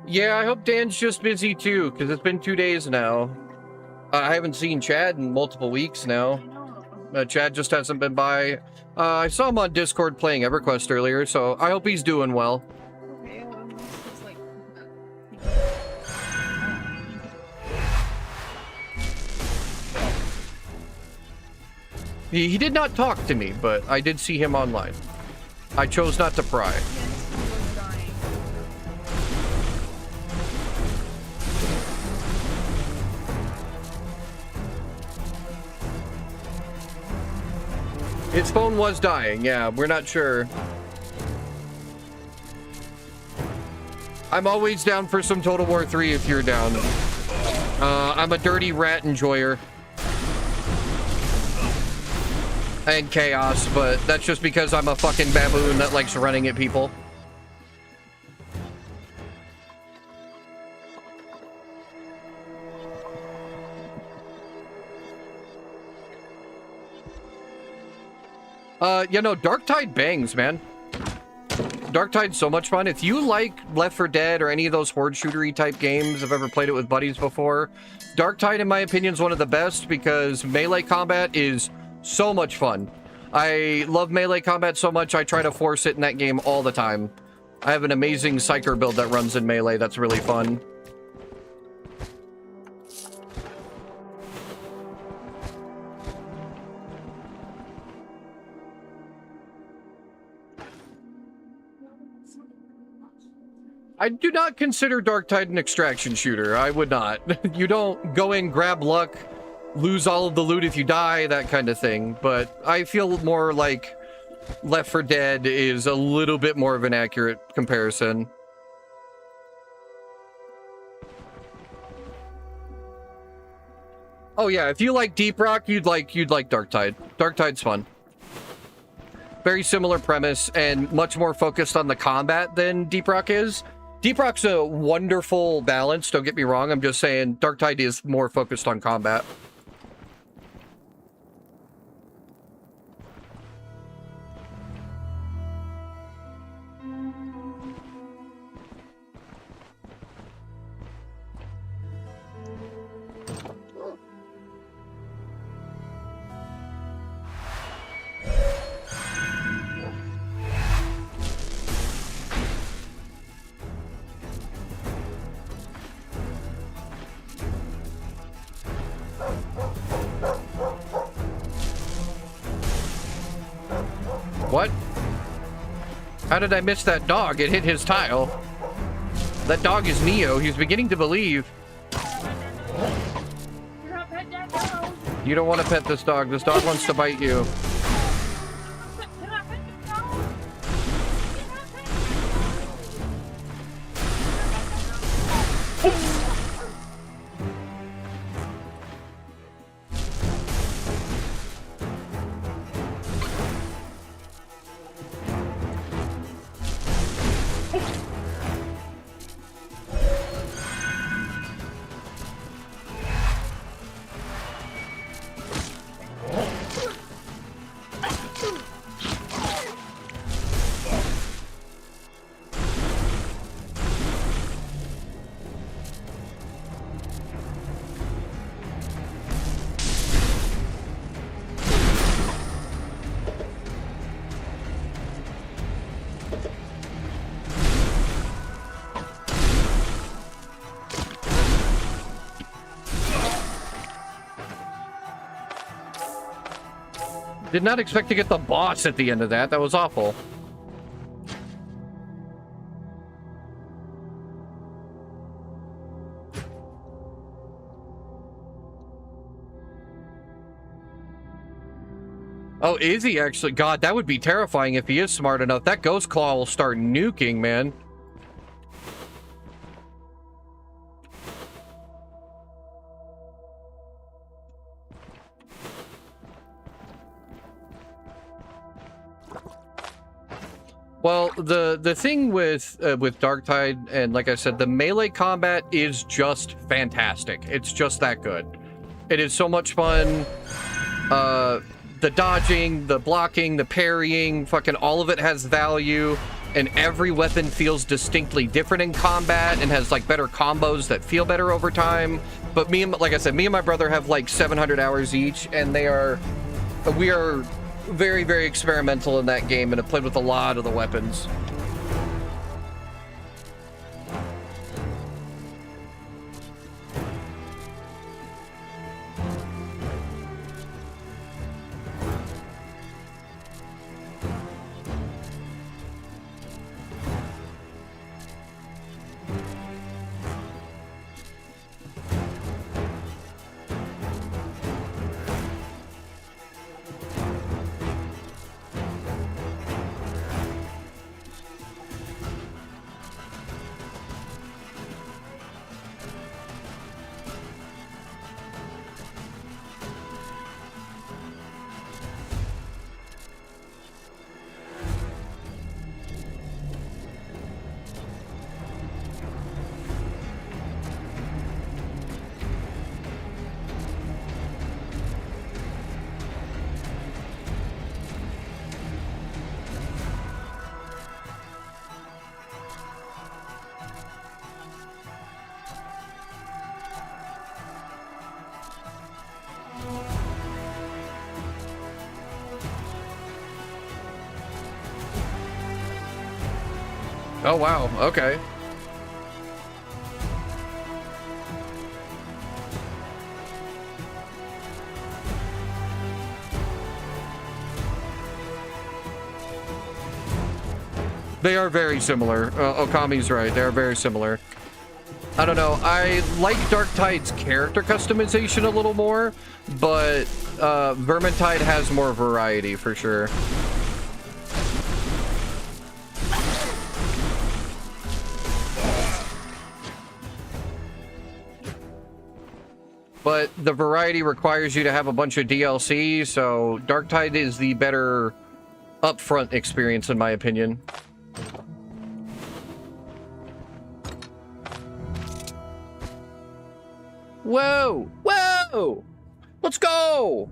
Yeah, I hope Dan's just busy too, because it's been 2 days now. I haven't seen Chad in multiple weeks now. Chad just hasn't been by. I saw him on Discord playing EverQuest earlier, so I hope he's doing well. Okay, well, it's like... He did not talk to me, but I did see him online. I chose not to pry. His phone was dying, yeah, we're not sure. I'm always down for some Total War 3 if you're down. I'm a dirty rat enjoyer. And chaos, but that's just because I'm a fucking baboon that likes running at people. You know, Darktide bangs, man. Darktide's so much fun. If you like Left 4 Dead or any of those horde shootery type games, I've ever played it with buddies before, Darktide, in my opinion, is one of the best because melee combat is so much fun. I love melee combat so much, I try to force it in that game all the time. I have an amazing Psyker build that runs in melee that's really fun. I do not consider Darktide an extraction shooter. I would not. You don't go in, grab luck, lose all of the loot if you die, that kind of thing. But I feel more like Left 4 Dead is a little bit more of an accurate comparison. Oh yeah, if you like Deep Rock, you'd like Darktide. Darktide's fun. Very similar premise and much more focused on the combat than Deep Rock is. Deep Rock's a wonderful balance, don't get me wrong. I'm just saying Darktide is more focused on combat. What? How did I miss that dog? It hit his tile. That dog is Neo. He's beginning to believe. You don't want to pet this dog. This dog wants to bite you. Did not expect to get the boss at the end of that. That was awful. Oh, is he actually? God, that would be terrifying if he is smart enough. That Ghost Claw will start nuking, man. Well, the thing with Darktide, and like I said, the melee combat is just fantastic. It's just that good. It is so much fun. The dodging, the blocking, the parrying, fucking all of it has value, and every weapon feels distinctly different in combat and has like better combos that feel better over time. But like I said, me and my brother have like 700 hours each, and we are very, very experimental in that game and have played with a lot of the weapons. Oh, wow. Okay. They are very similar. Okami's right. They are very similar. I don't know. I like Darktide's character customization a little more, but Vermintide has more variety for sure. But the variety requires you to have a bunch of DLC, so Darktide is the better upfront experience in my opinion. Whoa! Whoa! Let's go!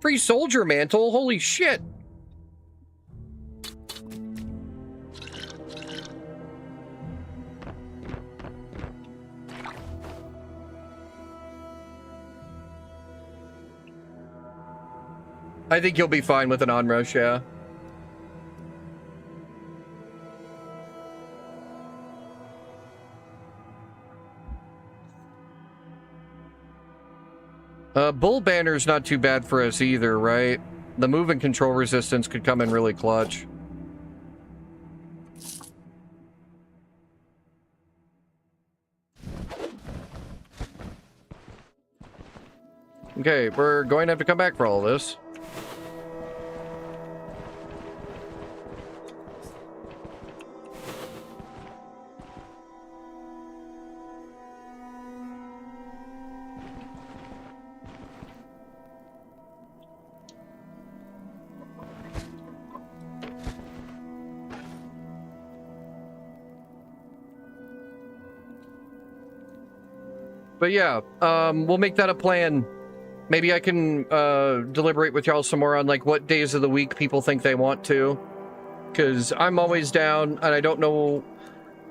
Free soldier mantle, holy shit! I think you'll be fine with an onrush, yeah. Bull Banner's not too bad for us either, right? The move and control resistance could come in really clutch. Okay, we're going to have to come back for all this. But yeah, we'll make that a plan. Maybe I can deliberate with y'all some more on like what days of the week people think they want to. Because I'm always down, and I don't know...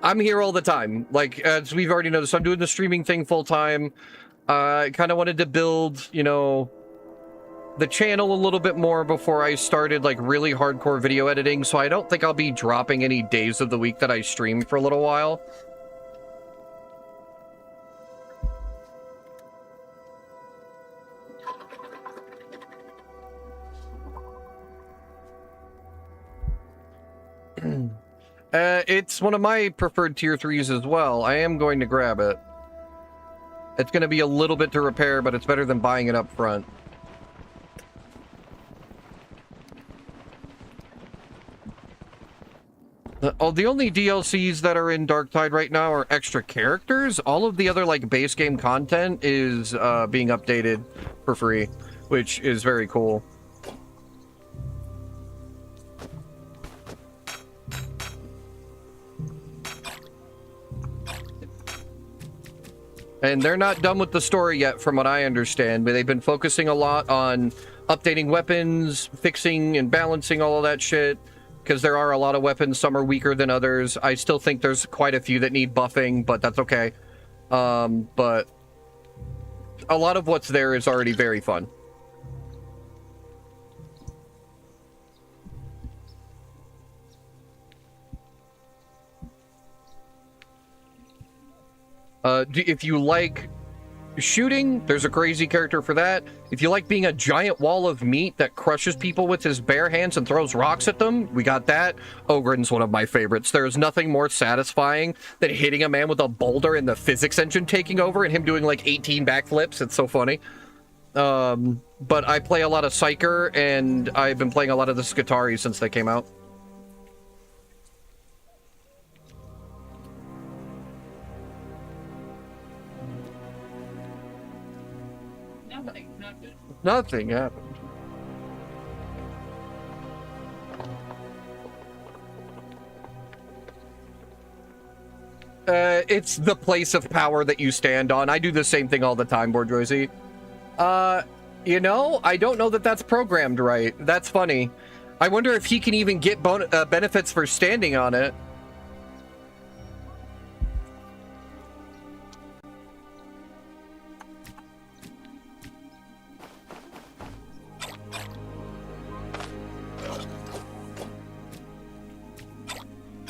I'm here all the time. Like, as we've already noticed, I'm doing the streaming thing full time. I kind of wanted to build, you know, the channel a little bit more before I started like really hardcore video editing. So I don't think I'll be dropping any days of the week that I stream for a little while. It's one of my preferred tier 3s as well. I am going to grab it. It's going to be a little bit to repair, but it's better than buying it up front. The only DLCs that are in Darktide right now are extra characters. All of the other like base game content is being updated for free, which is very cool. And they're not done with the story yet, from what I understand, but they've been focusing a lot on updating weapons, fixing and balancing all of that shit, because there are a lot of weapons. Some are weaker than others. I still think there's quite a few that need buffing, but that's okay. But a lot of what's there is already very fun. If you like shooting, there's a crazy character for that. If you like being a giant wall of meat that crushes people with his bare hands and throws rocks at them, we got that. Ogren's one of my favorites. There's nothing more satisfying than hitting a man with a boulder and the physics engine taking over and him doing like 18 backflips. It's so funny. But I play a lot of Psyker, and I've been playing a lot of the Skitarii since they came out. Nothing happened. It's the place of power that you stand on. I do the same thing all the time, Bourgeoisie. You know, I don't know that that's programmed right. That's funny. I wonder if he can even get benefits for standing on it.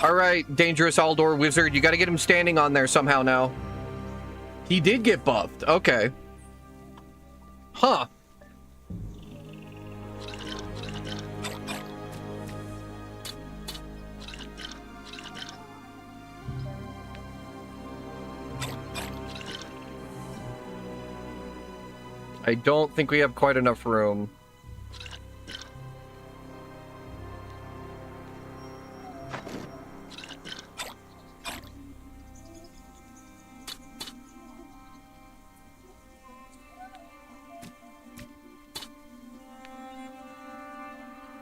All right, dangerous Aldor wizard. You got to get him standing on there somehow now. He did get buffed. Okay. Huh. I don't think we have quite enough room.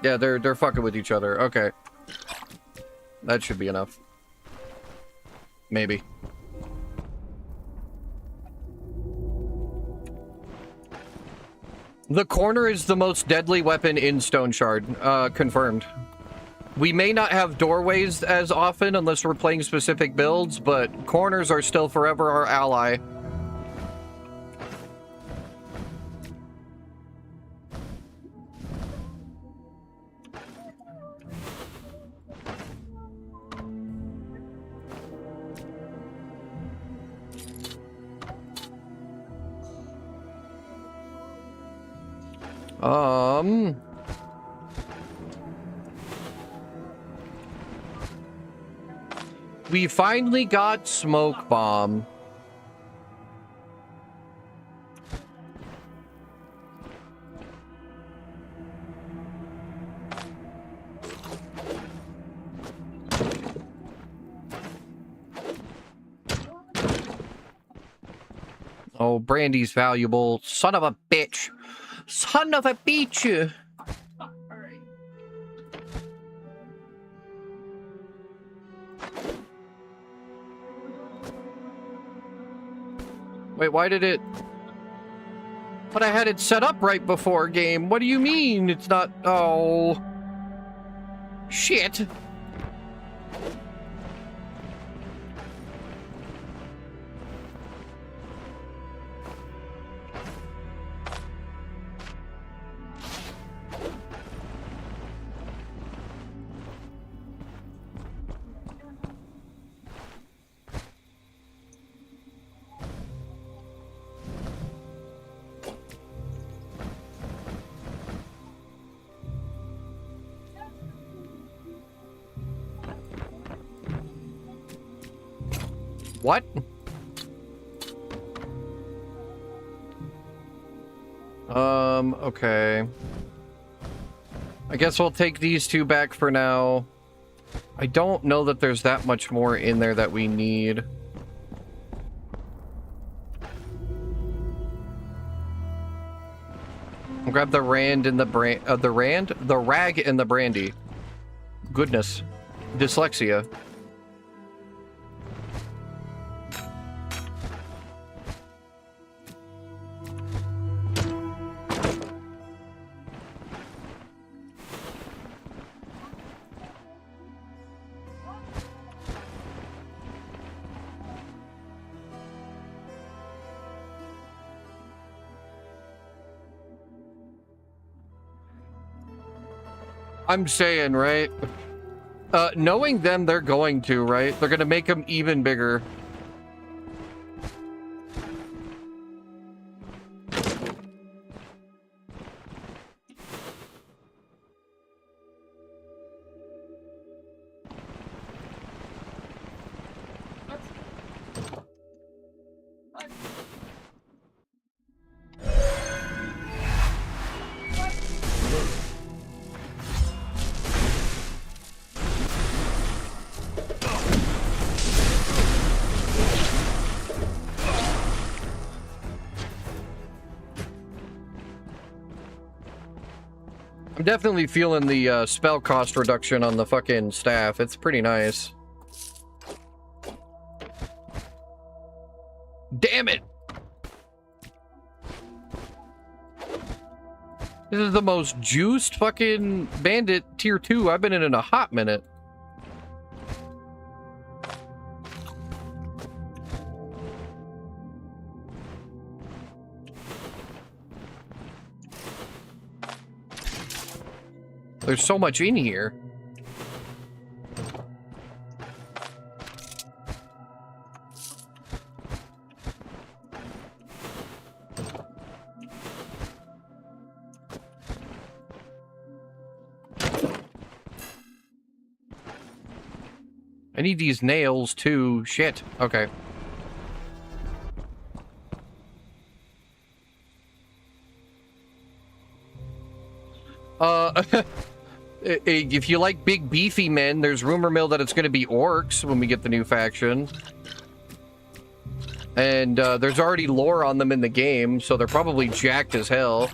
Yeah, they're fucking with each other. Okay. That should be enough. Maybe. The corner is the most deadly weapon in Stoneshard. Confirmed. We may not have doorways as often unless we're playing specific builds, but corners are still forever our ally. We finally got smoke bomb. Oh, brandy's valuable. Son of a bitch. Son of a bitch. Alright. Wait, why did it... But I had it set up right before game. What do you mean it's not... Oh... Shit. What? Okay. I guess we'll take these two back for now. I don't know that there's that much more in there that we need. I'll grab the rand and the the rag and the brandy. Goodness. Dyslexia. I'm saying, right? Knowing them, they're going to, right? They're gonna make them even bigger. I'm definitely feeling the spell cost reduction on the fucking staff. It's pretty nice. Damn it! This is the most juiced fucking bandit tier 2 I've been in a hot minute. There's so much in here. need these nails too. Shit. Okay. If you like big beefy men, there's rumor mill that it's going to be orcs when we get the new faction. And there's already lore on them in the game, so they're probably jacked as hell.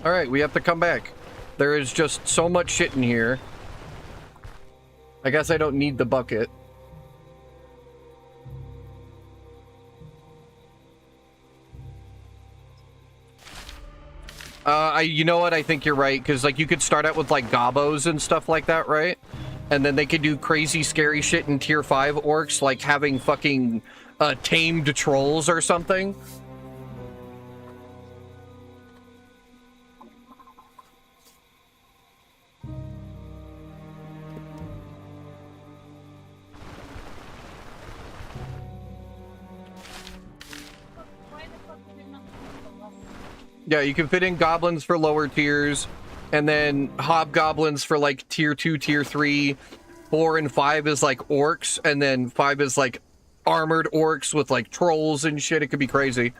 Alright, we have to come back. There is just so much shit in here. I guess I don't need the bucket. You know what? I think you're right, because, like, you could start out with, like, gobos and stuff like that, right? And then they could do crazy, scary shit in Tier 5 orcs, like having fucking tamed trolls or something. Yeah, you can fit in goblins for lower tiers, and then hobgoblins for like tier 2, tier 3, 4 and 5 is like orcs, and then 5 is like armored orcs with like trolls and shit. It could be crazy.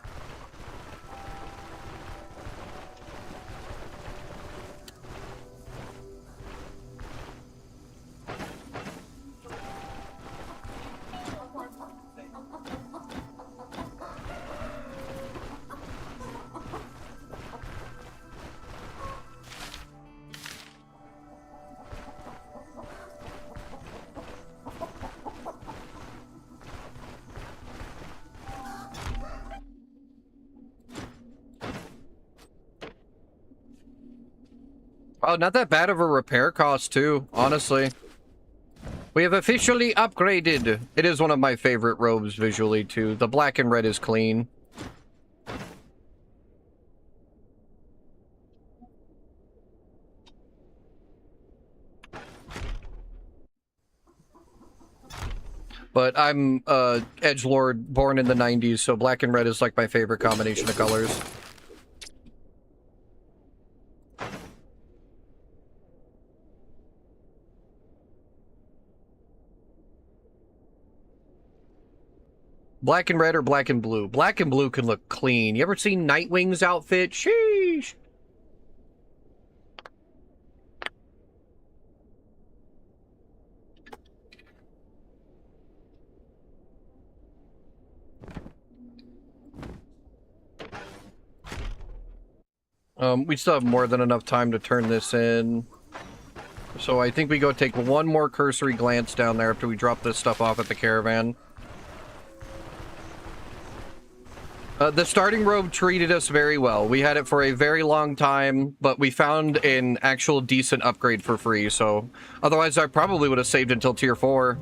Oh, not that bad of a repair cost, too, honestly. We have officially upgraded. It is one of my favorite robes visually, too. The black and red is clean. But I'm edgelord born in the 90s, so black and red is like my favorite combination of colors. Black and red or black and blue? Black and blue can look clean. You ever seen Nightwing's outfit? Sheesh! We still have more than enough time to turn this in. So I think we go take one more cursory glance down there after we drop this stuff off at the caravan. The starting robe treated us very well. We had it for a very long time, but we found an actual decent upgrade for free, so otherwise I probably would have saved until tier 4.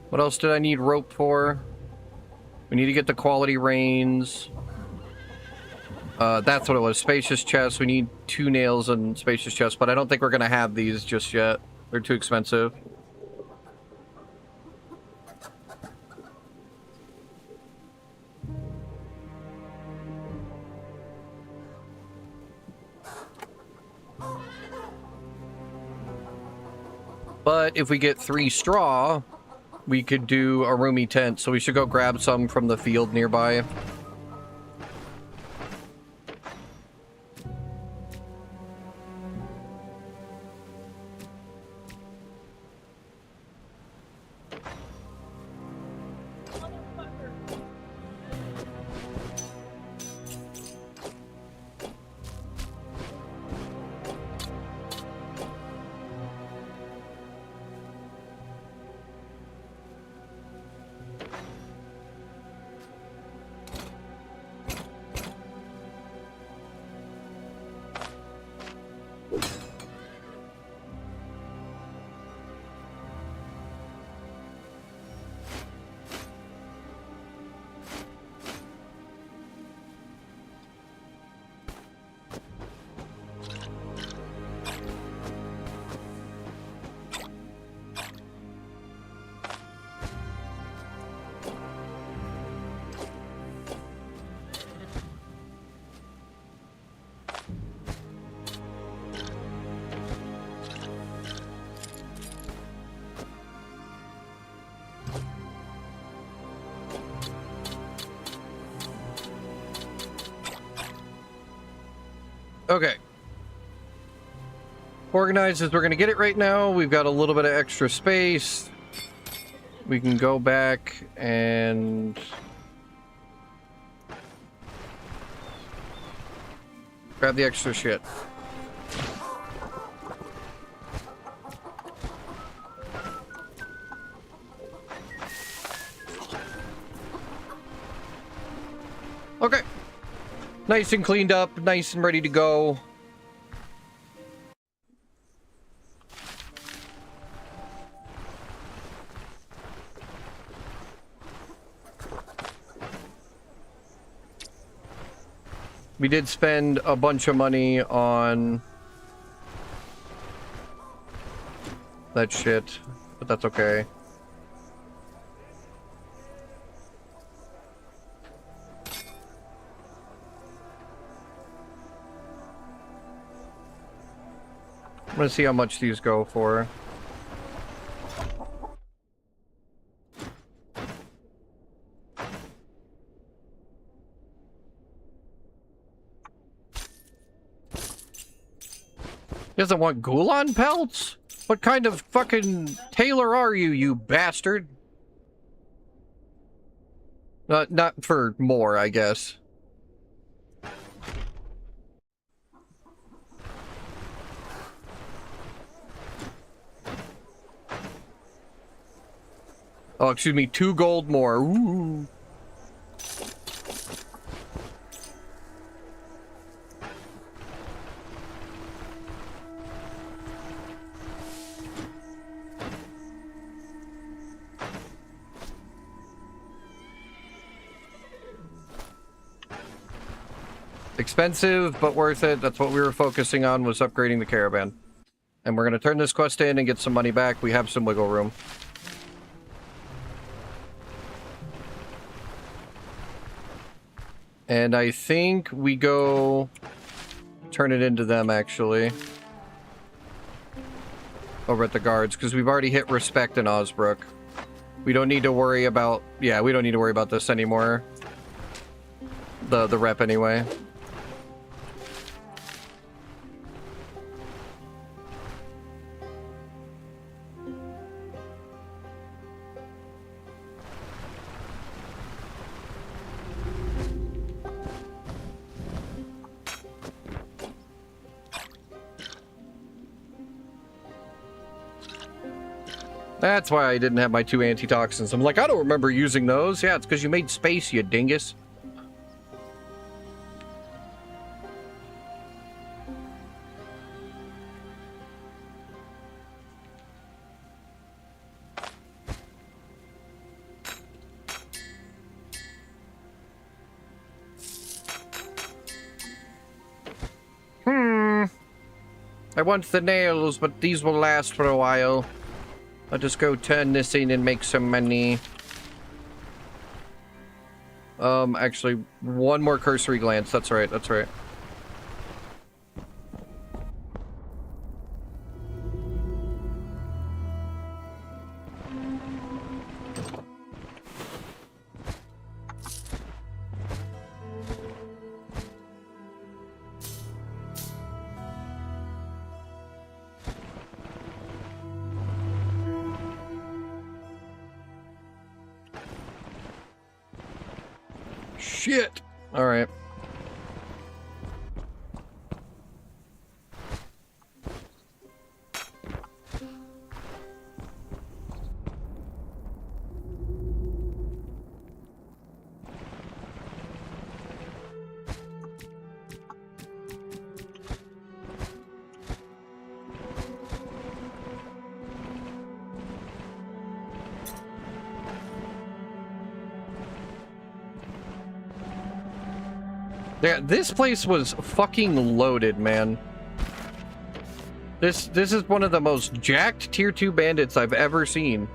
What else did I need rope for? We need to get the quality reins. That's what it was. Spacious chest. We need 2 nails and spacious chest, but I don't think we're going to have these just yet. They're too expensive. But if we get 3 straw, we could do a roomy tent, so we should go grab some from the field nearby. Okay. Organized as we're gonna get it right now. We've got a little bit of extra space. We can go back and grab the extra shit. Okay. Nice and cleaned up, nice and ready to go. We did spend a bunch of money on that shit, but that's okay. I'm gonna see how much these go for. He doesn't want Gulan pelts? What kind of fucking tailor are you, you bastard? Not for more, I guess. Oh, excuse me, 2 gold more. Ooh. Expensive, but worth it. That's what we were focusing on, was upgrading the caravan. And we're going to turn this quest in and get some money back. We have some wiggle room. And I think we go turn it into them, actually. Over at the guards, because we've already hit respect in Osbrook. We don't need to worry about... Yeah, we don't need to worry about this anymore. The rep, anyway. That's why I didn't have my 2 antitoxins. I'm like, I don't remember using those. Yeah, it's because you made space, you dingus. I want the nails, but these will last for a while. I'll just go turn this in and make some money. Actually, one more cursory glance. That's right, that's right. Shit! Alright. Yeah, this place was fucking loaded, man. This is one of the most jacked tier 2 bandits I've ever seen.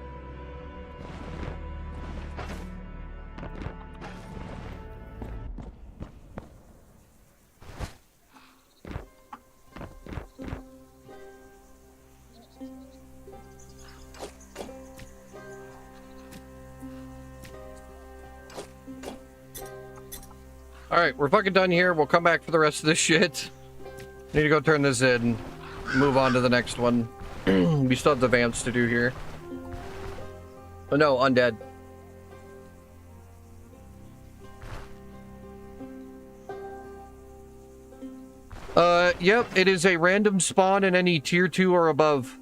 Alright, we're fucking done here. We'll come back for the rest of this shit. Need to go turn this in. Move on to the next one. We still have the vamps to do here. Oh no, undead. Yep, it is a random spawn in any tier 2 or above.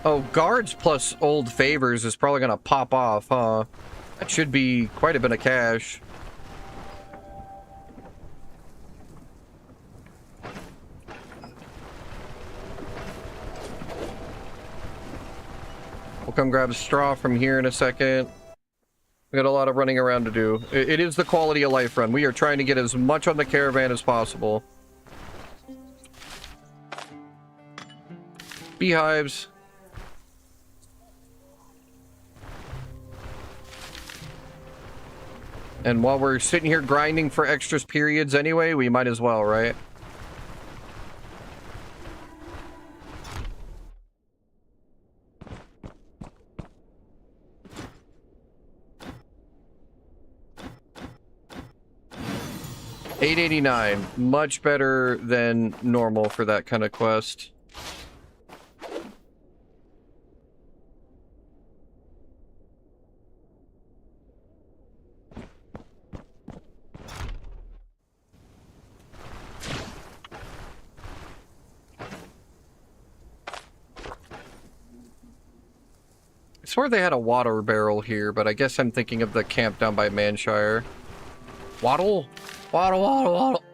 Oh, guards plus old favors is probably gonna pop off, huh? That should be quite a bit of cash. We'll come grab a straw from here in a second. We got a lot of running around to do. It is the quality of life run. We are trying to get as much on the caravan as possible. Beehives. And while we're sitting here grinding for extras periods anyway, we might as well, right? $8.89, much better than normal for that kind of quest. I swear they had a water barrel here, but I guess I'm thinking of the camp down by Manshire. Waddle? Waddle, waddle, waddle.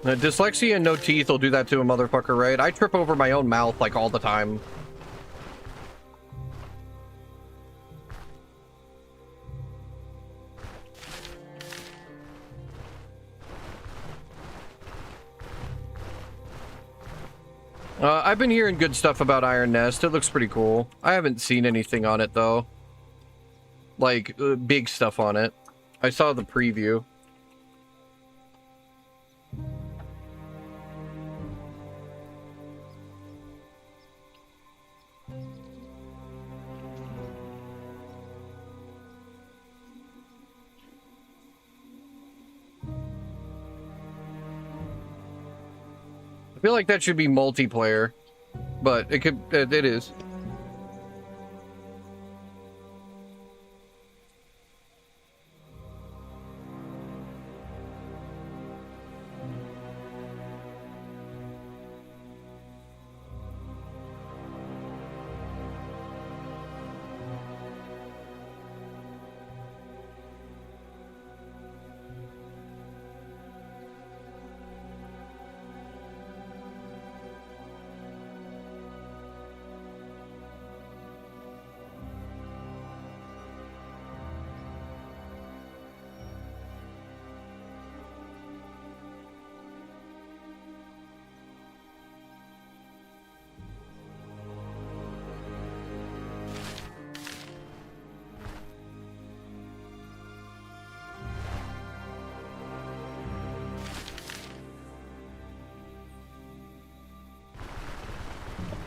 Dyslexia and no teeth will do that to a motherfucker, right? I trip over my own mouth like all the time. I've been hearing good stuff about Iron Nest. It looks pretty cool. I haven't seen anything on it, though. Like, big stuff on it. I saw the preview. I feel like that should be multiplayer, but it could, it is.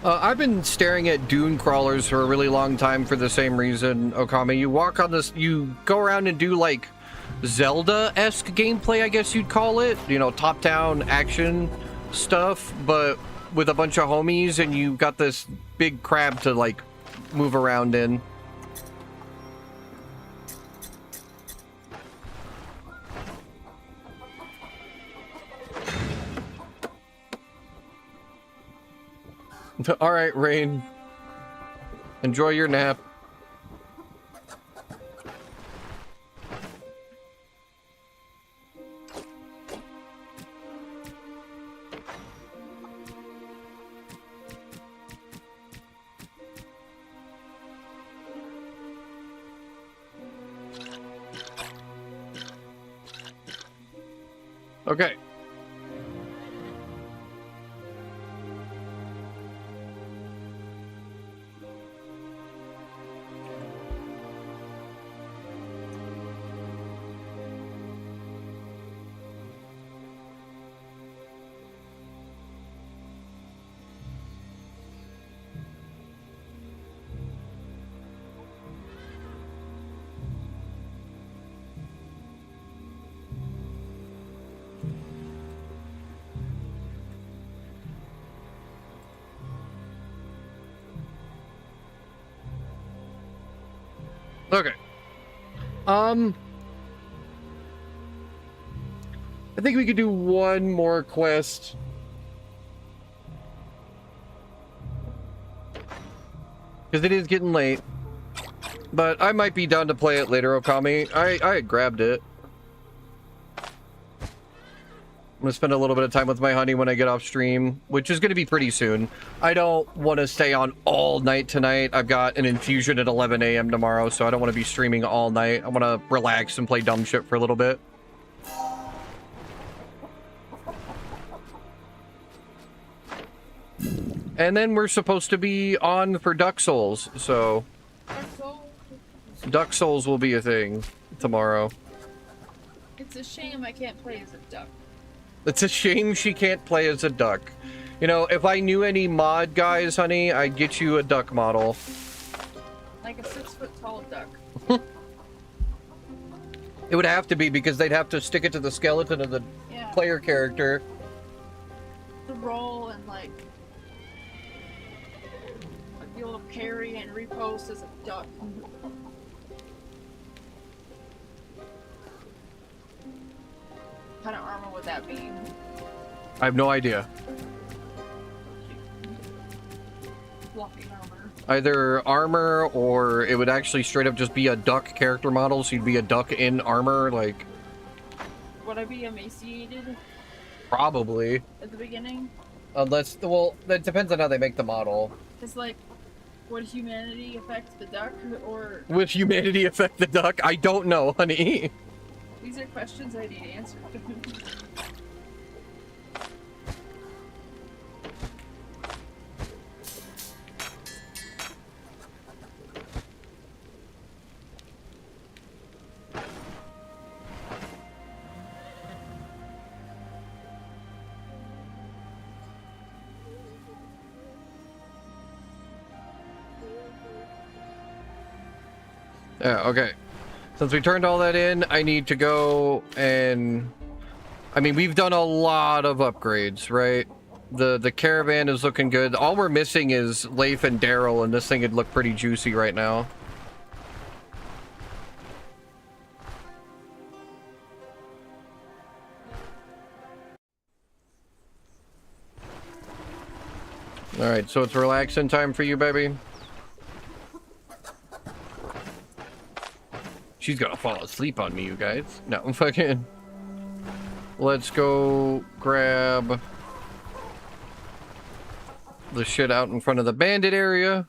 I've been staring at dune crawlers for a really long time for the same reason, Okami. You walk on this, you go around and do like Zelda-esque gameplay, I guess you'd call it. You know, top-down action stuff, but with a bunch of homies, and you got this big crab to like move around in. All right, Rain. Enjoy your nap. Okay. Okay. I think we could do one more quest. Because it is getting late. But I might be down to play it later, Okami. I grabbed it. I'm gonna spend a little bit of time with my honey when I get off stream, which is gonna be pretty soon. I don't want to stay on all night tonight. I've got an infusion at 11 a.m. tomorrow, so I don't want to be streaming all night. I want to relax and play dumb shit for a little bit. And then we're supposed to be on for Duck Souls, so... Duck Souls will be a thing tomorrow. It's a shame I can't play as a duck. It's a shame she can't play as a duck. You know, if I knew any mod guys, honey, I'd get you a duck model. Like a 6-foot-tall duck. It would have to be, because they'd have to stick it to the skeleton of the player character. To roll and, like, be able to parry and repost as a duck. What kind of armor would that be? I have no idea. Fluffy armor. Either armor, or it would actually straight up just be a duck character model, so you'd be a duck in armor, like... Would I be emaciated? Probably. At the beginning? Unless, well, that depends on how they make the model. It's like, would humanity affect the duck, or... Would humanity affect the duck? I don't know, honey. These are questions I need answered. Yeah, okay. Since we turned all that in, I need to go and... I mean, we've done a lot of upgrades, right? The caravan is looking good. All we're missing is Leif and Daryl, and this thing would look pretty juicy right now. Alright, so it's relaxing time for you, baby? She's gonna fall asleep on me, you guys. No, fucking... Let's go grab the shit out in front of the bandit area.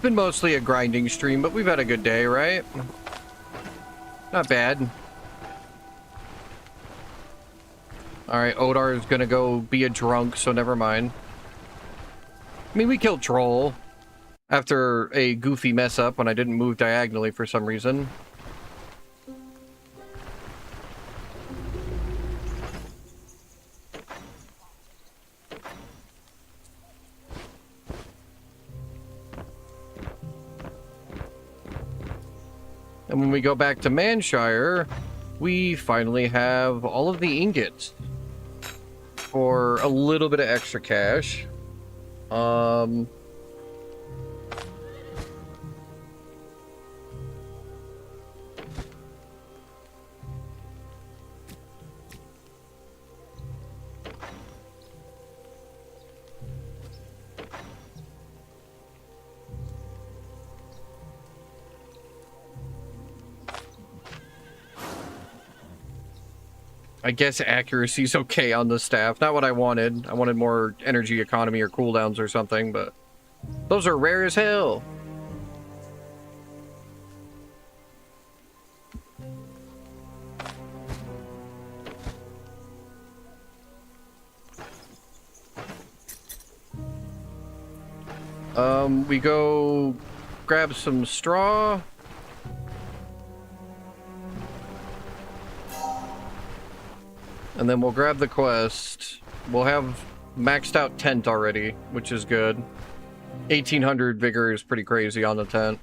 Been mostly a grinding stream, but we've had a good day, right? Not bad. Alright, Odar is gonna go be a drunk, so never mind. I mean, we killed Troll after a goofy mess up when I didn't move diagonally for some reason. And when we go back to Manshire, we finally have all of the ingots for a little bit of extra cash. I guess accuracy's okay on the staff. Not what I wanted. I wanted more energy economy or cooldowns or something, but those are rare as hell. We go grab some straw. And then we'll grab the quest. We'll have maxed out tent already, which is good. 1800 vigor is pretty crazy on the tent.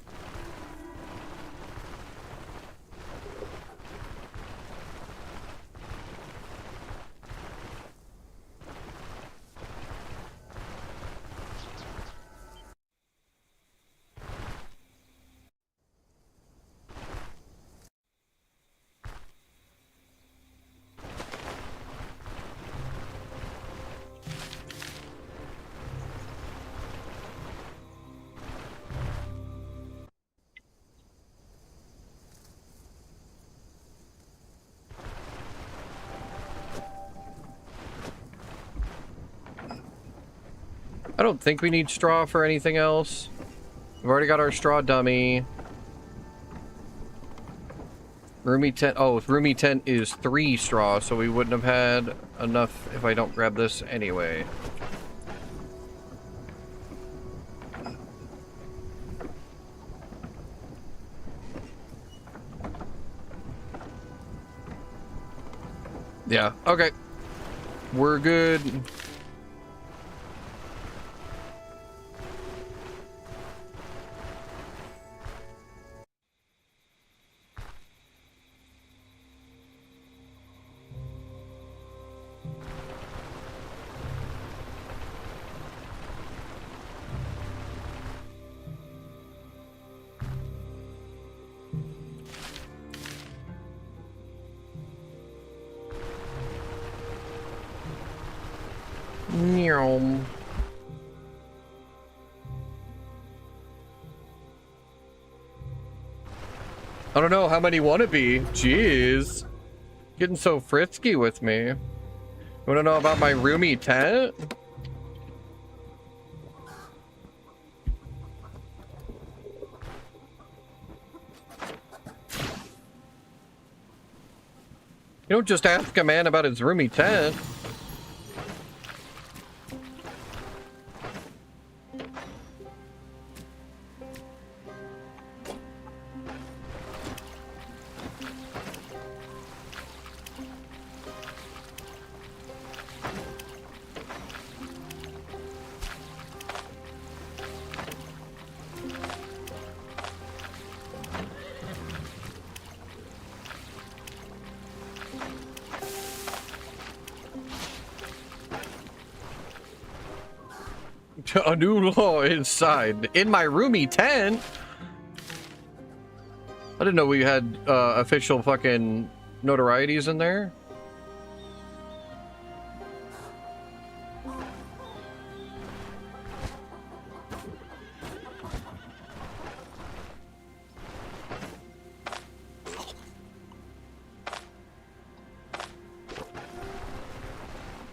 I don't think we need straw for anything else. We've already got our straw dummy. Roomy tent. Oh, roomy tent is 3 straw, so we wouldn't have had enough if I don't grab this anyway. Yeah, okay. We're good. I don't know how many want to be. Jeez. Getting so frisky with me. You want to know about my roomy tent? You don't just ask a man about his roomy tent. A new law inside. In my roomy tent? I didn't know we had official fucking notorieties in there.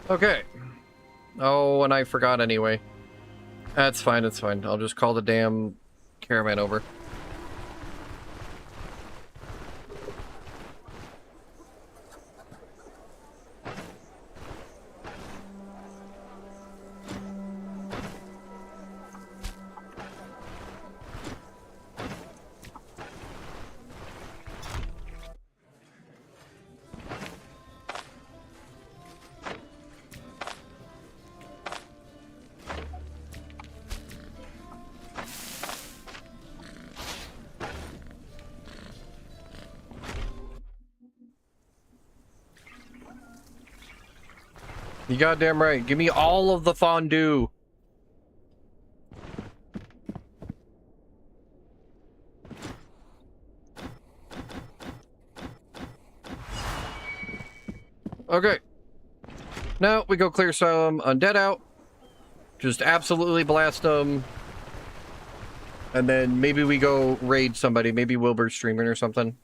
Okay. Oh, and I forgot anyway. That's fine, it's fine. I'll just call the damn caravan over. You goddamn right. Give me all of the fondue. Okay. Now we go clear some undead out. Just absolutely blast them. And then maybe we go raid somebody. Maybe Wilbur's streaming or something.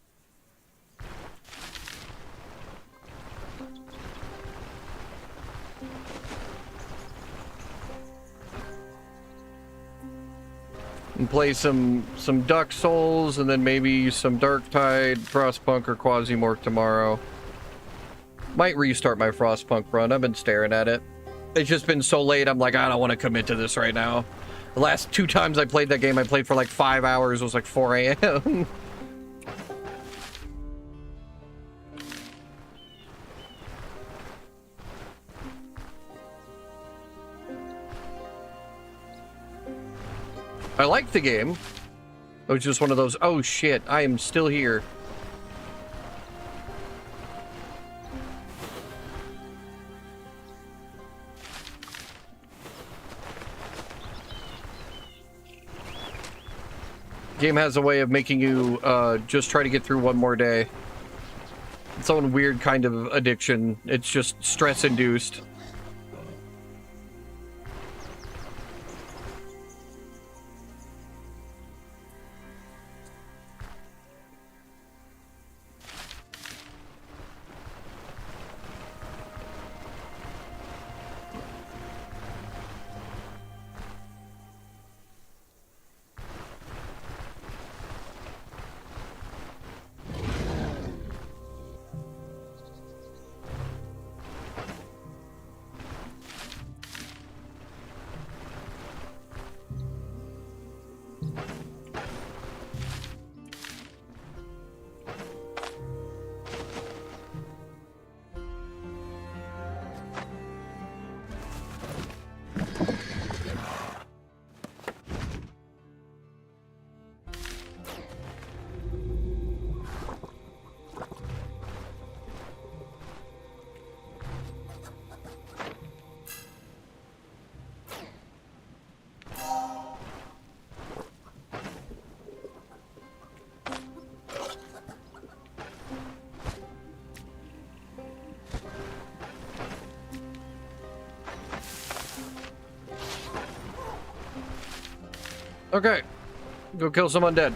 and play some Duck Souls, and then maybe some Darktide, Frostpunk, or Quasimorph tomorrow. Might restart my Frostpunk run. I've been staring at it. It's just been so late, I'm like, I don't want to commit to this right now. The last 2 times I played that game, I played for like 5 hours. It was like 4 a.m. I liked the game. It was just one of those, oh shit, I am still here. Game has a way of making you just try to get through one more day. It's own weird kind of addiction. It's just stress induced. Okay, go kill some undead.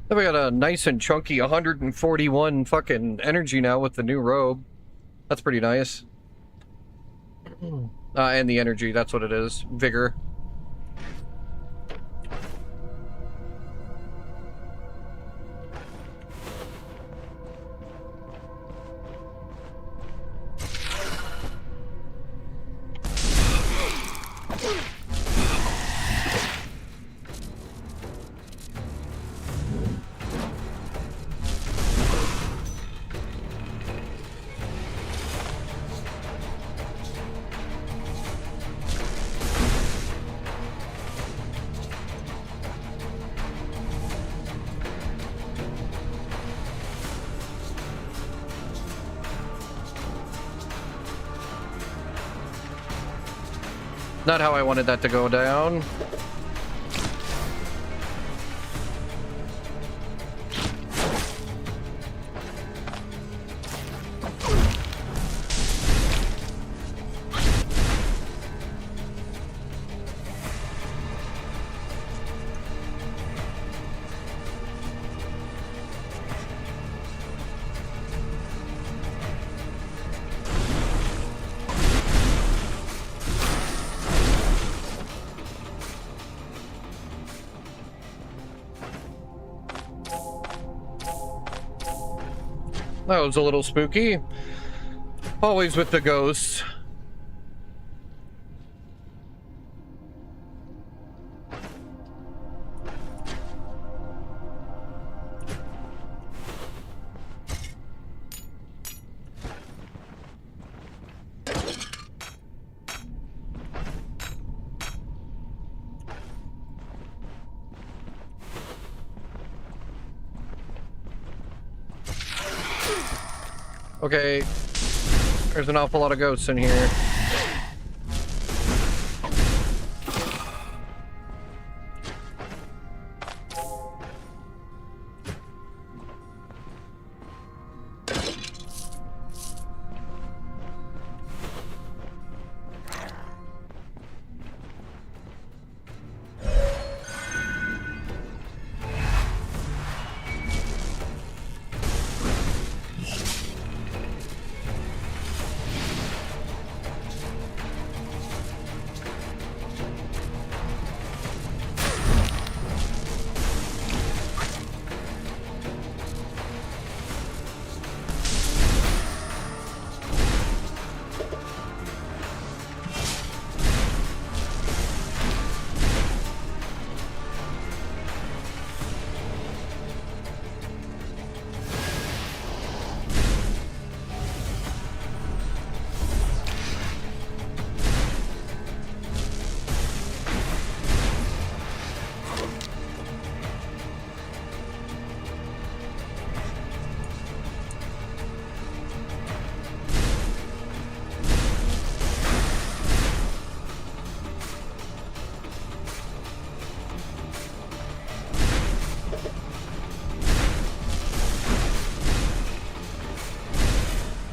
Then we got a nice and chunky 141 fucking energy now with the new robe. That's pretty nice. And the energy, that's what it is. Vigor. Not how I wanted that to go down. That was a little spooky. Always with the ghosts. Okay. There's an awful lot of ghosts in here.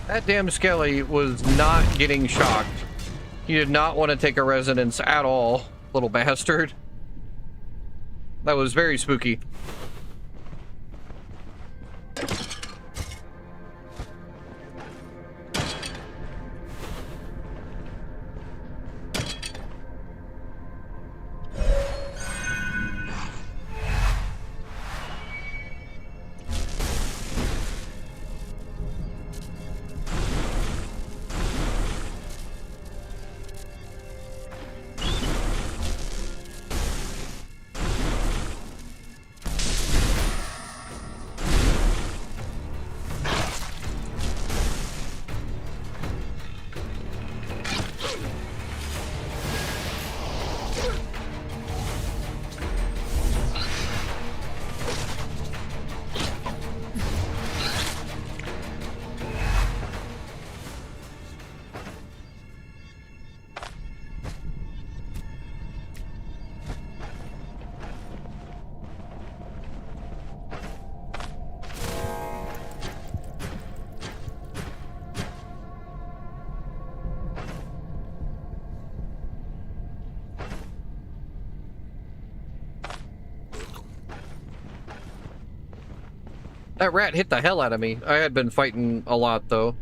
That damn Skelly was not getting shocked. He did not want to take a resonance at all, little bastard. That was very spooky. That rat hit the hell out of me. I had been fighting a lot, though.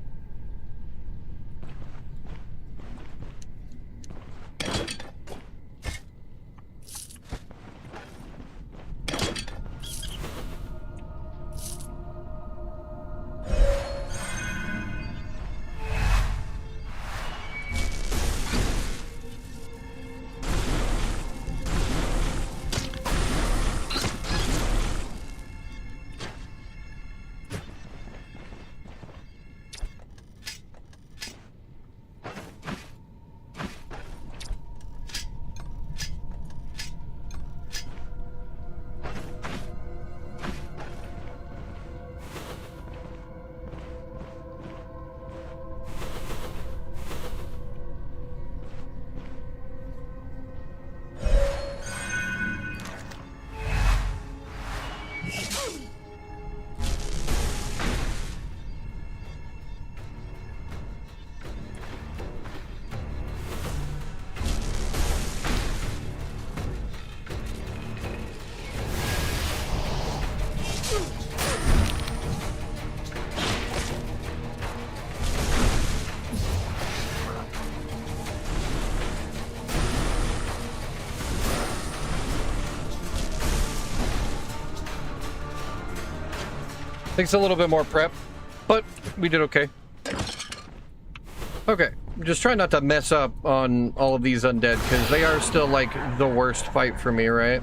Takes a little bit more prep, but we did okay. Okay, just try not to mess up on all of these undead, because they are still, like, the worst fight for me, right?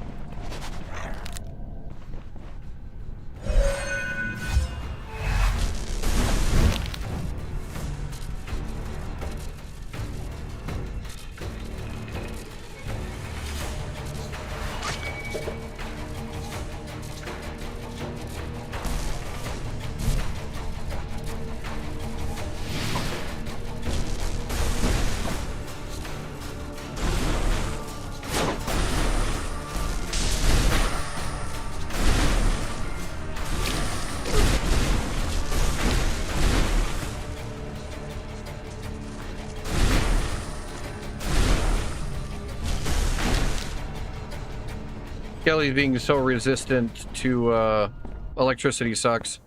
Kelly's being so resistant to electricity sucks.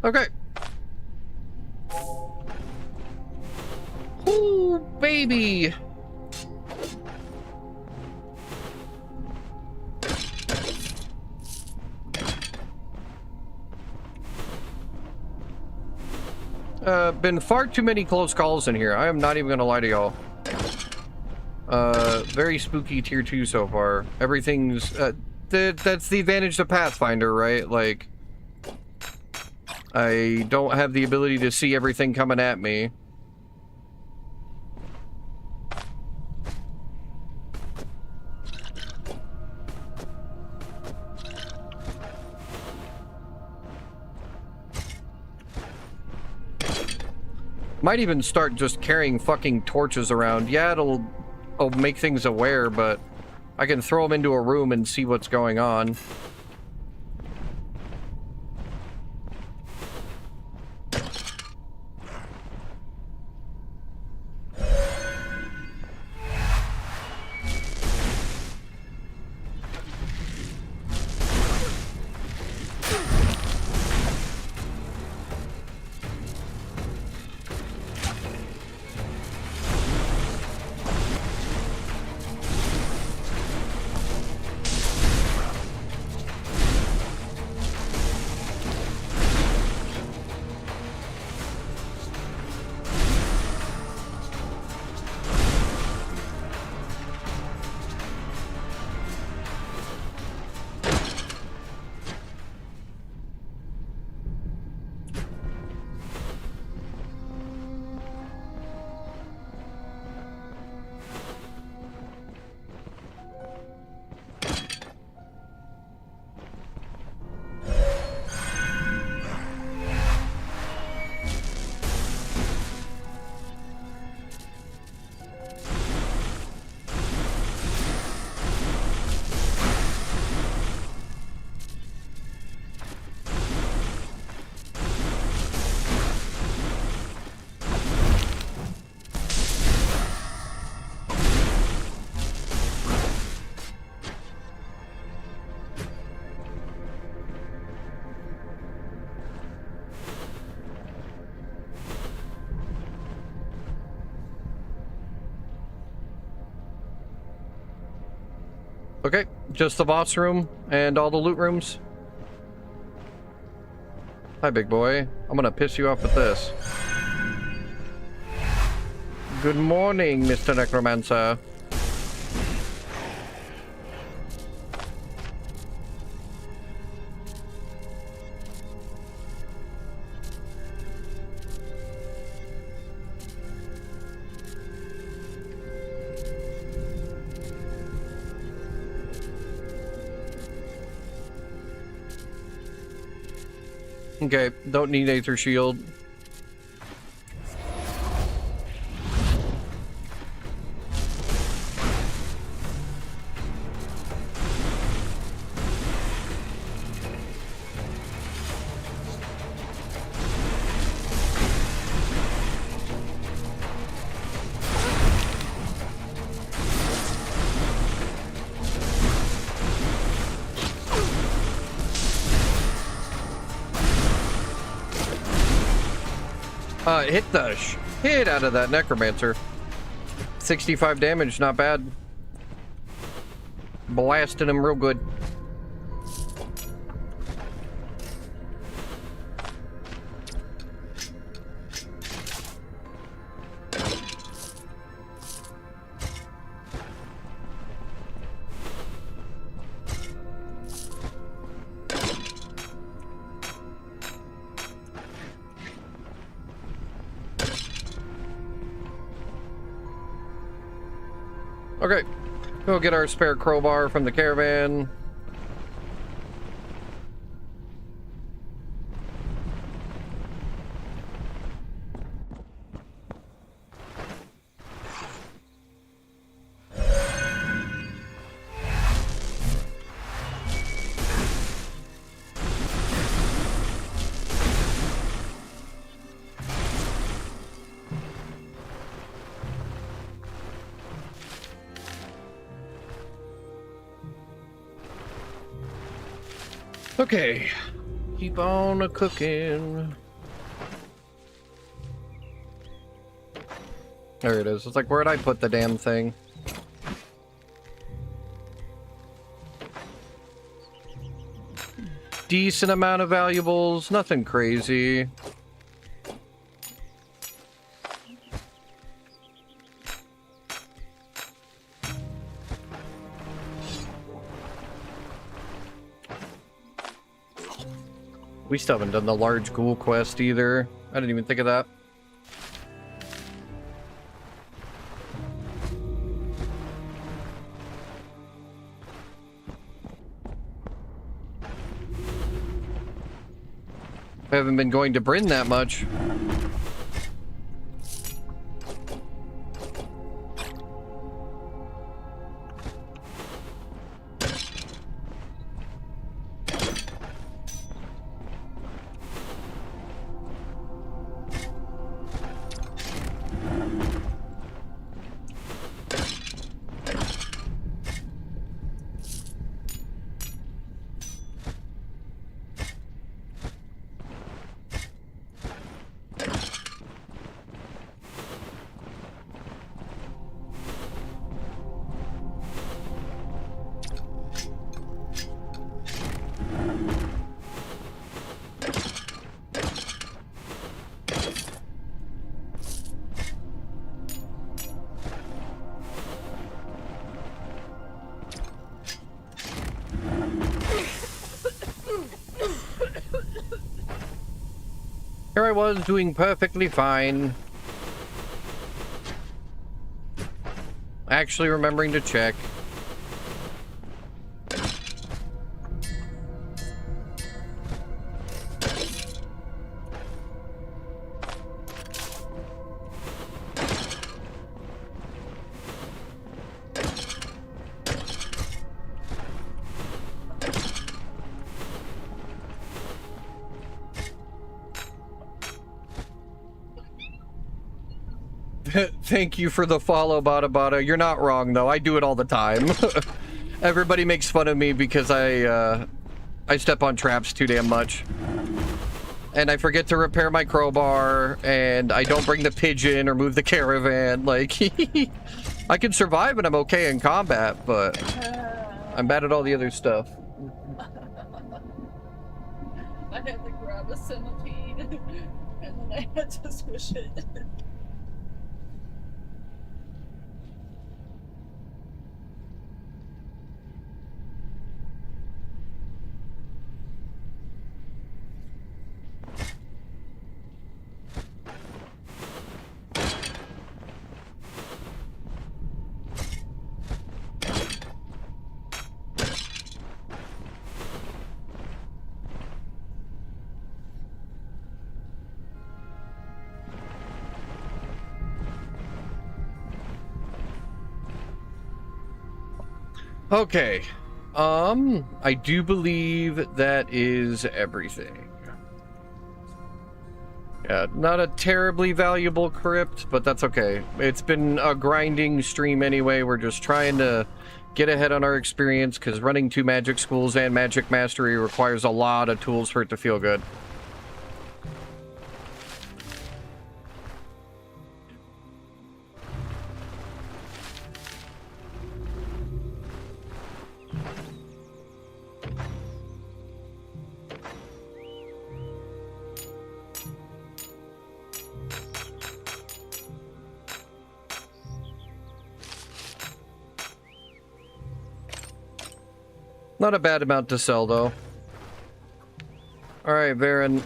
Okay. Ooh, baby. Been far too many close calls in here. I am not even gonna lie to y'all. Very spooky tier 2 so far. Everything's, that's the advantage of Pathfinder, right? Like, I don't have the ability to see everything coming at me. Might even start just carrying fucking torches around. Yeah, it'll make things aware, but I can throw them into a room and see what's going on. Okay, just the boss room and all the loot rooms. Hi, big boy. I'm gonna piss you off with this. Good morning, Mr. Necromancer. Okay, don't need Aether Shield. Hit the shit out of that Necromancer. 65 damage, not bad. Blasting him real good. Okay, go get our spare crowbar from the caravan. Okay. Keep on cooking. There it is. It's like, where'd I put the damn thing? Decent amount of valuables, nothing crazy. We still haven't done the large ghoul quest either. I didn't even think of that. I haven't been going to Bryn that much. Here I was doing perfectly fine. Actually remembering to check. Thank you for the follow, Bada Bada. You're not wrong, though. I do it all the time. Everybody makes fun of me because I step on traps too damn much. And I forget to repair my crowbar, and I don't bring the pigeon or move the caravan. Like, I can survive and I'm okay in combat, but I'm bad at all the other stuff. I had to grab a centipede, and then I had to squish it. Okay. I do believe that is everything. Yeah, not a terribly valuable crypt, but that's okay. It's been a grinding stream anyway. We're just trying to get ahead on our experience, because running 2 magic schools and magic mastery requires a lot of tools for it to feel good. Not a bad amount to sell, though. Alright, Varen.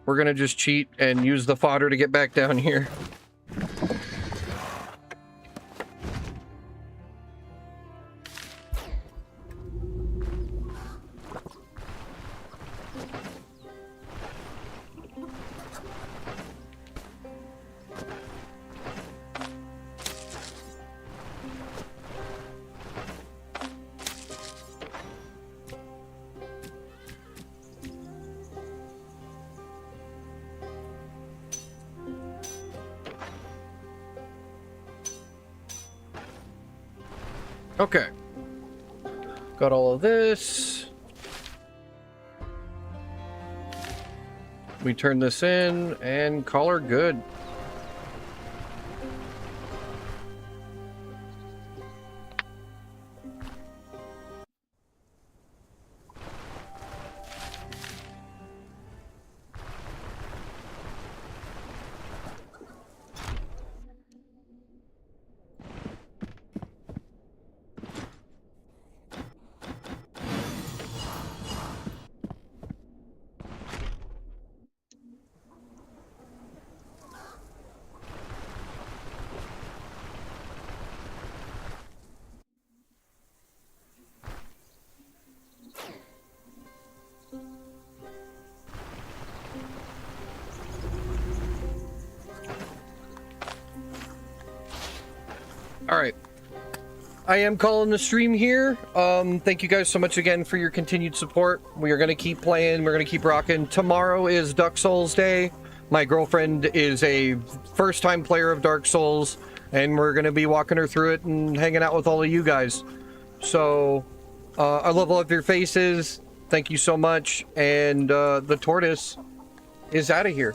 We're gonna just cheat and use the fodder to get back down here. Okay. Got all of this. We turn this in and call her good. Alright. I am calling the stream here. Thank you guys so much again for your continued support. We are going to keep playing. We're going to keep rocking. Tomorrow is Dark Souls Day. My girlfriend is a first-time player of Dark Souls, and we're going to be walking her through it and hanging out with all of you guys. So, I love all of your faces. Thank you so much. And the Tortoise is out of here.